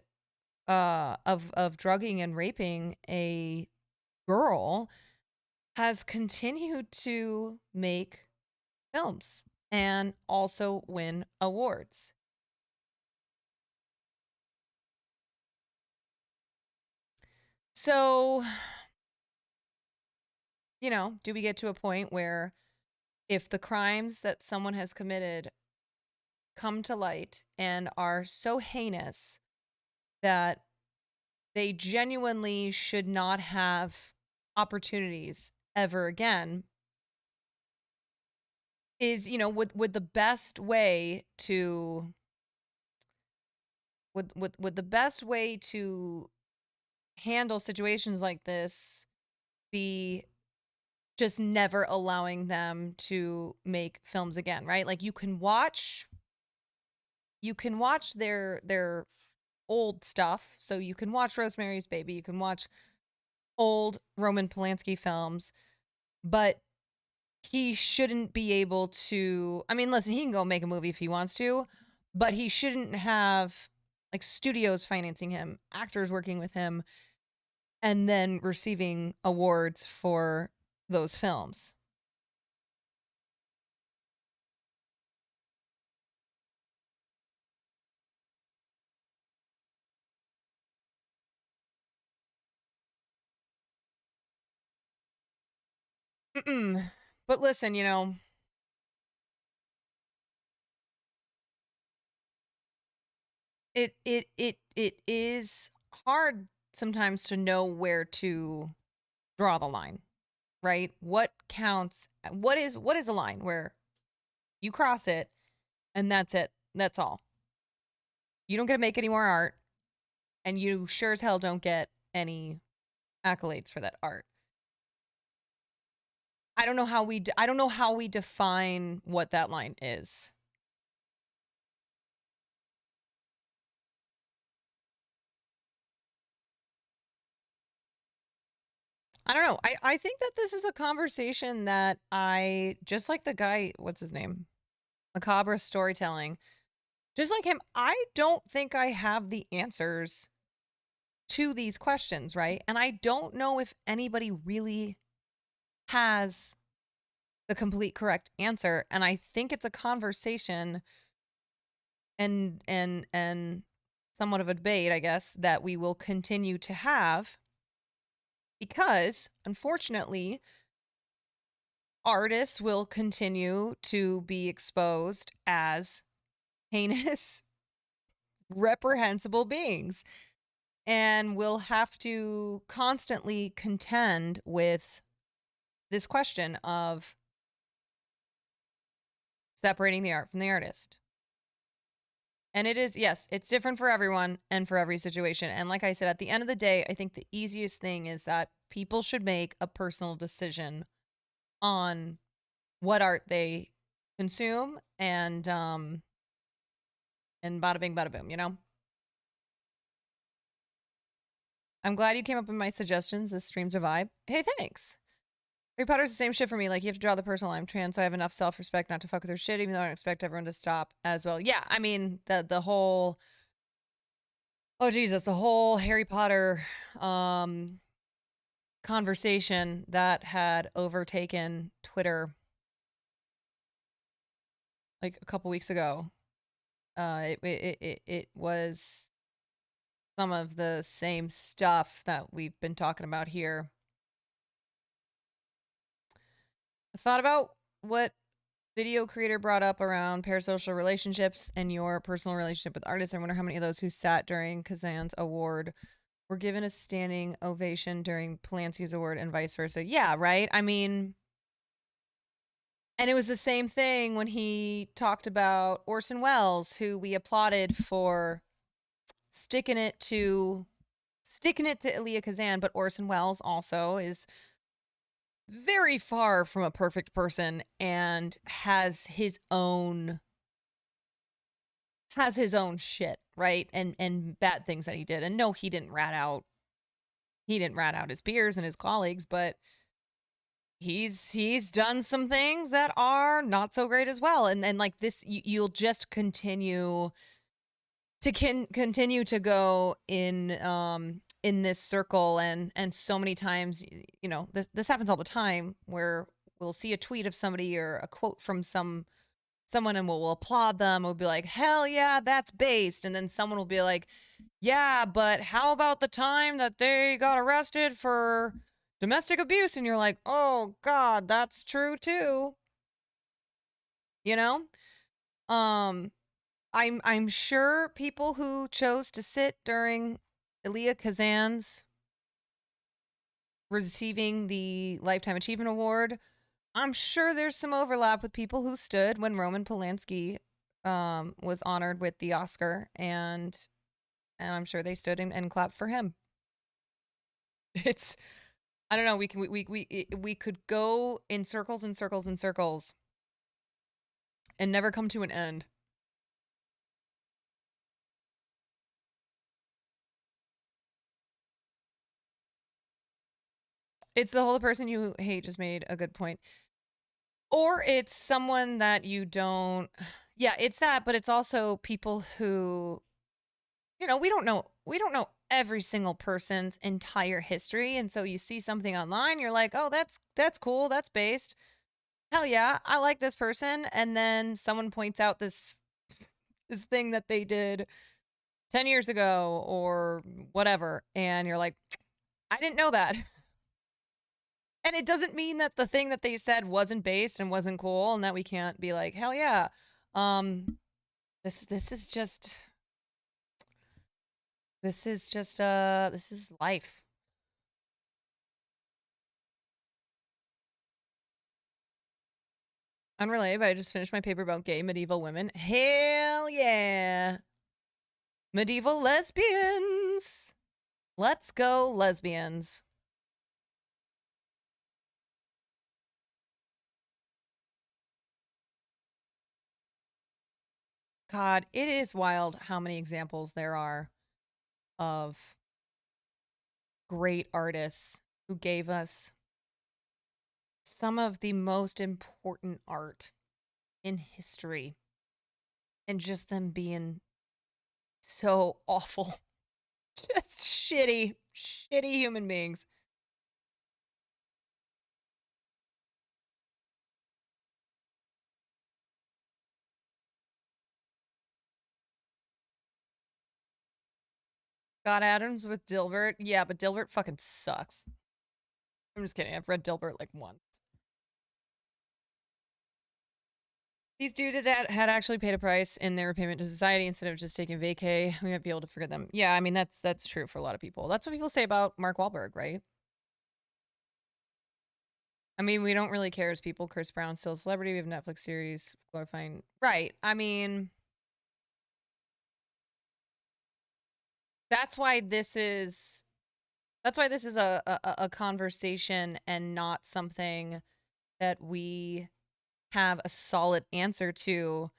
of drugging and raping a girl, has continued to make films and also win awards. So, you know, do we get to a point where if the crimes that someone has committed come to light and are so heinous that they genuinely should not have opportunities ever again, is, you know, would the best way to would the best way to handle situations like this be just never allowing them to make films again, right? Like you can watch their old stuff. So you can watch Rosemary's Baby, you can watch old Roman Polanski films, but he shouldn't be able to, I mean, listen, he can go make a movie if he wants to, but he shouldn't have like studios financing him, actors working with him, and then receiving awards for those films. But listen, you know, it is hard sometimes to know where to draw the line, right? What counts? What is a line where you cross it and that's it? That's all. You don't get to make any more art, and you sure as hell don't get any accolades for that art. I don't know how we define what that line is. I don't know. I think that this is a conversation that I, just like the guy, what's his name? Macabre Storytelling. Just like him, I don't think I have the answers to these questions, right? And I don't know if anybody really has the complete correct answer. And I think it's a conversation and somewhat of a debate, I guess, that we will continue to have, because unfortunately artists will continue to be exposed as heinous, reprehensible beings, and will have to constantly contend with this question of separating the art from the artist. And it is, yes, it's different for everyone and for every situation. And like I said, at the end of the day, I think the easiest thing is that people should make a personal decision on what art they consume, and bada bing, bada boom, you know? I'm glad you came up with my suggestions. This stream's a vibe. Hey, thanks. Harry Potter's the same shit for me. Like, you have to draw the personal line. I'm trans, so I have enough self-respect not to fuck with their shit, even though I don't expect everyone to stop as well. Yeah, I mean, the whole... Oh, Jesus, the whole Harry Potter conversation that had overtaken Twitter like a couple weeks ago. It was some of the same stuff that we've been talking about here. I thought about what video creator brought up around parasocial relationships and your personal relationship with artists. I wonder how many of those who sat during KAZAN's award were given a standing ovation during Polanski's award, and vice versa. Yeah, right? I mean, and it was the same thing when he talked about Orson Welles, who we applauded for sticking it to ELIA KAZAN, but Orson Welles also is very far from a perfect person and has his own shit, right? And bad things that he did. And no, he didn't rat out his peers and his colleagues, but he's done some things that are not so great as well. And like this, you'll just continue to go in this circle, and so many times, you know, this happens all the time, where we'll see a tweet of somebody or a quote from some someone and will applaud them, will be like, hell yeah, that's based. And then someone will be like, yeah, but how about the time that they got arrested for domestic abuse? And you're like, oh God, that's true too. You know? I'm sure people who chose to sit during ELIA Kazan's receiving the Lifetime Achievement Award, I'm sure there's some overlap with people who stood when Roman Polanski was honored with the Oscar, and I'm sure they stood and clapped for him. It's, I don't know, we could go in circles and circles and circles and never come to an end. It's the whole person you hate just made a good point. Or it's someone that you don't, yeah, it's that, but it's also people who, you know, we don't know every single person's entire history. And so you see something online, you're like, oh, that's cool, that's based. Hell yeah, I like this person. And then someone points out this thing that they did 10 years ago or whatever. And you're like, I didn't know that. And it doesn't mean that the thing that they said wasn't based and wasn't cool and that we can't be like, hell yeah. This is life. Unrelated, but I just finished my paper about gay medieval women. Hell yeah. Medieval lesbians. Let's go lesbians. God, it is wild how many examples there are of great artists who gave us some of the most important art in history, and just them being so awful. Just shitty human beings. Scott Adams with Dilbert. Yeah, but Dilbert fucking sucks. I'm just kidding. I've read Dilbert like once. These dudes that had actually paid a price in their repayment to society instead of just taking vacay, we might be able to forget them. Yeah, I mean, that's true for a lot of people. That's what people say about Mark Wahlberg, right? I mean, we don't really care as people. Chris Brown's still a celebrity. We have Netflix series glorifying. Right. I mean, that's why this is a conversation and not something that we have a solid answer to,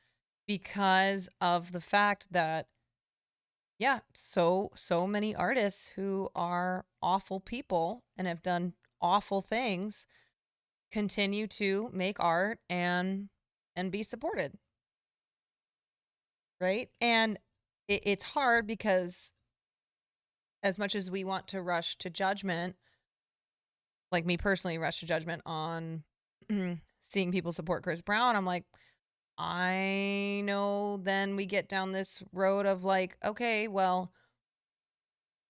because of the fact that, yeah, so many artists who are awful people and have done awful things continue to make art and be supported. Right? And it's hard because as much as we want to rush to judgment, like me personally, rush to judgment on seeing people support Chris Brown, I'm like, I know then we get down this road of like, okay, well,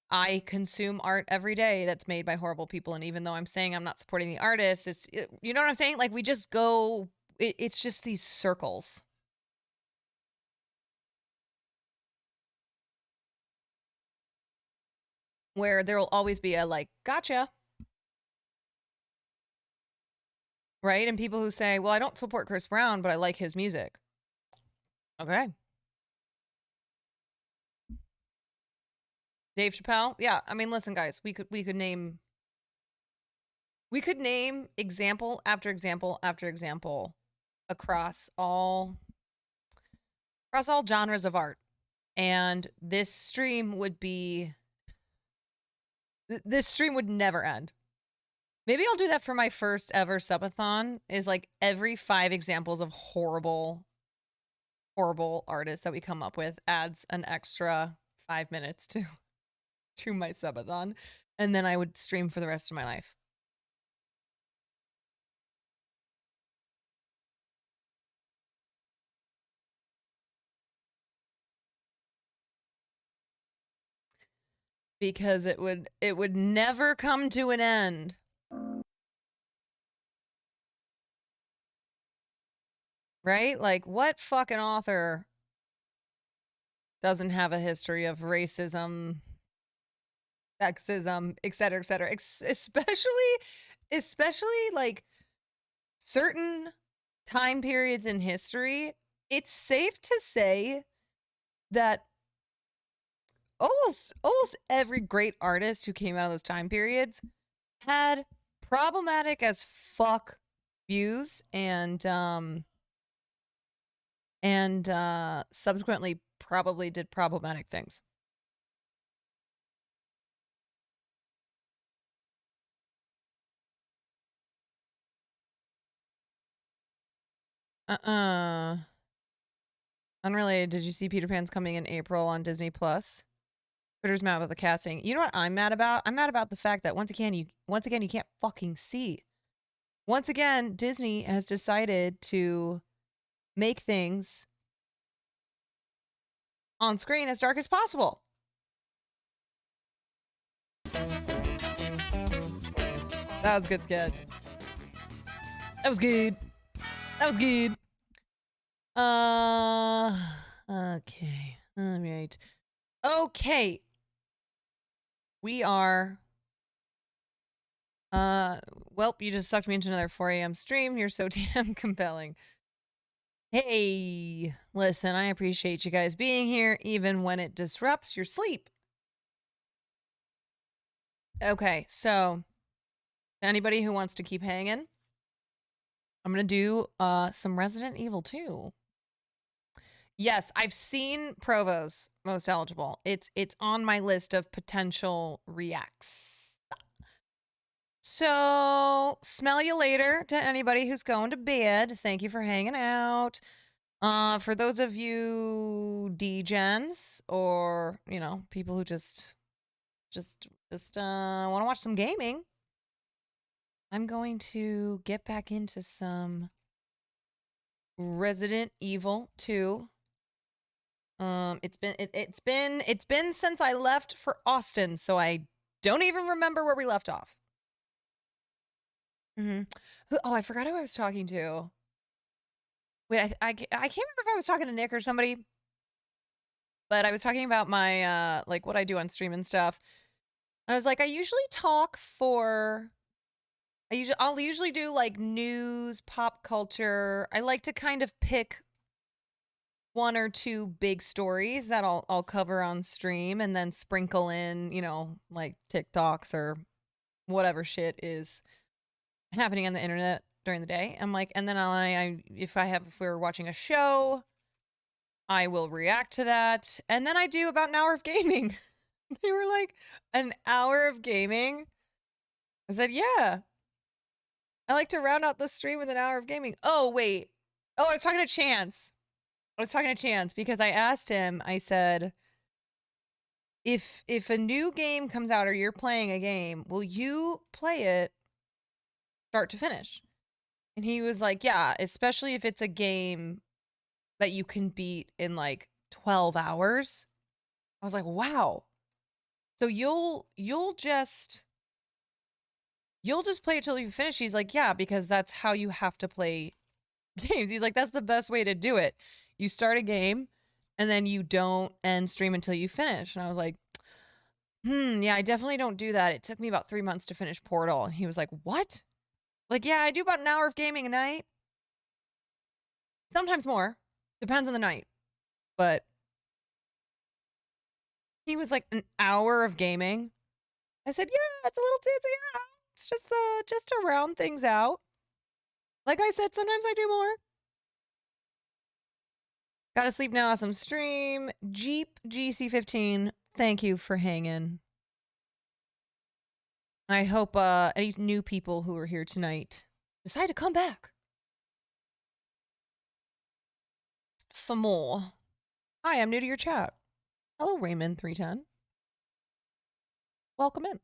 I consume art every day that's made by horrible people. And even though I'm saying I'm not supporting the artist, you know what I'm saying? Like we just go, it's just these circles. Where there'll always be a like, gotcha. Right? And people who say, well, I don't support Chris Brown, but I like his music. Okay. Dave Chappelle? Yeah, I mean, listen, guys, we could name example after example after example across all genres of art. And this stream would never end. Maybe I'll do that for my first ever subathon, is like every 5 examples of horrible artists that we come up with adds an extra 5 minutes to my subathon. And then I would stream for the rest of my life. because it would never come to an end. Right? Like, what fucking author doesn't have a history of racism, sexism, et cetera, especially like certain time periods in history? It's safe to say that almost every great artist who came out of those time periods had problematic as fuck views and subsequently probably did problematic things. Unrelated, did you see Peter Pan's coming in April on Disney Plus? Twitter's mad about the casting. You know what I'm mad about? I'm mad about the fact that once again you can't fucking see. Once again, Disney has decided to make things on screen as dark as possible. That was a good sketch. That was good. That was good. Okay. All right. Okay. We are well, you just sucked me into another 4 a.m. stream. You're so damn compelling. Hey, listen, I appreciate you guys being here, even when it disrupts your sleep. Okay, so anybody who wants to keep hanging, I'm gonna do some Resident Evil 2. Yes, I've seen Provo's Most Eligible. It's on my list of potential reacts. So, smell you later to anybody who's going to bed. Thank you for hanging out. For those of you degens or, you know, people who just want to watch some gaming, I'm going to get back into some Resident Evil 2. It's been since I left for Austin, so I don't even remember where we left off. Oh, I forgot who I was talking to. Wait, I can't remember if I was talking to Nick or somebody, but I was talking about my like what I do on stream and stuff. I was like, I'll usually do like news, pop culture. I like to kind of pick one or two big stories that I'll cover on stream and then sprinkle in, you know, like TikToks or whatever shit is happening on the internet during the day. I'm like, and then if we're watching a show, I will react to that. And then I do about an hour of gaming. They were like, an hour of gaming? I said, yeah. I like to round out the stream with an hour of gaming. Oh, wait. Oh, I was talking to Chance. Because I asked him, I said, if a new game comes out or you're playing a game, will you play it start to finish? And he was like, yeah, especially if it's a game that you can beat in like 12 hours. I was like, wow. So you'll just play it till you finish. He's like, yeah, because that's how you have to play games. He's like, that's the best way to do it. You start a game and then you don't end stream until you finish. And I was like, yeah, I definitely don't do that. It took me about 3 months to finish Portal. And he was like, what? Like, yeah, I do about an hour of gaming a night. Sometimes more. Depends on the night. But he was like, an hour of gaming? I said, yeah, it's a little titsy. It's just to round things out. Like I said, sometimes I do more. Gotta sleep now, awesome stream. Jeep GC15, thank you for hanging. I hope any new people who are here tonight decide to come back for more. Hi, I'm new to your chat. Hello, Raymond310. Welcome in.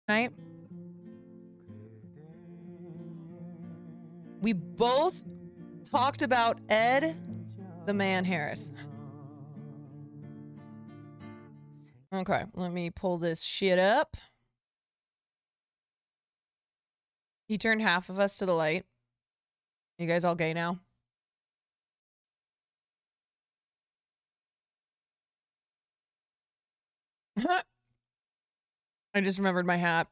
Night. We both talked about Ed the Man Harris. Okay, let me pull this shit up. He turned half of us to the light. You guys all gay now? I just remembered my hat.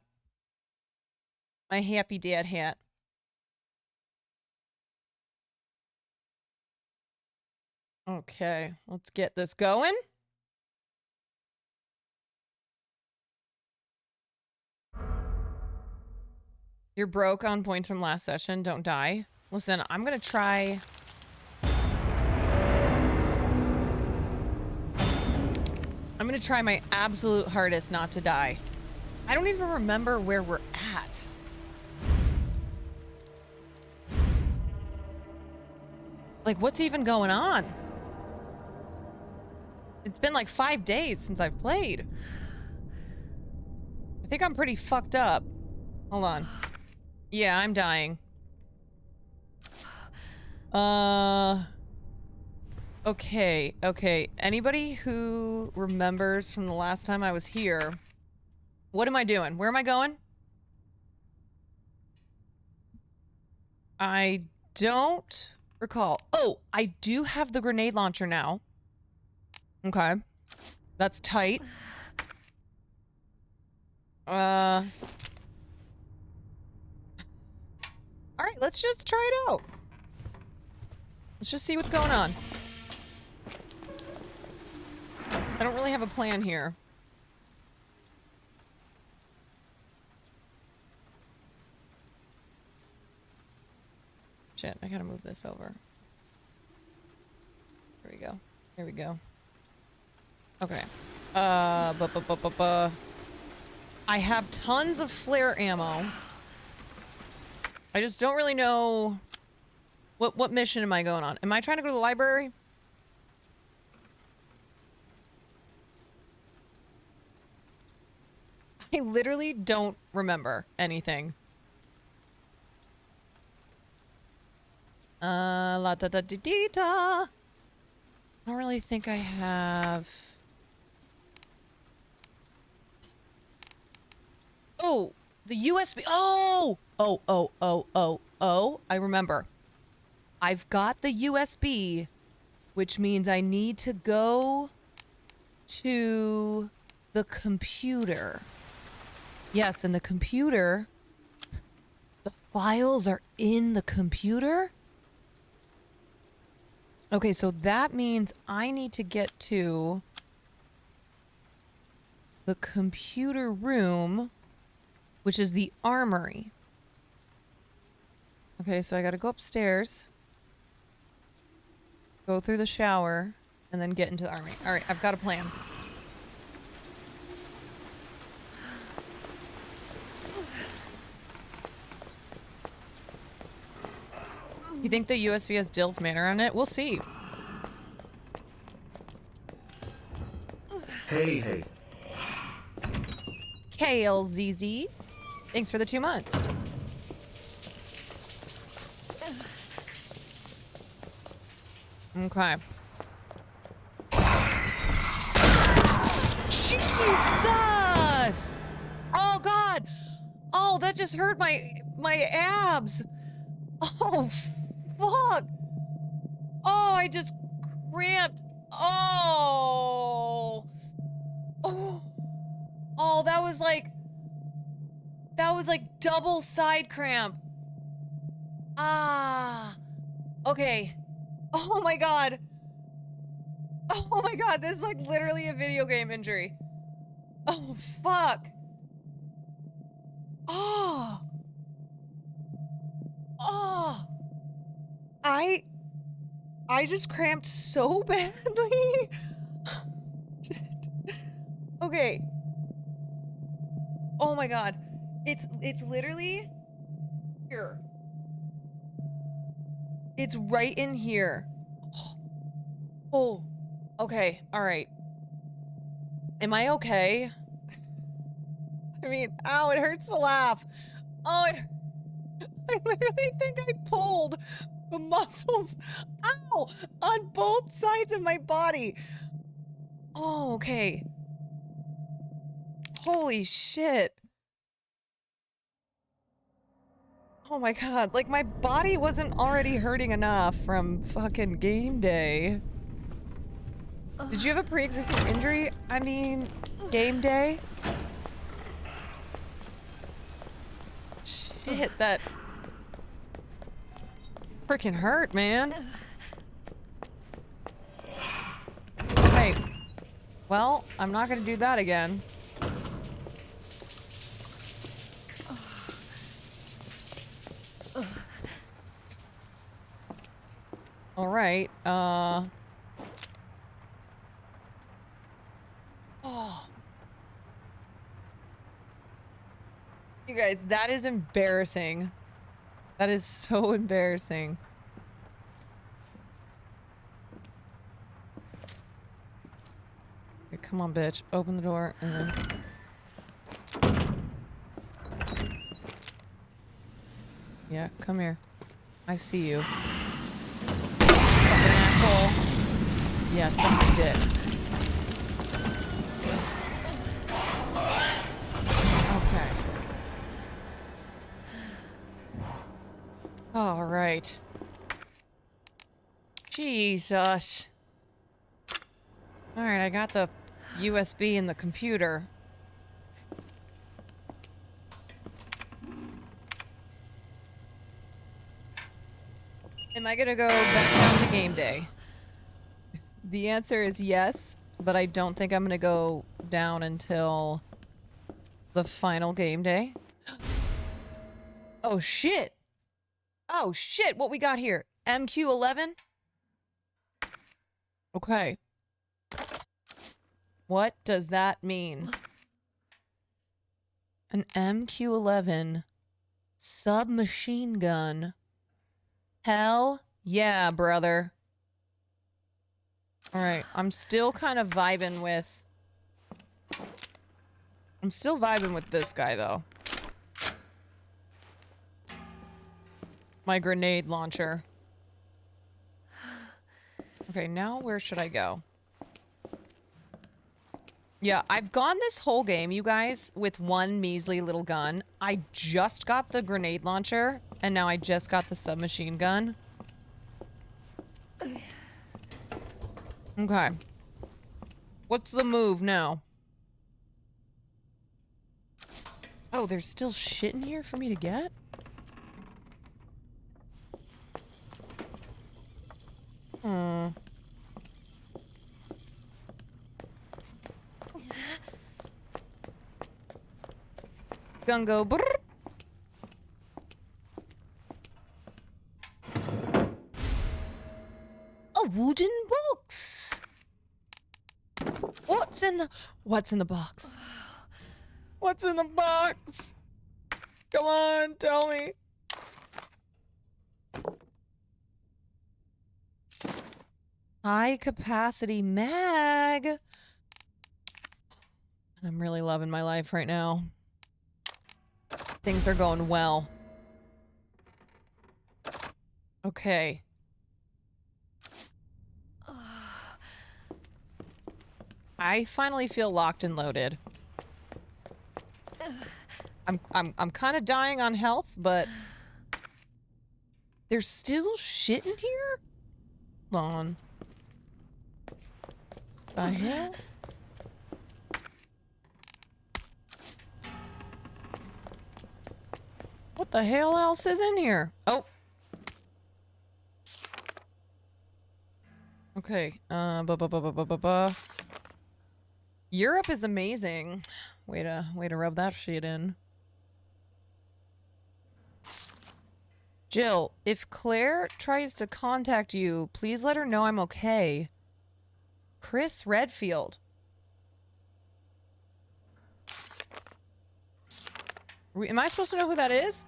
My happy dad hat. Okay, let's get this going. You're broke on points from last session. Don't die. Listen, I'm gonna try. I'm gonna try my absolute hardest not to die. I don't even remember where we're at. Like, what's even going on? It's been like 5 days since I've played. I think I'm pretty fucked up. Hold on. Yeah, I'm dying. Okay, okay. Anybody who remembers from the last time I was here, what am I doing? Where am I going? I don't recall. Oh, I do have the grenade launcher now. Okay. That's tight. All right, let's just try it out. Let's just see what's going on. I don't really have a plan here. Shit, I gotta move this over. There we go. There we go. Okay. I have tons of flare ammo. I just don't really know what mission am I going on? Am I trying to go to the library? I literally don't remember anything. La da da dee dee da. I don't really think I have. Oh, the USB. Oh, I remember. I've got the USB, which means I need to go to the computer. Yes, and the computer, the files are in the computer. Okay, so that means I need to get to the computer room, which is the armory. Okay, so I gotta go upstairs, go through the shower, and then get into the armory. All right, I've got a plan. You think the USB has DILF Manor on it? We'll see.
Hey.
KLZZ. Thanks for the 2 months. Okay. Jesus! Oh God! Oh, that just hurt my abs. Oh, fuck! Oh, I just cramped. Oh. Oh, that was like double side cramp. Ah. Okay. Oh my God. Oh my God, this is like literally a video game injury. Oh, fuck. Oh. Oh. I just cramped so badly. Shit. Okay. Oh my God. It's literally here. It's right in here. Oh. Okay. All right. Am I okay? I mean, ow, it hurts to laugh. Oh, I literally think I pulled the muscles, ow, on both sides of my body. Oh, okay. Holy shit. Oh my god, like my body wasn't already hurting enough from fucking game day. Did you have a pre-existing injury? I mean, game day? Shit, that freaking hurt, man. Okay. Well, I'm not gonna do that again. All right, oh. You guys, that is embarrassing. That is so embarrassing. Okay, come on, bitch. Open the door and then... Yeah, come here. I see you. Fucking asshole. Yeah, suck my dick. Okay. All right. Jesus. All right, I got the USB in the computer. Am I gonna go back down to game day? The answer is yes, but I don't think I'm gonna go down until the final game day. Oh shit! Oh shit, what we got here? MQ11? Okay. What does that mean? An MQ11 submachine gun. Hell yeah, brother. Alright, I'm still kind of vibing with... I'm still vibing with this guy, though. My grenade launcher. Okay, now where should I go? Yeah, I've gone this whole game, you guys, with one measly little gun. I just got the grenade launcher, and now I just got the submachine gun. Okay. What's the move now? Oh, there's still shit in here for me to get? Hmm. Gun go brrr. A wooden box. What's in the box? What's in the box? Come on, tell me. High capacity mag. I'm really loving my life right now. Things are going well. Okay. I finally feel locked and loaded. I'm kind of dying on health, but there's still shit in here? Hold on. The hell? What the hell else is in here? Oh. Okay. Europe is amazing. Way to rub that shit in. Jill, if Claire tries to contact you, please let her know I'm okay. Chris Redfield. Am I supposed to know who that is?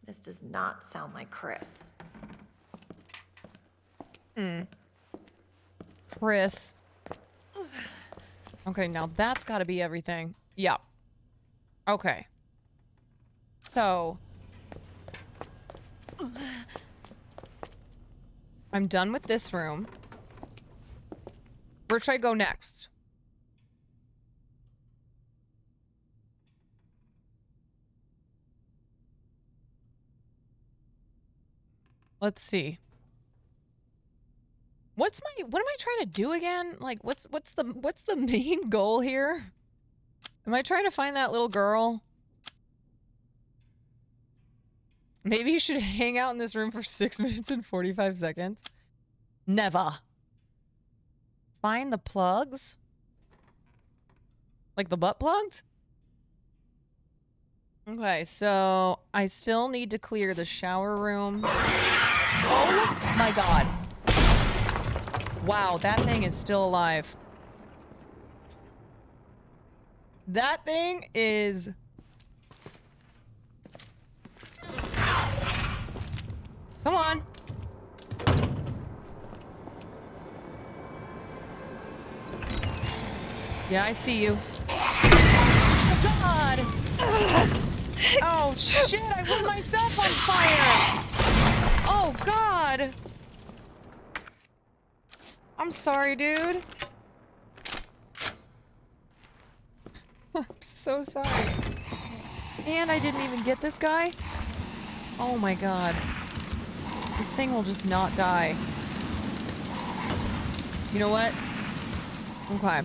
This does not sound like Chris.
Chris. Okay, now that's got to be everything. Yeah. Okay. So... I'm done with this room. Where should I go next? Let's see. What am I trying to do again? Like, what's the main goal here? Am I trying to find that little girl? Maybe you should hang out in this room for 6 minutes and 45 seconds. Never. Find the plugs? Like the butt plugs? Okay, so I still need to clear the shower room. Oh my god. Wow, that thing is still alive. That thing is... Come on. Yeah, I see you. Oh, God! Oh, shit! I lit myself on fire! Oh, God! I'm sorry, dude. I'm so sorry. And I didn't even get this guy? Oh, my God. This thing will just not die. You know what? Okay.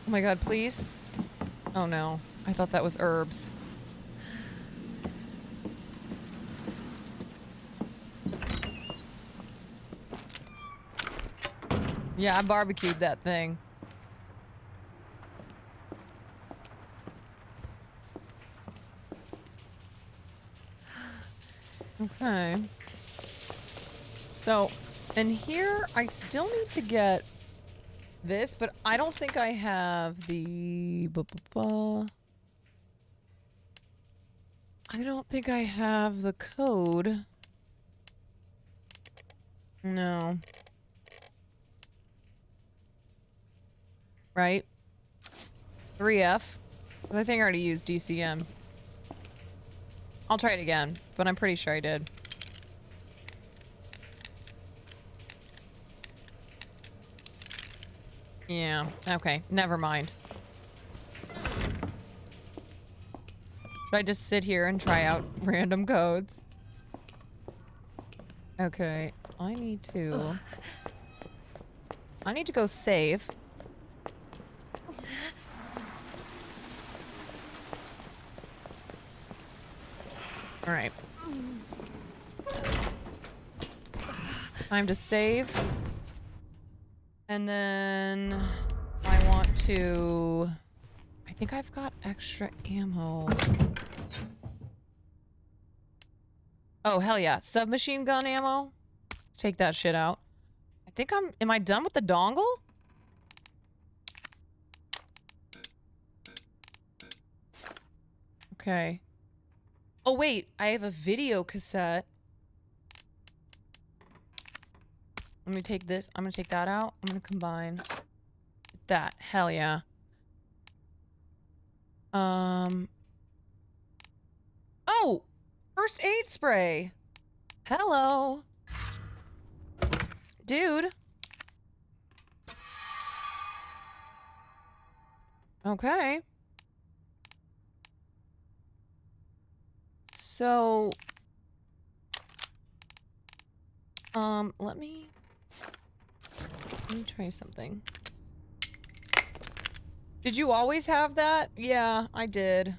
Oh my god, please. Oh no. I thought that was herbs. Yeah, I barbecued that thing. Okay. So, and here I still need to get this, but I don't think I have the... I don't think I have the code. No. Right? 3F. I think I already used DCM. I'll try it again, but I'm pretty sure I did. Yeah, okay, never mind. Should I just sit here and try out random codes? Okay, I need to go save. All right. Time to save. And then I want to... I think I've got extra ammo. Oh, hell yeah. Submachine gun ammo? Let's take that shit out. I think I'm... Am I done with the dongle? Okay. Oh, wait. I have a video cassette. Let me take this. I'm gonna take that out. I'm gonna combine that. Hell yeah. Oh! First aid spray. Hello. Dude. Okay. So... let me try something. Did you always have that? Yeah, I did.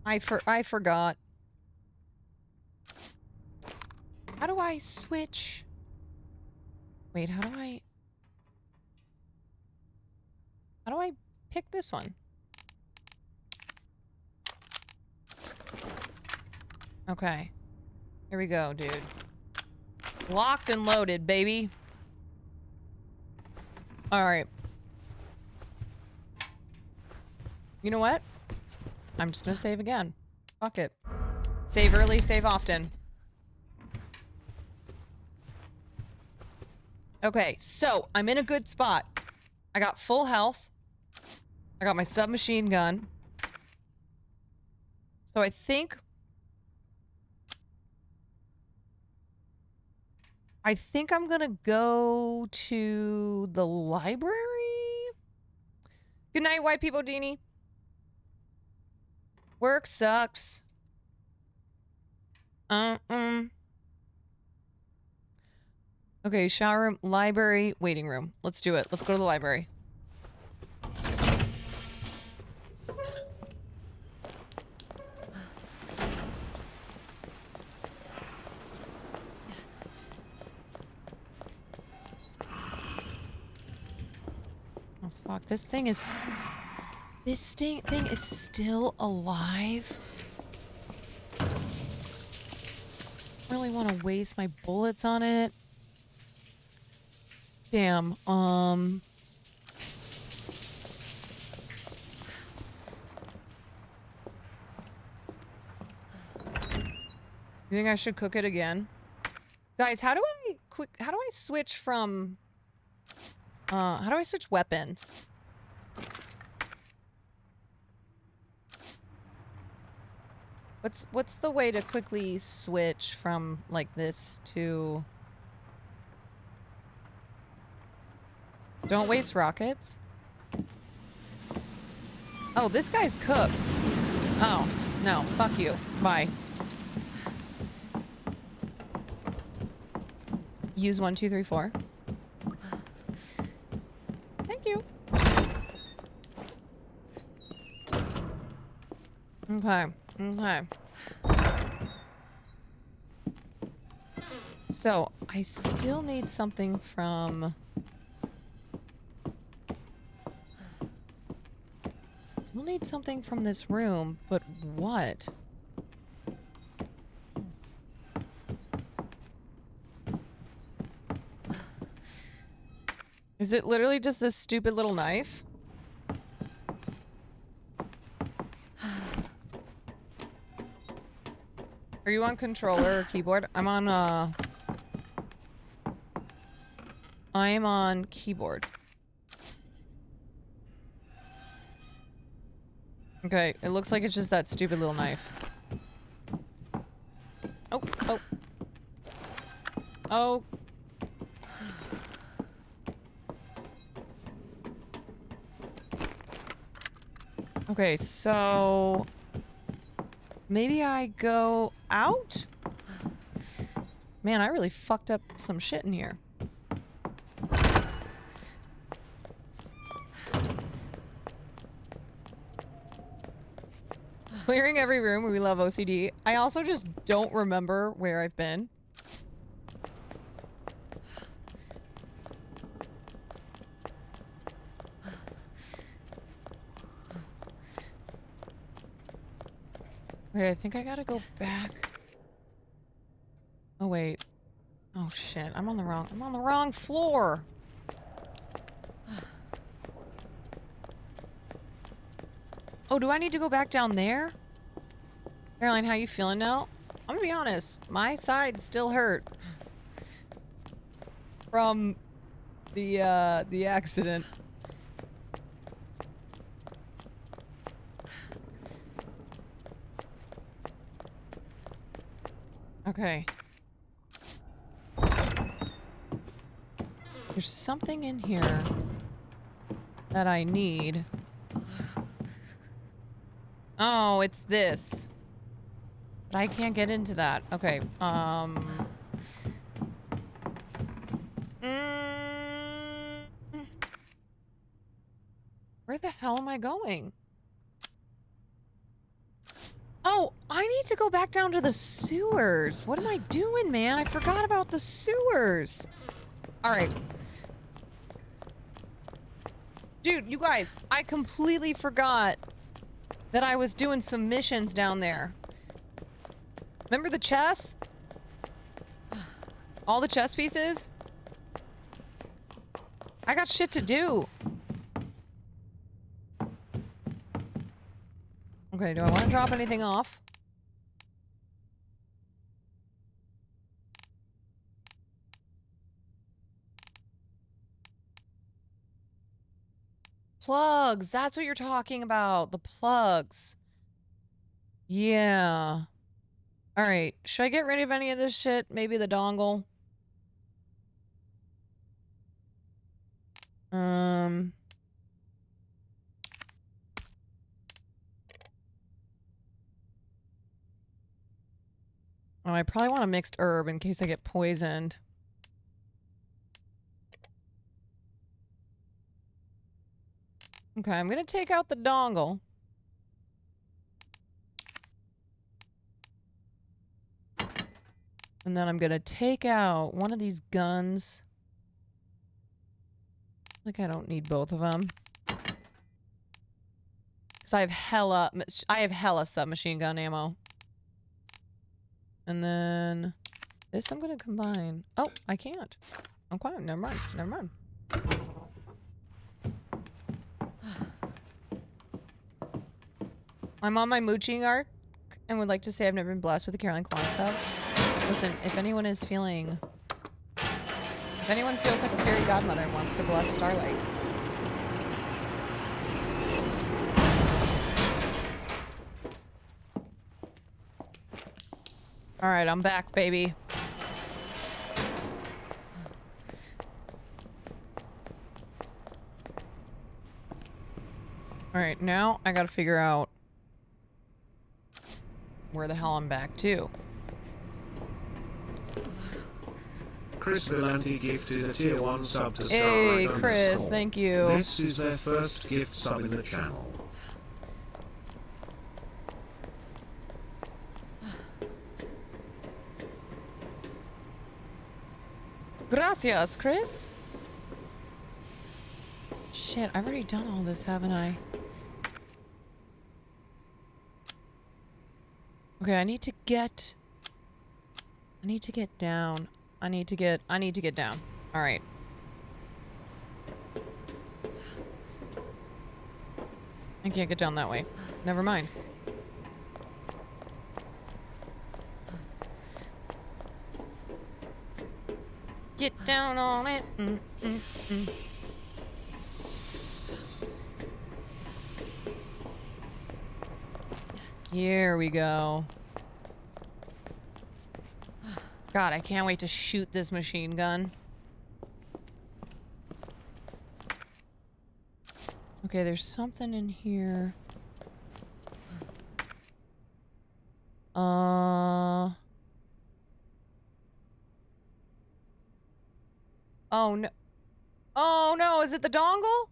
I forgot. How do I switch? Wait, how do I pick this one? Okay. Here we go, dude. Locked and loaded, baby. All right. You know what? I'm just gonna save again. Fuck it. Save early, save often. Okay, so I'm in a good spot. I got full health. I got my submachine gun. So I think I'm gonna go to the library. Good night, white people, Deanie. Work sucks. Okay, shower room, library, waiting room. Let's do it. Let's go to the library. Oh fuck, this thing is... This thing is still alive? I really want to waste my bullets on it. Damn, You think I should cook it again? Guys, how do I switch from... how do I switch weapons? What's the way to quickly switch from, like, this to... Don't waste rockets. Oh, this guy's cooked. Oh, no. Fuck you. Bye. Use 1, 2, 3, 4. Thank you. Okay. Okay. So, I still need something from... Still need something from this room, but what? Is it literally just this stupid little knife? Are you on controller or keyboard? I'm on, I am on keyboard. Okay, it looks like it's just that stupid little knife. Oh, oh. Oh. Okay, so... Maybe I go out? Man, I really fucked up some shit in here. Clearing every room, we love OCD. I also just don't remember where I've been. Okay, I think I gotta go back. Oh wait. Oh shit, I'm on the wrong floor. Oh, do I need to go back down there? Caroline, how you feeling now? I'm gonna be honest, my side still hurt from the accident. Okay. There's something in here that I need. Oh, it's this. But I can't get into that. Okay, Where the hell am I going? Oh, I need to go back down to the sewers. What am I doing, man? I forgot about the sewers. All right. Dude, you guys, I completely forgot that I was doing some missions down there. Remember the chess? All the chess pieces? I got shit to do. Okay, do I want to drop anything off? Plugs. That's what you're talking about. The plugs. Yeah. All right. Should I get rid of any of this shit? Maybe the dongle. Oh, I probably want a mixed herb in case I get poisoned. Okay, I'm gonna take out the dongle. And then I'm gonna take out one of these guns. Like I don't need both of them. Cause I have hella submachine gun ammo. And then this I'm gonna combine. Oh, I can't. Okay, never mind. Never mind. I'm on my mooching arc and would like to say I've never been blessed with a Caroline Kwan sub. Listen, if anyone is feeling... If anyone feels like a fairy godmother and wants to bless Starlight. Alright, I'm back, baby. Alright, now I gotta figure out where the hell I'm back to.
Chris Villanti gifted a tier 1 sub to
Hey,
Starlight
Chris,
_
thank you.
This is their first gift sub in the channel.
Gracias, Chris. Shit, I've already done all this, haven't I? Okay, I need to get down. I need to get down. All right. I can't get down that way. Never mind. Get down on it. Here we go. God, I can't wait to shoot this machine gun. Okay, there's something in here. Oh no. Oh no, is it the dongle?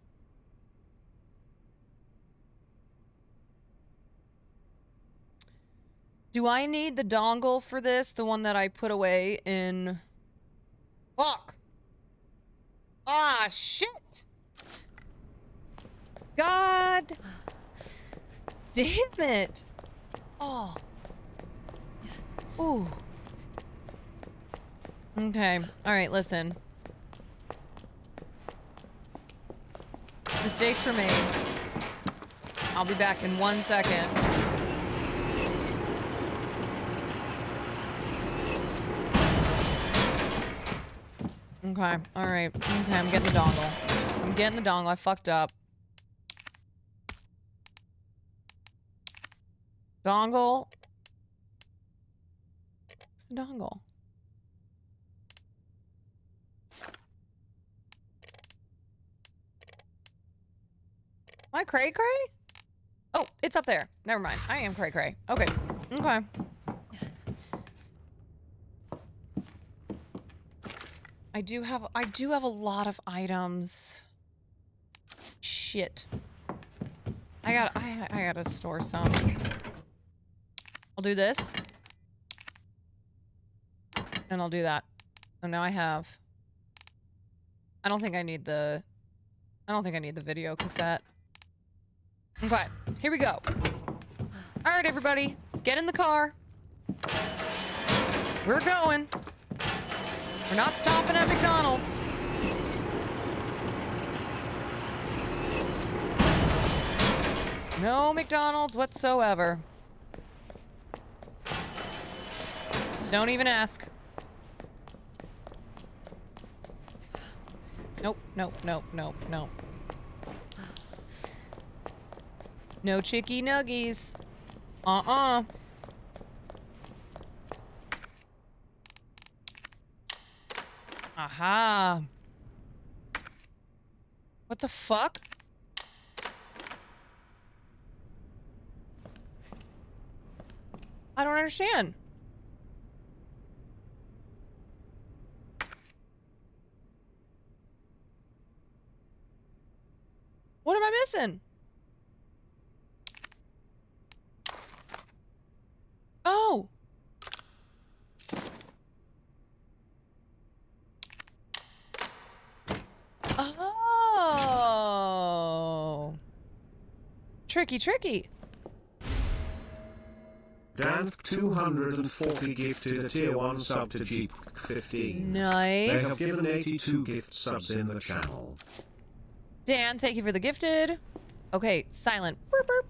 Do I need the dongle for this? The one that I put away in... Fuck! Ah, shit! God! Damn it! Oh. Ooh. Okay. Alright, listen. Mistakes were made. I'll be back in 1 second. Okay, alright. Okay, I'm getting the dongle. I'm getting the dongle. I fucked up. Dongle. What's the dongle? Am I cray cray? Oh, it's up there. Never mind. I am cray cray. Okay. Okay. I do have a lot of items. Shit. I gotta store some. I'll do this. And I'll do that. So now I have... I don't think I need the video cassette. Okay, here we go. All right, everybody, get in the car. We're going. We're not stopping at McDonald's. No McDonald's whatsoever. Don't even ask. Nope, nope, nope, nope, nope. No chicky nuggies. Uh-uh. Aha. What the fuck? I don't understand. What am I missing? Oh. Oh. Tricky, tricky.
Dan 240 gifted a tier 1 sub to Jeep 15.
Nice.
They have given 82 gift subs in the channel.
Dan, thank you for the gifted. Okay, silent. Burp, burp.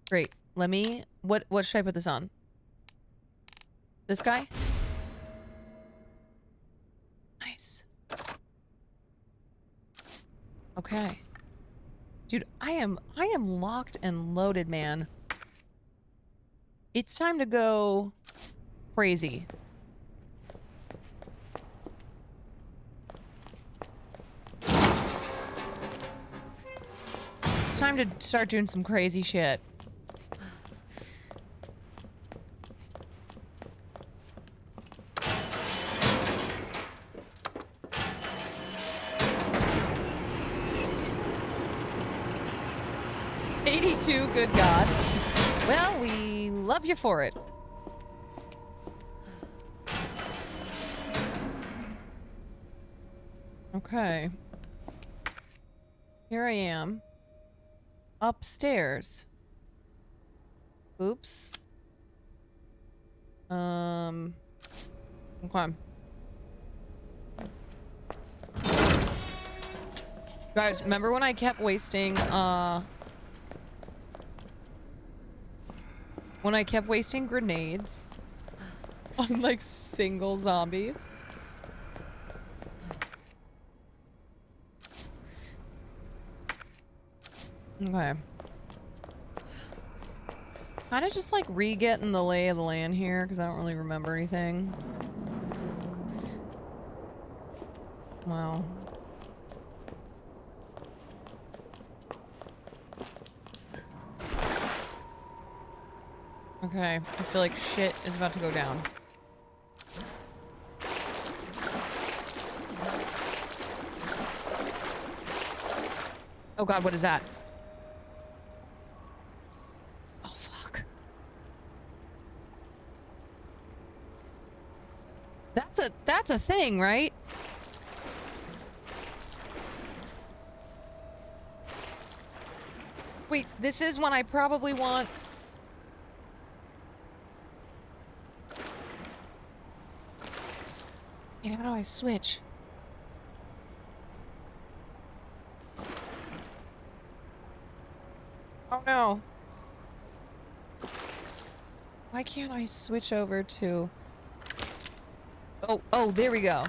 Great. Let me... What should I put this on? This guy? Nice. Okay. Dude, I am locked and loaded, man. It's time to go crazy. It's time to start doing some crazy shit. Good God. Well, we love you for it. Okay. Here I am. Upstairs. Oops. Okay. Guys, remember when I kept wasting, when I kept wasting grenades on, like, single zombies? Okay. Kind of just, like, re-getting the lay of the land here, because I don't really remember anything. Wow. Okay, I feel like shit is about to go down. Oh God, what is that? Oh fuck. That's a thing, right? Wait, this is when I probably want... Wait, how do I switch? Oh no. Why can't I switch over to... Oh, there we go.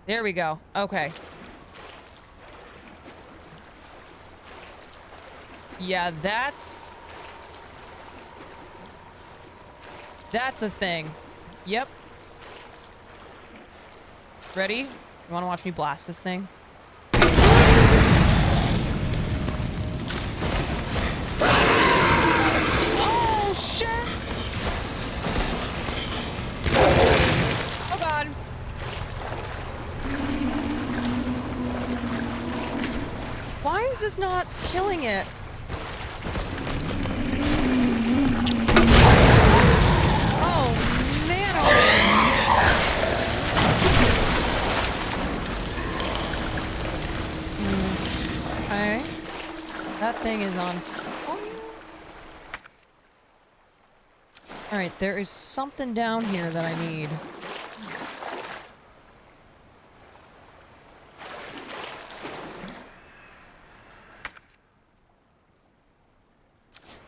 There we go. Okay. Yeah, that's a thing. Yep. Ready? You want to watch me blast this thing? Oh, shit! Oh, God. Why is this not killing it? Okay. That thing is on fire. Alright, there is something down here that I need.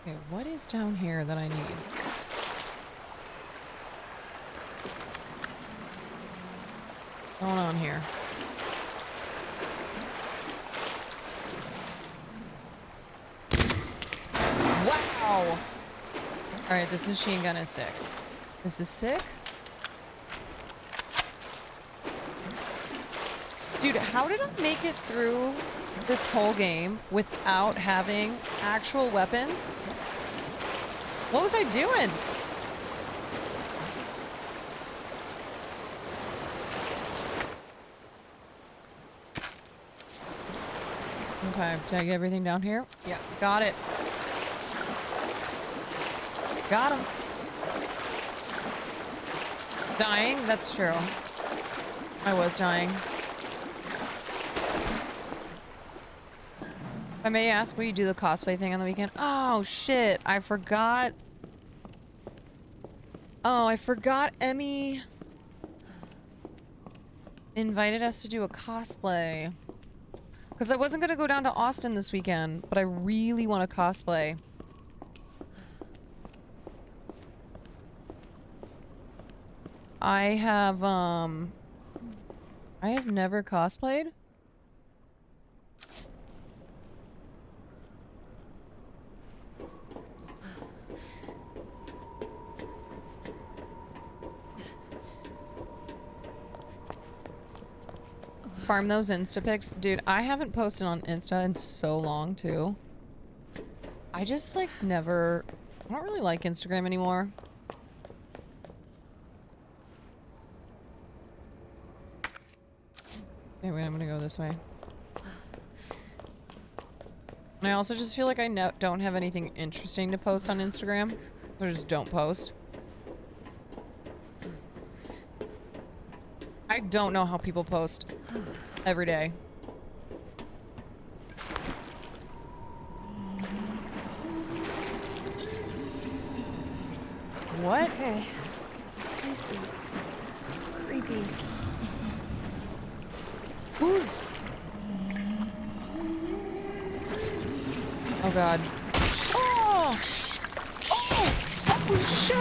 Okay, what is down here that I need? What's going on here? Wow! Alright, this machine gun is sick. This is sick? Dude, how did I make it through this whole game without having actual weapons? What was I doing? Okay, did I get everything down here? Yeah, got it. Got him. Dying? That's true. I was dying. I may ask, will you do the cosplay thing on the weekend? Oh, shit. I forgot. Oh, I forgot Emmy invited us to do a cosplay. Because I wasn't going to go down to Austin this weekend, but I really want to cosplay. I have never cosplayed. Farm those Insta pics. Dude, I haven't posted on Insta in so long, too. I just, like, never... I don't really like Instagram anymore. Okay, wait, I'm gonna go this way. And I also just feel like I don't have anything interesting to post on Instagram. So I just don't post. I don't know how people post every day. What?
Okay. This place is creepy.
Who's? Oh god. Oh! Oh! Oh shit!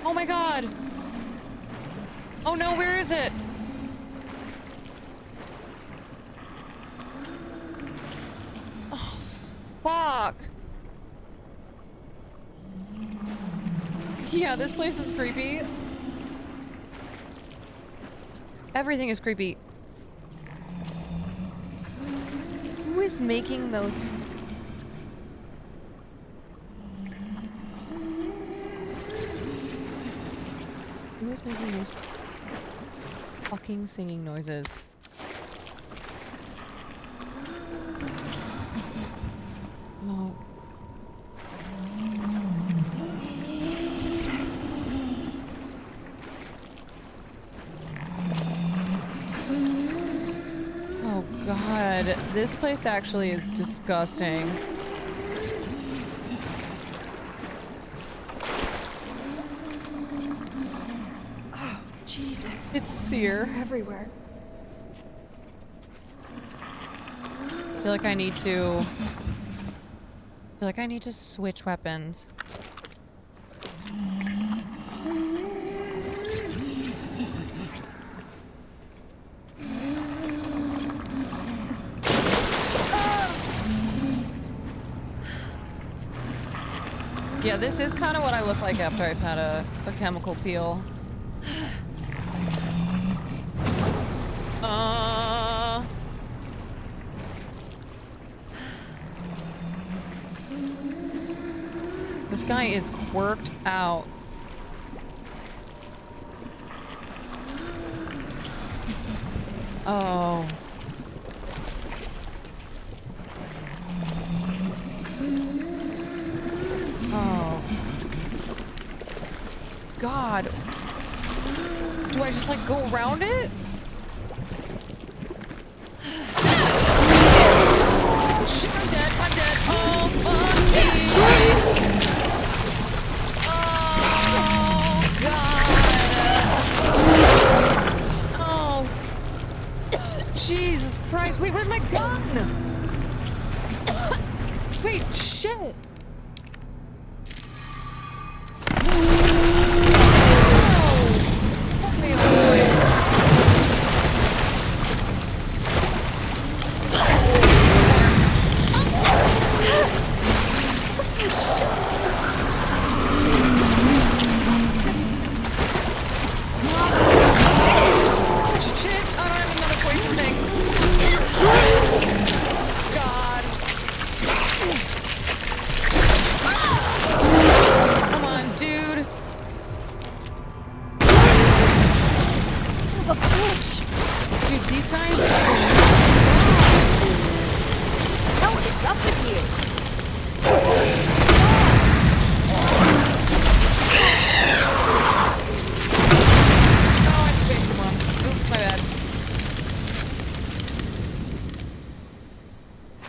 Oh my god! Oh no, where is it? Oh, fuck. Yeah, this place is creepy. Everything is creepy. Who is making those? Who is making those fucking singing noises? Oh. Oh god, this place actually is disgusting.
Oh, Jesus.
It's sear.
They're everywhere.
I feel like I need to switch weapons. Yeah, this is kind of what I look like after I've had a chemical peel. This guy is quirked out. Oh. Oh. God. Do I just like go around it? Oh, shit, I'm dead. I'm dead. Oh, fuck me. Oh, God. Oh. Jesus Christ. Wait, where's my gun? Wait, shit.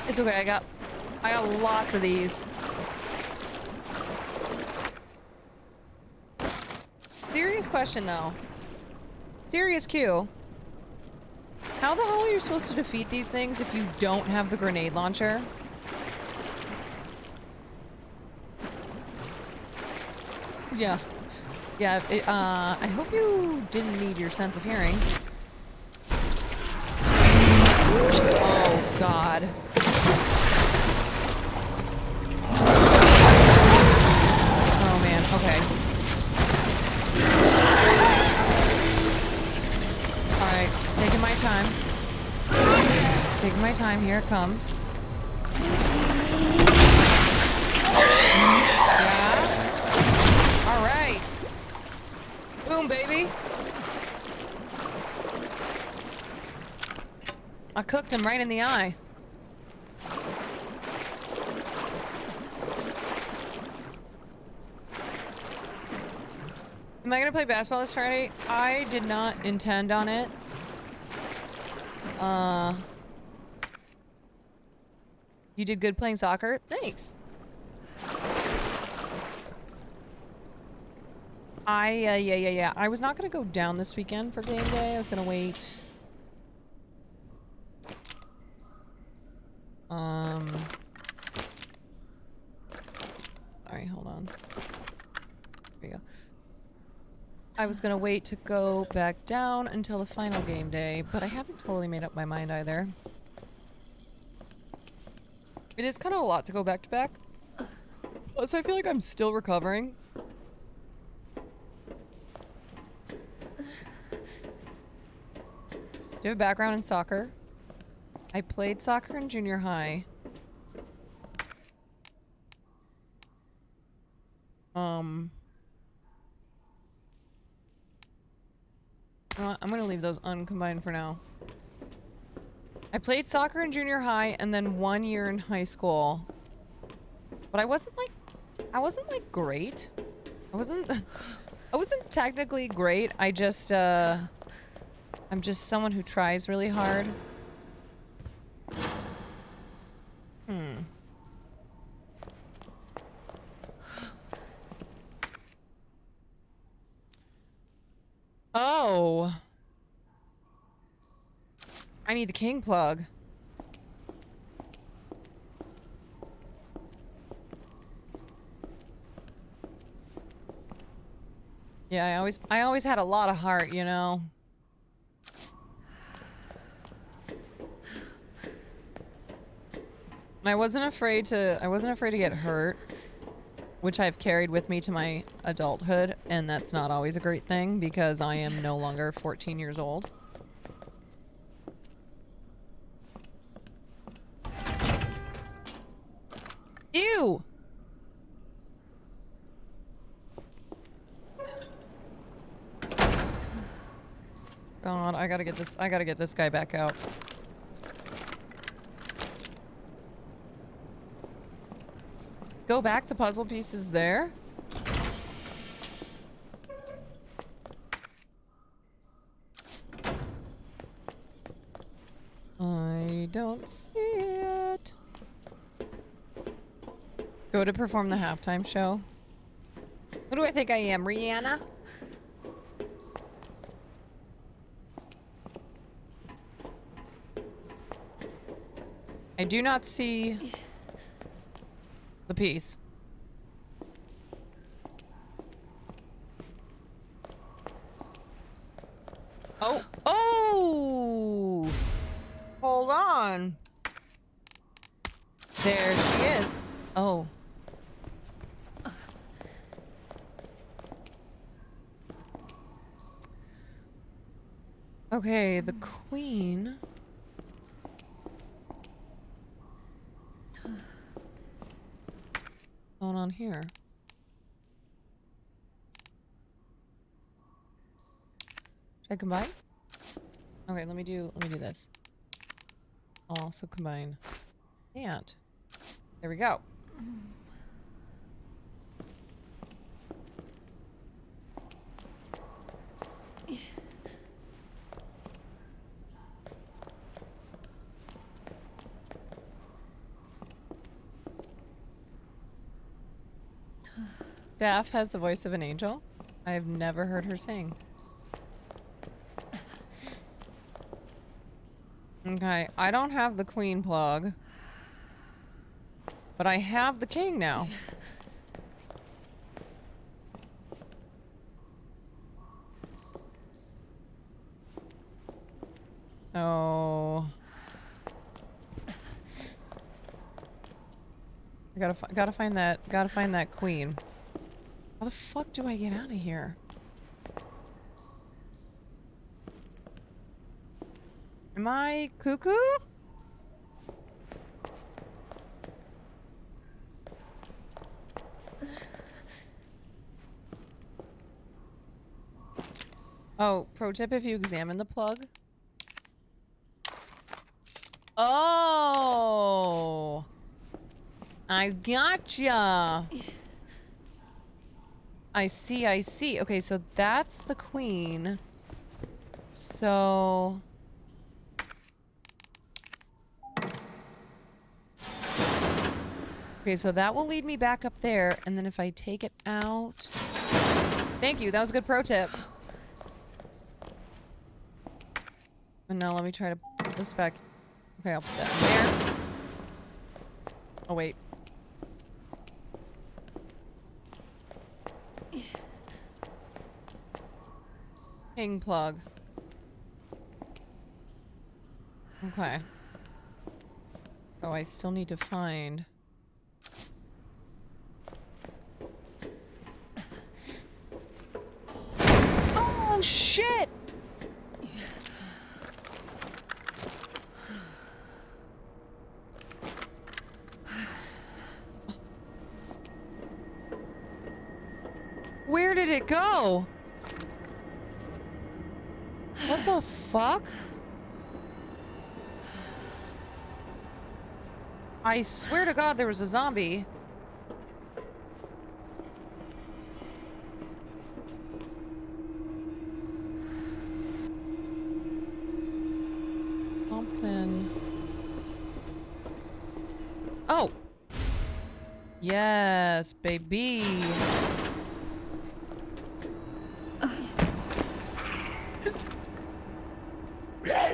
It's okay, I got lots of these. Serious question though. Serious Q. How the hell are you supposed to defeat these things if you don't have the grenade launcher? Yeah. Yeah, I hope you didn't need your sense of hearing. Oh, God. Oh, man. Okay. Alright. Taking my time. Taking my time. Here it comes. Yeah. Alright. Boom, baby. I cooked him right in the eye. Am I gonna play basketball this Friday? I did not intend on it. You did good playing soccer? Thanks. Yeah. I was not gonna go down this weekend for game day. I was gonna wait. Sorry, hold on. There we go. I was gonna wait to go back down until the final game day, but I haven't totally made up my mind either. It is kind of a lot to go back to back. Plus, I feel like I'm still recovering. Do you have a background in soccer? I played soccer in junior high. You know what? I'm gonna leave those uncombined for now. I played soccer in junior high and then 1 year in high school. But I wasn't like great. I wasn't technically great. I just I'm just someone who tries really hard. Oh. I need the king plug. Yeah, I always had a lot of heart, you know. And I wasn't afraid to get hurt, which I've carried with me to my adulthood, and that's not always a great thing because I am no longer 14 years old. Ew! God, I gotta get this guy back out. Go back, the puzzle piece is there. I don't see it. Go to perform the halftime show. Who do I think I am, Rihanna? I do not see the piece. Oh, oh! Hold on. There she is. Oh. Okay, the queen. What's going on here? Should I combine? Okay, let me do this. I'll also combine. And there we go. Daff has the voice of an angel. I've never heard her sing. Okay, I don't have the queen plug. But I have the king now. So I gotta find that queen. How the fuck do I get out of here? Am I cuckoo? Oh, pro tip, if you examine the plug. Oh! I gotcha! I see. Okay, so that's the queen. So... Okay, so that will lead me back up there, and then if I take it out... Thank you, that was a good pro tip. And now let me try to put this back. Okay, I'll put that in there. Oh, wait. King plug. Okay. Oh, I still need to find... Oh, shit! Where did it go? What the fuck? I swear to God there was a zombie. Something. Oh! Yes, baby.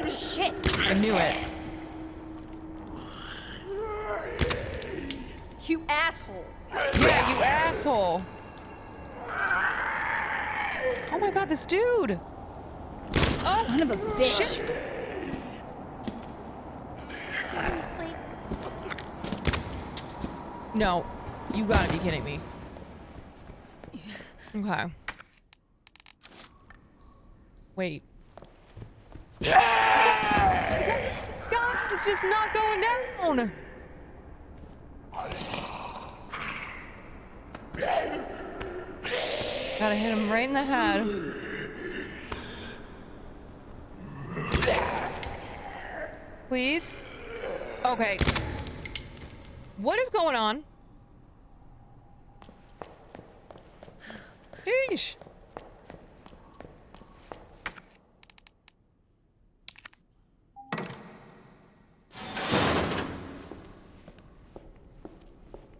Shit!
I knew it.
You asshole!
Yeah, you asshole! Oh my God, this dude! Oh,
son of a bitch!
Shit.
Seriously?
No, you gotta be kidding me. Okay. Wait. This guy is just not going down. Gotta hit him right in the head. Please? Okay. What is going on? Sheesh.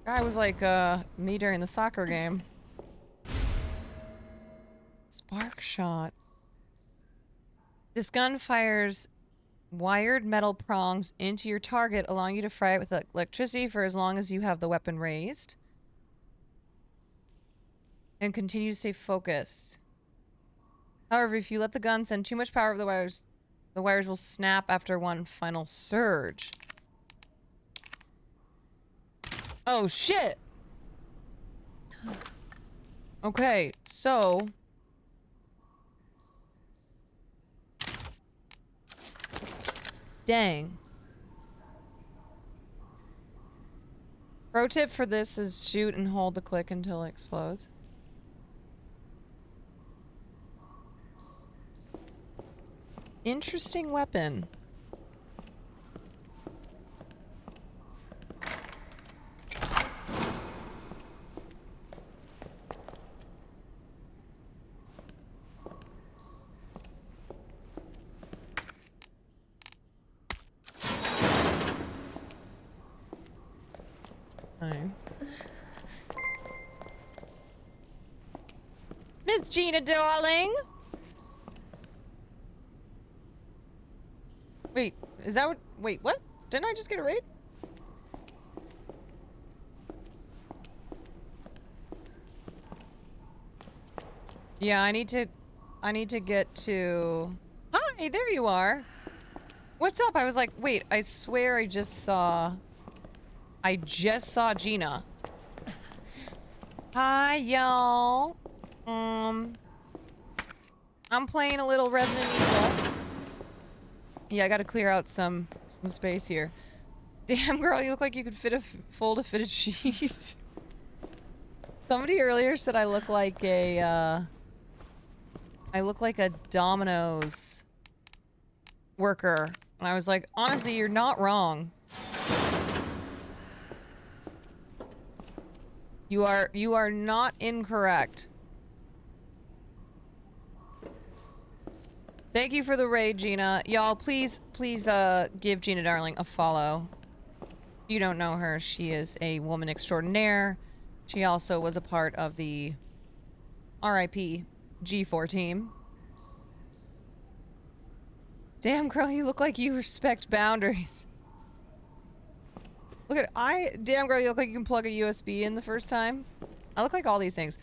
Guy was like, me during the soccer game. Spark shot. This gun fires wired metal prongs into your target, allowing you to fry it with electricity for as long as you have the weapon raised. And continue to stay focused. However, if you let the gun send too much power over the wires will snap after one final surge. Oh, shit! Okay, so... Dang. Pro tip for this is shoot and hold the click until it explodes. Interesting weapon. Miss Gina, darling. Wait, is that what? Wait, what? Didn't I just get a raid? Yeah, I need to get to... Hi, there you are. What's up? I was like, wait, I swear I just saw Gina. Hi, y'all. I'm playing a little Resident Evil. Yeah, I gotta clear out some space here. Damn, girl, you look like you could fold a fitted sheet. Somebody earlier said I look like a Domino's worker. And I was like, honestly, you're not wrong. You are not incorrect. Thank you for the raid, Gina. Y'all, please give Gina Darling a follow. If you don't know her, she is a woman extraordinaire. She also was a part of the RIP G4 team. Damn, girl, you look like you respect boundaries. Look at damn, girl, you look like you can plug a USB in the first time. I look like all these things.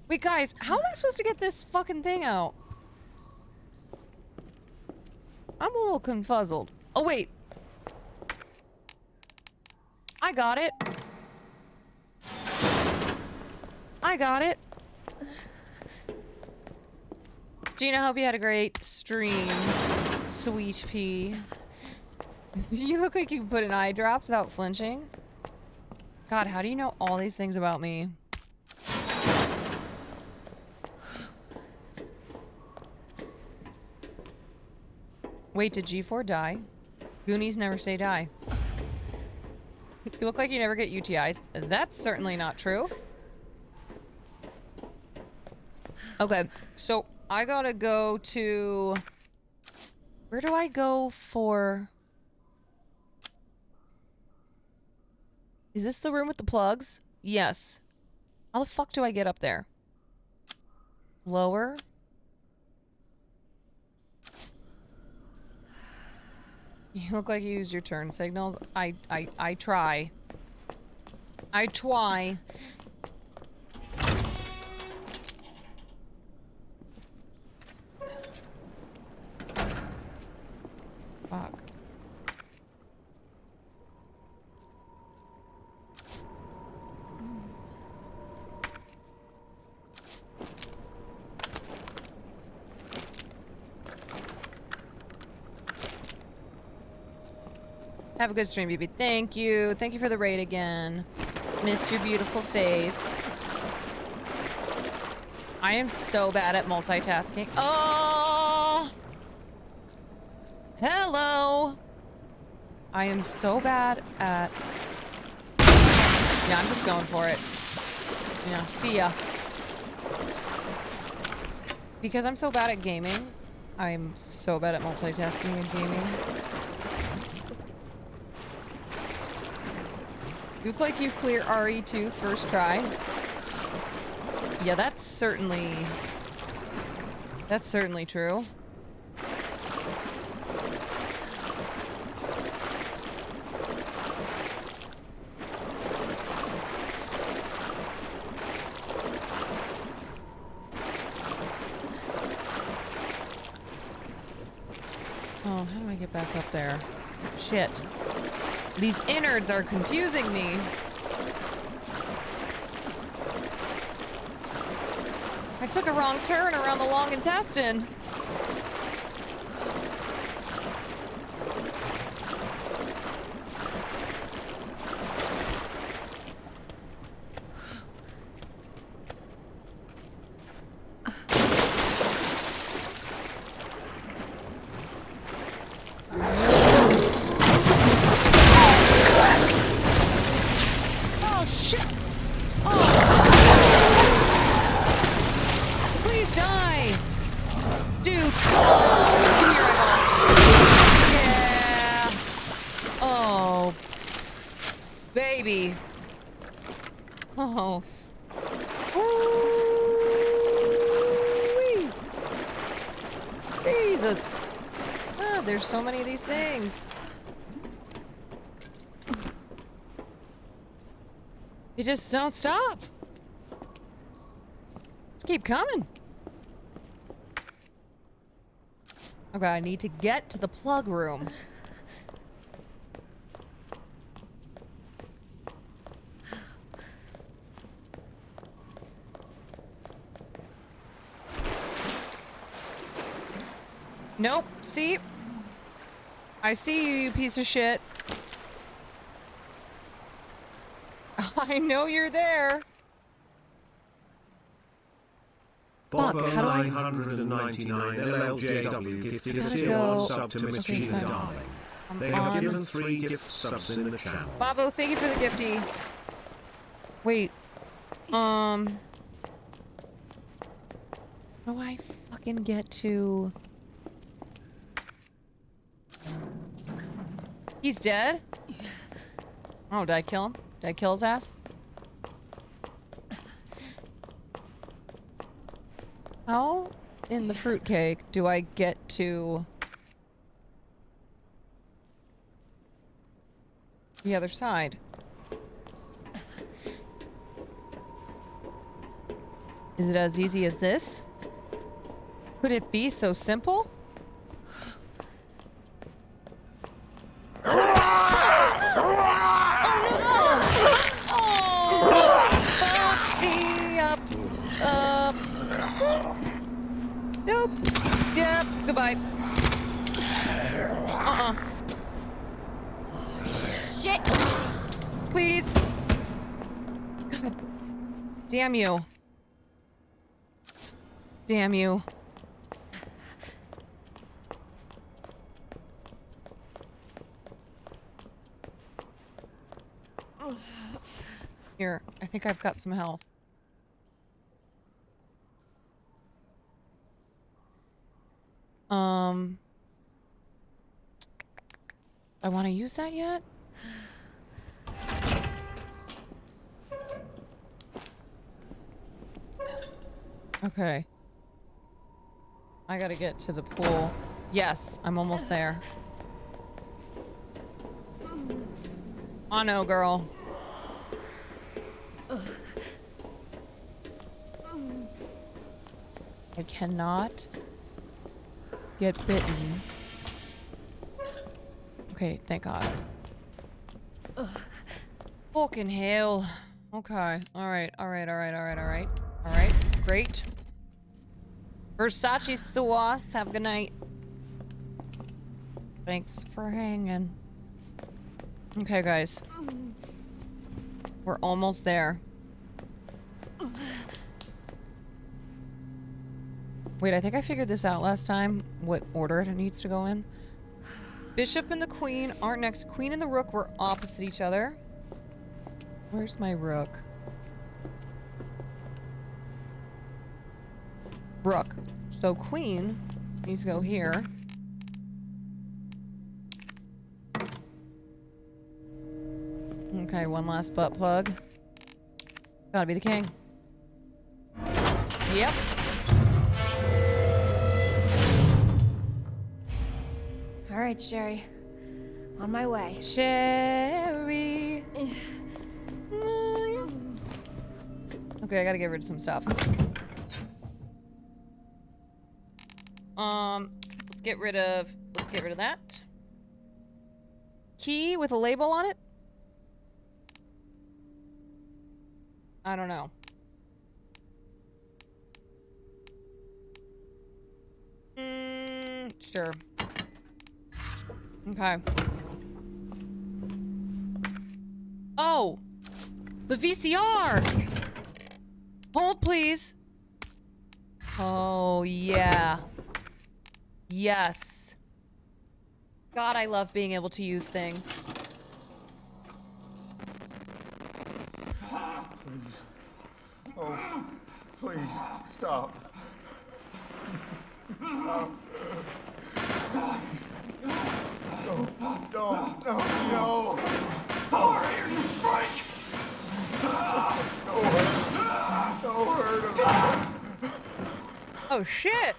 Wait, guys, how am I supposed to get this fucking thing out? I'm a little confuzzled. Oh, wait. I got it. I got it. Gina, hope you had a great stream. Sweet pea. You look like you can put in eye drops without flinching. God, how do you know all these things about me? Wait, did G4 die? Goonies never say die. You look like you never get UTIs. That's certainly not true. Okay, so I gotta go to... Where do I go for... Is this the room with the plugs? Yes. How the fuck do I get up there? Lower? You look like you used your turn signals. I try. I try. Fuck. Have a good stream, BB. Thank you. Thank you for the raid again. Miss your beautiful face. I am so bad at multitasking. Oh! Hello! I am so bad at... Yeah, I'm just going for it. Yeah, see ya. Because I'm so bad at gaming, I'm so bad at multitasking and gaming. You look like you clear RE2 first try. Yeah, that's certainly true. Oh, how do I get back up there? Shit. These innards are confusing me. I took a wrong turn around the long intestine. Oh, shit! Oh. Please die! Dude! Yeah! Oh. Baby. Oh. Woo-wee. Jesus. Ah, there's so many of these things. You just don't stop. Just keep coming. Okay, I need to get to the plug room. Nope. See? I see you, you piece of shit. I know you're there.
Bobo
Fuck, how do I-
999 LLJW gifted a
Gotta
tier
go.
1 sub to Miss
Okay,
Gina
so
Darling.
I'm
They have
on.
given 3 gift subs in the channel.
Bobo, thank you for the gifty. Wait. How do I fucking get to... He's dead? Oh, did I kill him? Did I kill his ass? How in the fruitcake do I get to the other side? Is it as easy as this? Could it be so simple? Nope. Yep. Goodbye.
Shit!
Please. God. Damn you. Damn you. Here, I think I've got some health. I want to use that yet? Okay. I gotta get to the pool. Yes, I'm almost there. Oh no, girl. I cannot get bitten. Okay, thank God. Fucking hell. Okay. Alright, alright, alright, alright, alright. Alright, great. Versace sauce. Have a good night. Thanks for hanging. Okay, guys. We're almost there. Wait, I think I figured this out last time. What order it needs to go in. Bishop and the queen aren't next. Queen and the rook were opposite each other. Where's my rook? Rook. So queen needs to go here. Okay, one last butt plug. Gotta be the king. Yep.
All right, Sherry. On my way.
Sherry. Okay, I gotta get rid of some stuff. Let's get rid of Get rid of that. Key with a label on it? I don't know. Sure. Okay. Oh! The VCR! Hold, please. Oh, yeah. Yes. God, I love being able to use things.
Please. Oh, please, stop. Stop. No, no, no, no. Power here, you freak! Don't hurt him.
Oh, shit!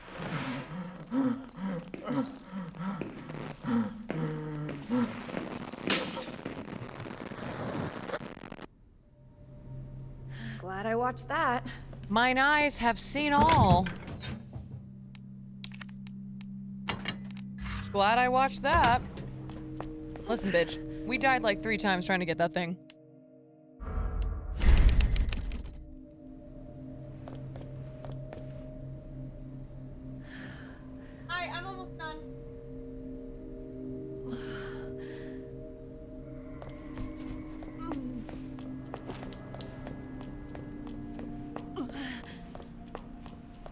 Glad I watched that.
Mine eyes have seen all. Glad I watched that. Listen, bitch. We died like 3 times trying to get that thing. Hi, I'm almost done.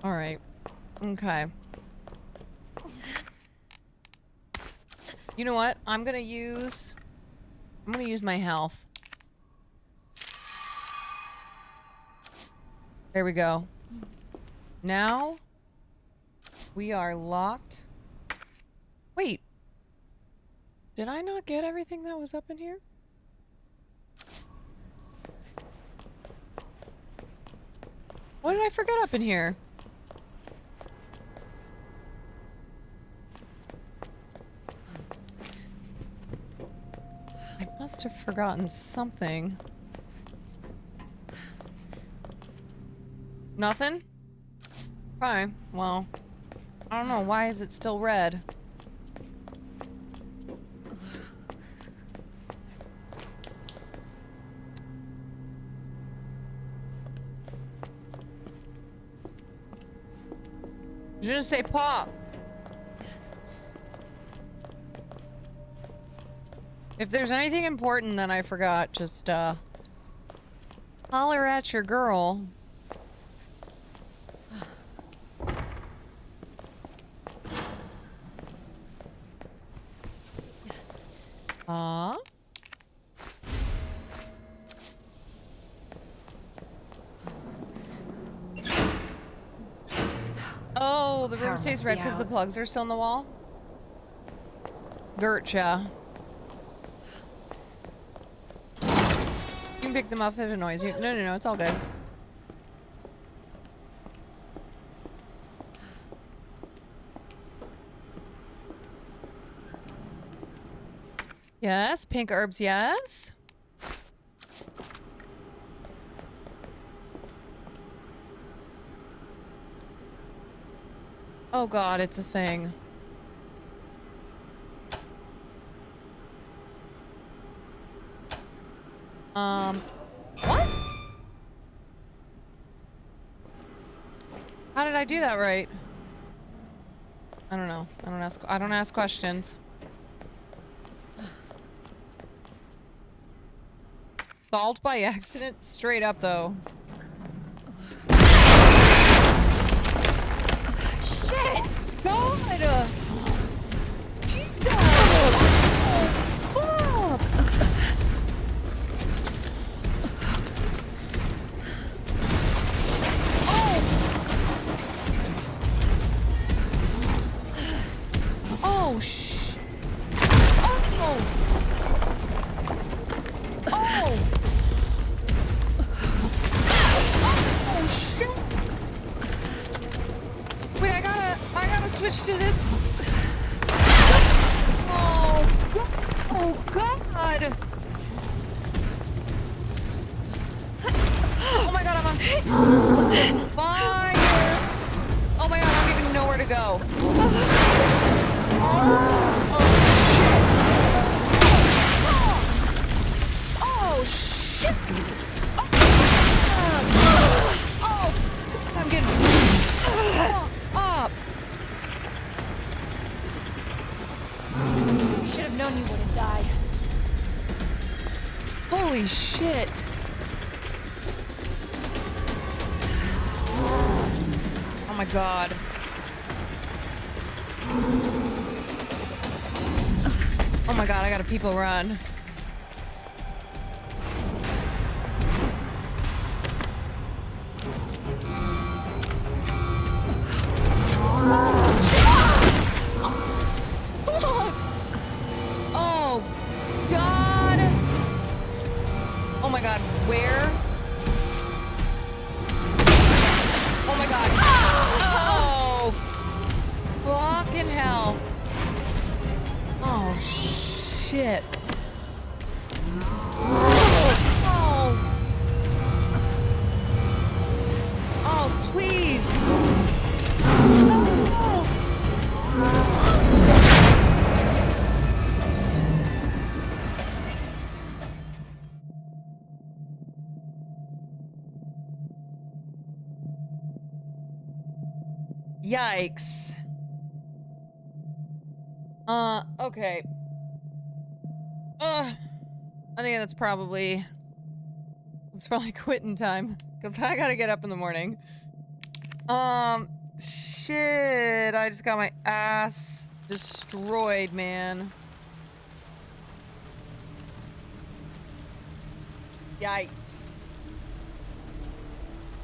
All right. Okay. You know what? I'm gonna use my health. There we go. Now we are locked. Wait. Did I not get everything that was up in here? What did I forget up in here? I must have forgotten something. Nothing? Okay, well, I don't know. Why is it still red? Je ne sais pas. If there's anything important that I forgot, just, holler at your girl. Oh, the room stays red because the plugs are still in the wall? Gertcha. You can pick them up if it annoys you. No, it's all good. Yes, pink herbs, yes. Oh god, it's a thing. What? How did I do that right? I don't know. I don't ask questions. Solved by accident? Straight up, though.
Shit!
God! Jesus! Oh, fuck! Oh, shh. Oh! Oh! Oh, shit! Wait, I gotta switch to this. Oh, God! Oh, God! Oh my God, I'm on fire! Oh my God, I don't even know where to go. Oh.
should have known you wouldn't die.
Holy shit. Oh my god. Oh my god, I gotta people run. Oh god. Oh my god, where? Oh my god. Oh! Fucking hell. Oh shit. Oh. Oh, please. Oh. Yikes. Okay. I think it's probably quitting time, because I gotta get up in the morning. Shit, I just got my ass destroyed, man. Yikes.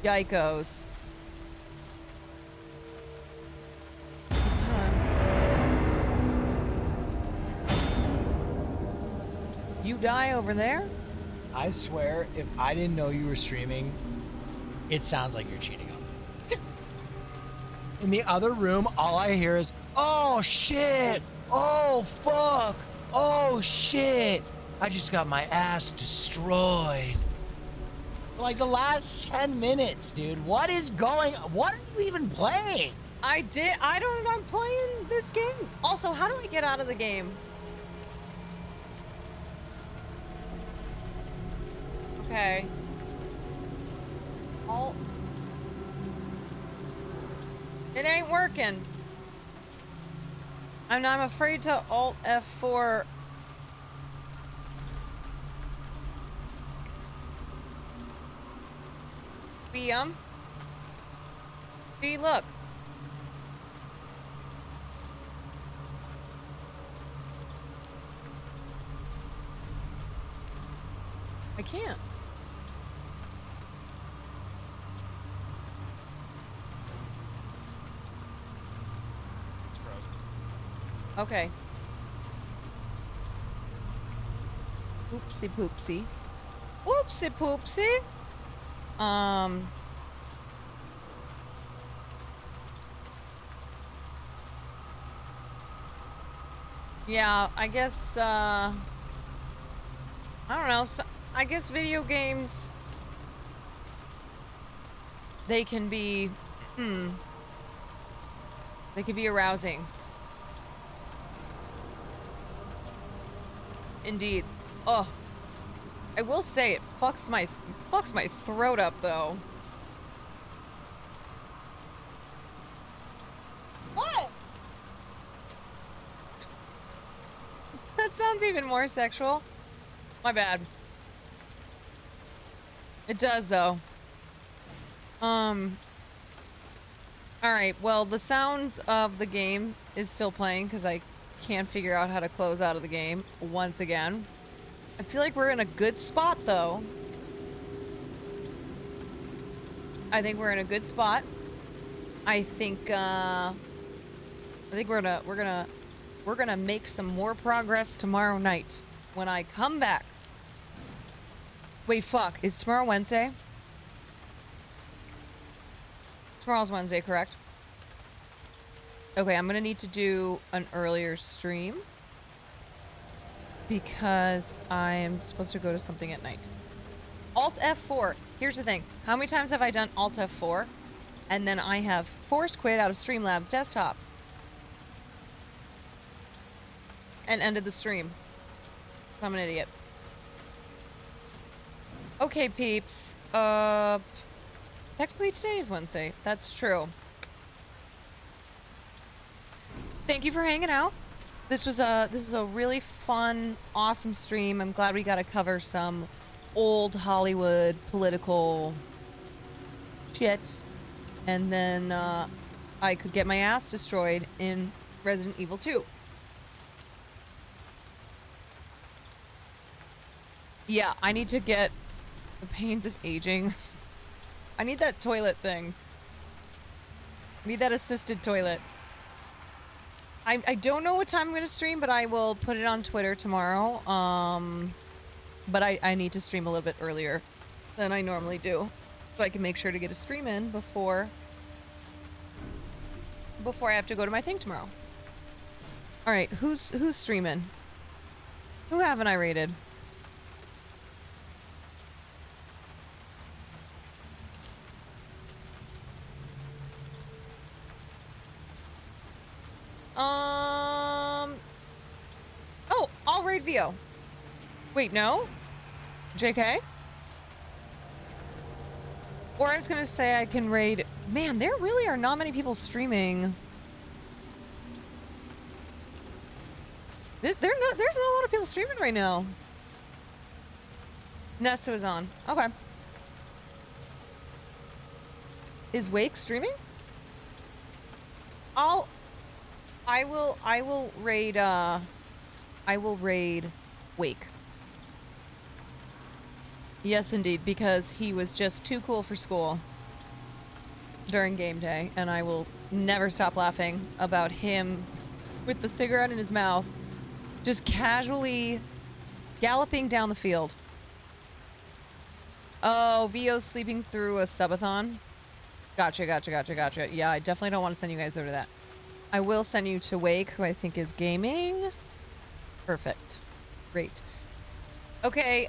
Yikos. You die over there?
I swear, if I didn't know you were streaming, it sounds like you're cheating on me. In the other room, all I hear is, oh shit! Oh fuck! Oh shit! I just got my ass destroyed. Like the last 10 minutes, dude. What is going on? What are you even playing?
I don't know, I'm playing this game. Also, how do I get out of the game? Okay. Alt. It ain't working. I'm afraid to Alt F4. See, look. I can't.
It's frozen.
Okay. Oopsie poopsie. Oopsie poopsie. Yeah, I guess, I don't know. So, I guess video games, they can be, they can be arousing. Indeed. Oh, I will say it fucks my throat up though. What? That sounds even more sexual. My bad. It does though. Alright, well the sounds of the game is still playing because I can't figure out how to close out of the game once again. I feel like we're in a good spot though. I think we're in a good spot. I think we're gonna make some more progress tomorrow night when I come back. Wait, fuck. Is tomorrow Wednesday? Tomorrow's Wednesday, correct? Okay, I'm gonna need to do an earlier stream because I'm supposed to go to something at night. Alt F4. Here's the thing. How many times have I done Alt F4 and then I have force quit out of Streamlabs desktop and ended the stream? I'm an idiot. Okay, peeps. Technically today is Wednesday. That's true. Thank you for hanging out. This was a really fun, awesome stream. I'm glad we got to cover some old Hollywood political shit, and then I could get my ass destroyed in Resident Evil 2. Yeah, I need to get the pains of aging. I need that toilet thing. I need that assisted toilet. I don't know what time I'm gonna stream, but I will put it on Twitter tomorrow. But I need to stream a little bit earlier than I normally do, so I can make sure to get a stream in before I have to go to my thing tomorrow. All right, who's streaming? Who haven't I rated? Oh, I'll raid VO. Wait, no? JK? Or I was gonna say I can raid... Man, there really are not many people streaming. There's not a lot of people streaming right now. Nesta is on. Okay. Is Wake streaming? I will raid Wake. Yes, indeed, because he was just too cool for school during game day, and I will never stop laughing about him with the cigarette in his mouth, just casually galloping down the field. Oh, VO's sleeping through a subathon. Gotcha. Yeah, I definitely don't want to send you guys over to that. I will send you to Wake, who I think is gaming. Perfect. Great. Okay,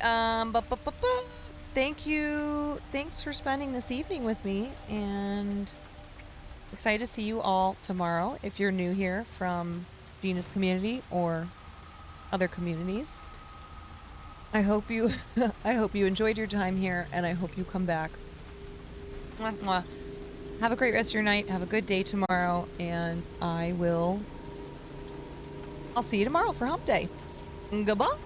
thank you. Thanks for spending this evening with me, and excited to see you all tomorrow. If you're new here from Gina's community or other communities, I hope you enjoyed your time here, and I hope you come back. Mwah, mwah. Have a great rest of your night. Have a good day tomorrow, and I'll see you tomorrow for Hump Day. Goodbye.